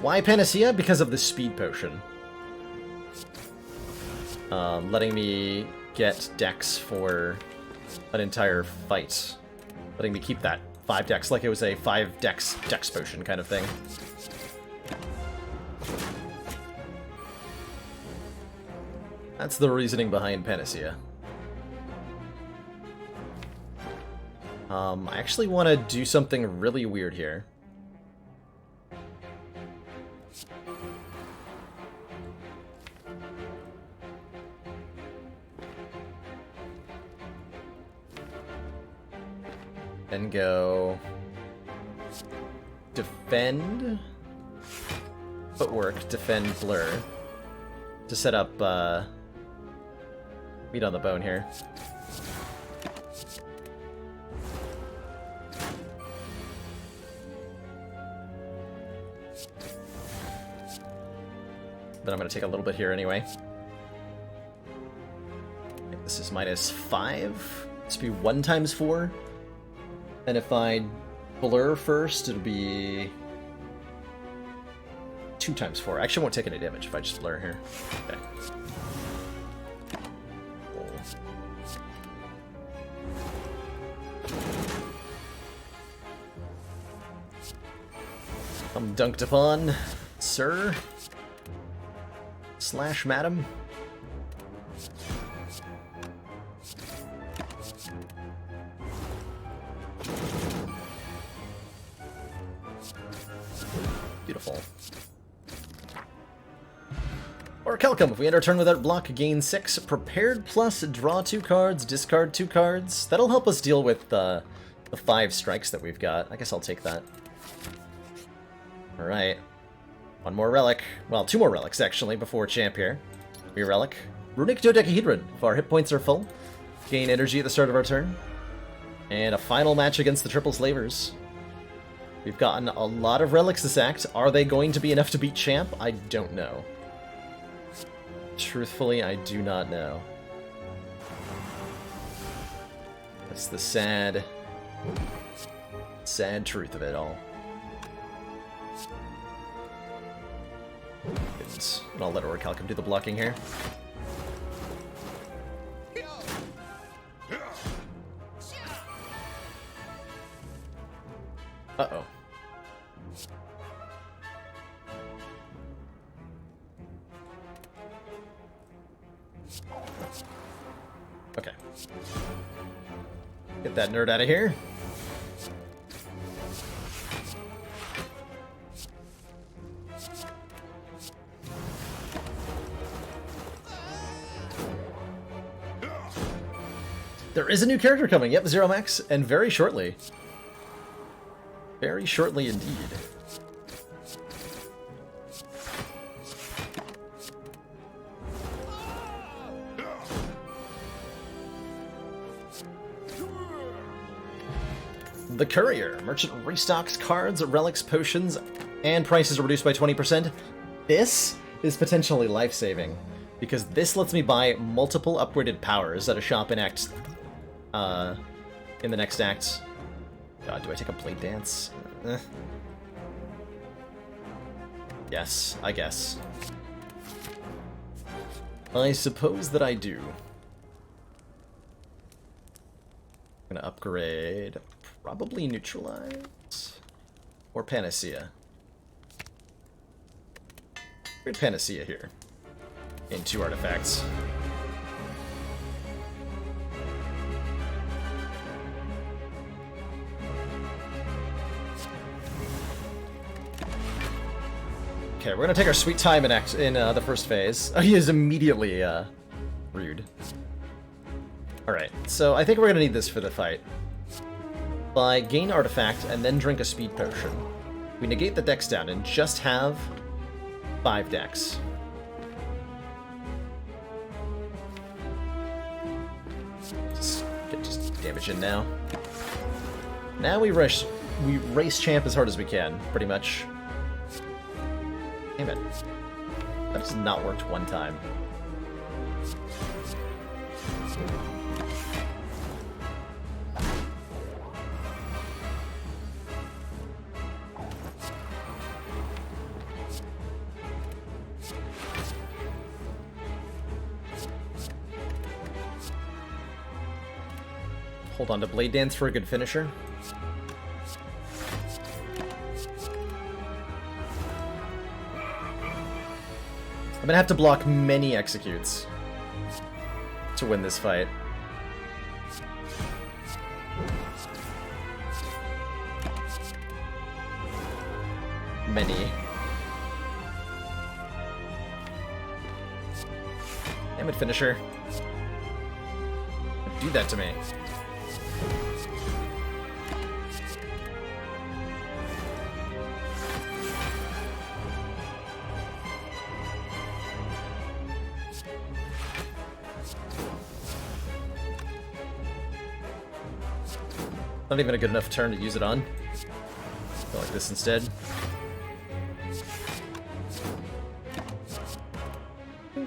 Why Panacea? Because of the speed potion. Letting me get decks for an entire fight. Letting me keep that 5 decks like it was a 5 dex potion kind of thing. That's the reasoning behind Panacea. I actually want to do something really weird here. And go defend, footwork, defend, blur, to set up meat on the bone here. Then I'm going to take a little bit here anyway. I think this is -5. This would be 1 times 4. And if I blur first, it'll be 2 times 4. I actually won't take any damage if I just blur here. Okay. Cool. I'm dunked upon, sir. Slash madam. Beautiful. Or Kelcom, if we end our turn without block, gain 6. Prepared plus, draw 2 cards, discard 2 cards. That'll help us deal with the 5 strikes that we've got. I guess I'll take that. Alright. 1 more relic. Well, 2 more relics, actually, before Champ here. Re-relic. Runic Dodecahedron. If our hit points are full, gain energy at the start of our turn. And a final match against the Triple Slavers. We've gotten a lot of relics this act. Are they going to be enough to beat Champ? I don't know. Truthfully, I do not know. That's the sad truth of it all. And I'll let Orichalcum do the blocking here. Okay. Get that nerd out of here. There is a new character coming. Yep, Zero Max, and very shortly. Very shortly indeed. The Courier. Merchant restocks cards, relics, potions, and prices are reduced by 20%. This is potentially life-saving, because this lets me buy multiple upgraded powers at a shop in the next act. God, do I take a Blade Dance? Yes, I guess. I suppose that I do. I'm gonna upgrade probably Neutralize or Panacea. Great Panacea here in 2 artifacts. Okay, we're gonna take our sweet time in the first phase. Oh, he is immediately rude. Alright, so I think we're gonna need this for the fight. By gain artifact and then drink a speed potion, we negate the dex down and just have 5 dex. Just get damage in now. Now we race champ as hard as we can, pretty much. Damn it. That has not worked one time. Hold on to Blade Dance for a good finisher. I'm gonna have to block many executes to win this fight. Many. Damn it, finisher. Do that to me. Not even a good enough turn to use it on. Go like this instead. We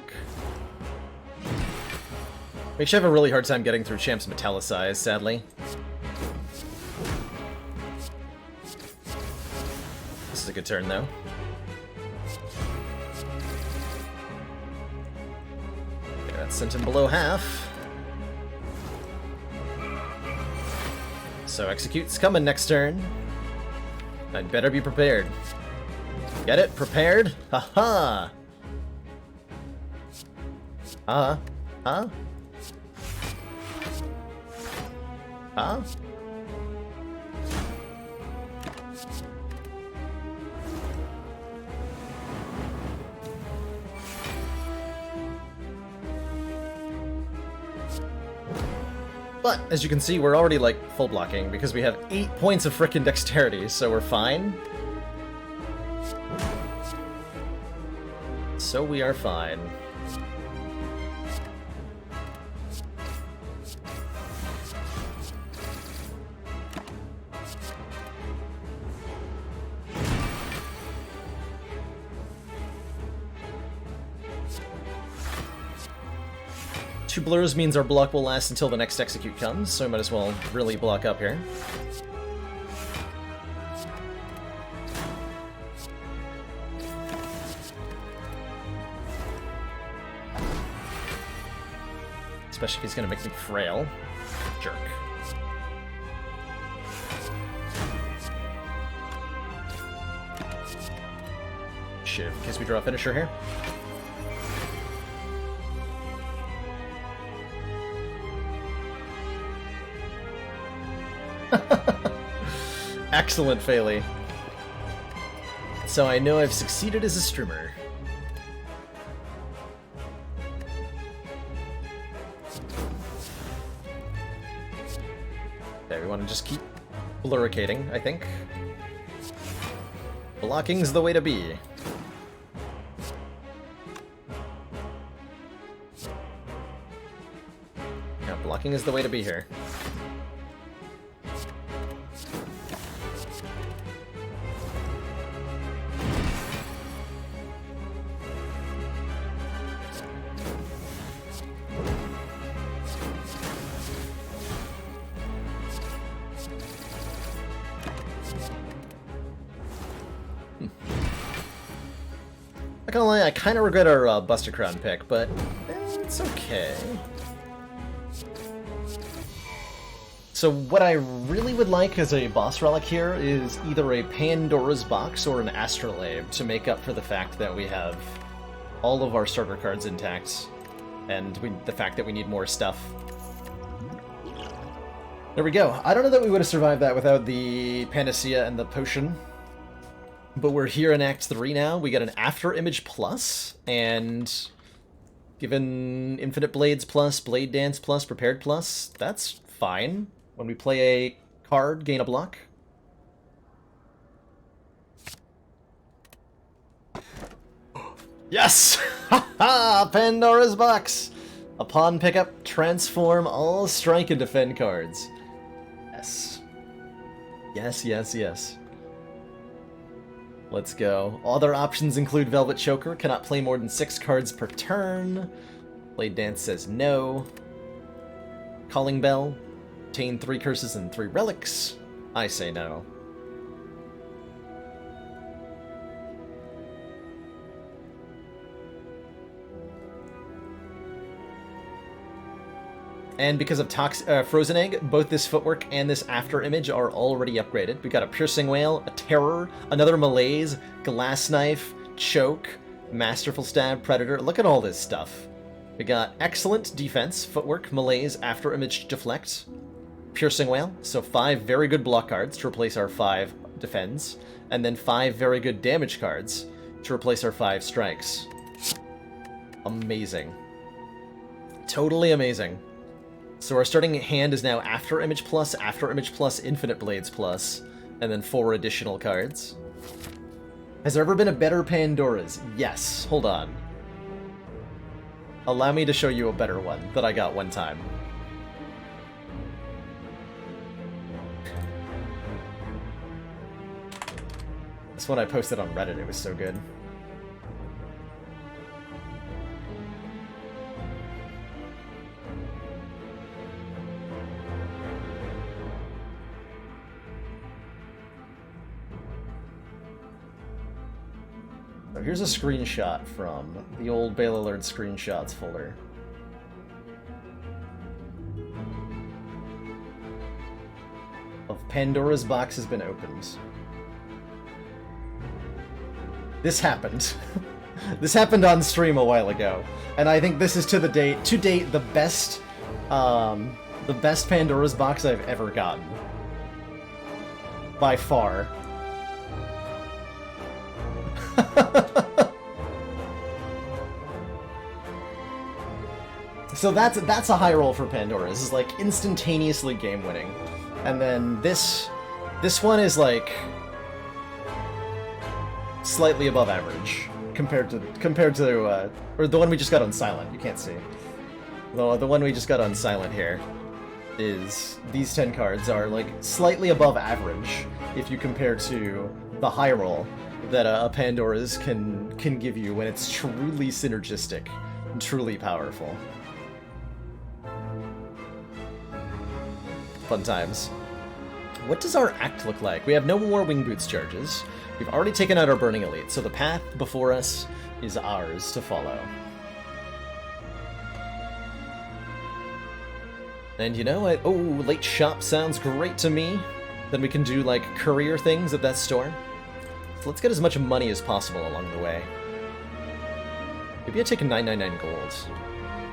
actually have a really hard time getting through Champ's Metallicize, sadly. This is a good turn, though. Okay, that sent him below half. So execute's coming next turn. I'd better be prepared. Get it? Prepared? Haha! Huh? Huh? Huh? But, as you can see, we're already, like, full blocking, because we have 8 points of frickin' dexterity, so we're fine. So we are fine. Two blurs means our block will last until the next execute comes, so I might as well really block up here. Especially if he's gonna make me frail. Jerk. Shiv, in case we draw a finisher here. Excellent, Phaley. So I know I've succeeded as a streamer. Okay, we want to just keep bluricating, I think. Blocking's the way to be. Yeah, blocking is the way to be here. Not gonna lie, I kind of regret our Buster Crown pick, but it's okay. So what I really would like as a boss relic here is either a Pandora's Box or an Astrolabe to make up for the fact that we have all of our starter cards intact, and the fact that we need more stuff. There we go. I don't know that we would have survived that without the Panacea and the Potion. But we're here in Act 3 now. We get an After Image Plus, and given Infinite Blades Plus, Blade Dance Plus, Prepared Plus, that's fine. When we play a card, gain a block. Yes! Haha! Pandora's Box! Upon pickup, transform all strike and defend cards. Yes. Yes, yes, yes. Let's go. Other options include Velvet Choker, cannot play more than 6 cards per turn. Blade Dance says no. Calling Bell, obtain 3 curses and 3 relics. I say no. And because of Frozen Egg, both this footwork and this after image are already upgraded. We got a Piercing Wail, a Terror, another Malaise, Glass Knife, Choke, Masterful Stab, Predator. Look at all this stuff. We got excellent defense, footwork, Malaise, after image, Deflect, Piercing Wail, so 5 very good block cards to replace our 5 defends, and then 5 very good damage cards to replace our 5 strikes. Amazing. Totally amazing. So our starting hand is now After Image Plus, Infinite Blades Plus, and then 4 additional cards. Has there ever been a better Pandora's? Yes. Hold on. Allow me to show you a better one that I got one time. This one I posted on Reddit, it was so good. So here's a screenshot from the old Bail Alert screenshots folder. Of Pandora's Box has been opened. This happened. This happened on stream a while ago, and I think this is to date the best Pandora's Box I've ever gotten. By far. So that's a high roll for Pandora. This is like instantaneously game winning, and then this one is like slightly above average compared to or the one we just got on silent. You can't see. The one we just got on silent here is these 10 cards are like slightly above average if you compare to the high roll that a Pandora's can give you when it's truly synergistic and truly powerful. Fun times. What does our act look like? We have no more Wing Boots charges. We've already taken out our Burning Elite, so the path before us is ours to follow. And you know, late shop sounds great to me. Then we can do like courier things at that store. So let's get as much money as possible along the way. Maybe I'd take 999 gold.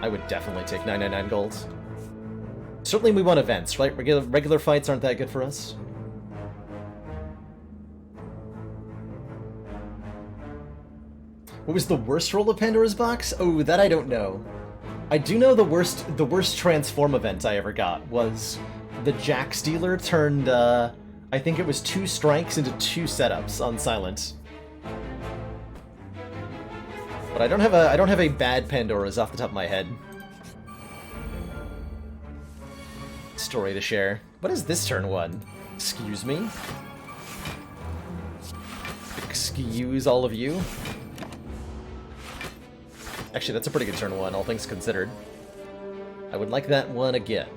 I would definitely take 999 gold. Certainly we want events, right? Regular fights aren't that good for us. What was the worst roll of Pandora's Box? Oh, that I don't know. I do know the worst transform event I ever got was the Jack Stealer turned, I think it was 2 strikes into 2 setups on Silent. But I don't have a bad Pandora's off the top of my head. Story to share. What is this turn 1? Excuse me? Excuse all of you? Actually, that's a pretty good turn 1, all things considered. I would like that one again.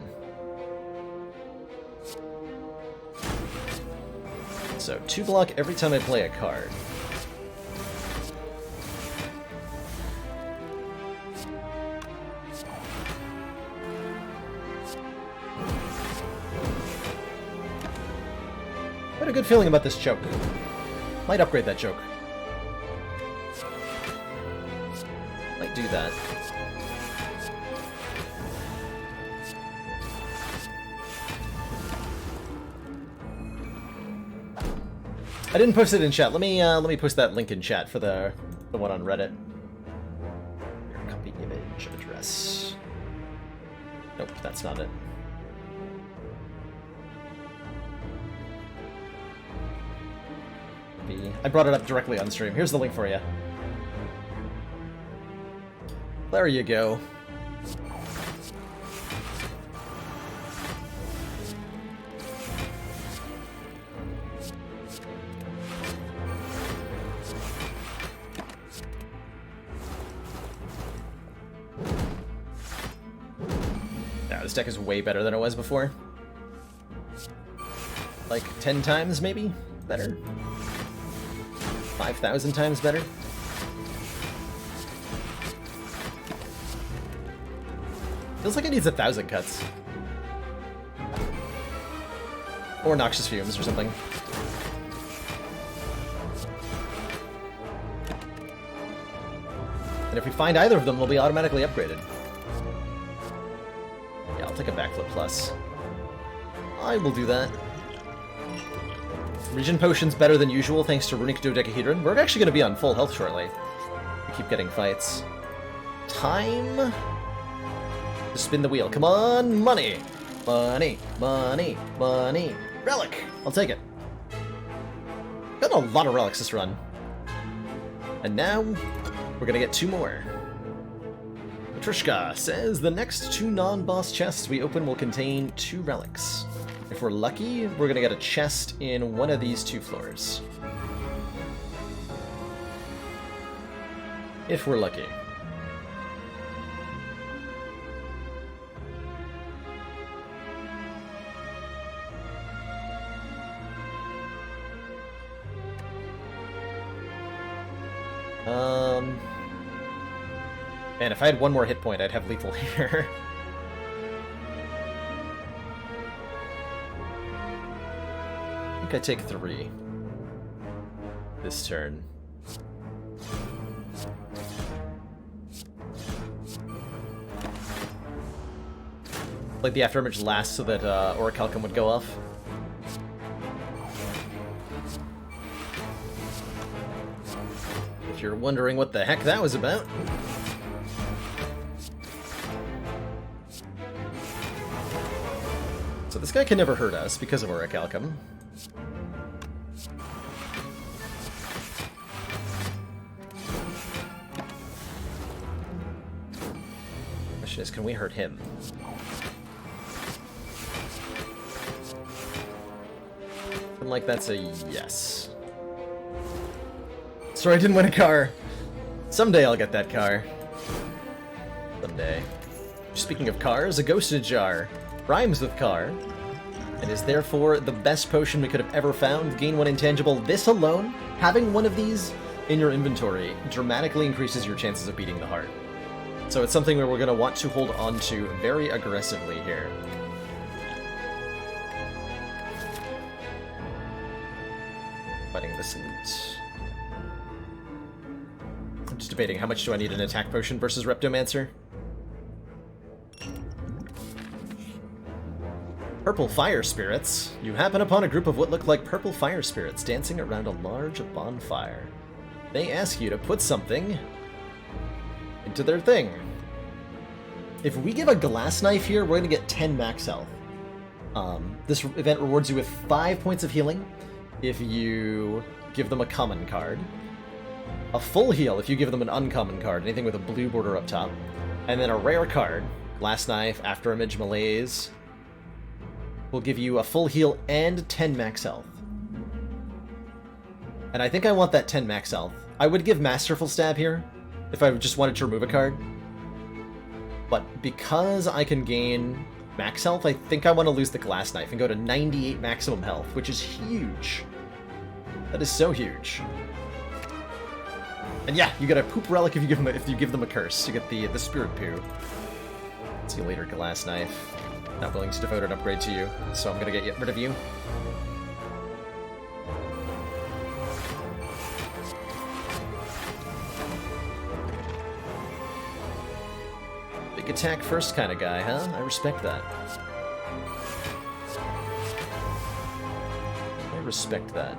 So, 2 block every time I play a card. I had a good feeling about this choke. Might upgrade that choke. Might do that. I didn't post it in chat. Let me post that link in chat for the one on Reddit. Here, copy image address. Nope, that's not it. I brought it up directly on stream. Here's the link for you. There you go. Yeah, this deck is way better than it was before. Like 10 times, maybe? Better. 5,000 times better. Feels like it needs 1,000 cuts. Or Noxious Fumes or something. And if we find either of them, they'll be automatically upgraded. Yeah, I'll take a Backflip Plus. I will do that. Regen Potion's better than usual thanks to Runic Dodecahedron. We're actually going to be on full health shortly. We keep getting fights. Time to spin the wheel. Come on, money! Money, money, money. Relic! I'll take it. Got a lot of relics this run. And now, we're going to get 2 more. Matrishka says the next 2 non-boss chests we open will contain 2 relics. If we're lucky, we're going to get a chest in one of these 2 floors. If we're lucky. Man, if I had 1 more hit point, I'd have lethal here. I think I take 3 this turn. Like the afterimage lasts so that Orichalcum would go off. If you're wondering what the heck that was about. So this guy can never hurt us because of Orichalcum. Question is, can we hurt him? Looking like that's a yes. Sorry, I didn't win a car. Someday I'll get that car. Someday. Speaking of cars, a Ghost in a Jar rhymes with car, and is therefore the best potion we could have ever found. Gain 1 intangible. This alone, having one of these in your inventory, dramatically increases your chances of beating the heart. So it's something where we're going to want to hold on to very aggressively here. Fighting this loot. I'm just debating how much do I need an attack potion versus Reptomancer. Purple fire spirits. You happen upon a group of what look like purple fire spirits dancing around a large bonfire. They ask you to put something into their thing. If we give a glass knife here, we're going to get 10 max health. This event rewards you with 5 points of healing if you give them a common card. A full heal if you give them an uncommon card, anything with a blue border up top. And then a rare card, glass knife, afterimage, malaise, will give you a full heal and 10 max health. And I think I want that 10 max health. I would give Masterful Stab here, if I just wanted to remove a card. But because I can gain max health, I think I want to lose the Glass Knife and go to 98 maximum health, which is huge. That is so huge. And yeah, you get a Poop Relic if you give them a curse. You get the Spirit Poo. See you later, Glass Knife. Not willing to devote an upgrade to you, so I'm gonna get rid of you. Big attack first kind of guy, huh? I respect that. I respect that.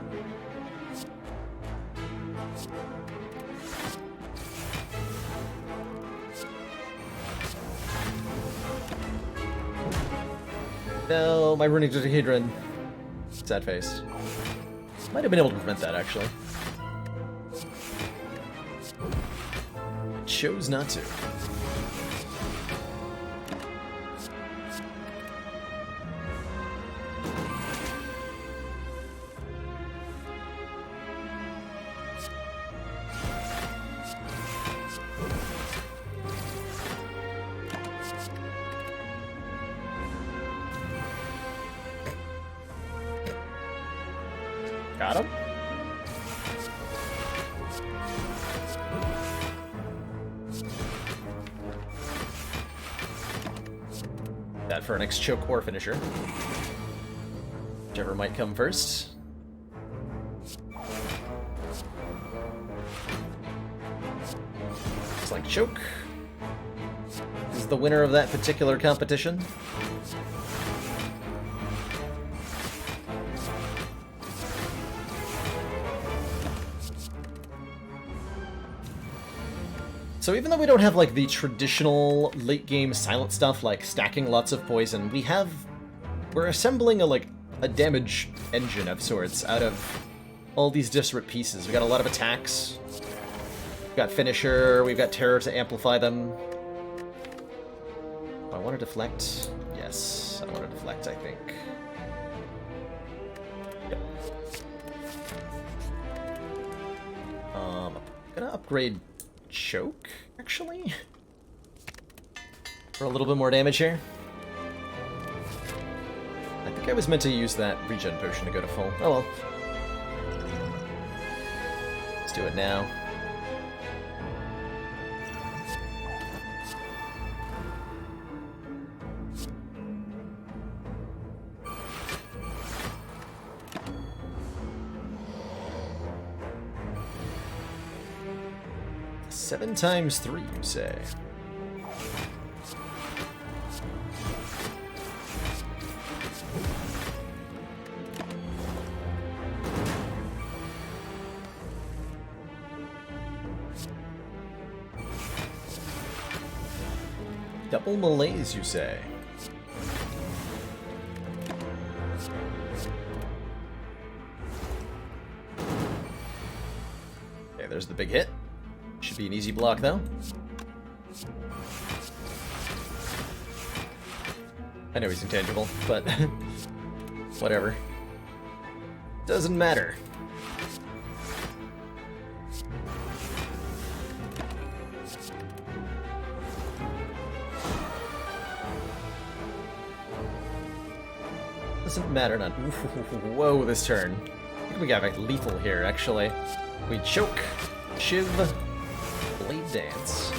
No, my Runic Dodecahedron. Sad face. Might have been able to prevent that, actually. Chose not to. Got him? That for our next choke or finisher. Whichever might come first. Looks like choke is the winner of that particular competition. So even though we don't have like the traditional late game silent stuff like stacking lots of poison, we're assembling a damage engine of sorts out of all these disparate pieces. We got a lot of attacks. We've got finisher, we've got terror to amplify them. I want to deflect. Yes, I want to deflect, I think. Yep. I'm gonna upgrade choke, actually, for a little bit more damage here. I think I was meant to use that regen potion to go to full. Oh well. Let's do it now. Seven times 3, you say? Double malaise, you say? Okay, there's the big hit. Should be an easy block, though. I know he's intangible, but whatever. Doesn't matter. Doesn't matter, not. Whoa, this turn. I think we got like lethal here, actually. We choke, shiv, blade dance.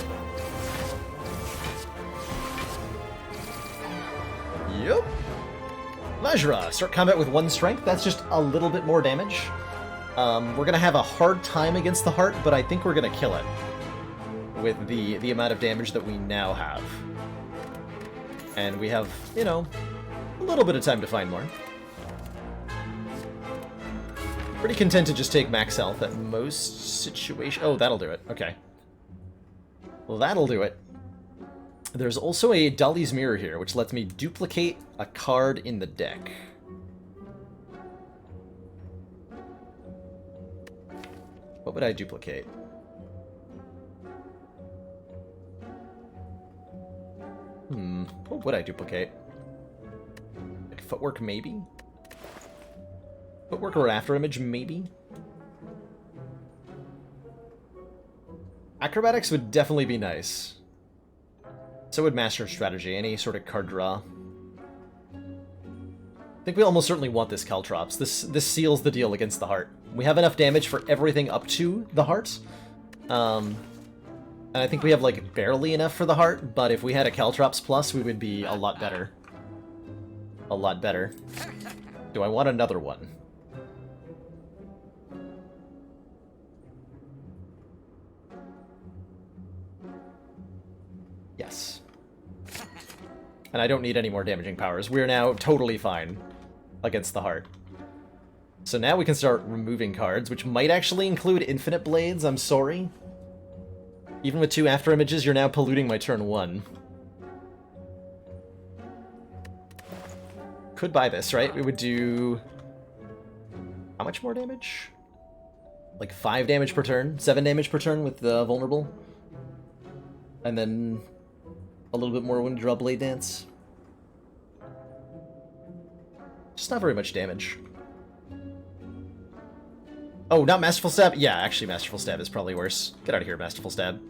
Yep. Vajra, start combat with 1 strength. That's just a little bit more damage. We're gonna have a hard time against the heart, but I think we're gonna kill it with the amount of damage that we now have. And we have, you know, a little bit of time to find more. Pretty content to just take max health at most situations. Oh, that'll do it. Okay. Well, that'll do it. There's also a Dolly's Mirror here, which lets me duplicate a card in the deck. What would I duplicate? What would I duplicate? Like footwork, maybe? Footwork or after image, maybe? Acrobatics would definitely be nice. So would Master Strategy, any sort of card draw. I think we almost certainly want this Caltrops. This seals the deal against the heart. We have enough damage for everything up to the heart. And I think we have, like, barely enough for the heart, but if we had a Caltrops plus, we would be a lot better. A lot better. Do I want another one? Yes. And I don't need any more damaging powers. We're now totally fine against the heart. So now we can start removing cards, which might actually include Infinite Blades, I'm sorry. Even with 2 after images, you're now polluting my turn 1. Could buy this, right? We would do... How much more damage? Like 5 damage per turn? 7 damage per turn with the vulnerable? And then a little bit more when you draw Blade Dance. Just not very much damage. Oh, not Masterful Stab? Yeah, actually Masterful Stab is probably worse. Get out of here, Masterful Stab.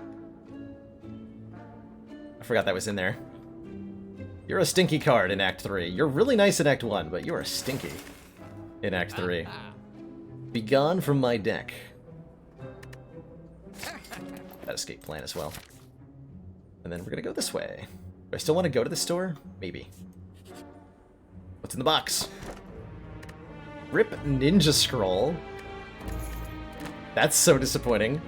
I forgot that was in there. You're a stinky card in Act 3. You're really nice in Act 1, but you are stinky in Act 3. Be gone from my deck. That escape plan as well. And then we're gonna go this way. Do I still want to go to the store? Maybe. What's in the box? Rip Ninja Scroll. That's so disappointing.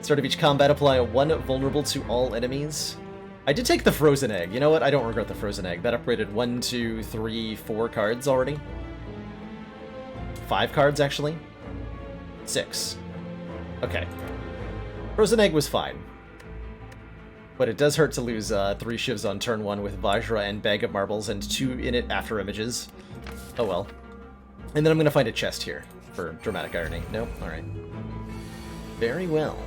Start of each combat, apply a 1 vulnerable to all enemies. I did take the Frozen Egg. You know what? I don't regret the Frozen Egg. That upgraded 1, 2, 3, 4 cards already. 5 cards, actually. 6. Okay. Frozen Egg was fine. But it does hurt to lose 3 shivs on turn 1 with Vajra and Bag of Marbles and 2 in it after images. Oh well. And then I'm going to find a chest here for dramatic irony. Nope? Alright. Very well.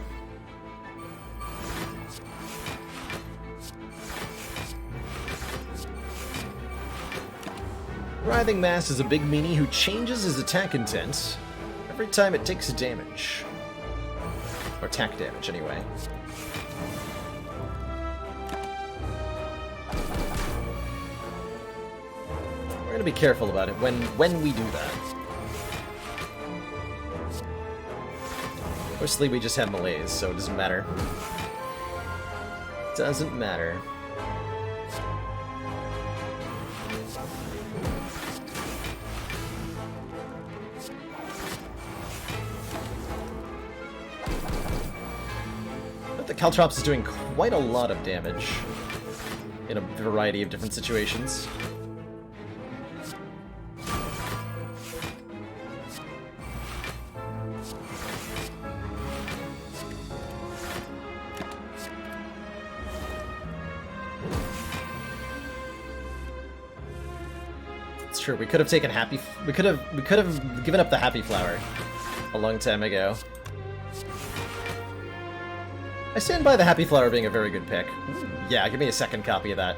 Writhing Mass is a big meanie who changes his attack intent every time it takes damage. Or attack damage, anyway. We're gonna be careful about it when we do that. Mostly we just have melees, so it doesn't matter. Doesn't matter. But the Caltrops is doing quite a lot of damage in a variety of different situations. Sure, we could have taken Happy. We could have given up the Happy Flower a long time ago. I stand by the Happy Flower being a very good pick. Ooh, yeah, give me a second copy of that.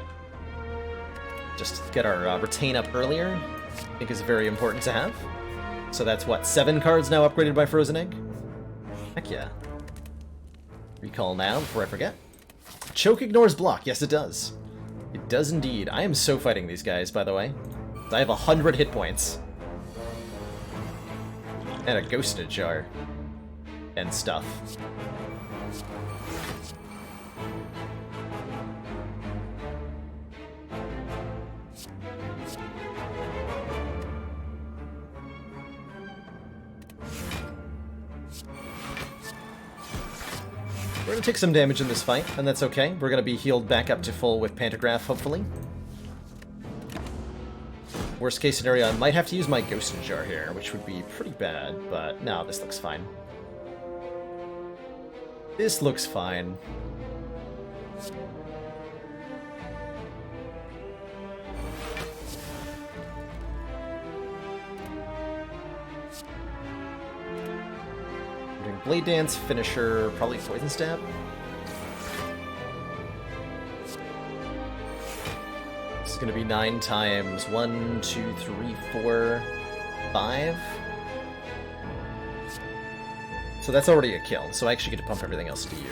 Just get our retain up earlier. I think is very important to have. So that's what, 7 cards now upgraded by Frozen Egg? Heck yeah. Recall now before I forget. Choke ignores block. Yes, it does. It does indeed. I am so fighting these guys, by the way. I have 100 hit points. And a ghost in a jar. And stuff. We're gonna take some damage in this fight, and that's okay. We're gonna be healed back up to full with Pantograph, hopefully. Worst case scenario, I might have to use my Ghost Jar here, which would be pretty bad, but no, this looks fine. This looks fine. We're doing Blade Dance, Finisher, probably Poison Stab. This is going to be 9 times 1, 2, 3, 4, 5. So that's already a kill, so I actually get to pump everything else to you.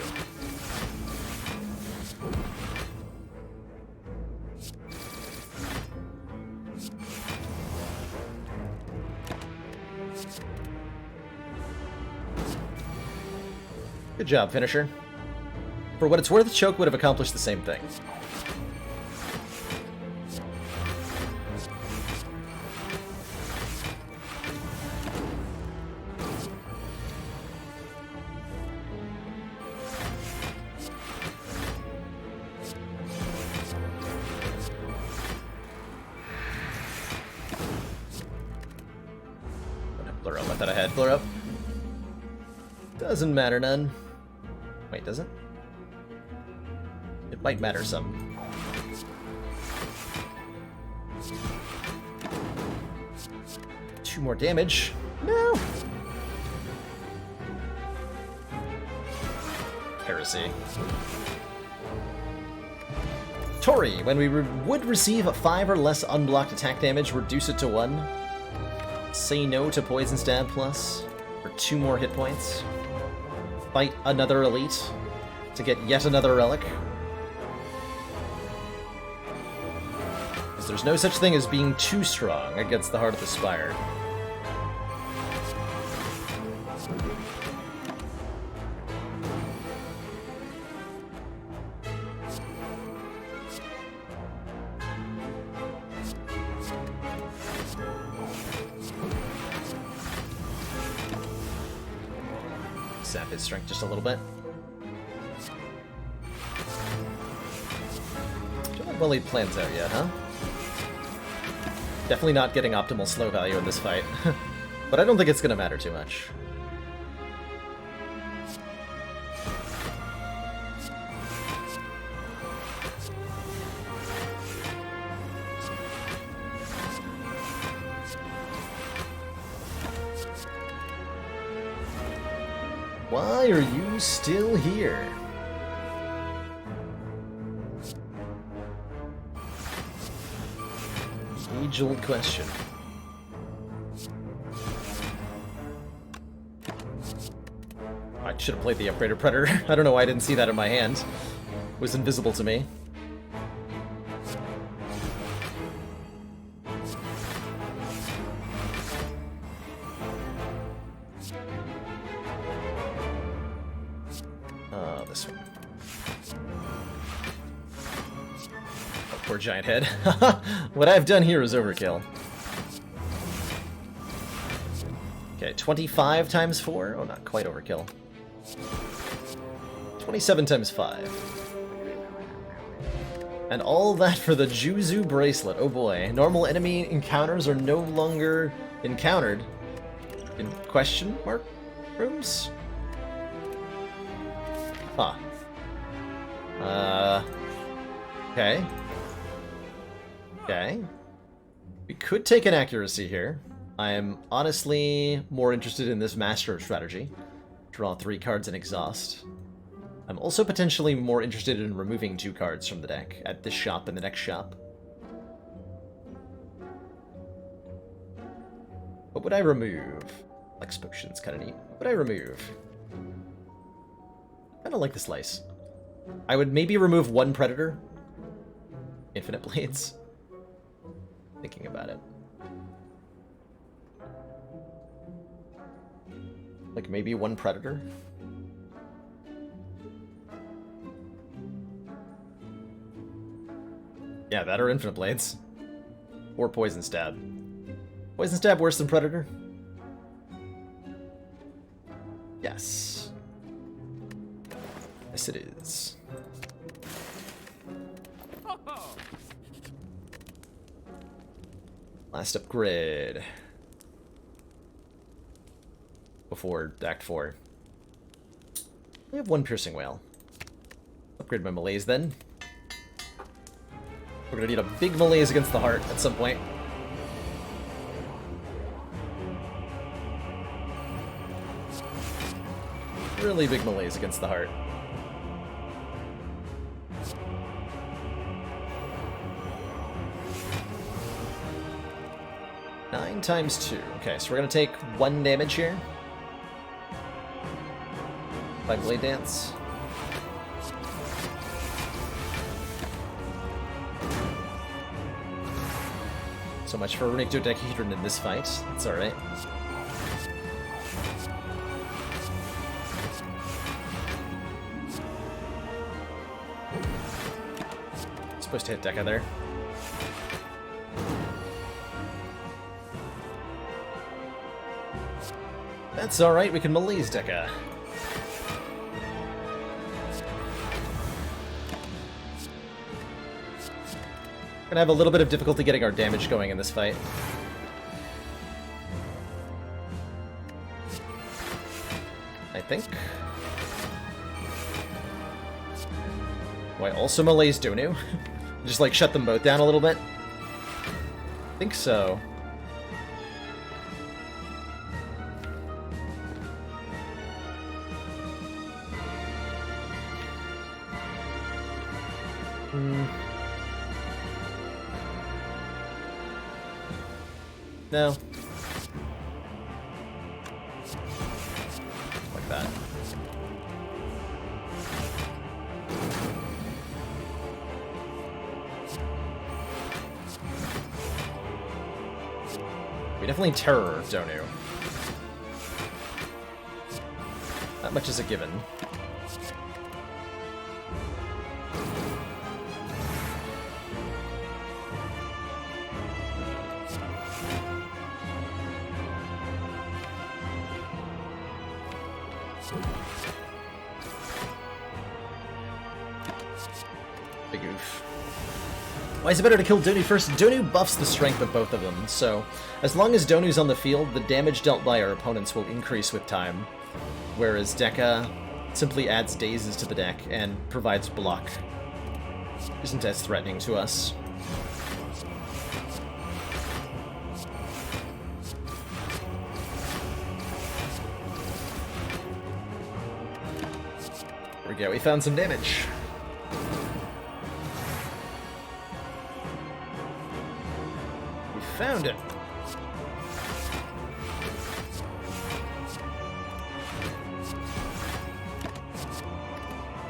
Good job, Finisher. For what it's worth, Choke would have accomplished the same thing. Blur up, I thought I had blur up. Doesn't matter none. Wait, does it? It might matter some. Two more damage. No! Heresy. Tori, when we would receive a 5 or less unblocked attack damage, reduce it to 1. Say no to Poison Stab Plus for 2 more hit points. Fight another elite to get yet another relic. Because there's no such thing as being too strong against the Heart of the Spire. Sap his strength just a little bit. Don't have well laid plans out yet, huh? Definitely not getting optimal slow value in this fight. But I don't think it's gonna matter too much. Why are you still here? Age-old question. I should have played the Upgrader Predator. I don't know why I didn't see that in my hand. It was invisible to me. This one. Oh, poor giant head. What I've done here is overkill. Okay, 25 times 4? Oh, not quite overkill. 27 times 5. And all that for the Juzu Bracelet. Oh boy. Normal enemy encounters are no longer encountered. In question mark rooms? Huh. Okay. Okay. We could take an accuracy here. I am honestly more interested in this Master strategy. Draw 3 cards and exhaust. I'm also potentially more interested in removing 2 cards from the deck at this shop and the next shop. What would I remove? Flex Potion's kind of neat. What would I remove? I don't like the slice. I would maybe remove 1 Predator. Infinite Blades. Thinking about it. Like maybe 1 Predator? Yeah, that or Infinite Blades. Or Poison Stab. Poison Stab worse than Predator? Yes. Yes, it is. Last upgrade. Before Act 4. We have 1 piercing whale. Upgrade my melees then. We're gonna need a big melees against the heart at some point. Really big melees against the heart. Nine times 2. Okay, so we're gonna take 1 damage here. By Blade Dance. So much for runic dodecahedron in this fight. It's alright. Supposed to hit Deca there. That's alright, we can melees Deca. Gonna have a little bit of difficulty getting our damage going in this fight. I think. Do I also melees Donu? Just like shut them both down a little bit? I think so. No. Like that. We definitely terror Donu. That much is a given. Big oof. Why is it better to kill Donu first? Donu buffs the strength of both of them, so as long as Donu's on the field, the damage dealt by our opponents will increase with time, whereas Deca simply adds dazes to the deck and provides block. Isn't as threatening to us. There we go, we found some damage. We found it.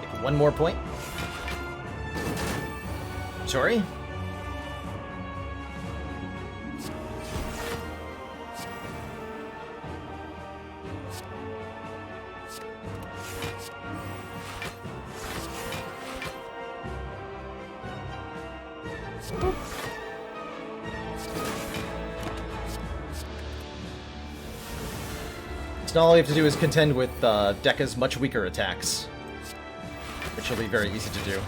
Take 1 more point. Sorry? So now all we have to do is contend with Deca's much weaker attacks, which will be very easy to do.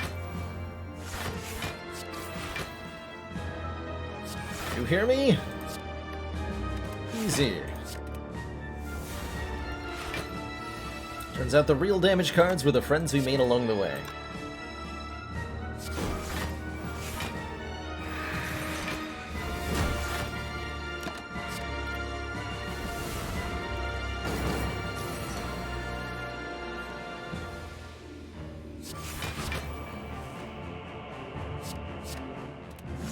You hear me? Easy. Turns out the real damage cards were the friends we made along the way.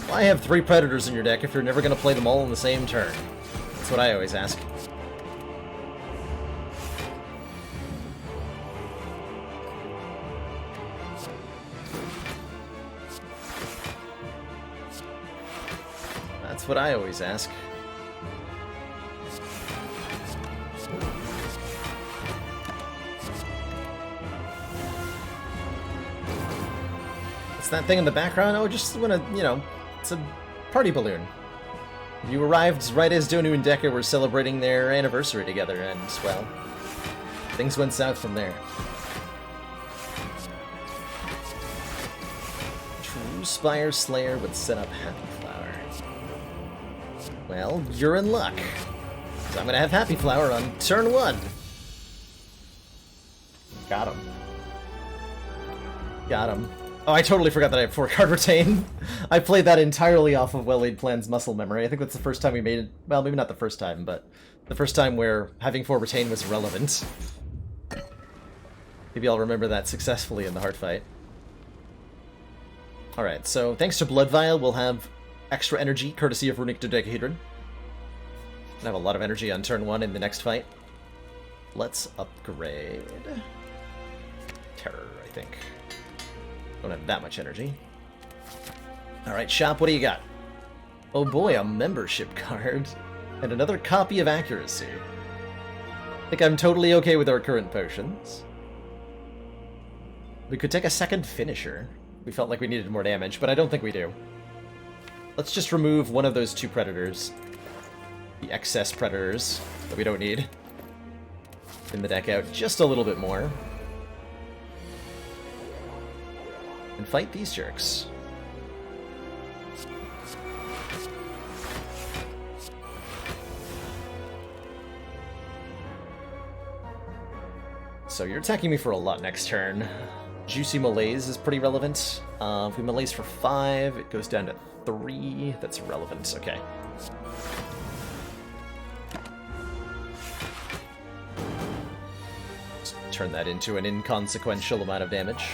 Why have 3 Predators in your deck if you're never going to play them all in the same turn? That's what I always ask. That's what I always ask. What's that thing in the background? Oh, just want to, you know, it's a party balloon. You arrived right as Donu and Deca were celebrating their anniversary together, and, well, things went south from there. True Spire Slayer would set up Happy Flower. Well, you're in luck. 'Cause I'm gonna have Happy Flower on turn 1. Got him. Got him. Oh, I totally forgot that I have 4-card Retain. I played that entirely off of Well-Laid Plans muscle memory. I think that's the first time we made it. Well, maybe not the first time, but the first time where having 4 Retain was relevant. Maybe I'll remember that successfully in the heart fight. Alright, so thanks to Blood Vial, we'll have extra energy, courtesy of Runic Dodecahedron. I have a lot of energy on turn 1 in the next fight. Let's upgrade Terror, I think. Don't have that much energy. Alright, shop, what do you got? Oh boy, a membership card. And another copy of Accuracy. I think I'm totally okay with our current potions. We could take a second finisher. We felt like we needed more damage, but I don't think we do. Let's just remove one of those 2 predators. The excess predators that we don't need. Thin the deck out just a little bit more. And fight these jerks. So you're attacking me for a lot next turn. Juicy Malaise is pretty relevant. If we Malaise for 5, it goes down to 3. That's relevant. Okay. Let's turn that into an inconsequential amount of damage.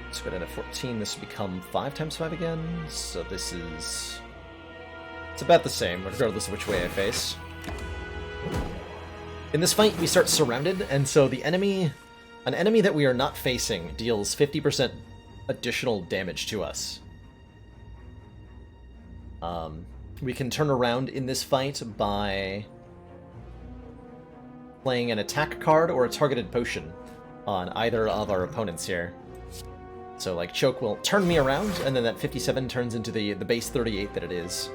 Let's go down to 14. This will become 5 times 5 again. So this is... It's about the same, regardless of which way I face. In this fight, we start surrounded, and so the enemy... An enemy that we are not facing deals 50% additional damage to us. We can turn around in this fight by playing an attack card or a targeted potion on either of our opponents here. So, like, Choke will turn me around, and then that 57 turns into the base 38 that it is.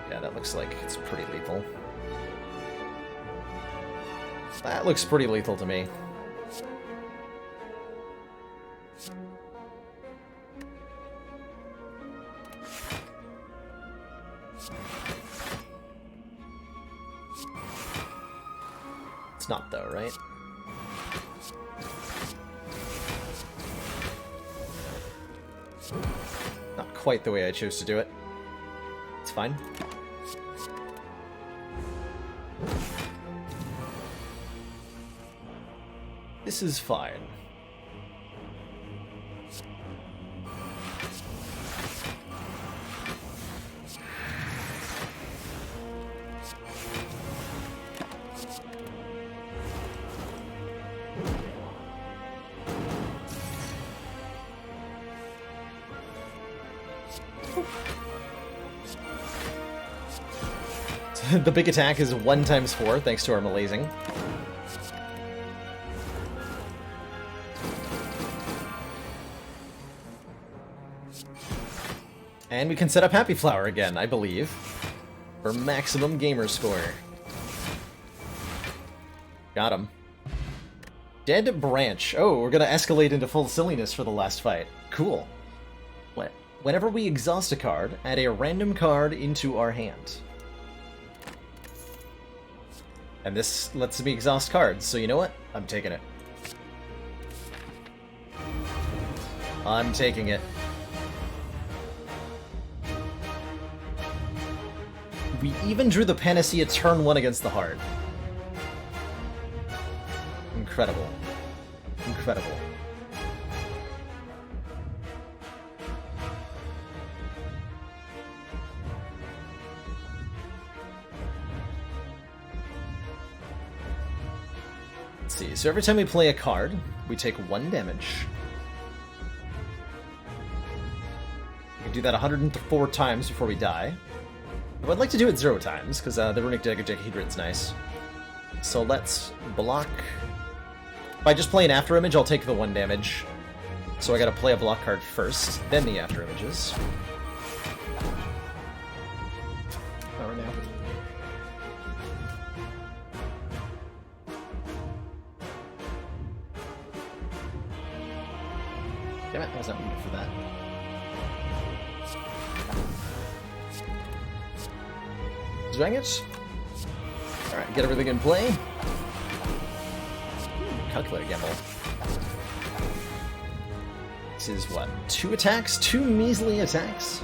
Yeah, that looks like it's pretty lethal. That looks pretty lethal to me. It's not, though, right? Not quite the way I chose to do it. It's fine. This is fine. The big attack is 1 times 4, thanks to our malazing. And we can set up Happy Flower again, I believe, for maximum gamer score. Got him. Dead Branch. Oh, we're gonna escalate into full silliness for the last fight. Cool. Whenever we exhaust a card, add a random card into our hand. And this lets me exhaust cards, so you know what? I'm taking it. I'm taking it. We even drew the Panacea turn 1 against the Heart. Incredible. Incredible. Let's see, so every time we play a card, we take 1 damage. We can do that 104 times before we die. But I'd like to do it 0 times, because the Runic Dodecahedron's nice. So let's block... If I just play an After Image, I'll take the 1 damage. So I gotta play a block card first, then the After Images. Power now. Damn it, I was not moving for that. Dang it. Alright, get everything in play. Calculator gamble. This is what? 2 attacks? 2 measly attacks?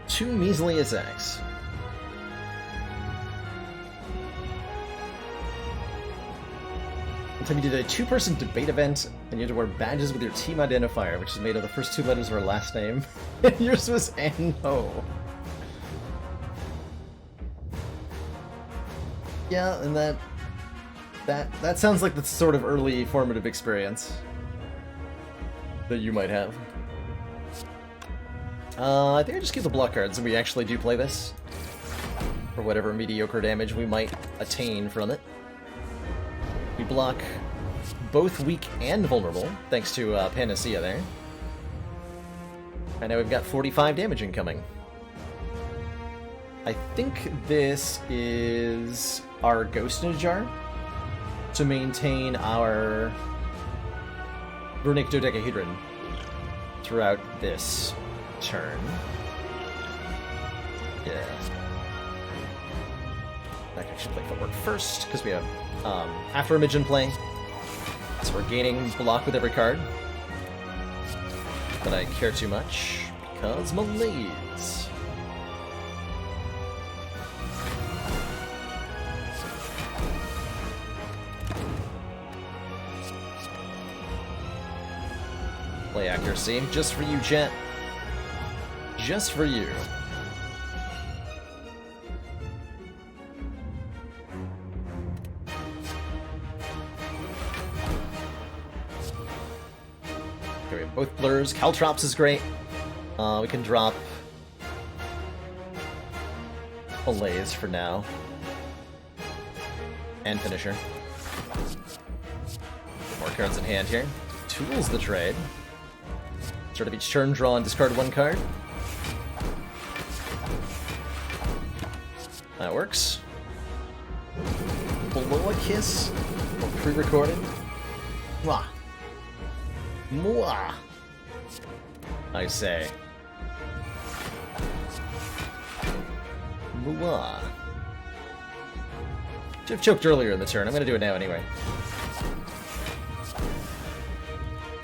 2 measly attacks. One time you did a 2-person debate event, and you had to wear badges with your team identifier, which is made of the first 2 letters of our last name. Yours was N-O. Yeah, and that sounds like the sort of early formative experience that you might have. I think I just keep the block cards, and we actually do play this for whatever mediocre damage we might attain from it. We block both weak and vulnerable, thanks to Panacea there. And now we've got 45 damage incoming. I think this is our Ghost in a Jar to maintain our Runic Dodecahedron throughout this turn. Yeah. I can actually play Footwork first, because we have After Image in play. So we're gaining block with every card. But I care too much, because Malaise. Play accuracy, just for you, chat. Just for you. Okay, we have both blurs. Caltrops is great. We can drop Malaise for now. And Finisher. More cards in hand here. Tools the trade. Start of each turn, draw and discard 1 card. That works. Below a kiss. Or pre-recorded. Mwah. Mwah. I say. Mwah. Should have choked earlier in the turn. I'm gonna do it now anyway.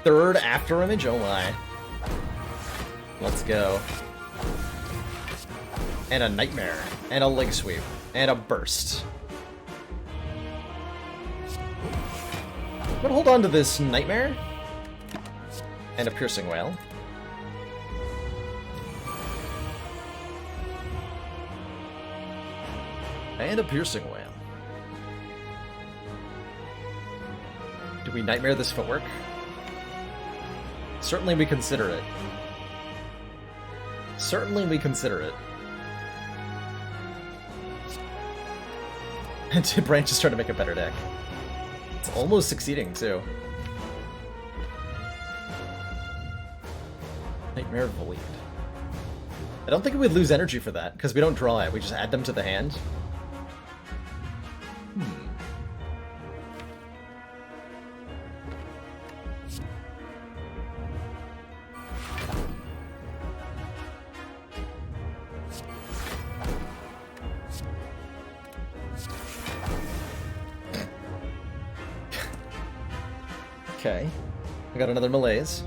3rd After Image? Oh my. Let's go. And a Nightmare. And a Leg Sweep. And a Burst. I'm gonna hold on to this Nightmare. And a Piercing Wail. And a Piercing Wail. Do we Nightmare this Footwork? Certainly we consider it. Certainly we consider it. And Branch is trying to make a better deck. It's almost succeeding, too. Nightmare Void. I don't think we would lose energy for that, because we don't draw it. We just add them to the hand. Okay. I got another Malaise.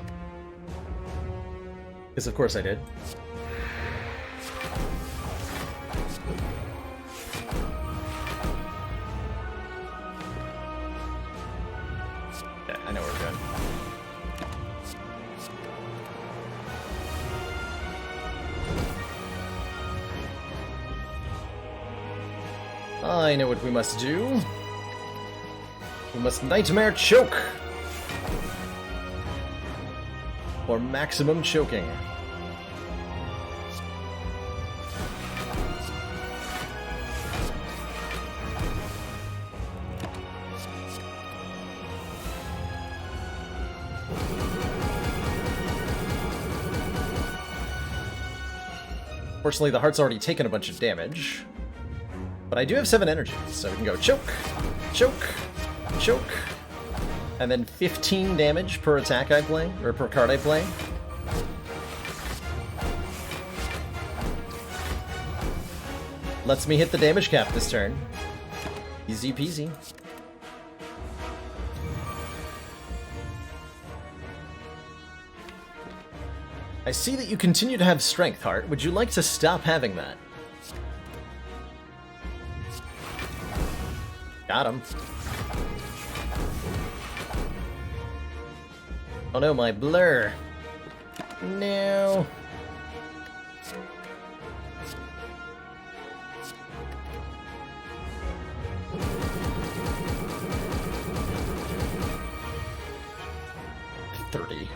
Because of course I did. Yeah, I know where we're going. I know what we must do. We must Nightmare Choke! For maximum choking. Fortunately, the heart's already taken a bunch of damage. But I do have 7 energy, so we can go choke, choke, choke, And then 15 damage per attack I play, or per card I play. Lets me hit the damage cap this turn. Easy peasy. I see that you continue to have strength, Heart. Would you like to stop having that? Got him. Oh no, my blur. No. $30.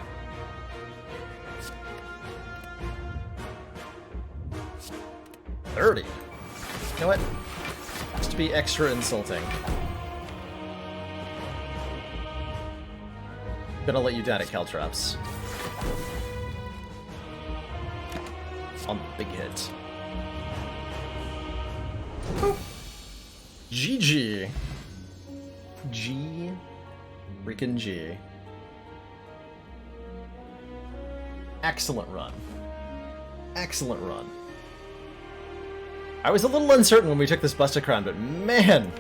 $30. You know what? Just to be extra insulting. Gonna let you down at Caltrops. On the big hit. Boop. GG. G. Freaking G. Excellent run. Excellent run. I was a little uncertain when we took this Busticron, but man,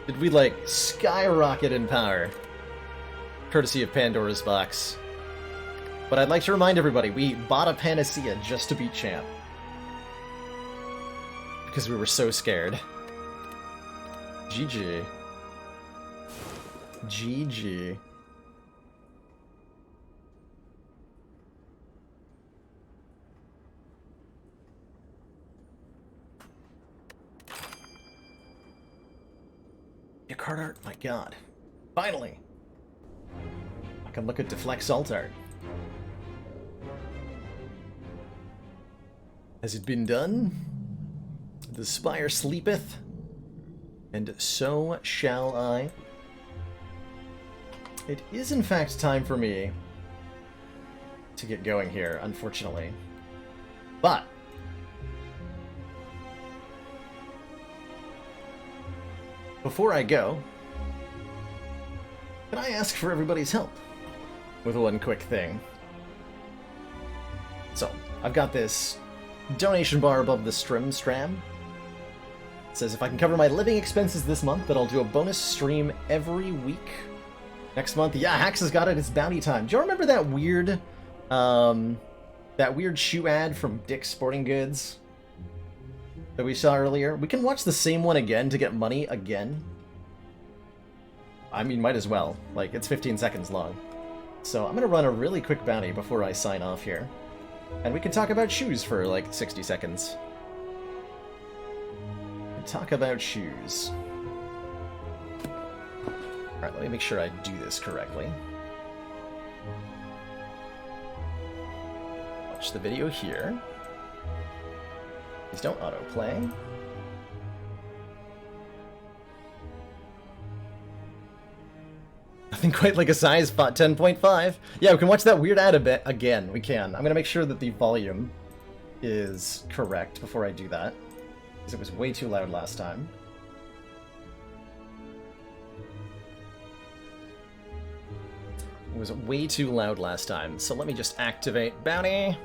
did we like skyrocket in power. Courtesy of Pandora's Box. But I'd like to remind everybody, we bought a Panacea just to beat Champ. Because we were so scared. GG. GG. Your card art? My god. Finally! I can look at Deflect's alt art. Has it been done? The Spire sleepeth, and so shall I. It is in fact time for me to get going here, unfortunately. But before I go, can I ask for everybody's help with one quick thing? So, I've got this donation bar above the stram. It says if I can cover my living expenses this month, that I'll do a bonus stream every week. Next month, yeah, Hax has got it, it's bounty time. Do you remember that weird shoe ad from Dick's Sporting Goods that we saw earlier? We can watch the same one again to get money again. I mean, might as well. Like, it's 15 seconds long. So I'm gonna run a really quick bounty before I sign off here. And we can talk about shoes for, like, 60 seconds. Talk about shoes. Alright, let me make sure I do this correctly. Watch the video here. Please don't autoplay. Nothing quite like a size 10.5. Yeah, we can watch that weird ad a bit again. We can. I'm gonna make sure that the volume is correct before I do that, because it was way too loud last time. It was way too loud last time, so let me just activate bounty.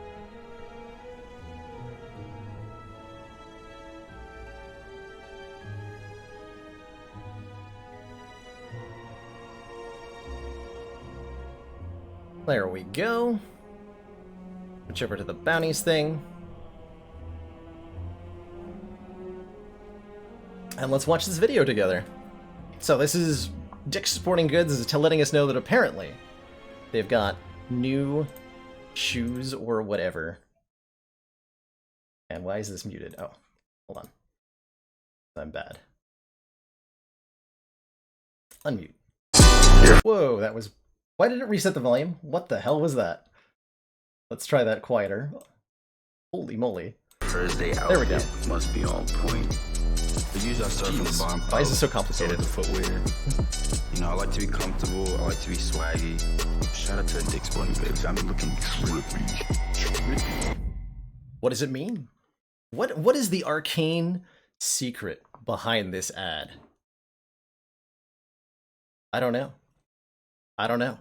There we go. Switch over to the bounties thing. And let's watch this video together. So this is Dick's Sporting Goods is letting us know that apparently they've got new shoes or whatever. And why is this muted? Oh, hold on. I'm bad. Unmute. Whoa, that was... Why did it reset the volume? What the hell was that? Let's try that quieter. Holy moly. Thursday there we go. Must be on point. But usually I start from the bottom. Why is it so complicated? The footwear. You know, I like to be comfortable. I like to be swaggy. Shout out to Dick's Sporting Goods. I'm looking trippy. What does it mean? What is the arcane secret behind this ad? I don't know. I don't know.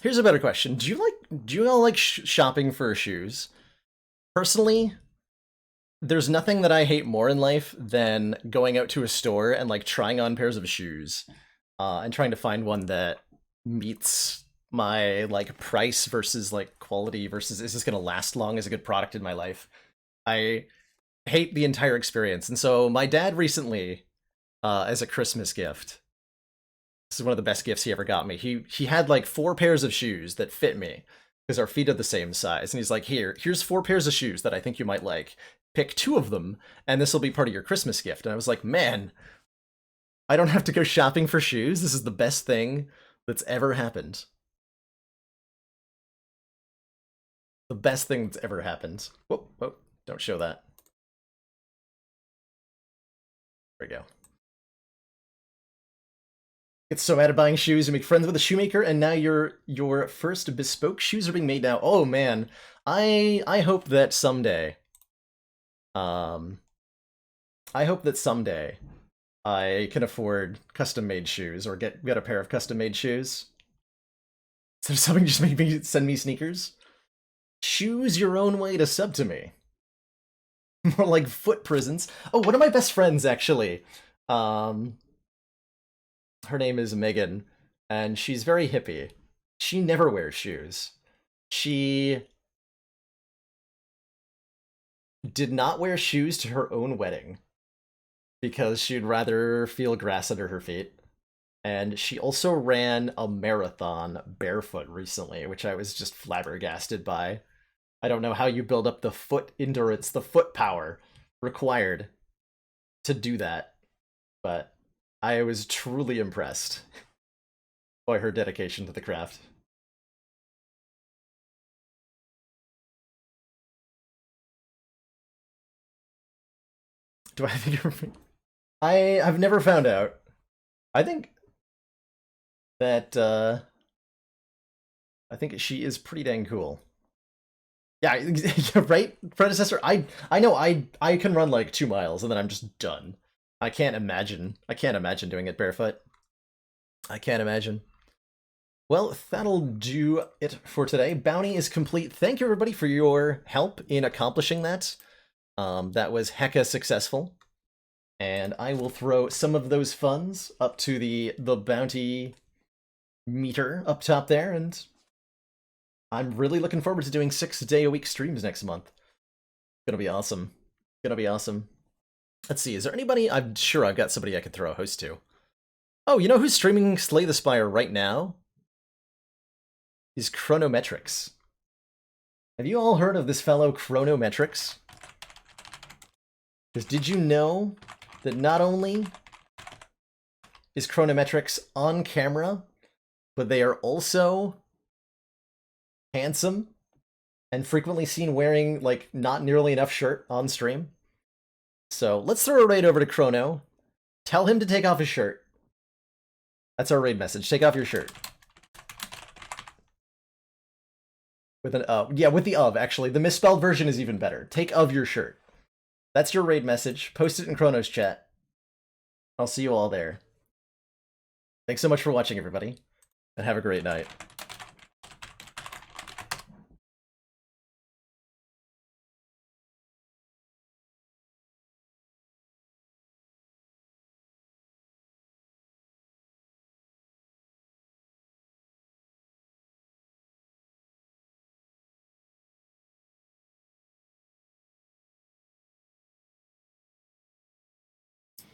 Here's a better question. Do you all like shopping for shoes? Personally, there's nothing that I hate more in life than going out to a store and like trying on pairs of shoes, and trying to find one that meets my like price versus like quality versus is this gonna last long as a good product in my life. I hate the entire experience, and so my dad recently, as a Christmas gift, this is one of the best gifts he ever got me. He had like 4 pairs of shoes that fit me because our feet are the same size, and he's like, here's 4 pairs of shoes that I think you might like. Pick 2 of them, and this will be part of your Christmas gift. And I was like, man, I don't have to go shopping for shoes. This is the best thing that's ever happened. The best thing that's ever happened. Whoa, whoa, don't show that. There we go. Get so mad at buying shoes. You make friends with a shoemaker, and now your first bespoke shoes are being made now. Oh man, I hope that someday. I hope that someday I can afford custom-made shoes or get a pair of custom-made shoes. So something just send me sneakers. Choose your own way to sub to me. More like foot prisons. Oh, one of my best friends actually. Her name is Megan, and she's very hippie. She never wears shoes. She did not wear shoes to her own wedding because she'd rather feel grass under her feet. And she also ran a marathon barefoot recently, which I was just flabbergasted by. I don't know how you build up the foot endurance, the foot power required to do that, but I was truly impressed by her dedication to the craft. Do I think I've never found out. I think that I think she is pretty dang cool. Yeah, right, predecessor. I know I can run like 2 miles and then I'm just done. I can't imagine doing it barefoot. I can't imagine. Well, that'll do it for today. Bounty is complete. Thank you everybody for your help in accomplishing that. That was hecka successful. And I will throw some of those funds up to the bounty meter up top there, and I'm really looking forward to doing 6-day-a-week streams next month. Gonna be awesome. Gonna be awesome. Let's see, is there anybody? I'm sure I've got somebody I could throw a host to. Oh, you know who's streaming Slay the Spire right now? Is Chronometrics. Have you all heard of this fellow Chronometrics? Because did you know that not only is Chronometrics on camera, but they are also handsome and frequently seen wearing, like, not nearly enough shirt on stream? So let's throw a raid over to Chrono. Tell him to take off his shirt. That's our raid message. Take off your shirt. With an yeah, with the of, actually. The misspelled version is even better. Take of your shirt. That's your raid message. Post it in Chrono's chat. I'll see you all there. Thanks so much for watching, everybody, and have a great night.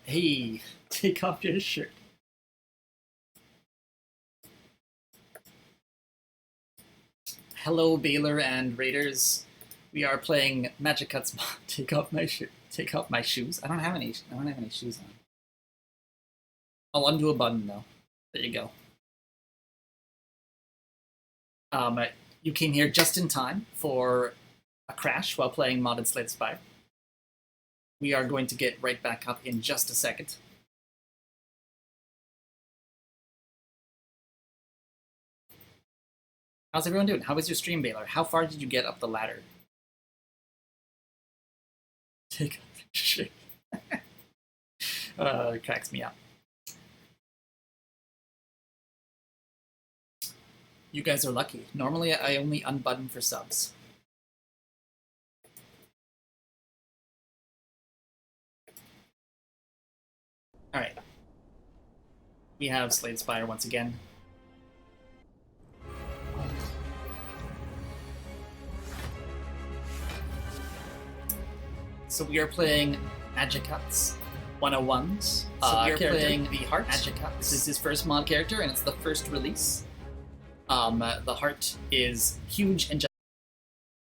Hey, take off your shirt. Hello, Baylor and Raiders. We are playing Magic Cuts. Take off my shirt. Take off my shoes. I don't have any shoes on. I'll undo a button though. There you go. You came here just in time for a crash while playing modded Slay the Spire. We are going to get right back up in just a second. How's everyone doing? How was your stream, Baylor? How far did you get up the ladder? Take off your shirt. It cracks me up. You guys are lucky. Normally, I only unbutton for subs. Alright. We have Slade Spire once again. So we are playing Magicuts 101s. So we are playing the Heart. Magicuts. This is his first mod character, and it's the first release. The Heart is huge and